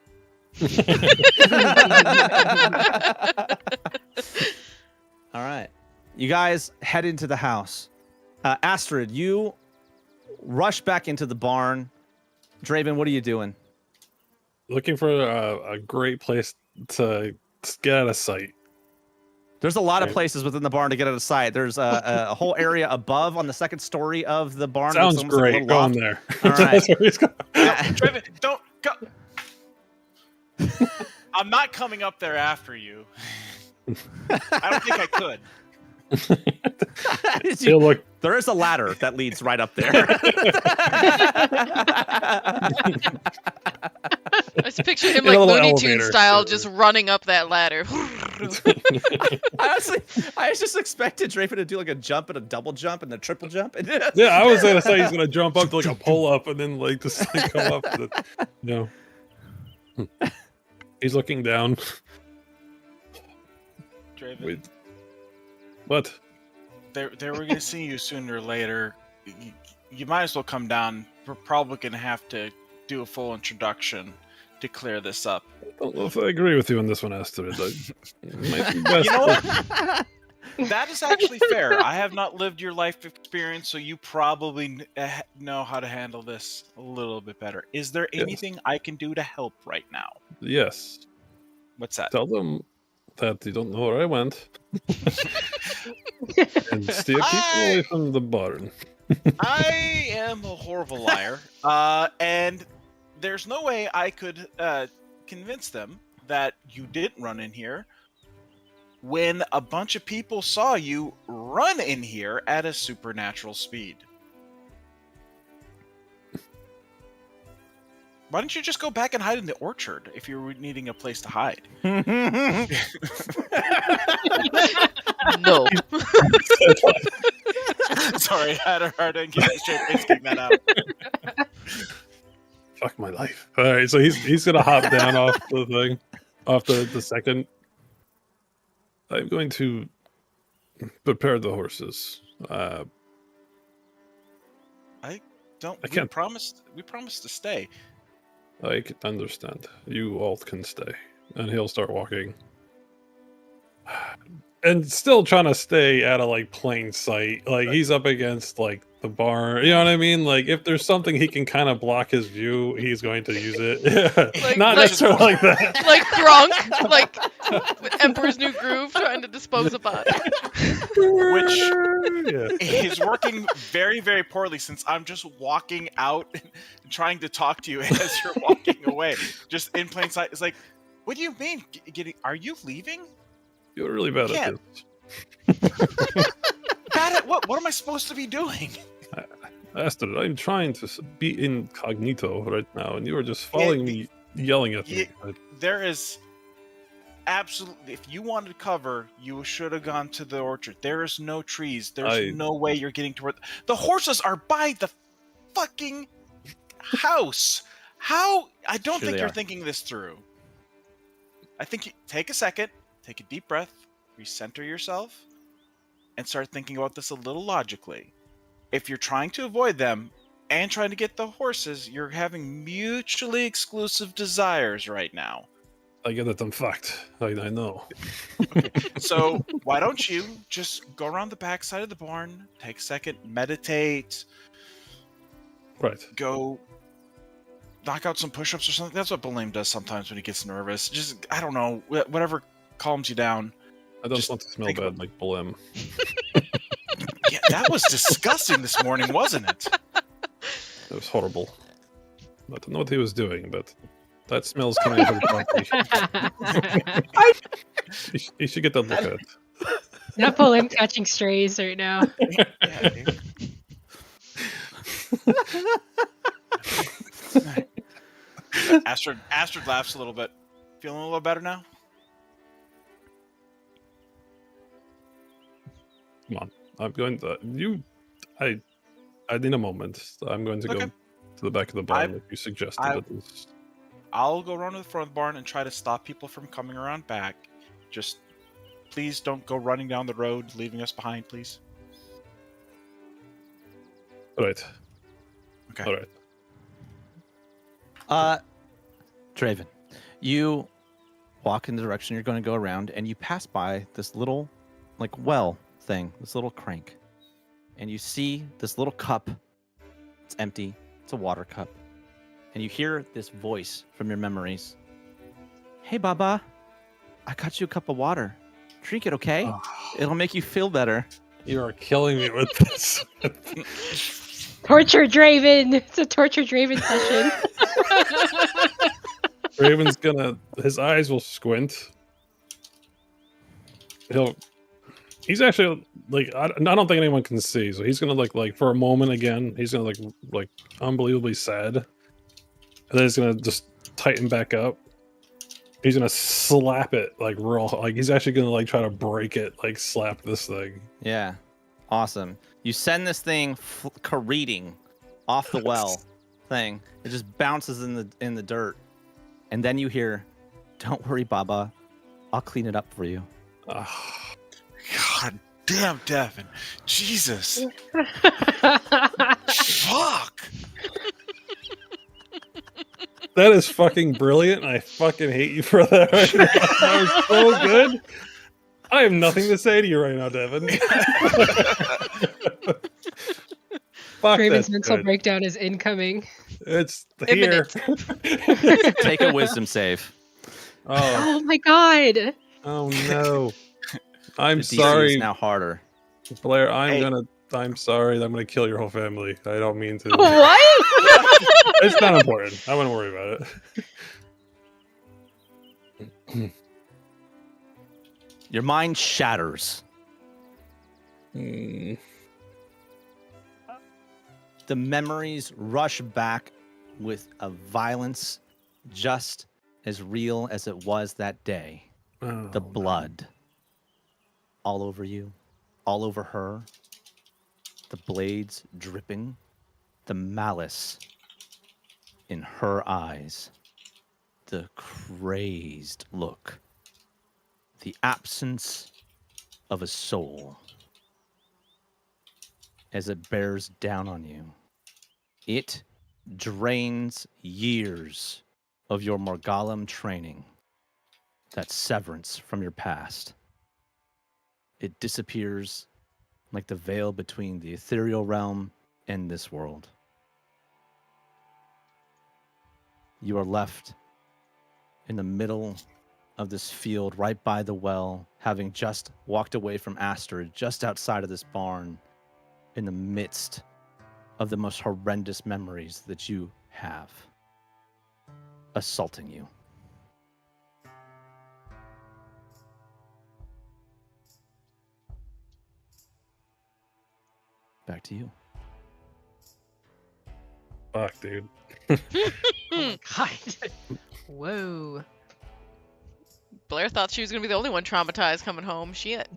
All right. You guys head into the house. Astrid, you rush back into the barn. Draven, what are you doing? Looking for a great place to get out of sight. There's a lot of places within the barn to get out of sight. There's a whole area above on the second story of the barn. Sounds great. Like Going there. All right. Draven, don't go. I'm not coming up there after you. I don't think I could. There is a ladder that leads right up there. I just picture him like Looney Tunes style, just running up that ladder. I just expected Draven to do like a jump and a double jump and a triple jump. Yeah, I was gonna say he's gonna jump up to like a pull up and then like just like go up. No, he's looking down. Draven. Wait. What? They were gonna see you sooner or later. You might as well come down. We're probably gonna have to do a full introduction to clear this up. I don't know if I agree with you on this one, Astrid. Might be best. You know what? That is actually fair. I have not lived your life experience, so you probably know how to handle this a little bit better. Is there anything I can do to help right now? Yes. What's that? Tell them that you don't know where I went. And steer people away from the barn. I am a horrible liar, and there's no way I could convince them that you didn't run in here when a bunch of people saw you run in here at a supernatural speed. Why don't you just go back and hide in the orchard if you're needing a place to hide? No. Sorry, I had a hard time getting that out. Fuck my life. All right, so he's gonna hop down off the thing, off the second. I'm going to prepare the horses. I can't. We promised to stay. I can understand. You all can stay. And he'll start walking. And still trying to stay out of like plain sight. Like he's up against like the barn. You know what I mean? Like if there's something he can kind of block his view, he's going to use it. Yeah. Not necessarily like that. Like Grunk, like Emperor's New Groove, trying to dispose of bodies. Which is working very, very poorly since I'm just walking out and trying to talk to you as you're walking away. Just in plain sight. It's like, what do you mean? Are you leaving? You're really bad at this. Bad at what? What am I supposed to be doing? Astrid, I'm trying to be incognito right now, and you are just following me, yelling at me. There is absolutely. If you wanted cover, you should have gone to the orchard. There is no trees. There's no way you're getting toward. The horses are by the fucking house. How? I don't think you're thinking this through. I think you take a second, take a deep breath, recenter yourself, and start thinking about this a little logically. If you're trying to avoid them and trying to get the horses, you're having mutually exclusive desires right now. I get that I'm fucked. I know. Okay. So why don't you just go around the back side of the barn, take a second, meditate. Right. Go knock out some push-ups or something. That's what Baleem does sometimes when he gets nervous. Just, I don't know, whatever calms you down. I don't want to smell bad like Baleem. Yeah, that was disgusting this morning, wasn't it? That was horrible. I don't know what he was doing, but that smell's coming out of the property. You should get that look at. Not Baleem catching strays right now. Astrid laughs a little bit. Feeling a little better now? Come on. I'm going to... I need a moment. I'm going to go to the back of the barn like you suggested. I'll go around to the front of the barn and try to stop people from coming around back. Just please don't go running down the road, leaving us behind, please. All right. Okay. All right. Draven, you walk in the direction you're going to go around, and you pass by this little, well thing, this little crank, and you see this little cup. It's empty. It's a water cup, and you hear this voice from your memories. Hey, Baba, I got you a cup of water. Drink it, okay? Oh. It'll make you feel better. You are killing me with this. Torture Draven. It's a torture Draven session. Raven's his eyes will squint. He's actually I don't think anyone can see, so he's gonna for a moment again, he's gonna like unbelievably sad, and then he's gonna just tighten back up. He's gonna slap it he's actually gonna try to break it, slap this thing. Yeah, awesome. You send this thing careening off the well thing. It just bounces in the dirt. And then you hear, "Don't worry, Baba. I'll clean it up for you." God damn, Devin. Jesus. Fuck. That is fucking brilliant. I fucking hate you for that. That was so good. I have nothing to say to you right now, Devin. Draven's mental breakdown is incoming. It's here. Take a wisdom save. Oh my god. Oh no. I'm the sorry. DC is now harder. Blair, I'm sorry. I'm gonna kill your whole family. I don't mean to. What? It's not important. I wouldn't worry about it. Your mind shatters. Mm. The memories rush back with a violence just as real as it was that day. Oh, the blood. All over you. All over her. The blades dripping. The malice in her eyes. The crazed look. The absence of a soul. As it bears down on you. It drains years of your Morgallum training. That severance from your past. It disappears like the veil between the ethereal realm and this world. You are left in the middle of this field, right by the well, having just walked away from Astrid, just outside of this barn, in the midst of the most horrendous memories that you have assaulting you. Back to you. Fuck, dude. Oh my god. Whoa. Blair thought she was gonna be the only one traumatized coming home. Shit.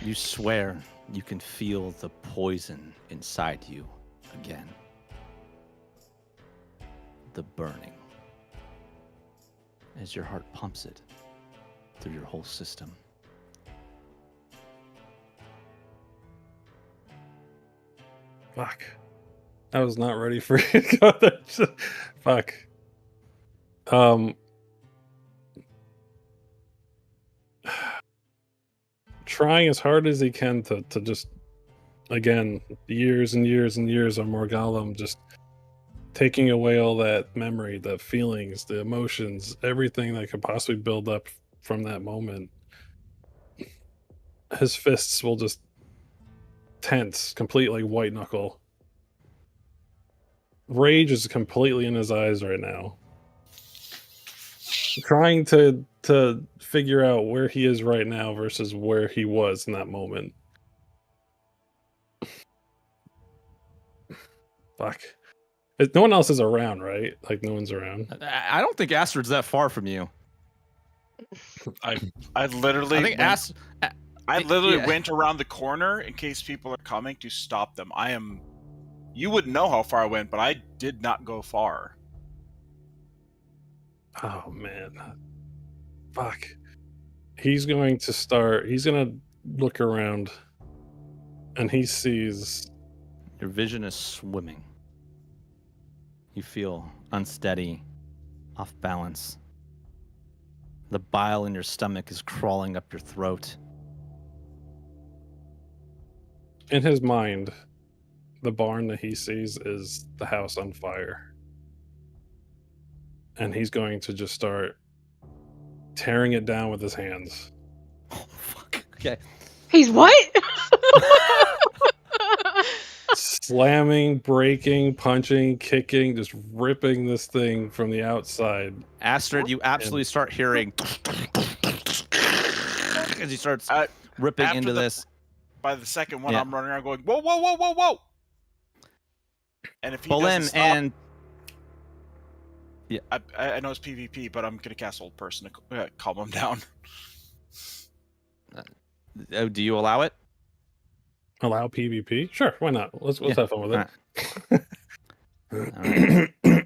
You swear you can feel the poison inside you again. The burning. As your heart pumps it through your whole system. Fuck. I was not ready for you to go there. Fuck. Trying as hard as he can to just, again, years and years and years of Morgellum, just taking away all that memory, the feelings, the emotions, everything that could possibly build up from that moment. His fists will just tense, completely white knuckle. Rage is completely in his eyes right now. Trying to figure out where he is right now versus where he was in that moment. Fuck. No one else is around, right? Like, no one's around. I don't think Astrid's that far from you. I literally I think went around the corner in case people are coming to stop them. You wouldn't know how far I went, but I did not go far. Oh man. Fuck. He's going to look around and he sees your vision is swimming. You feel unsteady, off balance. The bile in your stomach is crawling up your throat. In his mind, the barn that he sees is the house on fire. And he's going to just start tearing it down with his hands. Oh, fuck. Okay. He's what? Slamming, breaking, punching, kicking, just ripping this thing from the outside. Astrid, you absolutely start hearing as he starts ripping into this. By the second one, I'm running around going, whoa, whoa, whoa, whoa, whoa! And if he doesn't stop, and yeah, I know it's PvP, but I'm gonna cast Old Person to calm him down. Do you allow it? Allow PvP? Sure, why not? Let's have fun with it.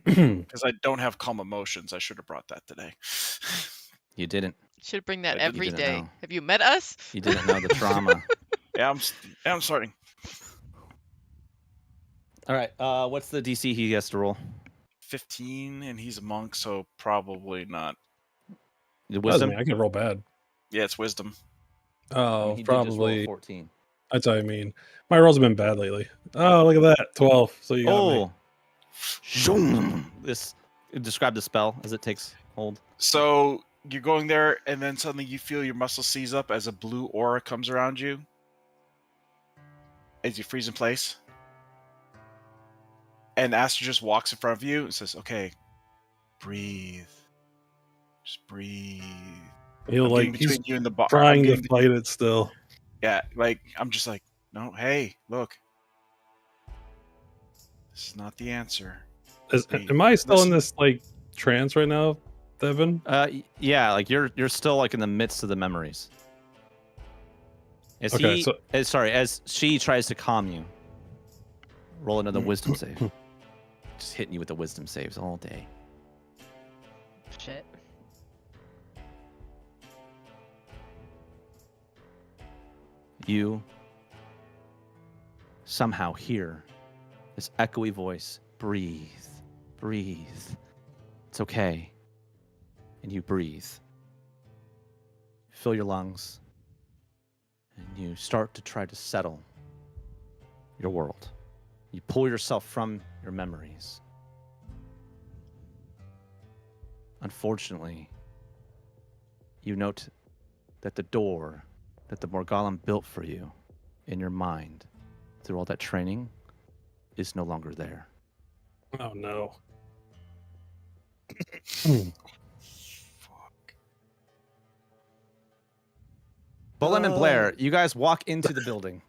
Because I don't have calm emotions. I should have brought that today. You didn't. Should bring that every day. Know. Have you met us? You didn't know the trauma. Yeah, I'm starting. All right. What's the DC he has to roll? 15, and he's a monk, so probably not. Wisdom? I can roll bad. Yeah, it's wisdom. Oh, he probably did just roll 14. That's what I mean. My rolls have been bad lately. Oh, look at that. 12. So you got me. This describe the spell as it takes hold. So you're going there, and then suddenly you feel your muscles seize up as a blue aura comes around you. As you freeze in place. And Aster just walks in front of you and says, okay, breathe. Just breathe. He'll like between you and the bar. Trying to fight it still. Yeah, like I'm just like, no, hey, look. This is not the answer. Am I still in this like trance right now, Devin? Yeah, like you're still like in the midst of the memories. As she tries to calm you, roll another wisdom save. Just hitting you with the wisdom saves all day. Shit. You somehow hear this echoey voice. Breathe. Breathe. It's okay. And you breathe. Fill your lungs. And you start to try to settle your world. You pull yourself from your memories. Unfortunately, you note that the door that the Morgellum built for you in your mind through all that training is no longer there. Oh no. Fuck. Bolin and Blair, you guys walk into the building,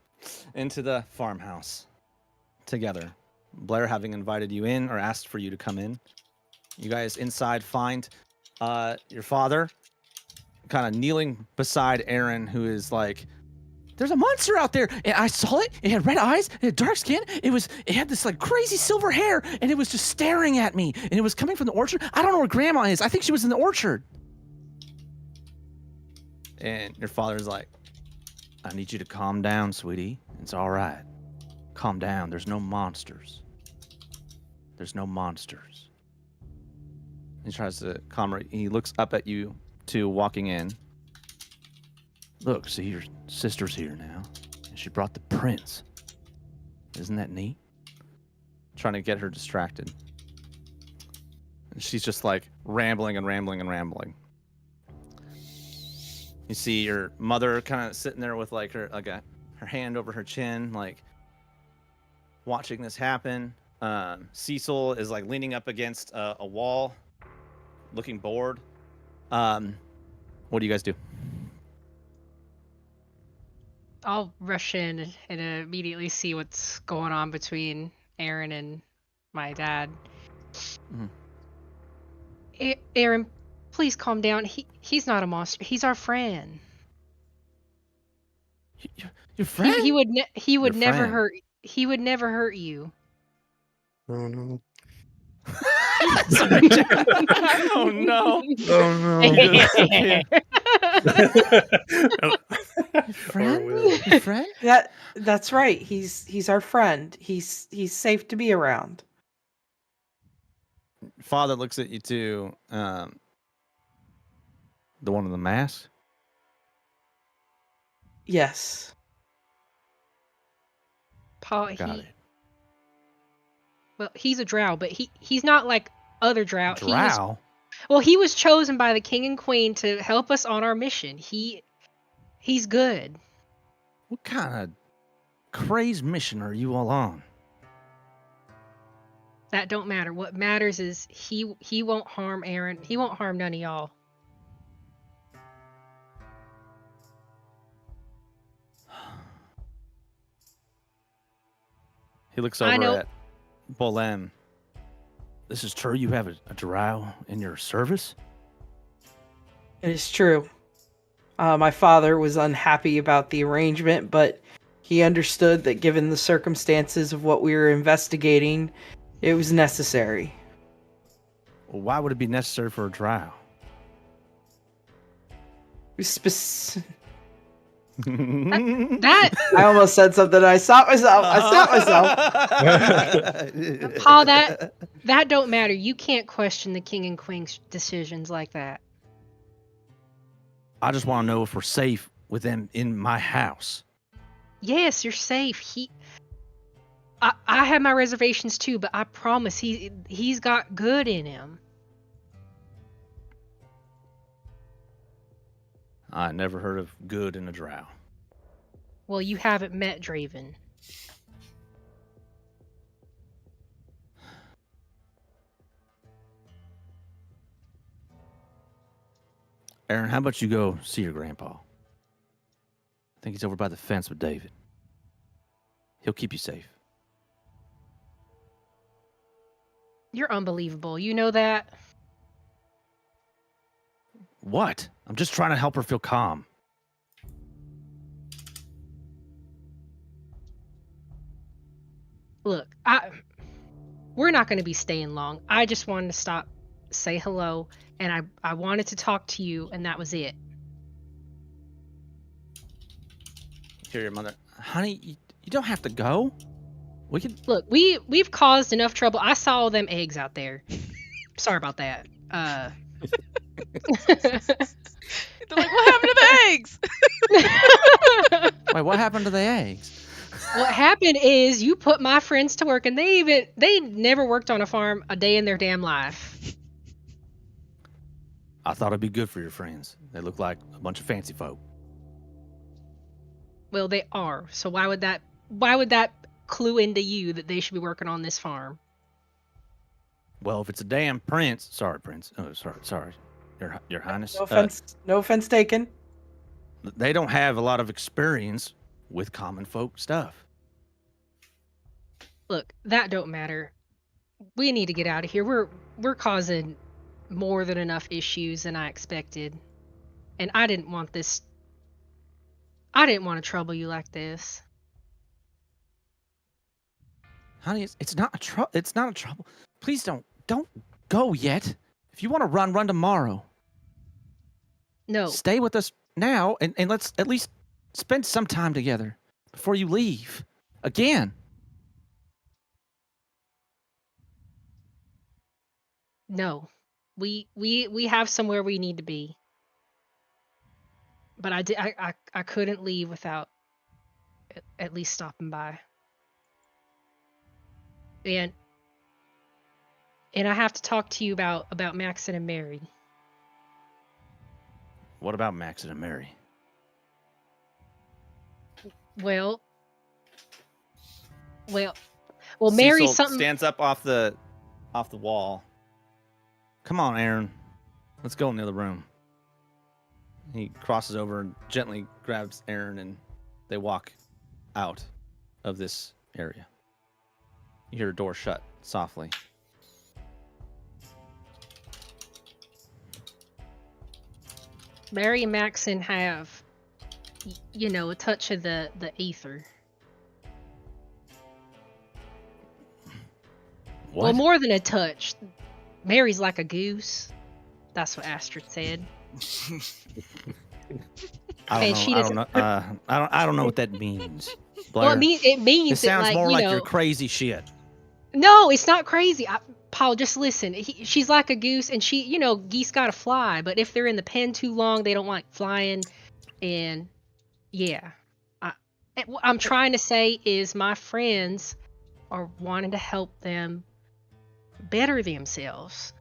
into the farmhouse together. Blair having invited you in or asked for you to come in. You guys inside find your father kind of kneeling beside Aaron, who is like, there's a monster out there, and I saw it. It had red eyes, it had dark skin. It had this like crazy silver hair, and it was just staring at me, and it was coming from the orchard. I don't know where Grandma is. I think she was in the orchard. And your father's like, I need you to calm down, sweetie. It's all right. Calm down. There's no monsters. There's no monsters. He tries to calm her. He looks up at you two walking in. Look, see, your sister's here now. And she brought the prince. Isn't that neat? Trying to get her distracted. And she's just like rambling and rambling and rambling. You see your mother kind of sitting there with like her hand over her chin, like watching this happen. Cecil is like leaning up against a wall, looking bored. What do you guys do? I'll rush in and immediately see what's going on between Aaron and my dad. Mm-hmm. Aaron, please calm down. He's not a monster. He's our friend. Your friend? He would never friend. hurt. He would never hurt you. Oh no. Oh no. Your friend? That's right. He's our friend. He's safe to be around. Father looks at you too. The one in the mask? Yes. Paul, Got it. Well, he's a drow, but he's not like other drow. Drow? He was chosen by the king and queen to help us on our mission. He's good. What kind of crazed mission are you all on? That don't matter. What matters is he won't harm Aaron. He won't harm none of y'all. He looks over at Bolem. This is true? You have a drow in your service? It is true. My father was unhappy about the arrangement, but he understood that given the circumstances of what we were investigating, it was necessary. Well, why would it be necessary for a drow? That I almost said something. I stopped myself. Paul, that don't matter. You can't question the king and queen's decisions like that. I just want to know if we're safe with them in my house. Yes, you're safe. I have my reservations too, but I promise he's got good in him. I never heard of good in a drow. Well, you haven't met Draven. Aaron, how about you go see your grandpa? I think he's over by the fence with David. He'll keep you safe. You're unbelievable. You know that? What? I'm just trying to help her feel calm. Look, we're not going to be staying long. I just wanted to stop, say hello, and I wanted to talk to you, and that was it. Hear your mother. Honey, you don't have to go. We can... Look, we've caused enough trouble. I saw all them eggs out there. Sorry about that. They're like, what happened to the eggs? Wait, what happened to the eggs? What happened is you put my friends to work, and they never worked on a farm a day in their damn life. I thought it'd be good for your friends. They look like a bunch of fancy folk. Well, they are. So why would that clue into you that they should be working on this farm? Well, if it's a damn prince, sorry, Prince. Oh, sorry, Your Highness. No offense taken. They don't have a lot of experience with common folk stuff. Look, that don't matter. We need to get out of here. We're causing more than enough issues than I expected. And I didn't want this. I didn't want to trouble you like this. Honey, it's not a trouble. It's not a trouble. Please don't go yet. If you want to run tomorrow. No. Stay with us now, and let's at least spend some time together before you leave. Again. No. We have somewhere we need to be. But I couldn't leave without at least stopping by. And I have to talk to you about Maxon and Mary. What about Maxon and Mary? Well, Mary something stands up off the wall. Come on, Aaron. Let's go in the other room. He crosses over and gently grabs Aaron, and they walk out of this area. You hear a door shut softly. Mary and Maxon have, a touch of the ether. What? Well, more than a touch. Mary's like a goose. That's what Astrid said. I don't know what that means. Blair. Well, it means it sounds that, more like your crazy shit. No, it's not crazy. Paul, just listen. She's like a goose, and geese gotta fly. But if they're in the pen too long, they don't like flying. And yeah, what I'm trying to say is my friends are wanting to help them better themselves.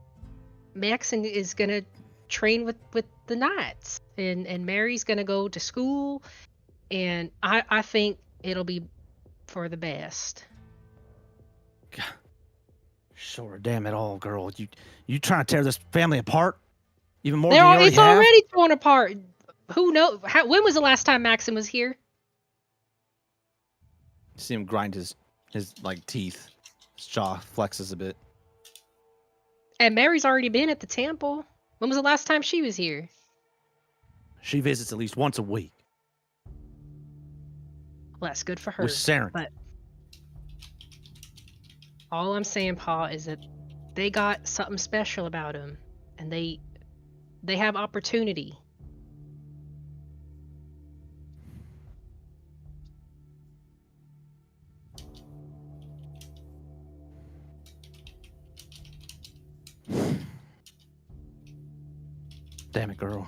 Maxon is gonna train with the knights, and Mary's gonna go to school, and I think it'll be for the best. God. Sure, damn it all, girl. You trying to tear this family apart? Even more than you already have? It's already torn apart. Who knows? When was the last time Maxon was here? You see him grind his like teeth. His jaw flexes a bit. And Mary's already been at the temple. When was the last time she was here? She visits at least once a week. Well, that's good for her. With Saren. But all I'm saying, Paul, is that they got something special about them, and they have opportunity. Damn it, girl.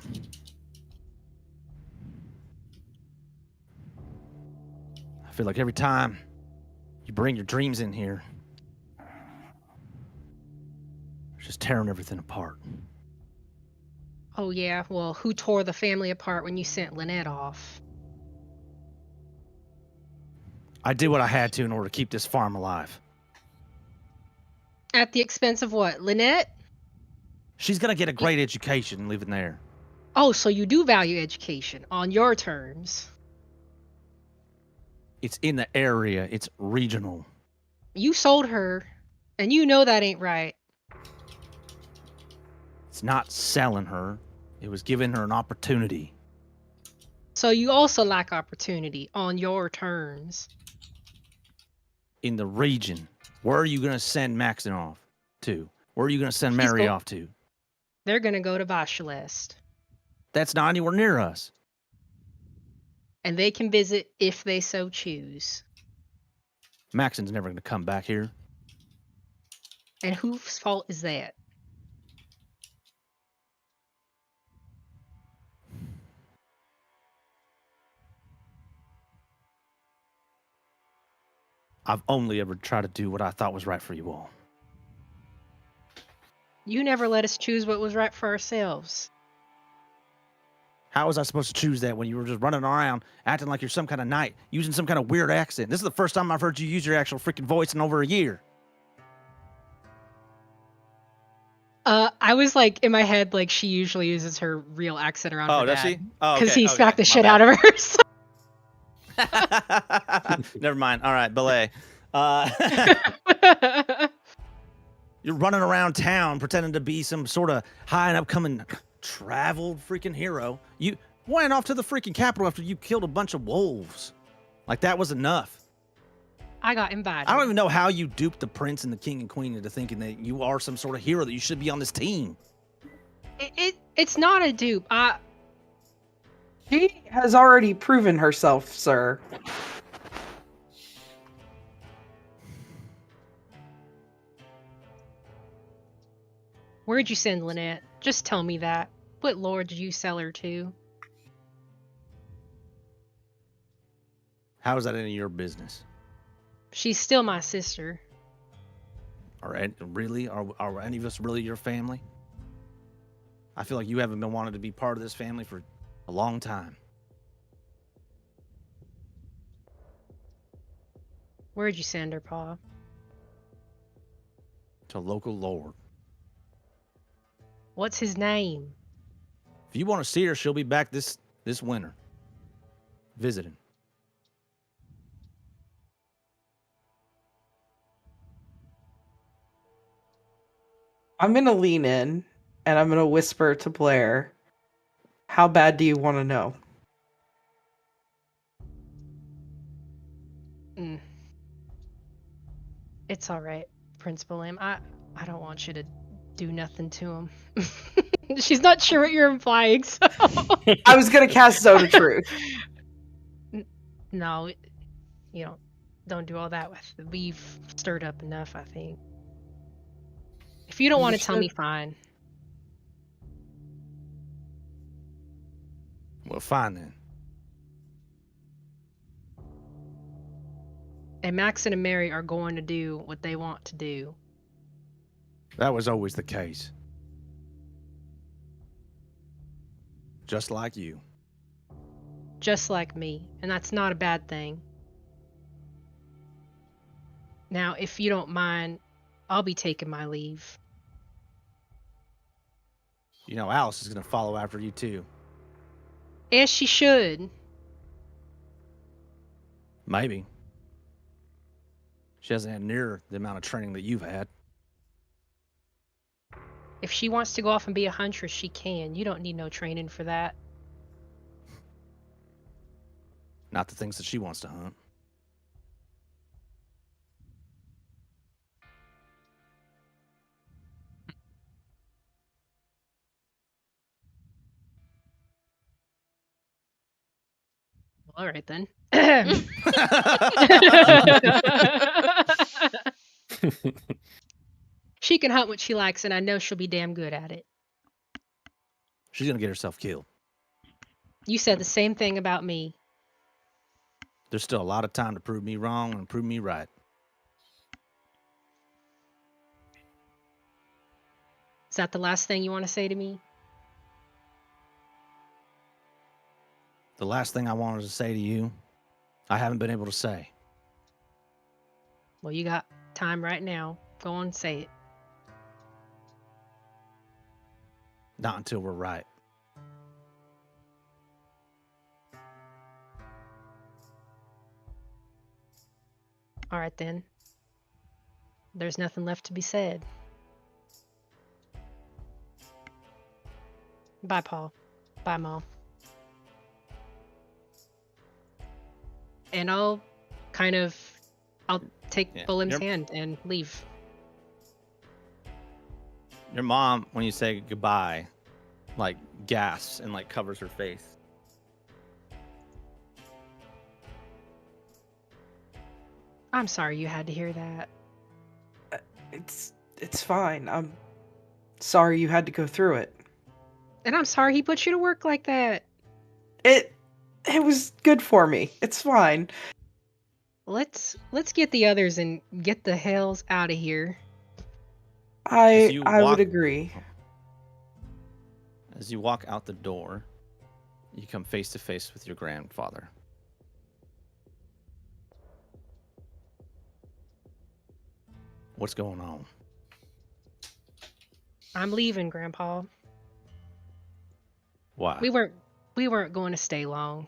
I feel like every time you bring your dreams in here, it's just tearing everything apart. Oh, yeah? Well, who tore the family apart when you sent Lynette off? I did what I had to in order to keep this farm alive. At the expense of what? Lynette? She's going to get a great education living there. Oh, so you do value education on your terms. It's in the area. It's regional. You sold her, and you know that ain't right. It's not selling her. It was giving her an opportunity. So you also lack opportunity on your terms. In the region. Where are you going to send Maxon off to? Where are you going to send Mary off to? They're going to go to Vashalest. That's not anywhere near us. And they can visit if they so choose. Maxon's never going to come back here. And whose fault is that? I've only ever tried to do what I thought was right for you all. You never let us choose what was right for ourselves. How was I supposed to choose that when you were just running around acting like you're some kind of knight, using some kind of weird accent? This is the first time I've heard you use your actual freaking voice in over a year. I was like, in my head, like she usually uses her real accent around her dad. Oh, does she? Oh, okay. Because he smacked the shit out of her. So. Never mind. All right, belay. You're running around town pretending to be some sort of high and upcoming traveled freaking hero. You went off to the freaking capital after you killed a bunch of wolves. Like that was enough. I got invited. I don't even know how you duped the prince and the king and queen into thinking that you are some sort of hero that you should be on this team. It's not a dupe. She has already proven herself, sir. Where'd you send Lynette? Just tell me that. What lord did you sell her to? How is that any of your business? She's still my sister. Are any of us really your family? I feel like you haven't been wanting to be part of this family for a long time. Where'd you send her, Pa? To a local lord. What's his name? If you want to see her, she'll be back this winter. Visiting. I'm going to lean in and I'm going to whisper to Blair, how bad do you want to know? It's all right, Principal Lim. I don't want you to do nothing to him. She's not sure what you're implying, so... I was going to cast Zone of Truth. No, you don't do all that with... We've stirred up enough, I think. If you don't want to tell me, fine. Well, fine then. And Max and Mary are going to do what they want to do. That was always the case. Just like you. Just like me. And that's not a bad thing. Now, if you don't mind, I'll be taking my leave. You know, Alice is going to follow after you too. As she should. Maybe. She hasn't had near the amount of training that you've had. If she wants to go off and be a huntress, she can. You don't need no training for that. Not the things that she wants to hunt. Well, all right then. She can hunt what she likes, and I know she'll be damn good at it. She's going to get herself killed. You said the same thing about me. There's still a lot of time to prove me wrong and prove me right. Is that the last thing you want to say to me? The last thing I wanted to say to you, I haven't been able to say. Well, you got time right now. Go on, say it. Not until we're right. All right, then. There's nothing left to be said. Bye, Paul. Bye, Mom. And I'll take Bulim's hand and leave. Your mom, when you say goodbye, like gasps and like covers her face. I'm sorry you had to hear that. It's fine. I'm sorry you had to go through it. And I'm sorry he put you to work like that. It was good for me. It's fine. Let's get the others and get the hells out of here. I would agree. As you walk out the door, you come face to face with your grandfather. What's going on? I'm leaving, Grandpa. Why? We weren't going to stay long.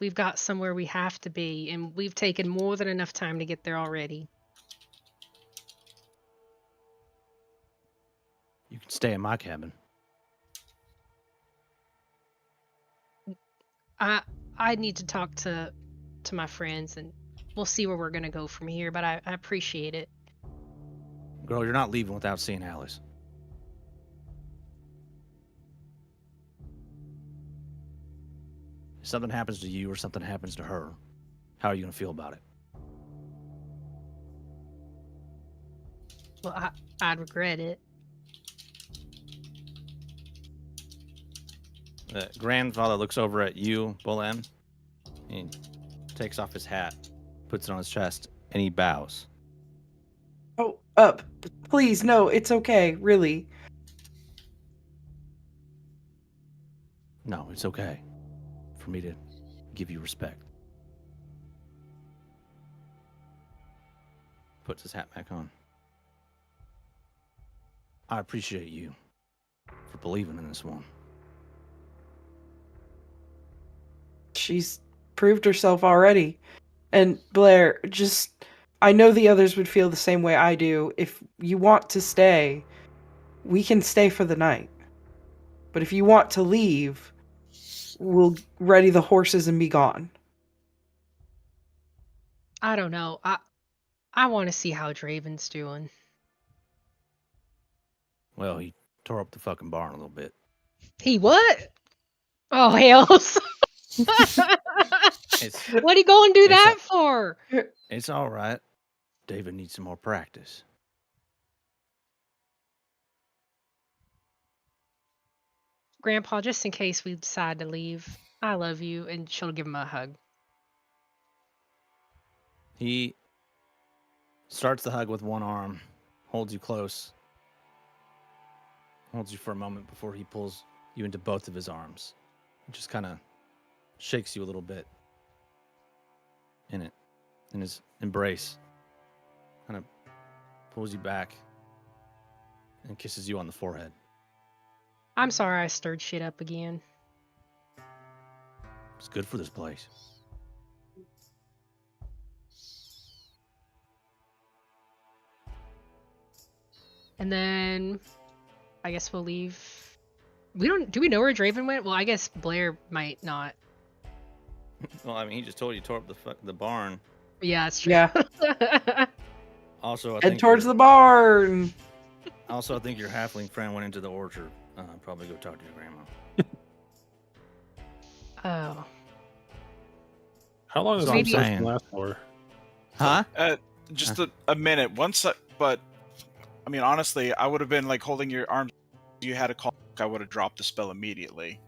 We've got somewhere we have to be, and we've taken more than enough time to get there already. You can stay in my cabin. I need to talk to my friends, and we'll see where we're gonna go from here. But I appreciate it. Girl, you're not leaving without seeing Alice. If something happens to you or something happens to her, how are you gonna feel about it? Well, I'd regret it. The grandfather looks over at you, Bullen, and takes off his hat, puts it on his chest, and he bows. Oh, please, no, it's okay, really. No, it's okay for me to give you respect. Puts his hat back on. I appreciate you for believing in this one. She's proved herself already. And Blair, I know the others would feel the same way I do. If you want to stay, we can stay for the night. But if you want to leave, we'll ready the horses and be gone. I don't know. I want to see how Draven's doing. Well, he tore up the fucking barn a little bit. He what? Oh, hells. What he going to do that for? It's all right. David needs some more practice. Grandpa, just in case we decide to leave, I love you, and she'll give him a hug. He starts the hug with one arm, holds you close, holds you for a moment before he pulls you into both of his arms. Just kind of shakes you a little bit in his embrace. Kind of pulls you back and kisses you on the forehead. I'm sorry I stirred shit up again. It's good for this place. And then I guess we'll leave. Do we know where Draven went? Well, I guess Blair might not. Well, I mean, he just told you tore up the barn. Yeah, that's true. Yeah. Also, Head towards the barn. Also, I think your halfling friend went into the orchard. Probably go talk to your grandma. Oh. How long does Maybe- this last for? Huh? Just a minute. But I mean, honestly, I would have been like holding your arms. You had a call. I would have dropped the spell immediately.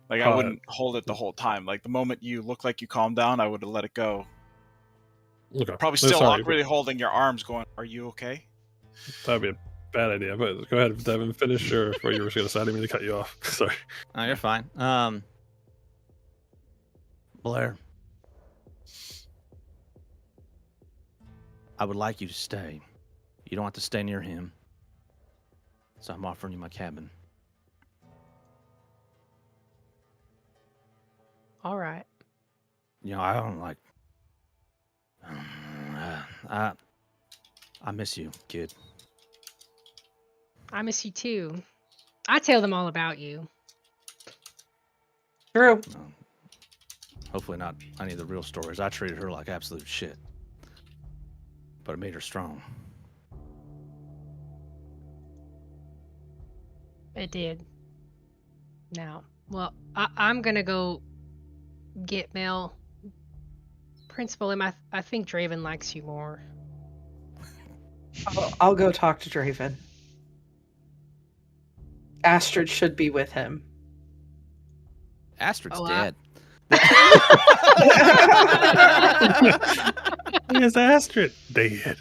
Like I wouldn't hold it the whole time. Like the moment you look like you calm down, I would have let it go. Okay. Probably still awkwardly holding your arms, going, "Are you okay?" That'd be a bad idea. But go ahead, Devin. Finish or you were going to say I didn't mean to cut you off. Sorry. Oh, you're fine. Blair, I would like you to stay. You don't have to stay near him. So I'm offering you my cabin. All right. You know, I don't like... I miss you, kid. I miss you too. I tell them all about you. True. Hopefully not any of the real stories. I treated her like absolute shit. But it made her strong. It did. Now, well, I'm gonna go get Mel. Principal, I think Draven likes you more. I'll go talk to Draven. Astrid should be with him. Astrid's dead. Yes, Astrid dead.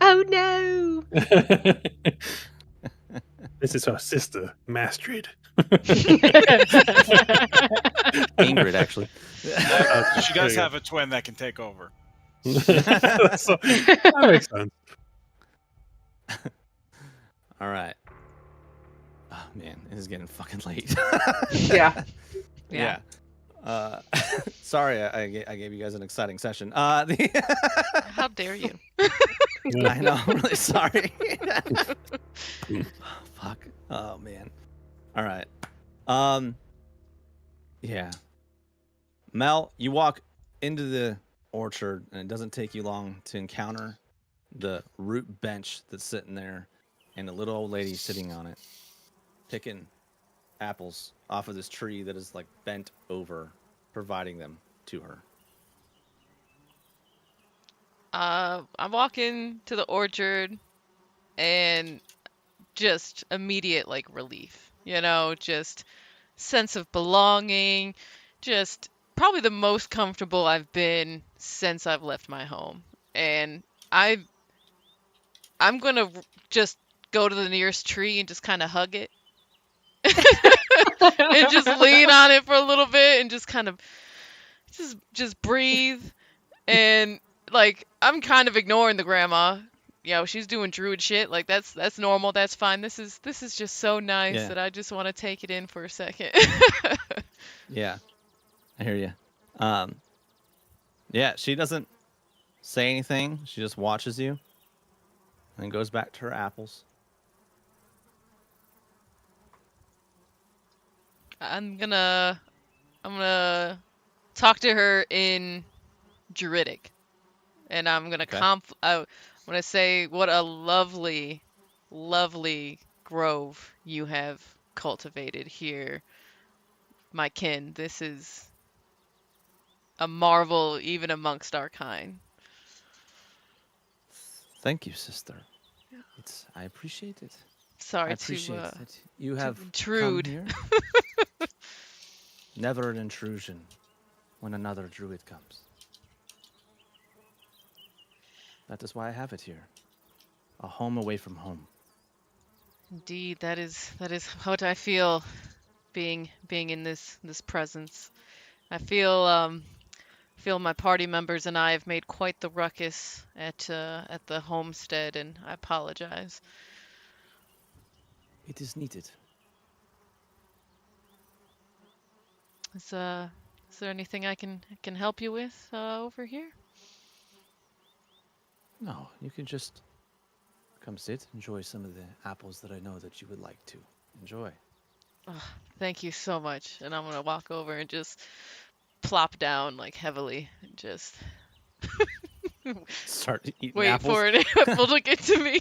Oh no! This is her sister, Mastrid. Ingrid, actually. She does have a twin that can take over. That makes sense. All right. Oh man, this is getting fucking late. Yeah. Yeah. Sorry, I gave you guys an exciting session. How dare you? I know. I'm really sorry. Fuck. Oh man. All right. Yeah. Mel, you walk into the orchard, and it doesn't take you long to encounter the root bench that's sitting there, and a little old lady sitting on it, picking apples off of this tree that is like bent over, providing them to her. I'm walking to the orchard and just immediate like relief, just sense of belonging, just probably the most comfortable I've been since I've left my home. And I'm gonna just go to the nearest tree and just kind of hug it. And just lean on it for a little bit and just kind of just breathe. And like I'm kind of ignoring the grandma. She's doing druid shit. Like that's normal. That's fine. This is just so nice that I just want to take it in for a second. Yeah, I hear you. Yeah, she doesn't say anything. She just watches you and goes back to her apples. I'm gonna talk to her in Druidic, and I'm gonna I'm gonna say what a lovely, lovely grove you have cultivated here, my kin. This is a marvel even amongst our kind. Thank you, sister. I appreciate it. Sorry I appreciate that you to have intrude. come here. Never an intrusion when another druid comes. That is why I have it here. A home away from home. Indeed, that is what I feel being in this presence. I feel my party members and I have made quite the ruckus at the homestead, and I apologize. It is needed. Is there anything I can help you with over here? No, you can just come sit, enjoy some of the apples that I know that you would like to enjoy. Oh, thank you so much. And I'm gonna walk over and just plop down like heavily and just start eating wait apples. for an apple to get to me.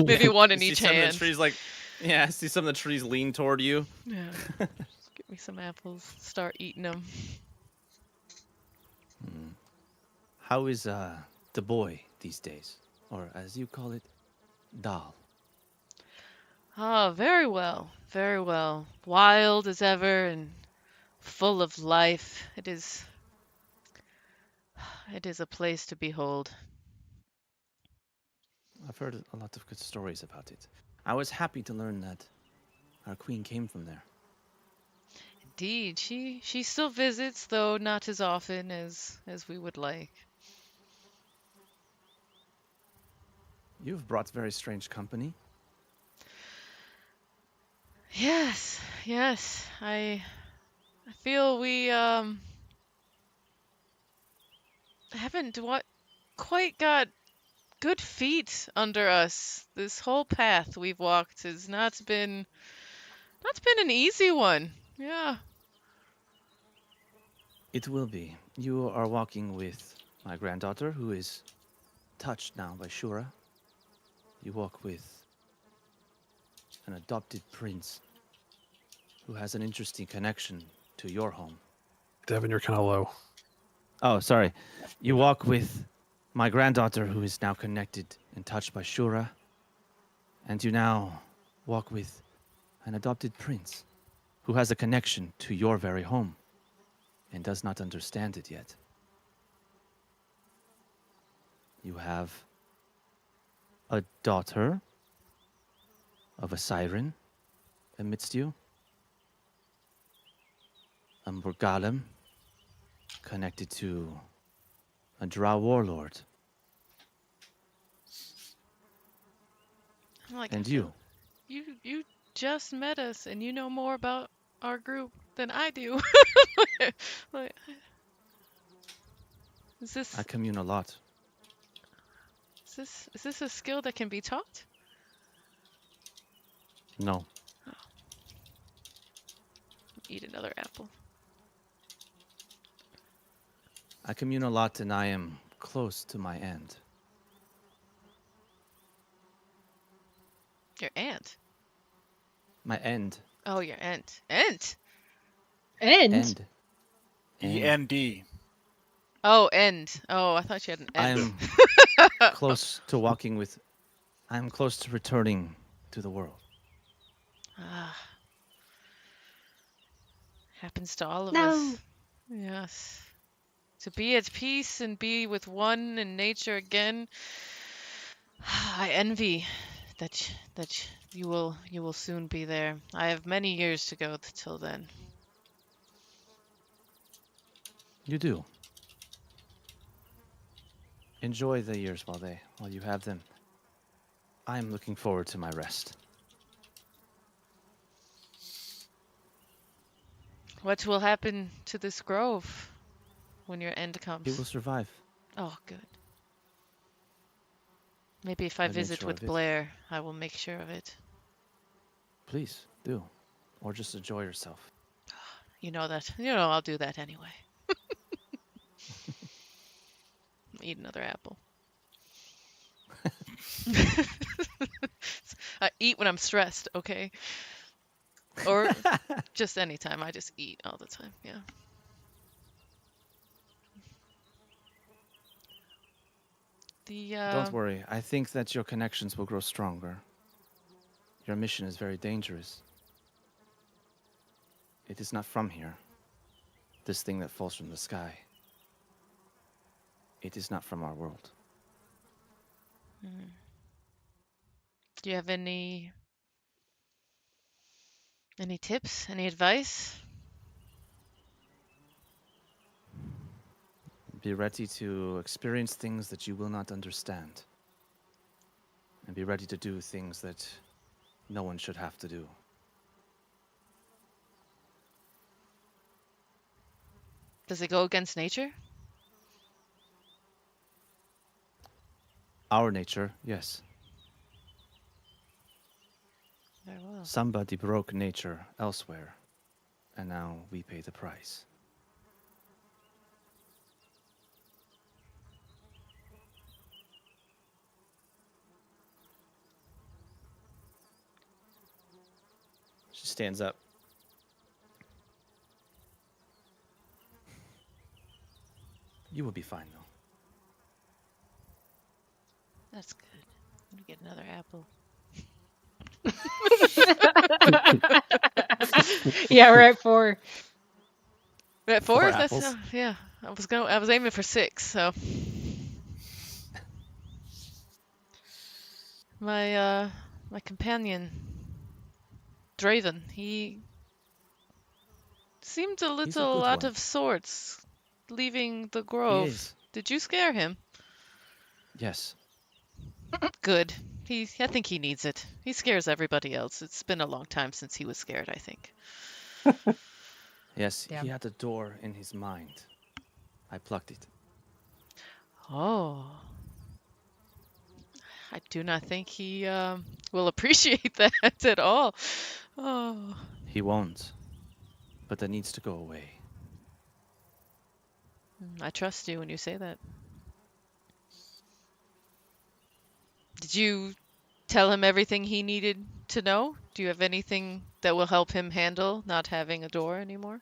Maybe one in each Some hand. of the trees I see some of the trees lean toward you. Yeah. Just get me some apples. Start eating them. How is the boy these days, or as you call it, Dal? Oh, very well, very well. Wild as ever and full of life. It is a place to behold. I've heard a lot of good stories about it. I was happy to learn that our queen came from there. Indeed, she still visits, though not as often as we would like. You've brought very strange company. Yes. I feel we haven't quite got good feet under us. This whole path we've walked has not been an easy one. Yeah. It will be. You are walking with my granddaughter, who is touched now by Shura. You walk with an adopted prince who has an interesting connection to your home. Devin, you're kind of low. Oh, sorry. You walk with my granddaughter, who is now connected and touched by Shura. And you now walk with an adopted prince who has a connection to your very home and does not understand it yet. You have a daughter of a siren amidst you, a Morgalem connected to a Drow warlord, Like, and you. You just met us, and you know more about our group than I do. Like, is I commune a lot. this a skill that can be taught? No. Eat another apple. I commune a lot and I am close to my end. Your aunt. My end. Oh, your aunt. Aunt. End. END. Oh, end. Oh, I thought you had an I end. am close to walking with. I am close to returning to the world. Ah. Happens to all of No. us. Yes. To be at peace and be with one in nature again. I envy that you will soon be there. I have many years to go till then. You do. Enjoy the years while you have them. I am looking forward to my rest. What will happen to this grove when your end comes? It will survive. Oh, good. Maybe if I I've made visit sure with of it. Blair, I will make sure of it. Please do, or just enjoy yourself. You know that. You know I'll do that anyway. Eat another apple. I eat when I'm stressed, okay? Or just anytime. I just eat all the time, yeah. Don't worry. I think that your connections will grow stronger. Your mission is very dangerous. It is not from here. This thing that falls from the sky. It is not from our world. Do you have any tips? Any advice? Be ready to experience things that you will not understand. And be ready to do things that no one should have to do. Does it go against nature? Our nature, yes. Very well. Somebody broke nature elsewhere, and now we pay the price. She stands up. You will be fine, though. That's good. I'm gonna get another apple. Yeah, we're at 4. We're at 4? Four That's apples. yeah. I was aiming for 6, so my companion Draven, he seemed a He's a little good out one. of sorts leaving the He grove. is. Did you scare him? Yes. Good. I think he needs it. He scares everybody else. It's been a long time since he was scared, I think. Yes, Yeah. he had a door in his mind. I plucked it. Oh. I do not think he will appreciate that at all. Oh. He won't. But that needs to go away. I trust you when you say that. Did you tell him everything he needed to know? Do you have anything that will help him handle not having a door anymore?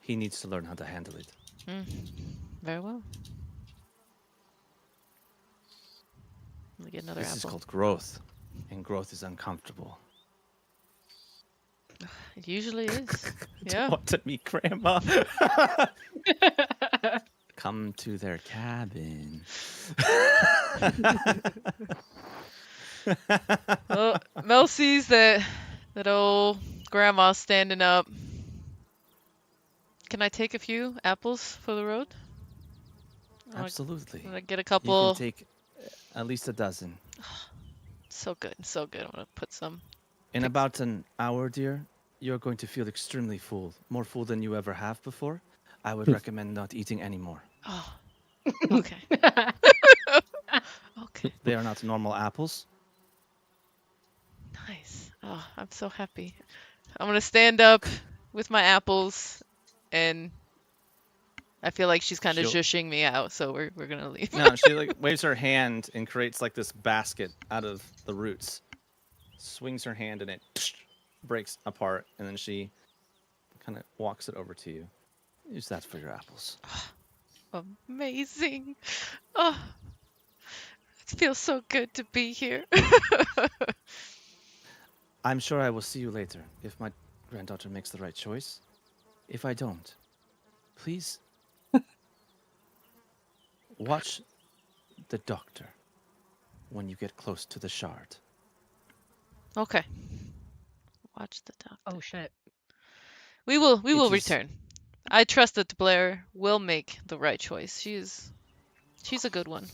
He needs to learn how to handle it. Very well. Let me get another This is apple. called growth, and growth is uncomfortable. It usually is. Don't Yeah. want to meet Grandma. Come to their cabin. Well, Mel sees that old grandma standing up. Can I take a few apples for the road? Absolutely. I'm gonna get a You couple. can take at least a dozen. So good, so good. I'm gonna put some. In about an hour, dear, you're going to feel extremely full, more full than you ever have before. I would recommend not eating anymore. Oh, okay. Okay. They are not normal apples. Nice. Oh, I'm so happy. I'm gonna stand up with my apples, and I feel like she's kind of shushing me out, so we're gonna leave. No, she like waves her hand and creates like this basket out of the roots. Swings her hand and it breaks apart, and then she kind of walks it over to you. Use that for your apples. Amazing. Oh, it feels so good to be here. I'm sure I will see you later if my granddaughter makes the right choice. If I don't, please watch the doctor when you get close to the shard. Okay. Watch the doctor. Oh shit. We will return. I trust that Blair will make the right choice. She's a good one.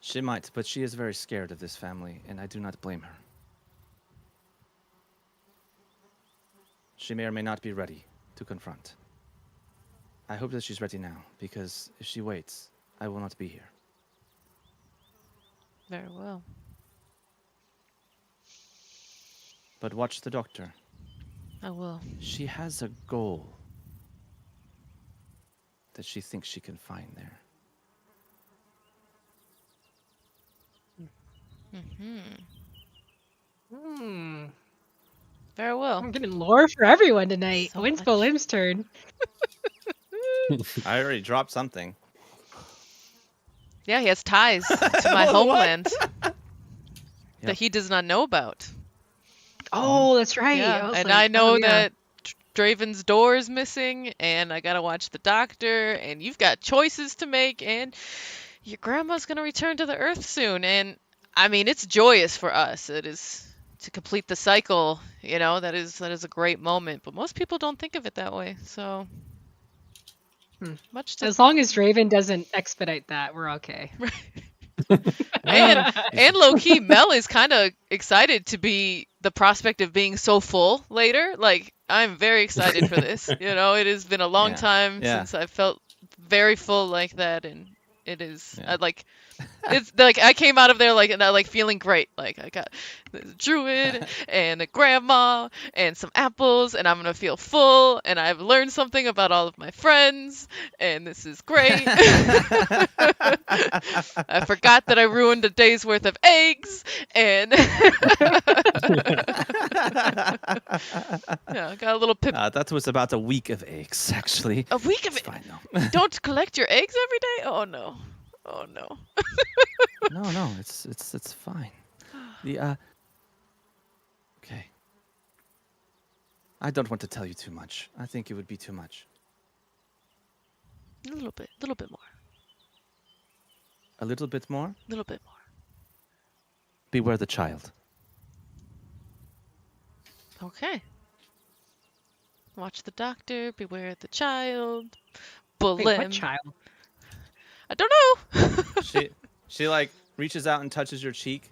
She might, but she is very scared of this family, and I do not blame her. She may or may not be ready to confront. I hope that she's ready now, because if she waits, I will not be here. Very well. But watch the doctor. I will. She has a goal that she thinks she can find there. Very well. I'm getting lore for everyone tonight. So When's much. Golem's turn? I already dropped something. Yeah, he has ties to my homeland that he does not know about. Oh, that's right. Yeah, and I know that Draven's door is missing, and I gotta watch the doctor, and you've got choices to make, and your grandma's gonna return to the earth soon, and I mean, it's joyous for us. It is to complete the cycle, you know, that is a great moment, but most people don't think of it that way, so much to... As long as Draven doesn't expedite that, we're okay. and low-key, Mel is kind of excited to be the prospect of being so full later. Like, I'm very excited for this. You know, it has been a long time since I felt very full like that, and it is it's like I came out of there like feeling great. Like I got the druid and a grandma and some apples, and I'm gonna feel full, and I've learned something about all of my friends, and this is great. I forgot that I ruined a day's worth of eggs, and yeah, got a little pip. That was about a week of eggs, actually. A week of it. Fine, though. Don't collect your eggs every day. Oh no. Oh no. No, it's fine. Okay. I don't want to tell you too much. I think it would be too much. A little bit more. A little bit more? A little bit more. Beware the child. Okay. Watch the doctor, beware the child. Bullim. Wait, what child? I don't know. she like reaches out and touches your cheek,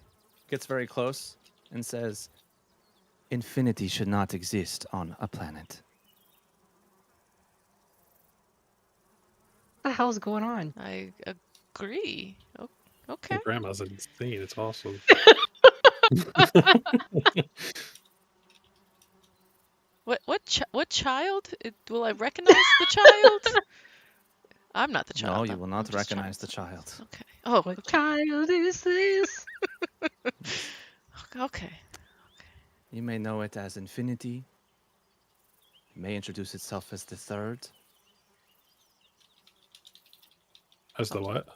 gets very close, and says, "Infinity should not exist on a planet." What the hell's going on? I agree. Okay. My grandma's insane. It's awesome. What child? Will I recognize the child? I'm not the child. No, you will not recognize the child. Okay. Oh, What child is this? Okay. You may know it as Infinity. It may introduce itself as the third. As the what?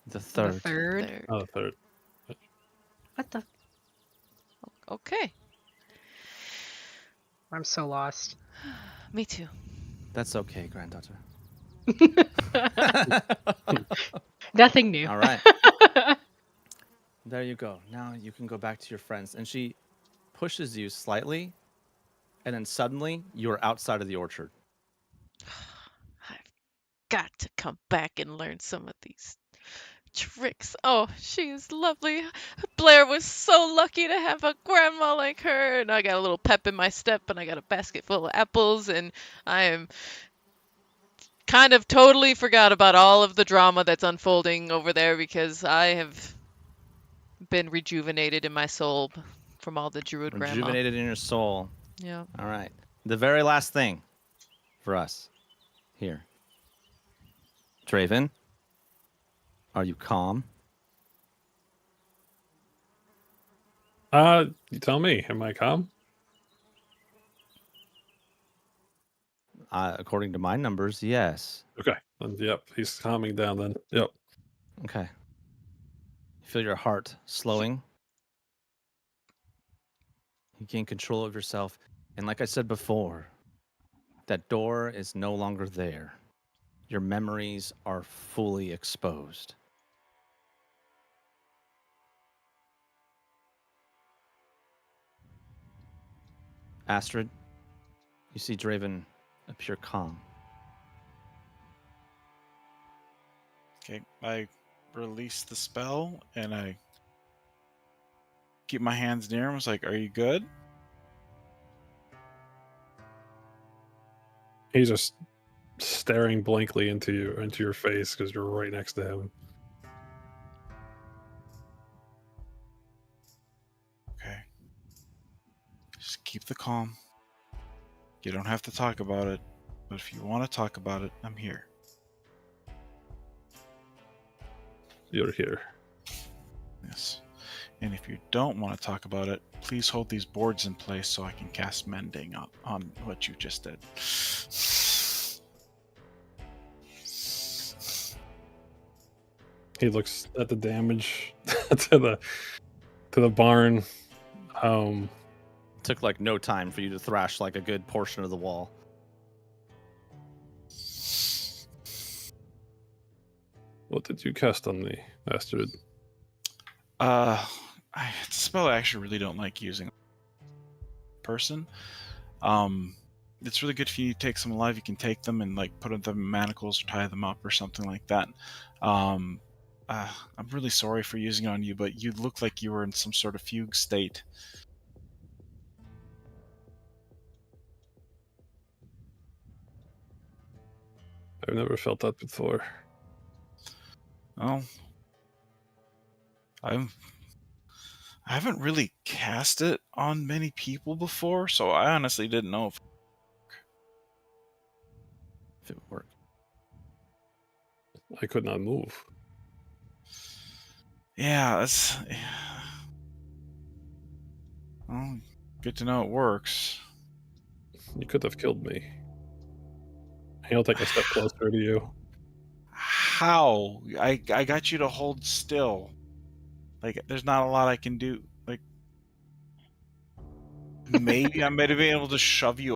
The third. The third. Oh, the third. What the? Okay. I'm so lost. Me too. That's okay, granddaughter. Nothing new. All right. There you go. Now you can go back to your friends. And she pushes you slightly, and then suddenly you're outside of the orchard. I've got to come back and learn some of these Tricks. Oh, she's lovely. Blair was so lucky to have a grandma like her, and I got a little pep in my step, and I got a basket full of apples, and I am kind of totally forgot about all of the drama that's unfolding over there because I have been rejuvenated in my soul from all the druid grandma. Rejuvenated in your soul. Yeah. All right. The very last thing for us here. Draven, are you calm? You tell me. Am I calm? According to my numbers, yes. Okay. Yep. He's calming down then. Yep. Okay. You feel your heart slowing. You gain control of yourself. And like I said before, that door is no longer there. Your memories are fully exposed. Astrid, you see Draven appear calm. Okay, I release the spell and I keep my hands near him. I was like, "Are you good?" He's just staring blankly into your face because you're right next to him. Okay. Just keep the calm. You don't have to talk about it, but if you want to talk about it, I'm here. You're here. Yes. And if you don't want to talk about it, please hold these boards in place so I can cast Mending on what you just did. He looks at the damage to the barn. Took like no time for you to thrash like a good portion of the wall. What did you cast on me, Astrid? It's a spell I actually really don't like using. Person. It's really good if you take some alive. You can take them and like put them in manacles or tie them up or something like that. I'm really sorry for using it on you, but you look like you were in some sort of fugue state. I've never felt that before. Well, I haven't really cast it on many people before, so I honestly didn't know if it would work. I could not move. Yeah, that's... Well, good to know it works. You could have killed me. He'll take a step closer to you. How? I got you to hold still. Like, there's not a lot I can do. Like, maybe I might have been able to shove you.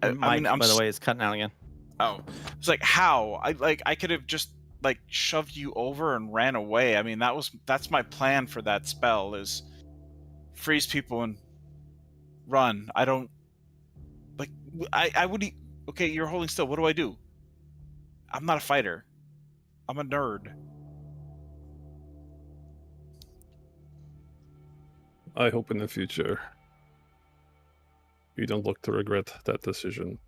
Mike, by the way, is cutting out again. Oh, it's like how? I could have just like shoved you over and ran away. I mean, that's my plan for that spell is freeze people and run. I don't like. I would. Okay, you're holding still. What do I do? I'm not a fighter. I'm a nerd. I hope in the future you don't look to regret that decision.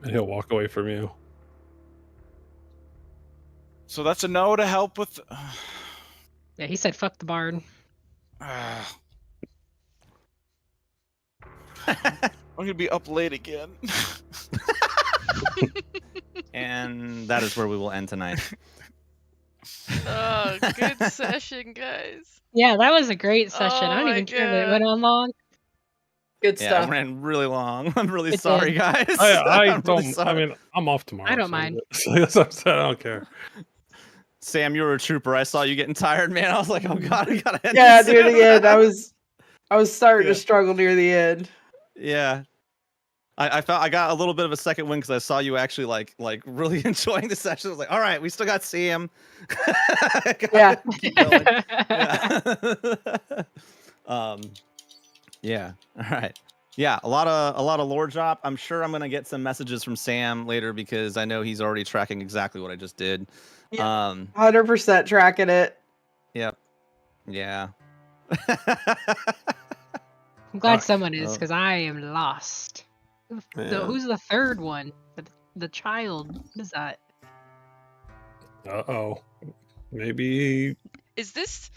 And he'll walk away from you. So that's a no to help with... Yeah, he said fuck the barn. I'm gonna be up late again. And that is where we will end tonight. Oh, good session, guys. Yeah, that was a great session. Oh I don't my even care that it God. went on long. Good Yeah, stuff. it ran really long. I'm really It sorry, did. guys. I I'm really don't. sorry. I mean, I'm off tomorrow. I don't mind. That's what I'm saying. I don't care. Sam, you were a trooper. I saw you getting tired, man. I was like, oh god, I gotta end Yeah, this near soon. the end, I was starting to struggle near the end. Yeah. I felt I got a little bit of a second win because I saw you actually like really enjoying the session. I was like, all right, we still got Sam. Yeah. Keep going. Yeah. Yeah. All right. Yeah, a lot of lore drop. I'm sure I'm gonna get some messages from Sam later because I know he's already tracking exactly what I just did. Yeah, 100% tracking it. Yep. Yeah. I'm glad someone is, because I am lost. Who's the third one? The child. What is that? Uh-oh. Maybe... Is this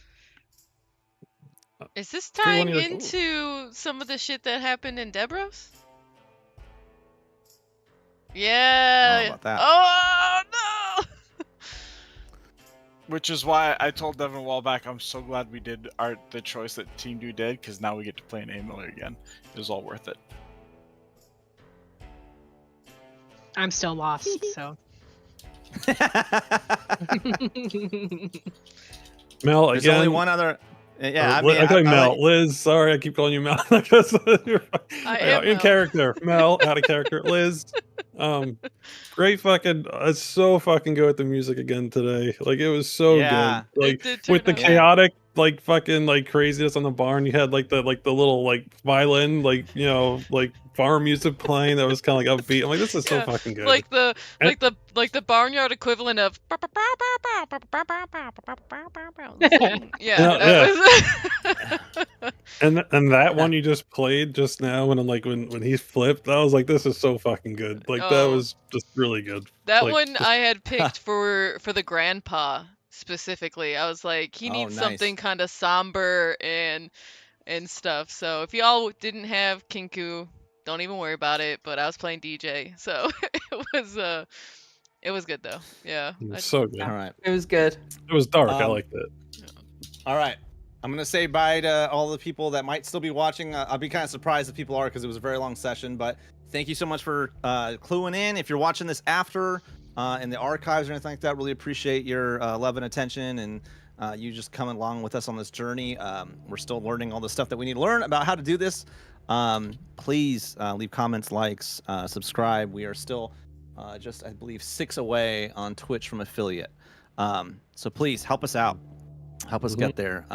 tying into some of the shit that happened in Deabros? Yeah. About that. Oh no! Which is why I told Devin a while back, I'm so glad we did the choice that Team Do did, because now we get to play an Aelmyr again. It was all worth it. I'm still lost, so. Mel, There's again. only one other. Yeah, I call you Mel. Liz, sorry, I keep calling you Mel. In character. Mel, out of character. Liz, great fucking. It's so fucking good with the music again today. Like it was so good. Like with the chaotic, like fucking like craziness on the barn. You had like the little like violin, like like farm music playing that was kind of like upbeat. I'm like, this is so fucking good. Like the barnyard equivalent of And that one you just played just now when he flipped, I was like, this is so fucking good. Like that was just really good. That one I had picked for the grandpa specifically. I was like, he needs something kind of somber and stuff. So if y'all didn't have Kinku, don't even worry about it. But I was playing DJ, so it was good though. Yeah, it was so good. All right, it was good. It was dark. I liked it. All right, I'm gonna say bye to all the people that might still be watching. I'll be kind of surprised if people are because it was a very long session. But thank you so much for cluing in. If you're watching this after in the archives or anything like that, really appreciate your love and attention and. You just coming along with us on this journey. We're still learning all the stuff that we need to learn about how to do this. Please leave comments, likes, subscribe. We are still just, I believe, 6 away on Twitch from affiliate. So please help us out. Help us get there.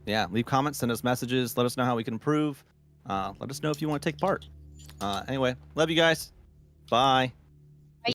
Yeah, leave comments, send us messages. Let us know how we can improve. Let us know if you want to take part. Anyway, love you guys. Bye.